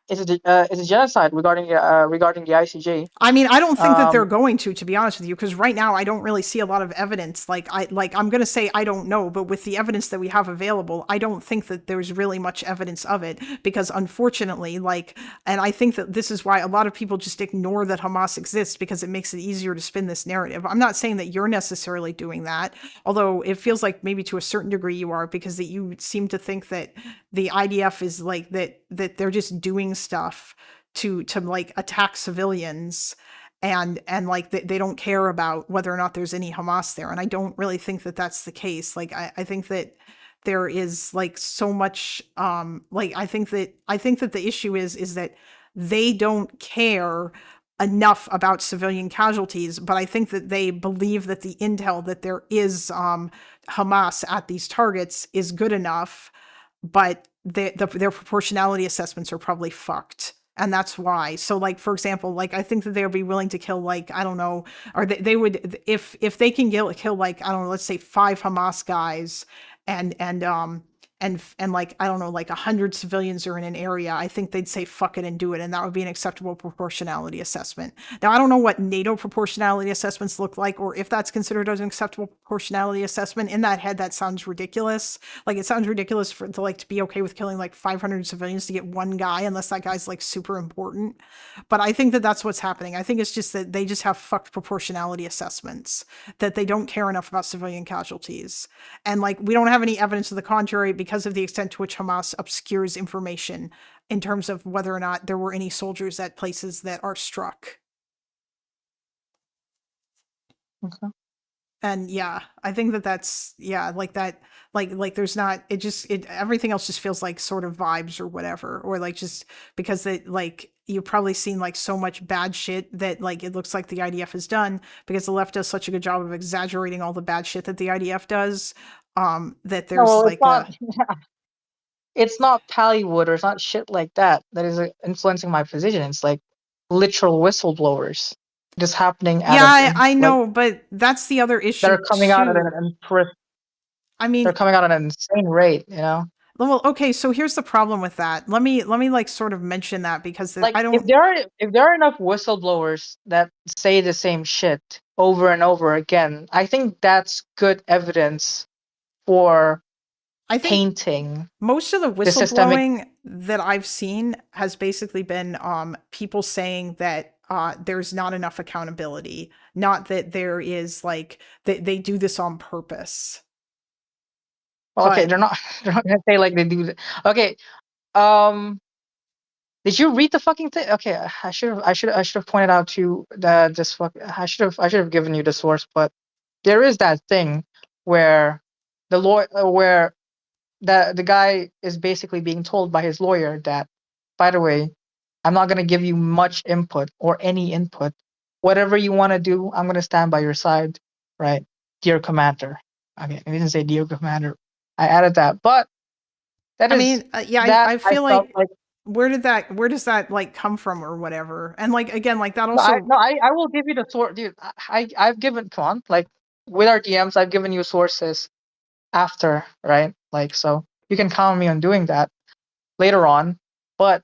it's a genocide regarding the ICJ. I mean, I don't think that they're going to be honest with you, because right now I don't really see a lot of evidence. I'm gonna say I don't know, but with the evidence that we have available, I don't think that there's really much evidence of it, because unfortunately, and I think that this is why a lot of people just ignore that Hamas exists, because it makes it easier to spin this narrative. I'm not saying that you're necessarily doing that, although it feels like maybe to a certain degree you are, because that you seem to think that the IDF is like that they're just doing stuff to like attack civilians, and like they don't care about whether or not there's any Hamas there. And I don't really think that that's the case. Like I think that there is like so much like I think that the issue is that they don't care enough about civilian casualties, but I think that they believe that the intel that there is Hamas at these targets is good enough, but their proportionality assessments are probably fucked. And that's why. So like, for example, like I think that they would be willing to kill like, I don't know, or they would, if they can kill like, I don't know, let's say 5 Hamas guys and like, I don't know, like 100 civilians are in an area, I think they'd say fuck it and do it. And that would be an acceptable proportionality assessment. Now, I don't know what NATO proportionality assessments look like, or if that's considered as an acceptable proportionality assessment. In that head, that sounds ridiculous. Like it sounds ridiculous to be okay with killing like 500 civilians to get one guy, unless that guy's like super important. But I think that that's what's happening. I think it's just that they just have fucked proportionality assessments, that they don't care enough about civilian casualties. And like, we don't have any evidence to the contrary, because of the extent to which Hamas obscures information in terms of whether or not there were any soldiers at places that are struck. Okay. And yeah, I think that that's, yeah, like that, like there's not, everything else just feels like sort of vibes or whatever, or like just because that like, you've probably seen like so much bad shit that like it looks like the IDF has done, because the left does such a good job of exaggerating all the bad shit that the IDF does, that there's it's not Pallywood or it's not shit like that is influencing my position. It's like literal whistleblowers just happening at Yeah, I know, but that's the other that issue are coming out at too. I mean, they're coming out at an insane rate, well, okay, so here's the problem with that. Let me like sort of mention that because Like I don't. if there are enough whistleblowers that say the same shit over and over again, I think that's good evidence for painting most of the the systemic. whistleblowing that I've seen has basically been people saying that there's not enough accountability, not that there is like they do this on purpose. Well, okay, they're not gonna say like they do. Okay, um, did you read the fucking thing? Okay, I should have pointed out to you that this fuck. I should have given you the source, but there is that thing where the lawyer where the guy is basically being told by his lawyer that, by the way, I'm not going to give you much input or any input. Whatever you want to do, I'm going to stand by your side, right? Dear Commander. Okay, I didn't say Dear Commander. I added that, but that I is mean, yeah, that I feel felt like where does that like come from or whatever? And like again, like that No, also. I will give you the source, dude. I've given, come on, like with our DMs, I've given you sources after, right? Like, so you can count on me on doing that later on, but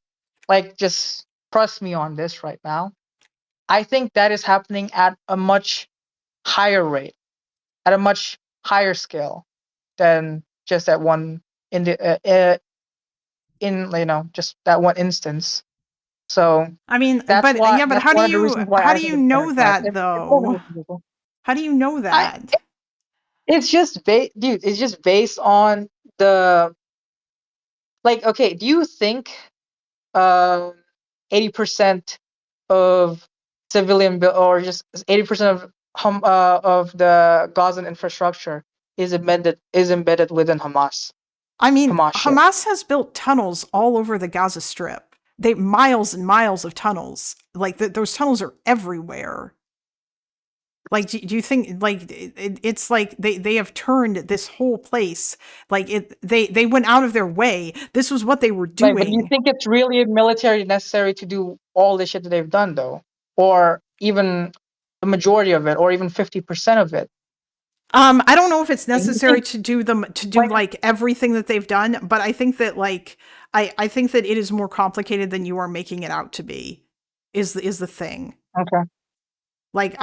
like, just trust me on this right now. I think that is happening at a much higher rate, at a much higher scale than just that one in the in just that one instance. So I mean, that's but why yeah, but that's one of the reasons why how I do think you it's know genocide. that It's one of though? the reasons. How do you know that? It's just dude, it's just based on the like. Okay, do you think 80% of or just 80% of the Gazan infrastructure is embedded within Hamas? I mean, Hamas shit. Hamas has built tunnels all over the Gaza Strip. They miles and miles of tunnels. Like those tunnels are everywhere. Like, do you think like it's like they have turned this whole place like they went out of their way. This was what they were doing. But do you think it's really military necessary to do all the shit that they've done though, or even the majority of it, or even 50% of it? I don't know if it's necessary to do like everything that they've done, but I think that like I think that it is more complicated than you are making it out to be. Is the thing. Okay. Like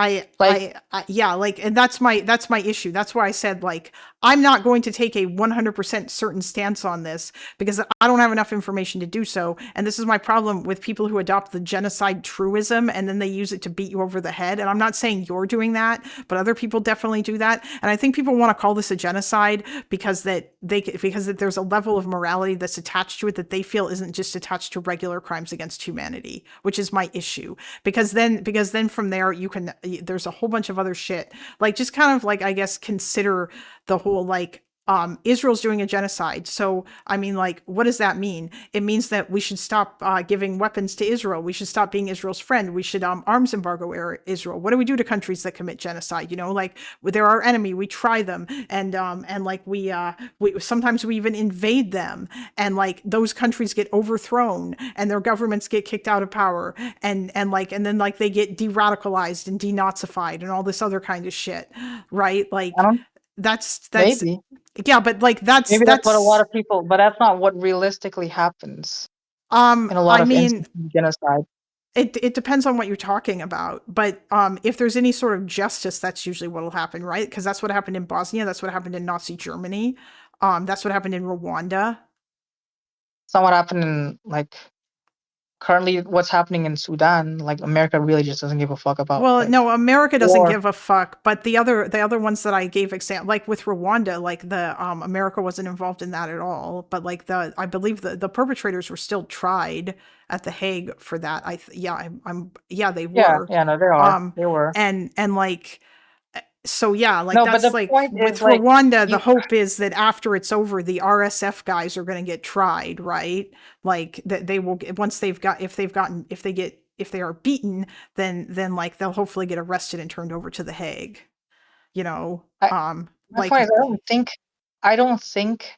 yeah, like, and that's my issue. That's why I said like I'm not going to take a 100% certain stance on this because I don't have enough information to do so. And this is my problem with people who adopt the genocide truism and then they use it to beat you over the head. And I'm not saying you're doing that, but other people definitely do that. And I think people want to call this a genocide because that there's a level of morality that's attached to it that they feel isn't just attached to regular crimes against humanity, which is my issue. Because then from there there's a whole bunch of other shit. Like just kind of like I guess consider the whole like Israel's doing a genocide. So, I mean, like, what does that mean? It means that we should stop giving weapons to Israel. We should stop being Israel's friend. We should arms embargo Israel. What do we do to countries that commit genocide? You know, like they're our enemy. We try them, and like we sometimes we even invade them, and like those countries get overthrown, and their governments get kicked out of power, and then like they get de-radicalized and denazified and all this other kind of shit, right? Like that's maybe. Yeah, but like that's what a lot of people, but that's not what realistically happens. In a lot of instances of genocide. It depends on what you're talking about, but if there's any sort of justice, that's usually what'll happen, right? Because that's what happened in Bosnia, that's what happened in Nazi Germany, that's what happened in Rwanda. It's not what happened in like currently what's happening in Sudan. Like America really just doesn't give a fuck about. Well, like, no, America doesn't give a fuck. But the other ones that I gave example, like with Rwanda, like the America wasn't involved in that at all. But like I believe the perpetrators were still tried at the Hague for that. They were. Yeah, no, they are. They were. And like. So yeah, like no, that's but the like point with is, like, Rwanda, the hope is that after it's over, the RSF guys are going to get tried, right? Like that they will once if they are beaten, then like they'll hopefully get arrested and turned over to the Hague. You know, I don't think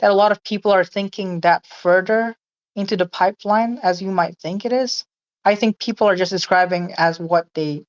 that a lot of people are thinking that further into the pipeline as you might think it is. I think people are just describing as what they.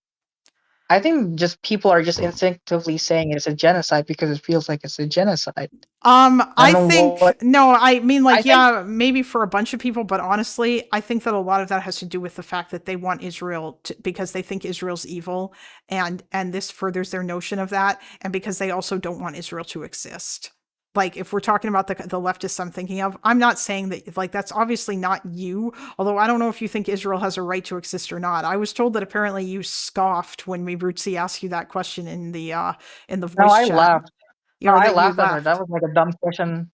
I think just people are just instinctively saying it's a genocide because it feels like it's a genocide. I think no, I mean like I maybe for a bunch of people, but honestly, I think that a lot of that has to do with the fact that they want Israel to, because they think Israel's evil, and this furthers their notion of that, and because they also don't want Israel to exist. Like if we're talking about the leftists I'm thinking of, I'm not saying that like that's obviously not you, although I don't know if you think Israel has a right to exist or not. I was told that apparently you scoffed when Mibruzi asked you that question in the voice No, I chat. laughed. Yeah, No, I that you laughed at her. laughed. That was like a dumb question.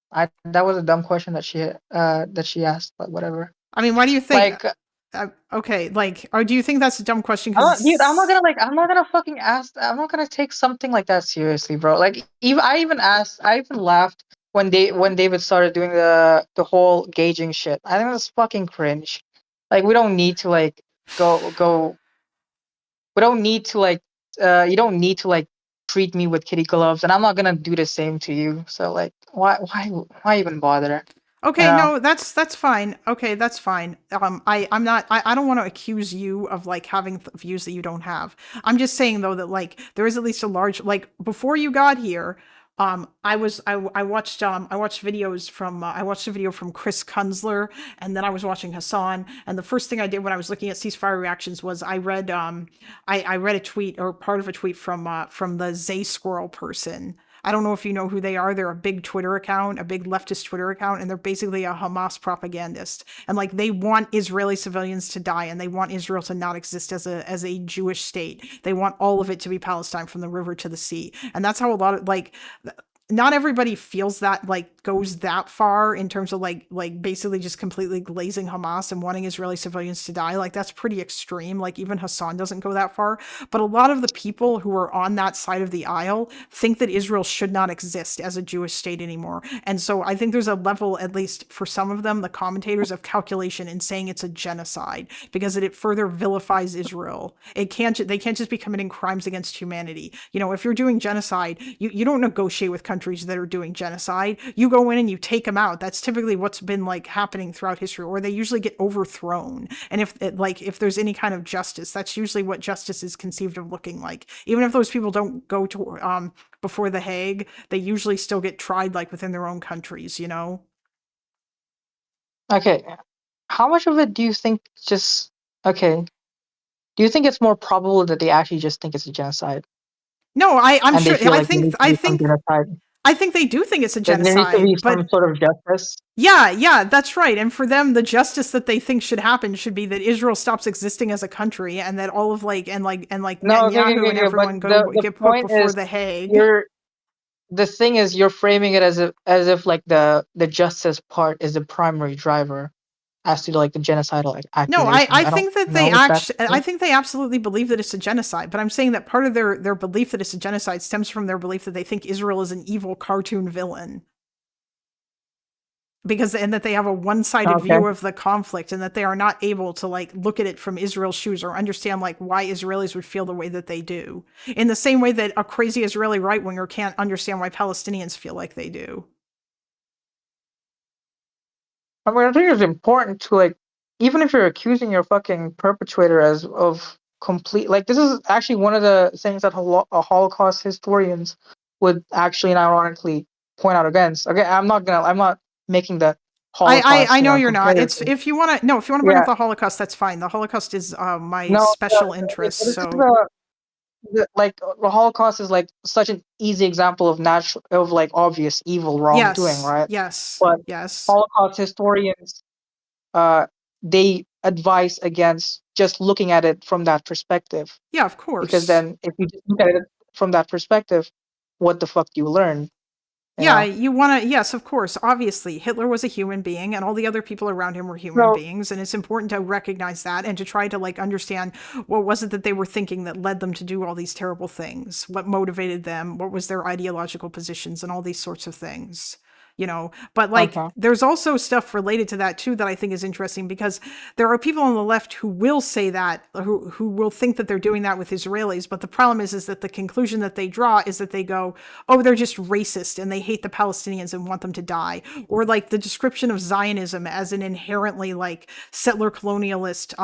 That was a dumb question that she asked, but whatever. I mean, why do you think? Like, Okay, like, or do you think that's a dumb question? dude, I'm not gonna fucking ask. I'm not gonna take something like that seriously, bro. Like, I even laughed when David started doing the whole gauging shit. I think that's fucking cringe. Like, we don't need to like go. We don't need to like. You don't need to like treat me with kitty gloves, and I'm not gonna do the same to you. So like, why even bother? Okay, no, that's fine. Okay, that's fine. I'm not. I don't want to accuse you of like having views that you don't have. I'm just saying though that like there is at least a large like before you got here. I watched videos from I watched a video from Chris Kunzler, and then I was watching Hasan. And the first thing I did when I was looking at ceasefire reactions was I read I read a tweet or part of a tweet from the Zay Squirrel person. I don't know if you know who they are. They're a big Twitter account, a big leftist Twitter account, and they're basically a Hamas propagandist. And like they want Israeli civilians to die, and they want Israel to not exist as a Jewish state. They want all of it to be Palestine from the river to the sea. And that's how a lot of like not everybody feels that like goes that far in terms of like basically just completely glazing Hamas and wanting Israeli civilians to die. Like that's pretty extreme. Like even Hasan doesn't go that far. But a lot of the people who are on that side of the aisle think that Israel should not exist as a Jewish state anymore. And so I think there's a level, at least for some of them, the commentators, of calculation in saying it's a genocide because it further vilifies Israel. They can't just be committing crimes against humanity. You know, if you're doing genocide, you don't negotiate with countries that are doing genocide. You go in and you take them out. That's typically what's been like happening throughout history, or they usually get overthrown. And if there's any kind of justice, that's usually what justice is conceived of looking like. Even if those people don't go to before the Hague, they usually still get tried like within their own countries, you know? Okay. How much of it do you think just okay? Do you think it's more probable that they actually just think it's a genocide? No, I'm and sure. They feel I like think I think they do think it's a genocide. There needs to be but some sort of justice. Yeah, that's right. And for them, the justice that they think should happen should be that Israel stops existing as a country, and that all of Netanyahu and everyone get put before the Hague. The thing is, you're framing it as if like the justice part is the primary driver as to like the genocidal accusation. No, I think that they I think they absolutely believe that it's a genocide, but I'm saying that part of their belief that it's a genocide stems from their belief that they think Israel is an evil cartoon villain. And that they have a one-sided view of the conflict, and that they are not able to like look at it from Israel's shoes or understand like why Israelis would feel the way that they do. In the same way that a crazy Israeli right-winger can't understand why Palestinians feel like they do. I mean, I think it's important to like, even if you're accusing your fucking perpetrator of complete, like this is actually one of the things that Holocaust historians would actually and ironically point out against. Okay, I'm not making the Holocaust. I know you're not. It's if you want to bring up the Holocaust, that's fine. The Holocaust is my special interest. So the Holocaust is like such an easy example of like obvious evil wrongdoing, right? Yes. But yes. Holocaust historians, they advise against just looking at it from that perspective. Yeah, of course. Because then, if you just look at it from that perspective, what the fuck do you learn? You want to, yes, of course. Obviously, Hitler was a human being, and all the other people around him were human beings, and it's important to recognize that and to try to like understand what was it that they were thinking that led them to do all these terrible things, what motivated them, what was their ideological positions, and all these sorts of things. But like, Okay. there's also stuff related to that too that I think is interesting, because there are people on the left who will say that, who will think that they're doing that with Israelis. But the problem is that the conclusion that they draw is that they go, oh, they're just racist and they hate the Palestinians and want them to die. Or like the description of Zionism as an inherently like settler colonialist,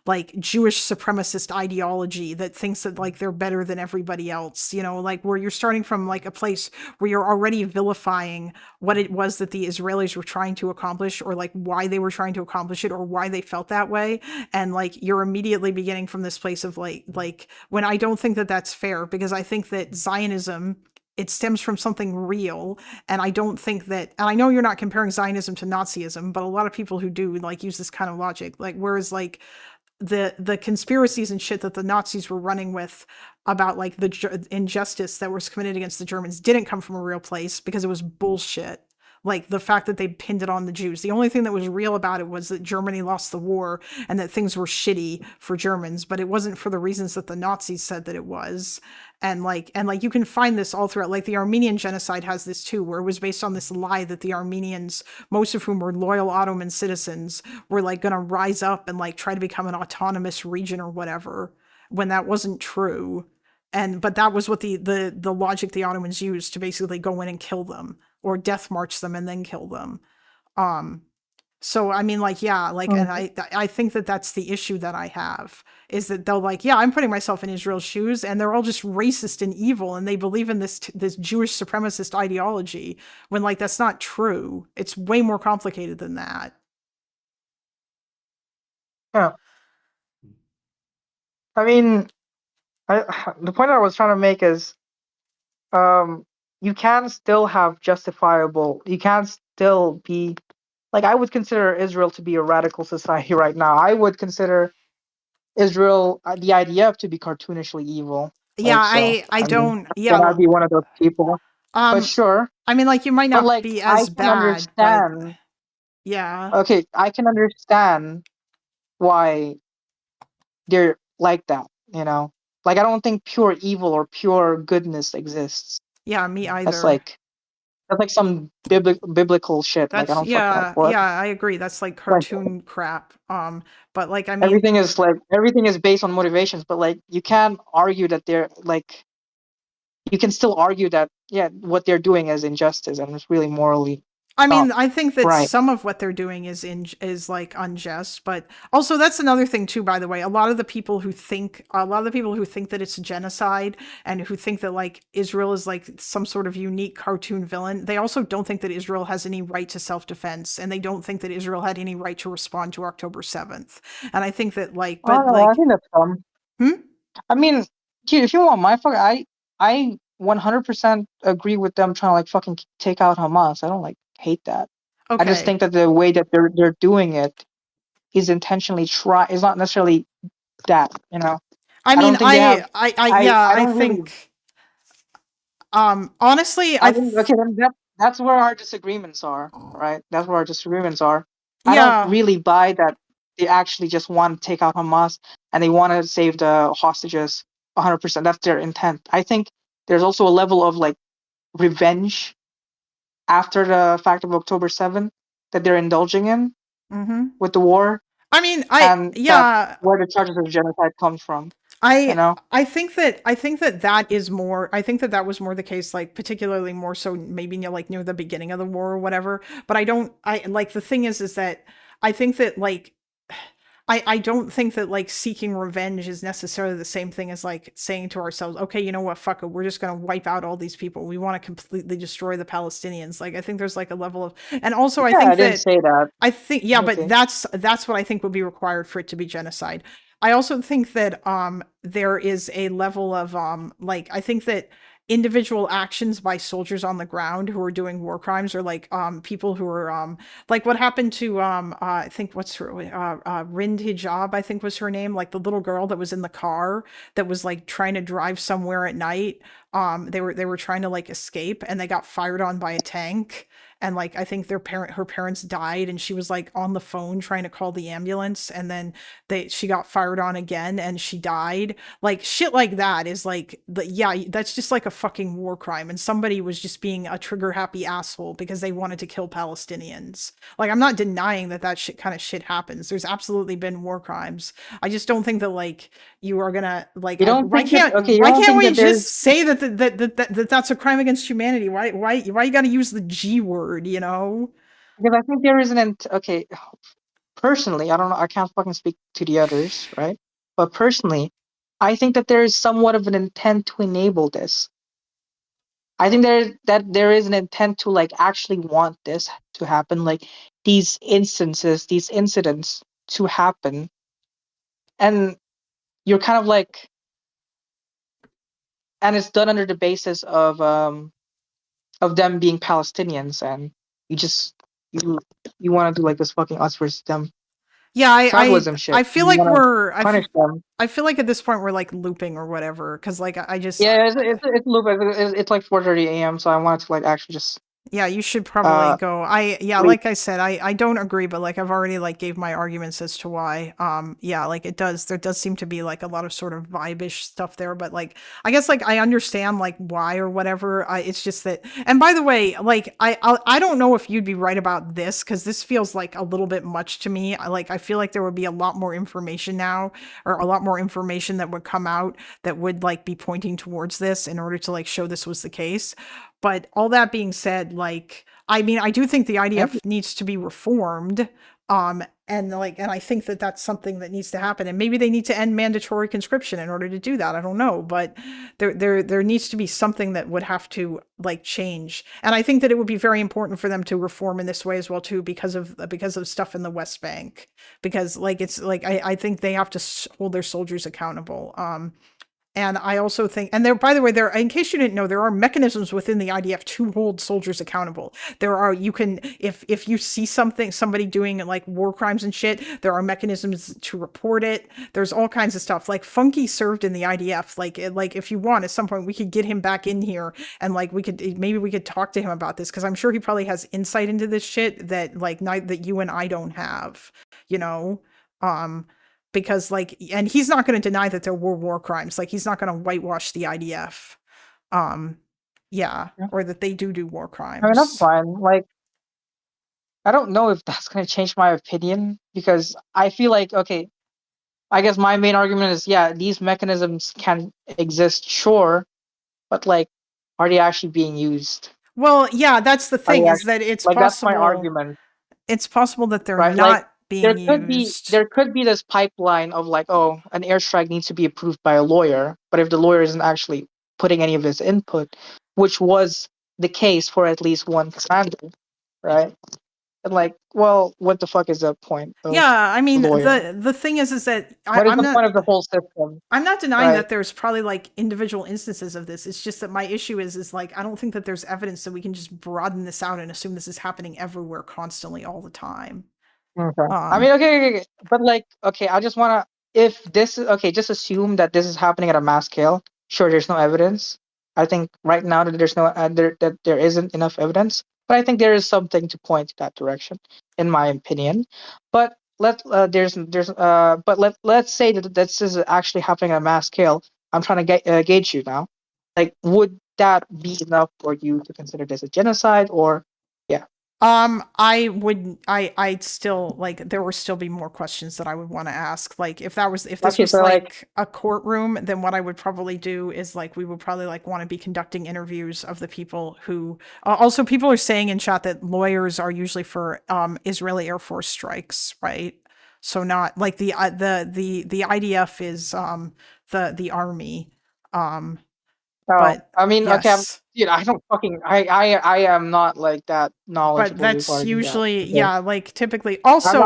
like Jewish supremacist ideology that thinks that like they're better than everybody else, like where you're starting from like a place where you're already vilifying what it was that the Israelis were trying to accomplish, or like why they were trying to accomplish it, or why they felt that way. And like you're immediately beginning from this place of like when I don't think that that's fair, because I think that Zionism, it stems from something real. And I don't think that, and I know you're not comparing Zionism to Nazism, but a lot of people who do like use this kind of logic, like whereas like the conspiracies and shit that the Nazis were running with about like the injustice that was committed against the Germans didn't come from a real place, because it was bullshit. Like the fact that they pinned it on the Jews. The only thing that was real about it was that Germany lost the war and that things were shitty for Germans, but it wasn't for the reasons that the Nazis said that it was. And like you can find this all throughout. Like the Armenian genocide has this too, where it was based on this lie that the Armenians, most of whom were loyal Ottoman citizens, were like going to rise up and like try to become an autonomous region or whatever, when that wasn't true. But that was what the logic the Ottomans used to basically go in and kill them, or death march them and then kill them. So I mean, like, yeah, like, and I think that that's the issue that I have, is that they'll like, yeah, I'm putting myself in Israel's shoes, and they're all just racist and evil, and they believe in this Jewish supremacist ideology, when like that's not true. It's way more complicated than that. Yeah. I mean, the point I was trying to make is, you can still have justifiable. You can still be, like, I would consider Israel to be a radical society right now. I would consider Israel, the IDF, to be cartoonishly evil. Yeah, Also. I mean, don't. Yeah, then I'd be one of those people. But sure. I mean, like, you might But not like, be I as can bad, but understand. yeah. Okay, I can understand why they're like that. Like, I don't think pure evil or pure goodness exists. Yeah, me either. That's like some biblical shit. Like, I don't fucking like what. Yeah, I agree. That's like cartoon crap. But like, I mean, everything is based on motivations, but like, you can't argue that they're like, you can still argue that, yeah, what they're doing is injustice and it's really morally. I mean, I think that right. some of what they're doing is like unjust, but also that's another thing too, by the way. A lot of the people who think that it's a genocide, and who think that like Israel is like some sort of unique cartoon villain, they also don't think that Israel has any right to self-defense, and they don't think that Israel had any right to respond to October 7th. And I think that like, but I think that's dumb. I mean, dude, if you want my fuck, I 100% agree with them trying to like fucking take out Hamas. I don't like hate that. Okay. I just think that the way that they're doing it is intentionally is not necessarily that, I mean, I think honestly, I think okay, then that's where our disagreements are, right? That's where our disagreements are. I don't really buy that they actually just want to take out Hamas and they want to save the hostages 100%. That's their intent. I think there's also a level of like revenge after the fact of October 7th that they're indulging in with the war. I mean, that's where the charges of genocide comes from. I think that is more. I think that was more the case, like particularly more so maybe like near the beginning of the war or whatever. But the thing is that I think that like. I don't think that like seeking revenge is necessarily the same thing as like saying to ourselves, okay, you know what, fuck it, we're just going to wipe out all these people. We want to completely destroy the Palestinians. Like, I think there's like a level of, and also I think I didn't say that. I think, yeah, but that's what I think would be required for it to be genocide. I also think that there is a level of like, I think that individual actions by soldiers on the ground who are doing war crimes, or like people who are like what happened to I think what's her Rind Hijab, I think was her name, like the little girl that was in the car that was like trying to drive somewhere at night. They were trying to like escape, and they got fired on by a tank, and like I think her parents died, and she was like on the phone trying to call the ambulance, and then she got fired on again and she died. Like shit like that is like that's just like a fucking war crime, and somebody was just being a trigger happy asshole because they wanted to kill Palestinians. Like I'm not denying that shit kind of shit happens. There's absolutely been war crimes. I just don't think that like you are gonna like why can't we just say that that's a crime against humanity? Why you got to use the G word, you know? Because I think there is personally, I don't know, I can't fucking speak to the others, right? But personally, I think that there is somewhat of an intent to enable this. I think there is an intent to like actually want this to happen, like these incidents to happen, and you're kind of like, and it's done under the basis of them being Palestinians, and you want to do like this fucking us versus them. Yeah, tribalism shit. I feel You like wanna punish them. I feel like at this point we're like looping or whatever, because like I just it's loop. It's like 4:30 a.m. So I wanted to like actually just. Yeah, you should probably go. Like I said, I don't agree, but like I've already like gave my arguments as to why. Yeah, like there does seem to be like a lot of sort of vibe-ish stuff there, but like I guess like I understand like why or whatever. It's just that, and by the way, like I don't know if you'd be right about this, because this feels like a little bit much to me. I feel like there would be a lot more information now, or a lot more information that would come out that would like be pointing towards this in order to like show this was the case. But all that being said, like, I mean, I do think the IDF needs to be reformed. And I think that that's something that needs to happen. And maybe they need to end mandatory conscription in order to do that. I don't know, but there needs to be something that would have to like change. And I think that it would be very important for them to reform in this way as well too, because of stuff in the West Bank. Because like it's like I think they have to hold their soldiers accountable. And I also think, and there, by the way, in case you didn't know, there are mechanisms within the IDF to hold soldiers accountable. You can, if you see somebody doing like war crimes and shit, there are mechanisms to report it. There's all kinds of stuff. Like Funky served in the IDF. Like if you want, at some point we could get him back in here, and like maybe we could talk to him about this, because I'm sure he probably has insight into this shit that that you and I don't have, you know. Because like, and he's not going to deny that there were war crimes. Like he's not going to whitewash the IDF. Or that they do war crimes. I mean, that's fine. Like, I don't know if that's going to change my opinion, because I feel like, okay, I guess my main argument is, yeah, these mechanisms can exist, sure, but like, are they actually being used? Well, yeah, that's the thing, is that it's like, possible. That's my argument. It's possible that they're right? not Like, being used. There could be this pipeline of like, oh, an airstrike needs to be approved by a lawyer, but if the lawyer isn't actually putting any of his input, which was the case for at least one commander, right? And like, well, what the fuck is the point? Yeah, I mean, the thing is that I'm not, point of the whole system? I'm not denying that there's probably like individual instances of this. It's just that my issue is like, I don't think that there's evidence that we can just broaden this out and assume this is happening everywhere, constantly, all the time. Okay. I mean, okay, but like, okay, I just want to, if this is, okay, just assume that this is happening at a mass scale. Sure, there's no evidence. I think right now that there's no, that there isn't enough evidence, but I think there is something to point to that direction, in my opinion. But let's say that this is actually happening at a mass scale. I'm trying to gauge you now. Like, would that be enough for you to consider this a genocide, or, yeah? I'd still like, there would still be more questions that I would want to ask. Like if this was like a courtroom, then what I would probably do is like, we would probably like want to be conducting interviews of the people who, also people are saying in chat that lawyers are usually for, Israeli Air Force strikes, right? So not like the IDF is, the army, but I mean, yes. okay, I don't fucking, I am not like that knowledgeable. But that's usually, yeah, like typically. Also,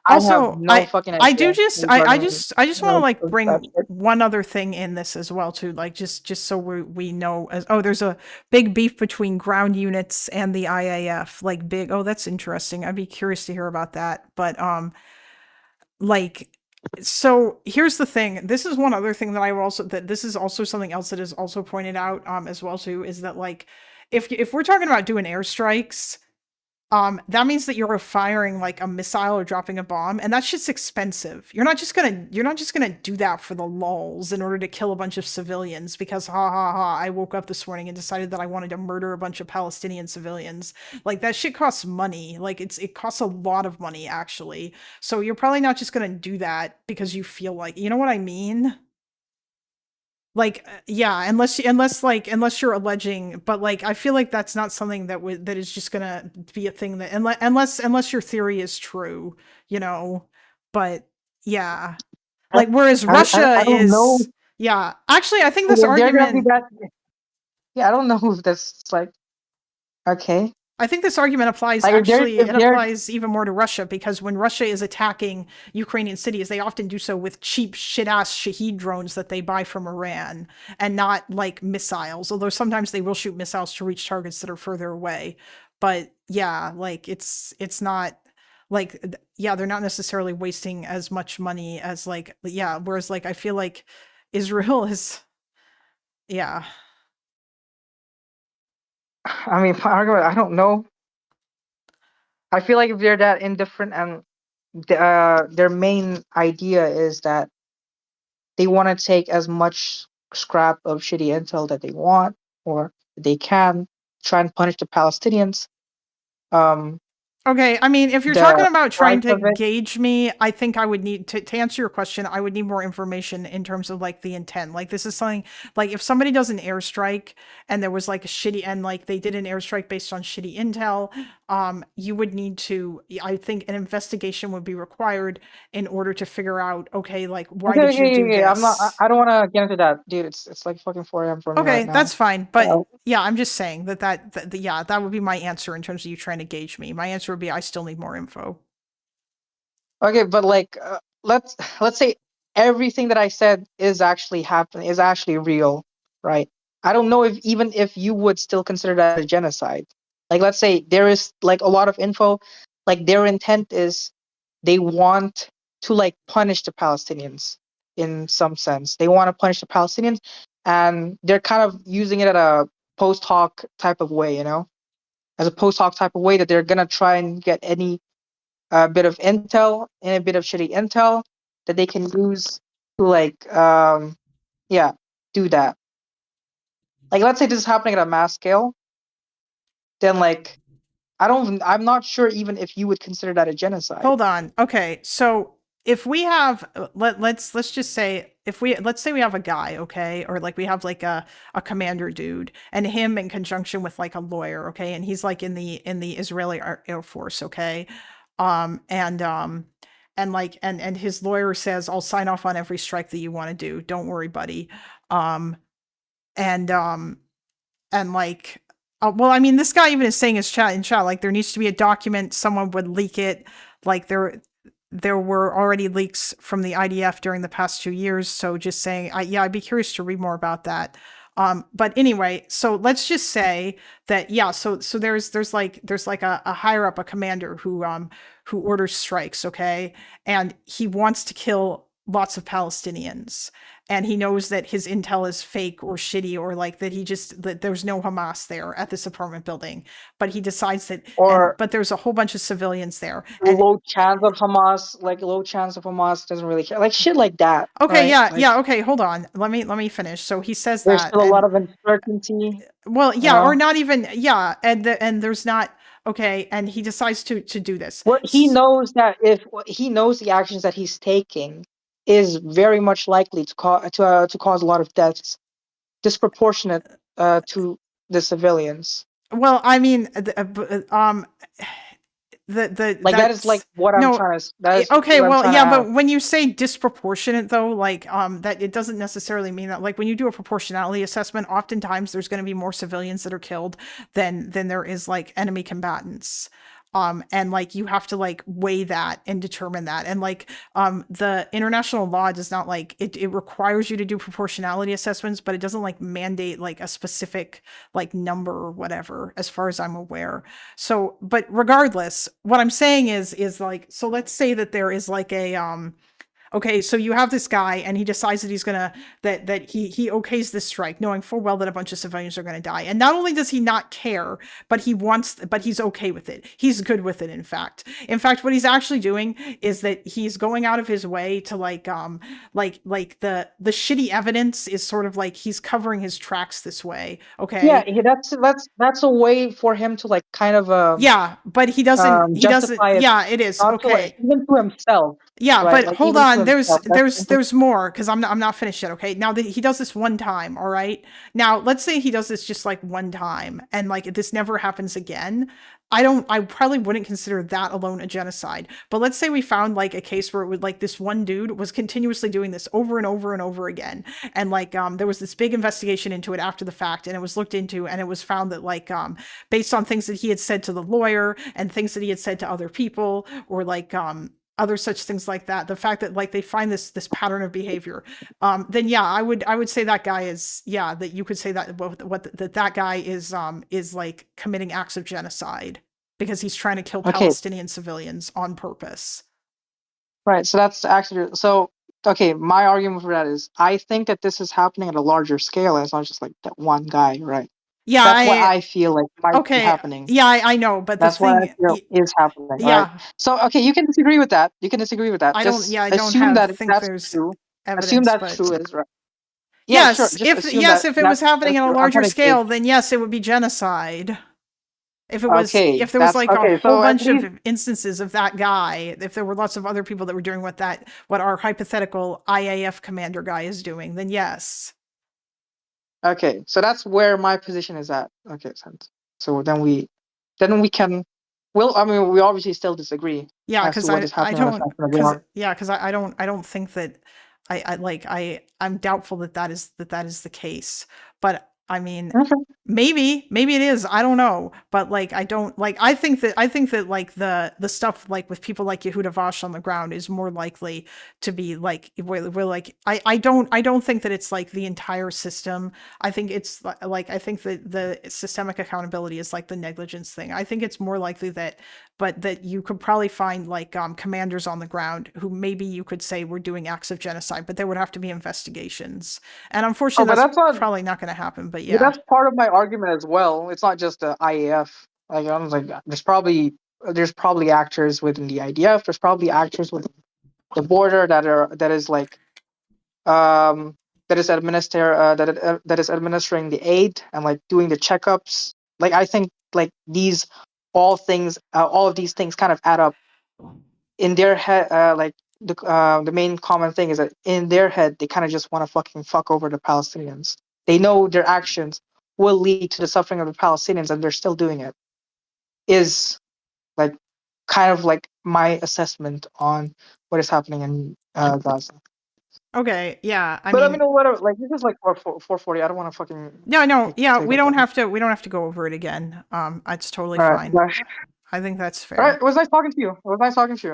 I have no fucking idea. I just want to like bring one other thing in this as well too, like just so we know, there's a big beef between ground units and the IAF, like big. Oh, that's interesting. I'd be curious to hear about that. But like. So here's the thing. This is one other thing that this is also something else that is also pointed out as well too, is that like if we're talking about doing airstrikes, that means that you're firing like a missile or dropping a bomb, and that's just expensive. You're not just gonna do that for the lulz in order to kill a bunch of civilians because ha ha ha, I woke up this morning and decided that I wanted to murder a bunch of Palestinian civilians. Like that shit costs money. Like it costs a lot of money actually. So you're probably not just gonna do that because you feel like, you know what I mean? Like, yeah, unless you're alleging, but like I feel like that's not something that is just gonna be a thing that unless your theory is true, you know. But yeah, like whereas Russia I don't know. is, yeah. Actually, I think this If they're gonna be argument, that. Yeah, I don't know if that's like okay. I think this argument applies Like actually, if it they're applies even more to Russia because when Russia is attacking Ukrainian cities, they often do so with cheap shit ass Shahed drones that they buy from Iran and not like missiles, although sometimes they will shoot missiles to reach targets that are further away. But yeah, like it's not like, yeah, they're not necessarily wasting as much money as like, yeah, whereas like I feel like Israel is, yeah. I mean, my argument, I don't know. I feel like if they're that indifferent and their main idea is that they want to take as much scrap of shitty intel that they want or they can, try and punish the Palestinians. Okay, I mean, if you're talking The about price trying to of it. gauge me, I think I would need to answer your question, I would need more information in terms of like the intent. Like this is something like if somebody does an airstrike and there was like a shitty and like they did an airstrike based on shitty intel, you would need to, I think an investigation would be required in order to figure out, okay, like why Okay, did you okay, do okay. I'm not. this? I don't want to get into that, dude. It's like fucking 4 a.m. for me right Okay, now. that's fine. But So, yeah, I'm just saying yeah, that would be my answer in terms of you trying to gauge me. My answer would be I still need more info. okay, but like, let's say everything that I said is actually happening, is actually real, right? I don't know if even if you would still consider that a genocide. Like, let's say there is like a lot of info, like their intent is they want to like punish the Palestinians in some sense. They want to punish the Palestinians, and they're kind of using it at a post hoc type of way, you know, as a post hoc type of way that they're gonna try and get any bit of intel and a bit of shitty intel that they can use to like yeah, do that. Like let's say this is happening at a mass scale, then like I'm not sure even if you would consider that a genocide. Hold on. Okay. So if we have let's just say let's say we have a guy, okay, or like we have like a commander dude and him in conjunction with like a lawyer, okay, and he's like in the Israeli Air Force, okay, and like and his lawyer says I'll sign off on every strike that you want to do, don't worry buddy, and like well, I mean, this guy even is saying in chat, like there needs to be a document, someone would leak it, like there were already leaks from the IDF during the past 2 years, so just saying, yeah, I'd be curious to read more about that. But anyway, so let's just say that yeah, so there's like a higher up, a commander who orders strikes, okay, and he wants to kill lots of Palestinians, and he knows that his intel is fake or shitty or like that there's no Hamas there at this apartment building, but he decides that but there's a whole bunch of civilians there. And low chance of Hamas doesn't really care, like shit like that. okay, right? yeah, okay, hold on. Let me finish. So he says There's that still a lot of uncertainty. well, you yeah, know? or not even, yeah, and there's not, okay, and he decides to do this. Well, he knows that if he knows the actions that he's taking is very much likely to cause a lot of deaths, disproportionate to the civilians. Well, I mean, like that is like what I'm trying to. That is okay. what I'm Well, trying yeah, to but when you say disproportionate, though, like that it doesn't necessarily mean that. Like when you do a proportionality assessment, oftentimes there's going to be more civilians that are killed than there is like enemy combatants. And like you have to like weigh that and determine that, and like the international law does not like it requires you to do proportionality assessments, but it doesn't like mandate like a specific like number or whatever, as far as I'm aware. So but regardless, what I'm saying is like, so let's say that there is like a Okay, so you have this guy, and he decides that he's gonna that he okays this strike, knowing full well that a bunch of civilians are gonna die. And not only does he not care, but he's okay with it. He's good with it. In fact, what he's actually doing is that he's going out of his way to like the shitty evidence is sort of like he's covering his tracks this way. Okay. Yeah, that's a way for him to like kind of yeah, but he doesn't justify it. Yeah, it is. Also, Okay. even to himself. Yeah, right? but Like, hold even to on. himself. There's more, because I'm not finished yet. Okay, now he does this one time. All right. Now let's say he does this just like one time, and like this never happens again. I probably wouldn't consider that alone a genocide. But let's say we found like a case where it would like this one dude was continuously doing this over and over and over again, and like there was this big investigation into it after the fact, and it was looked into, and it was found that like based on things that he had said to the lawyer and things that he had said to other people, or like other such things like that, the fact that like they find this pattern of behavior, then yeah, I would say that guy is, yeah, that you could say that that guy is like committing acts of genocide because he's trying to kill Palestinian civilians on purpose. Right. So that's actually okay. My argument for that is I think that this is happening at a larger scale. And it's not just like that one guy, right? Yeah, that's what I feel like might be happening. Yeah, I know, but that's what I feel is happening. Yeah. Right? So okay, you can disagree with that. You can disagree with that. I just don't. Yeah, I assume don't think that's there's true. Evidence, assume that's true is right. Yeah, yes, sure. If it was happening on a larger scale, then yes, it would be genocide. If it was, if there was like a whole bunch of instances of that guy, if there were lots of other people that were doing what our hypothetical IAF commander guy is doing, then yes. Okay, so that's where my position is at. Okay, so then we can. Well, I mean, we obviously still disagree. Yeah, because I don't think that I'm doubtful that is the case. But I mean, maybe it is. I don't know. But like, I don't like. I think that like the stuff like with people like Yehuda Vosh on the ground is more likely to be like we're like I don't think that it's like the entire system. I think it's like I think that the systemic accountability is like the negligence thing. I think it's more likely that you could probably find like commanders on the ground who maybe you could say were doing acts of genocide, but there would have to be investigations. And unfortunately, that's probably not going to happen. But yeah, that's part of my argument as well. It's not just the IAF. Like I was like, there's probably actors within the IDF. There's probably actors within the border that is administering the aid and like doing the checkups. Like I think like all of these things kind of add up in their head. Like the main common thing is that in their head they kind of just want to fucking fuck over the Palestinians. They know their actions will lead to the suffering of the Palestinians, and they're still doing it. Is like kind of like my assessment on what is happening in Gaza. Okay, yeah. I mean, whatever. Like this is like 440. I don't want to fucking. No. Yeah, we don't have to go over it again. It's totally fine. Right. I think that's fair. All right. It was nice talking to you.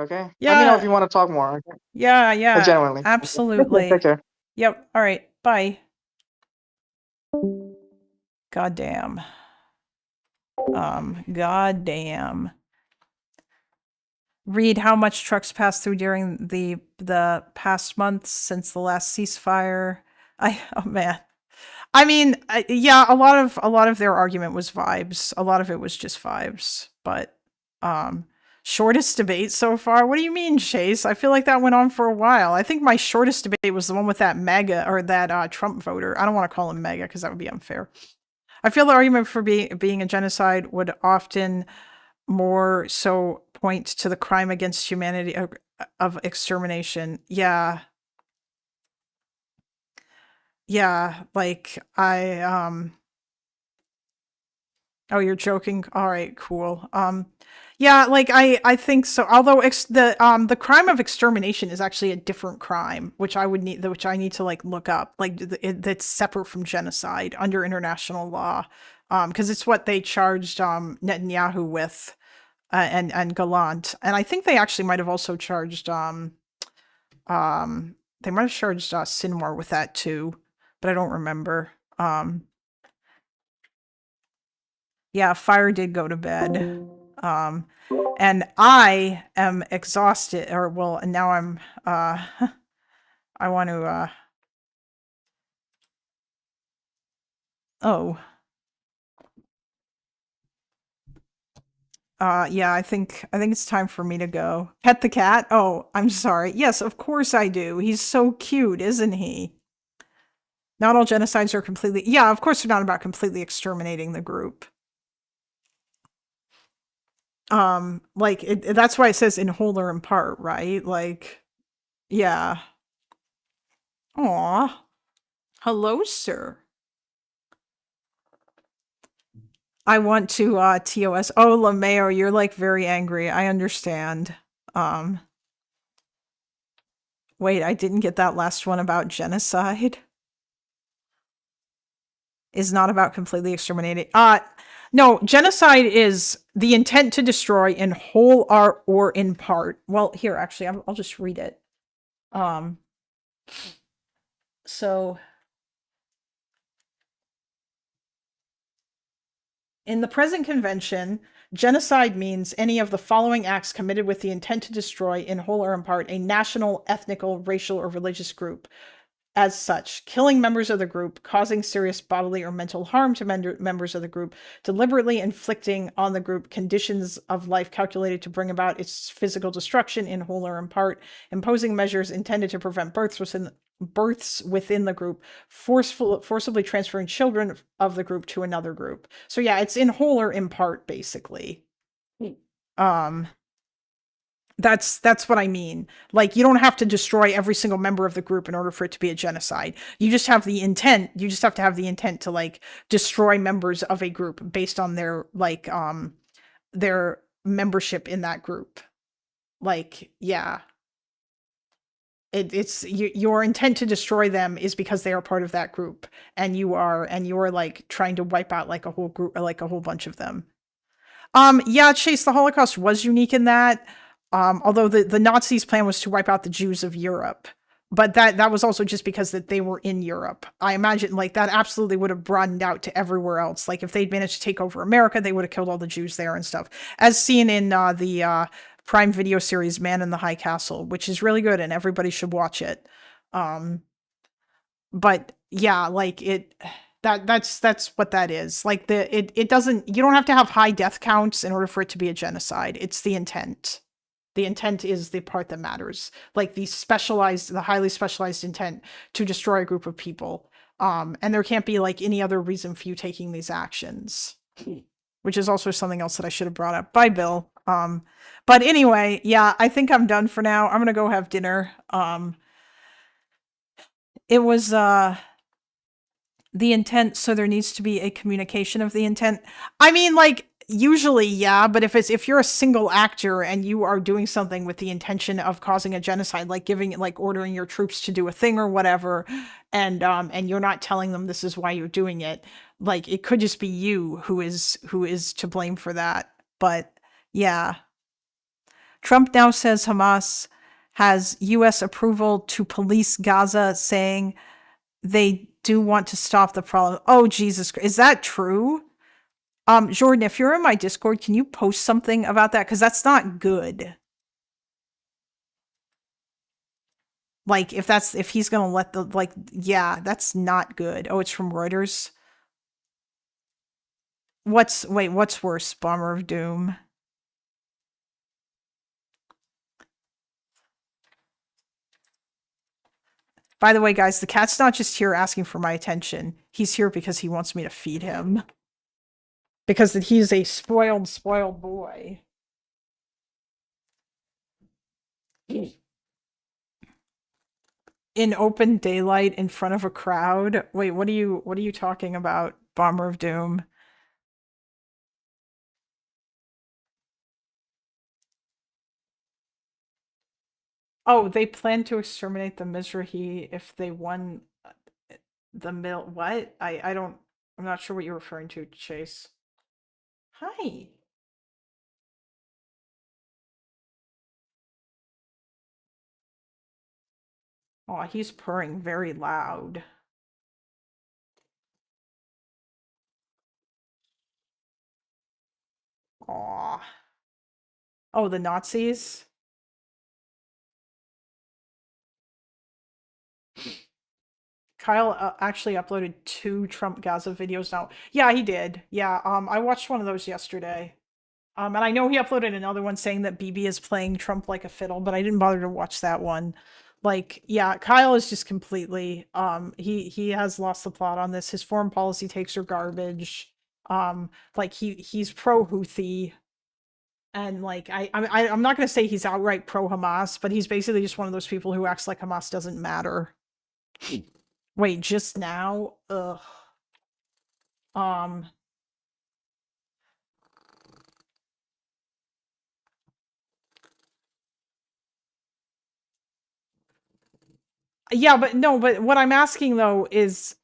Okay. Yeah. Let me know if you want to talk more. Okay? Yeah. But genuinely. Absolutely. Take care. Yep. All right. Bye. Goddamn. Goddamn. Read how much trucks passed through during the past months since the last ceasefire. Oh man. I mean, yeah, a lot of their argument was vibes. A lot of it was just vibes. But shortest debate so far. What do you mean, Chase? I feel like that went on for a while. I think my shortest debate was the one with that MAGA or that Trump voter. I don't want to call him MAGA because that would be unfair. I feel the argument for being a genocide would often more so point to the crime against humanity of extermination. Yeah, like oh, you're joking. All right, cool. Yeah, like I think so. Although the crime of extermination is actually a different crime, which I need to like look up. Like that's separate from genocide under international law, because it's what they charged Netanyahu with, and Gallant, and I think they actually might have also charged they might have charged Sinwar with that too, but I don't remember. Yeah, Fire did go to bed. And I am exhausted, and now I'm I want to, oh. Yeah, I think it's time for me to go. Pet the cat? Oh, I'm sorry. Yes, of course I do. He's so cute, isn't he? Not all genocides are completely... Yeah, of course they're not about completely exterminating the group. Like, that's why it says in whole or in part, right? Like, yeah. Aw. Hello, sir. I want to, TOS. Oh, LeMayo, you're, like, very angry. I understand. Wait, I didn't get that last one about genocide. Is not about completely exterminating. No, genocide is the intent to destroy in whole or in part. Well, here, actually, I'll just read it. So, in the present convention, genocide means any of the following acts committed with the intent to destroy in whole or in part a national, ethnical, racial, or religious group. As such, killing members of the group, causing serious bodily or mental harm to members of the group, deliberately inflicting on the group conditions of life calculated to bring about its physical destruction in whole or in part, imposing measures intended to prevent births within the group, forcibly transferring children of the group to another group. So yeah, it's in whole or in part, basically. That's what I mean. Like, you don't have to destroy every single member of the group in order for it to be a genocide. You just have the intent. You just have to have the intent to, like, destroy members of a group based on their, like, their membership in that group. Like, yeah. It's your intent to destroy them is because they are part of that group, and you are like trying to wipe out like a whole group, or like a whole bunch of them. Yeah, Chase, the Holocaust was unique in that. Although the Nazis' plan was to wipe out the Jews of Europe, but that was also just because that they were in Europe. I imagine like that absolutely would have broadened out to everywhere else. Like if they'd managed to take over America, they would have killed all the Jews there and stuff, as seen in the Prime Video series Man in the High Castle, which is really good and everybody should watch it. But yeah, like that's what that is. Like it doesn't, you don't have to have high death counts in order for it to be a genocide. It's the intent. The intent is the part that matters. Like the highly specialized intent to destroy a group of people. And there can't be like any other reason for you taking these actions, which is also something else that I should have brought up. Bye, Bill. But anyway, yeah, I think I'm done for now. I'm gonna go have dinner. It was the intent, so there needs to be a communication of the intent. I mean, like, usually, yeah, but if you're a single actor and you are doing something with the intention of causing a genocide, like ordering your troops to do a thing or whatever, and you're not telling them this is why you're doing it, like it could just be you who is to blame for that. But yeah. Trump now says Hamas has US approval to police Gaza, saying they do want to stop the problem. Oh, Jesus Christ. Is that true? Jordan, if you're in my Discord, can you post something about that? Because that's not good. Like, if he's gonna let yeah, that's not good. Oh, it's from Reuters. What's worse? Bomber of Doom. By the way, guys, the cat's not just here asking for my attention. He's here because he wants me to feed him. Because he's a spoiled boy. In open daylight in front of a crowd. Wait, what are you talking about, Bomber of Doom? Oh, they plan to exterminate the Mizrahi if they won the mill. What? I'm not sure what you're referring to, Chase. Hi. Oh, he's purring very loud. Aw. Oh, the Nazis? Kyle actually uploaded 2 Trump Gaza videos now. Yeah, he did. Yeah, I watched one of those yesterday. And I know he uploaded another one saying that BB is playing Trump like a fiddle, but I didn't bother to watch that one. Like, yeah, Kyle is just completely he has lost the plot on this. His foreign policy takes are garbage. Like he's pro Houthi, and like I'm not gonna say he's outright pro Hamas, but he's basically just one of those people who acts like Hamas doesn't matter. Wait, just now? Ugh. Um yeah, but no, but what I'm asking though is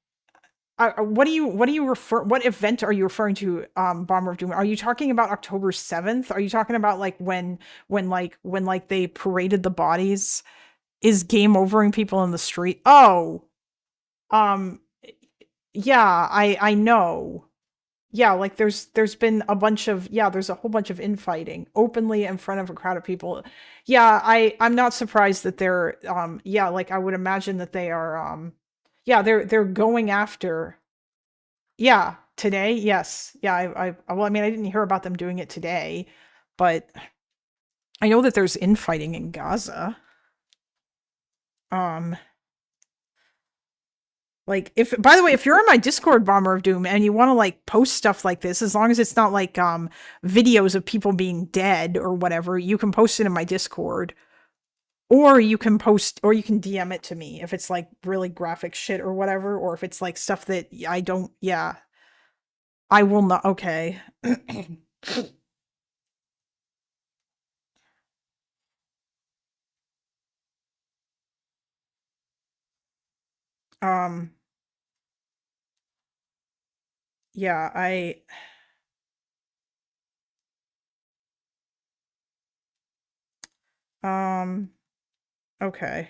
what do you refer what event are you referring to, Bomber of Doom? Are you talking about October 7th? Are you talking about like when like they paraded the bodies? Is game overing people in the street? Oh, um yeah, I know. Yeah, like there's been a bunch of there's a whole bunch of infighting openly in front of a crowd of people. Yeah, I'm not surprised that they're like I would imagine that they are they're going after today. Yes. Yeah, well, I mean, I didn't hear about them doing it today, but I know that there's infighting in Gaza. Like if by the way, if you're in my Discord, Bomber of Doom, and you want to like post stuff like this, as long as it's not like videos of people being dead or whatever, you can post it in my Discord. Or you can DM it to me if it's like really graphic shit or whatever, or if it's like stuff that I don't I will not okay. um yeah, okay.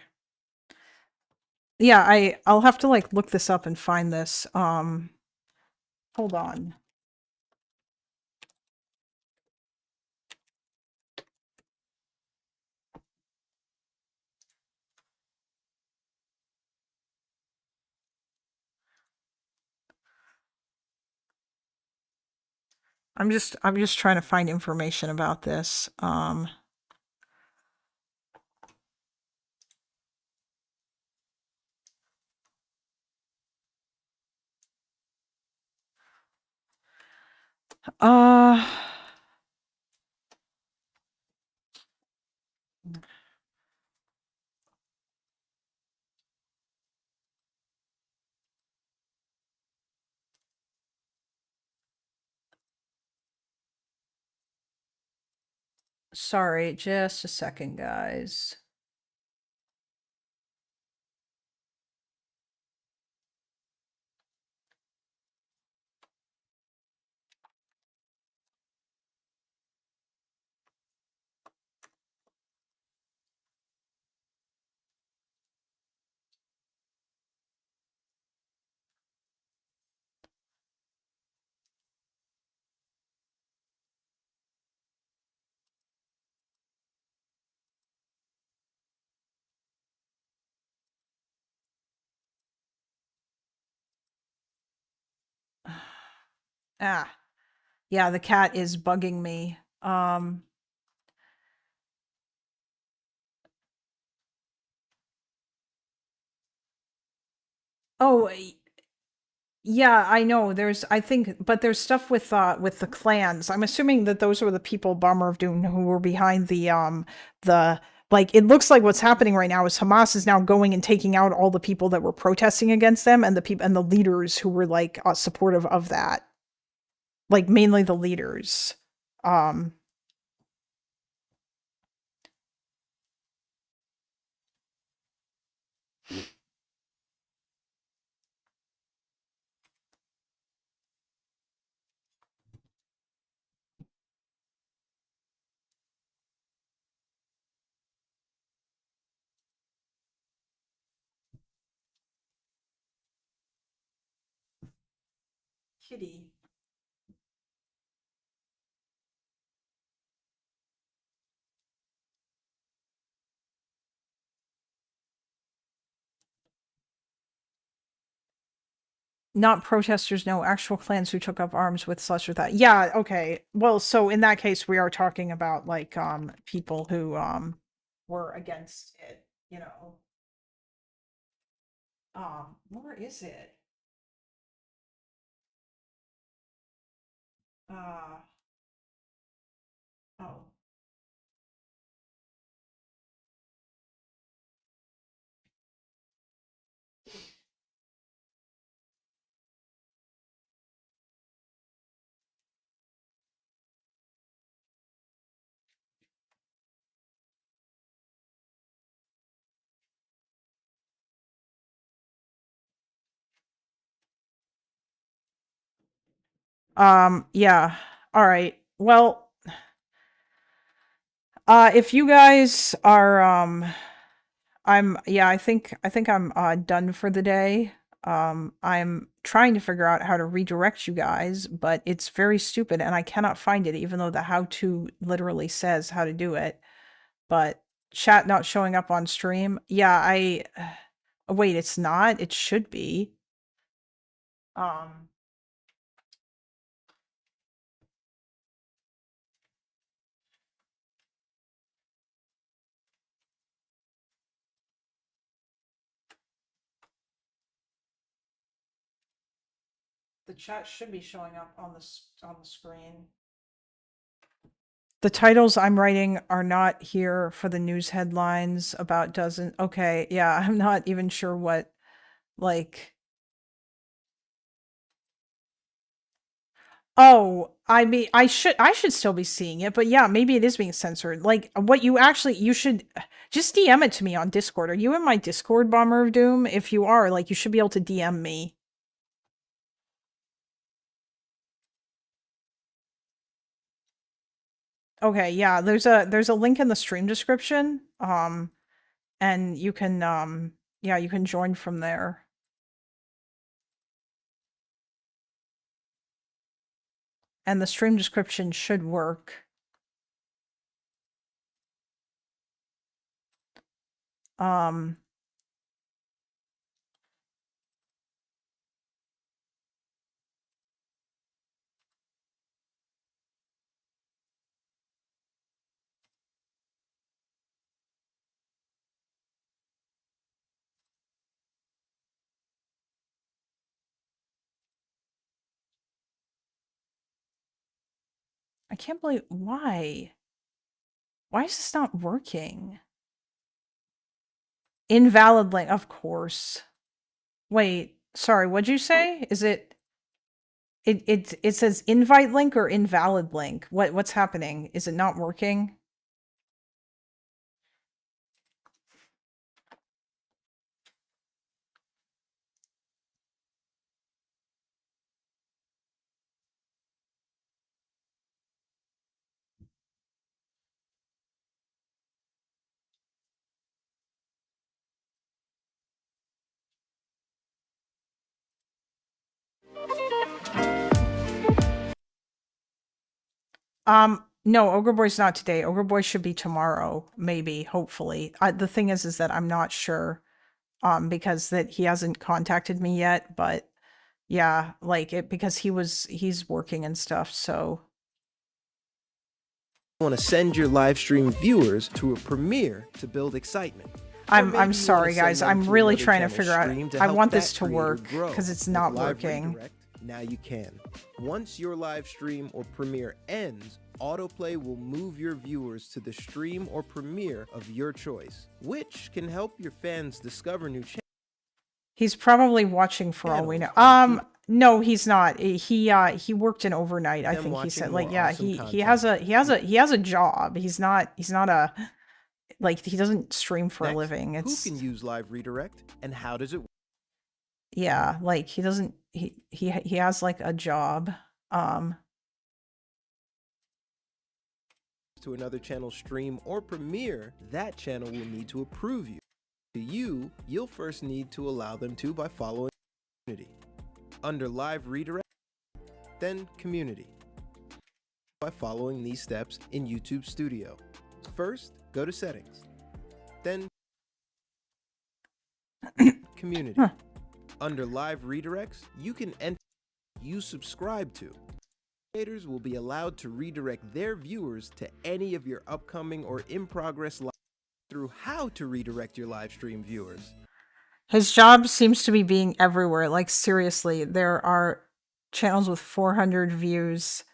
Yeah, I'll have to like look this up and find this. Hold on. I'm just trying to find information about this. Sorry, just a second, guys. Yeah, the cat is bugging me. Oh, yeah, I know. I think, but there's stuff with the clans. I'm assuming that those were the people, Bomber of Doom, who were behind the like. It looks like what's happening right now is Hamas is now going and taking out all the people that were protesting against them, and the people and the leaders who were like supportive of that. Like mainly the leaders. Kitty. Not protesters, no, actual clans who took up arms with such or that. Yeah, okay. Well, so in that case, we are talking about like people who were against it, you know. Where is it? Oh. Yeah. All right. Well, if you guys are I think I'm done for the day. I'm trying to figure out how to redirect you guys, but it's very stupid and I cannot find it even though the how-to literally says how to do it. But chat not showing up on stream. Yeah, wait, it's not. It should be. Um The chat should be showing up on the screen. The titles I'm writing are not here for the news headlines about doesn't. Okay, yeah, I'm not even sure what like. Oh, I mean, I should still be seeing it, but yeah, maybe it is being censored. Like what you should just DM it to me on Discord. Are you in my Discord, Bomber of Doom? If you are, like you should be able to DM me. Okay, yeah, there's a link in the stream description. And you can yeah, you can join from there. And the stream description should work. I can't believe why? Why is this not working? Invalid link, of course. Wait, sorry, what'd you say? Is it says invite link or invalid link? What's happening? Is it not working? No, Ogre Boy's not today. Ogre Boy should be tomorrow, maybe, hopefully. The thing is that I'm not sure, because that he hasn't contacted me yet, but yeah, like it, because he's working and stuff, so. Want to send your live stream viewers to a premiere to build excitement. I'm sorry, guys. I'm really trying to figure out. I want this to work because it's not working. Redirect, now you can. Once your live stream or premiere ends, autoplay will move your viewers to the stream or premiere of your choice, which can help your fans discover new channels. He's probably watching for all we know. No, he's not. He worked an overnight. I think he said, like, yeah, he has a job. He's not a, like, he doesn't stream for a living. It's, who can use live redirect and how does it work? Yeah, like he doesn't. He has like a job. To another channel stream or premiere, that channel will need to approve you. You'll first need to allow them to by following community. Under live redirect, then community. By following these steps in YouTube Studio. First, go to settings. Then community. Under live redirects, you can enter you subscribe to. Creators will be allowed to redirect their viewers to any of your upcoming or in-progress live through how to redirect your live stream viewers. His job seems to be being everywhere. Like, seriously, there are channels with 400 views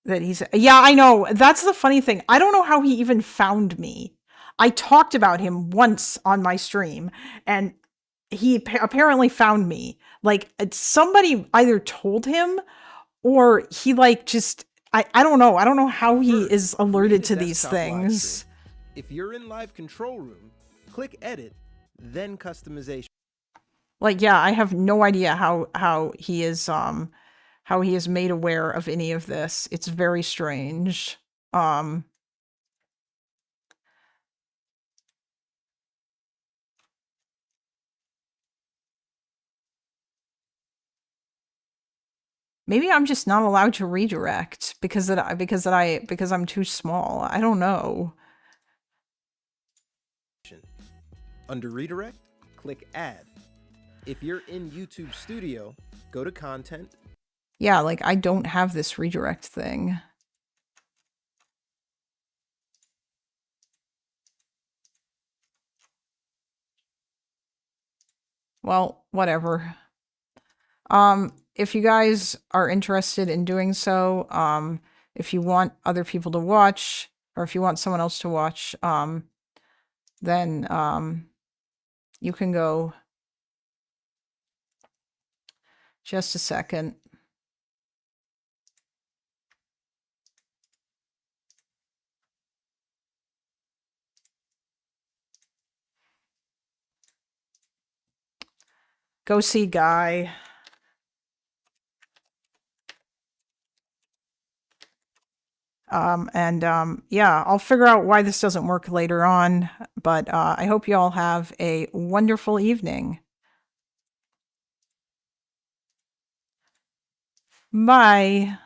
that he's... Yeah, I know. That's the funny thing. I don't know how he even found me. I talked about him once on my stream, and he apparently found me. Like, somebody either told him, or he, like, just... I don't know. I don't know how he is alerted to these things. If you're in live control room, click edit, then customization. Like, yeah, I have no idea how he is made aware of any of this. It's very strange. Maybe I'm just not allowed to redirect because I'm too small. I don't know. Under redirect, click add. If you're in YouTube Studio, go to content. Yeah, like, I don't have this redirect thing. Well, whatever. If you guys are interested in doing so, if you want other people to watch, or if you want someone else to watch, then you can go. Just a second. Go see Guy. Yeah, I'll figure out why this doesn't work later on, but I hope you all have a wonderful evening. Bye.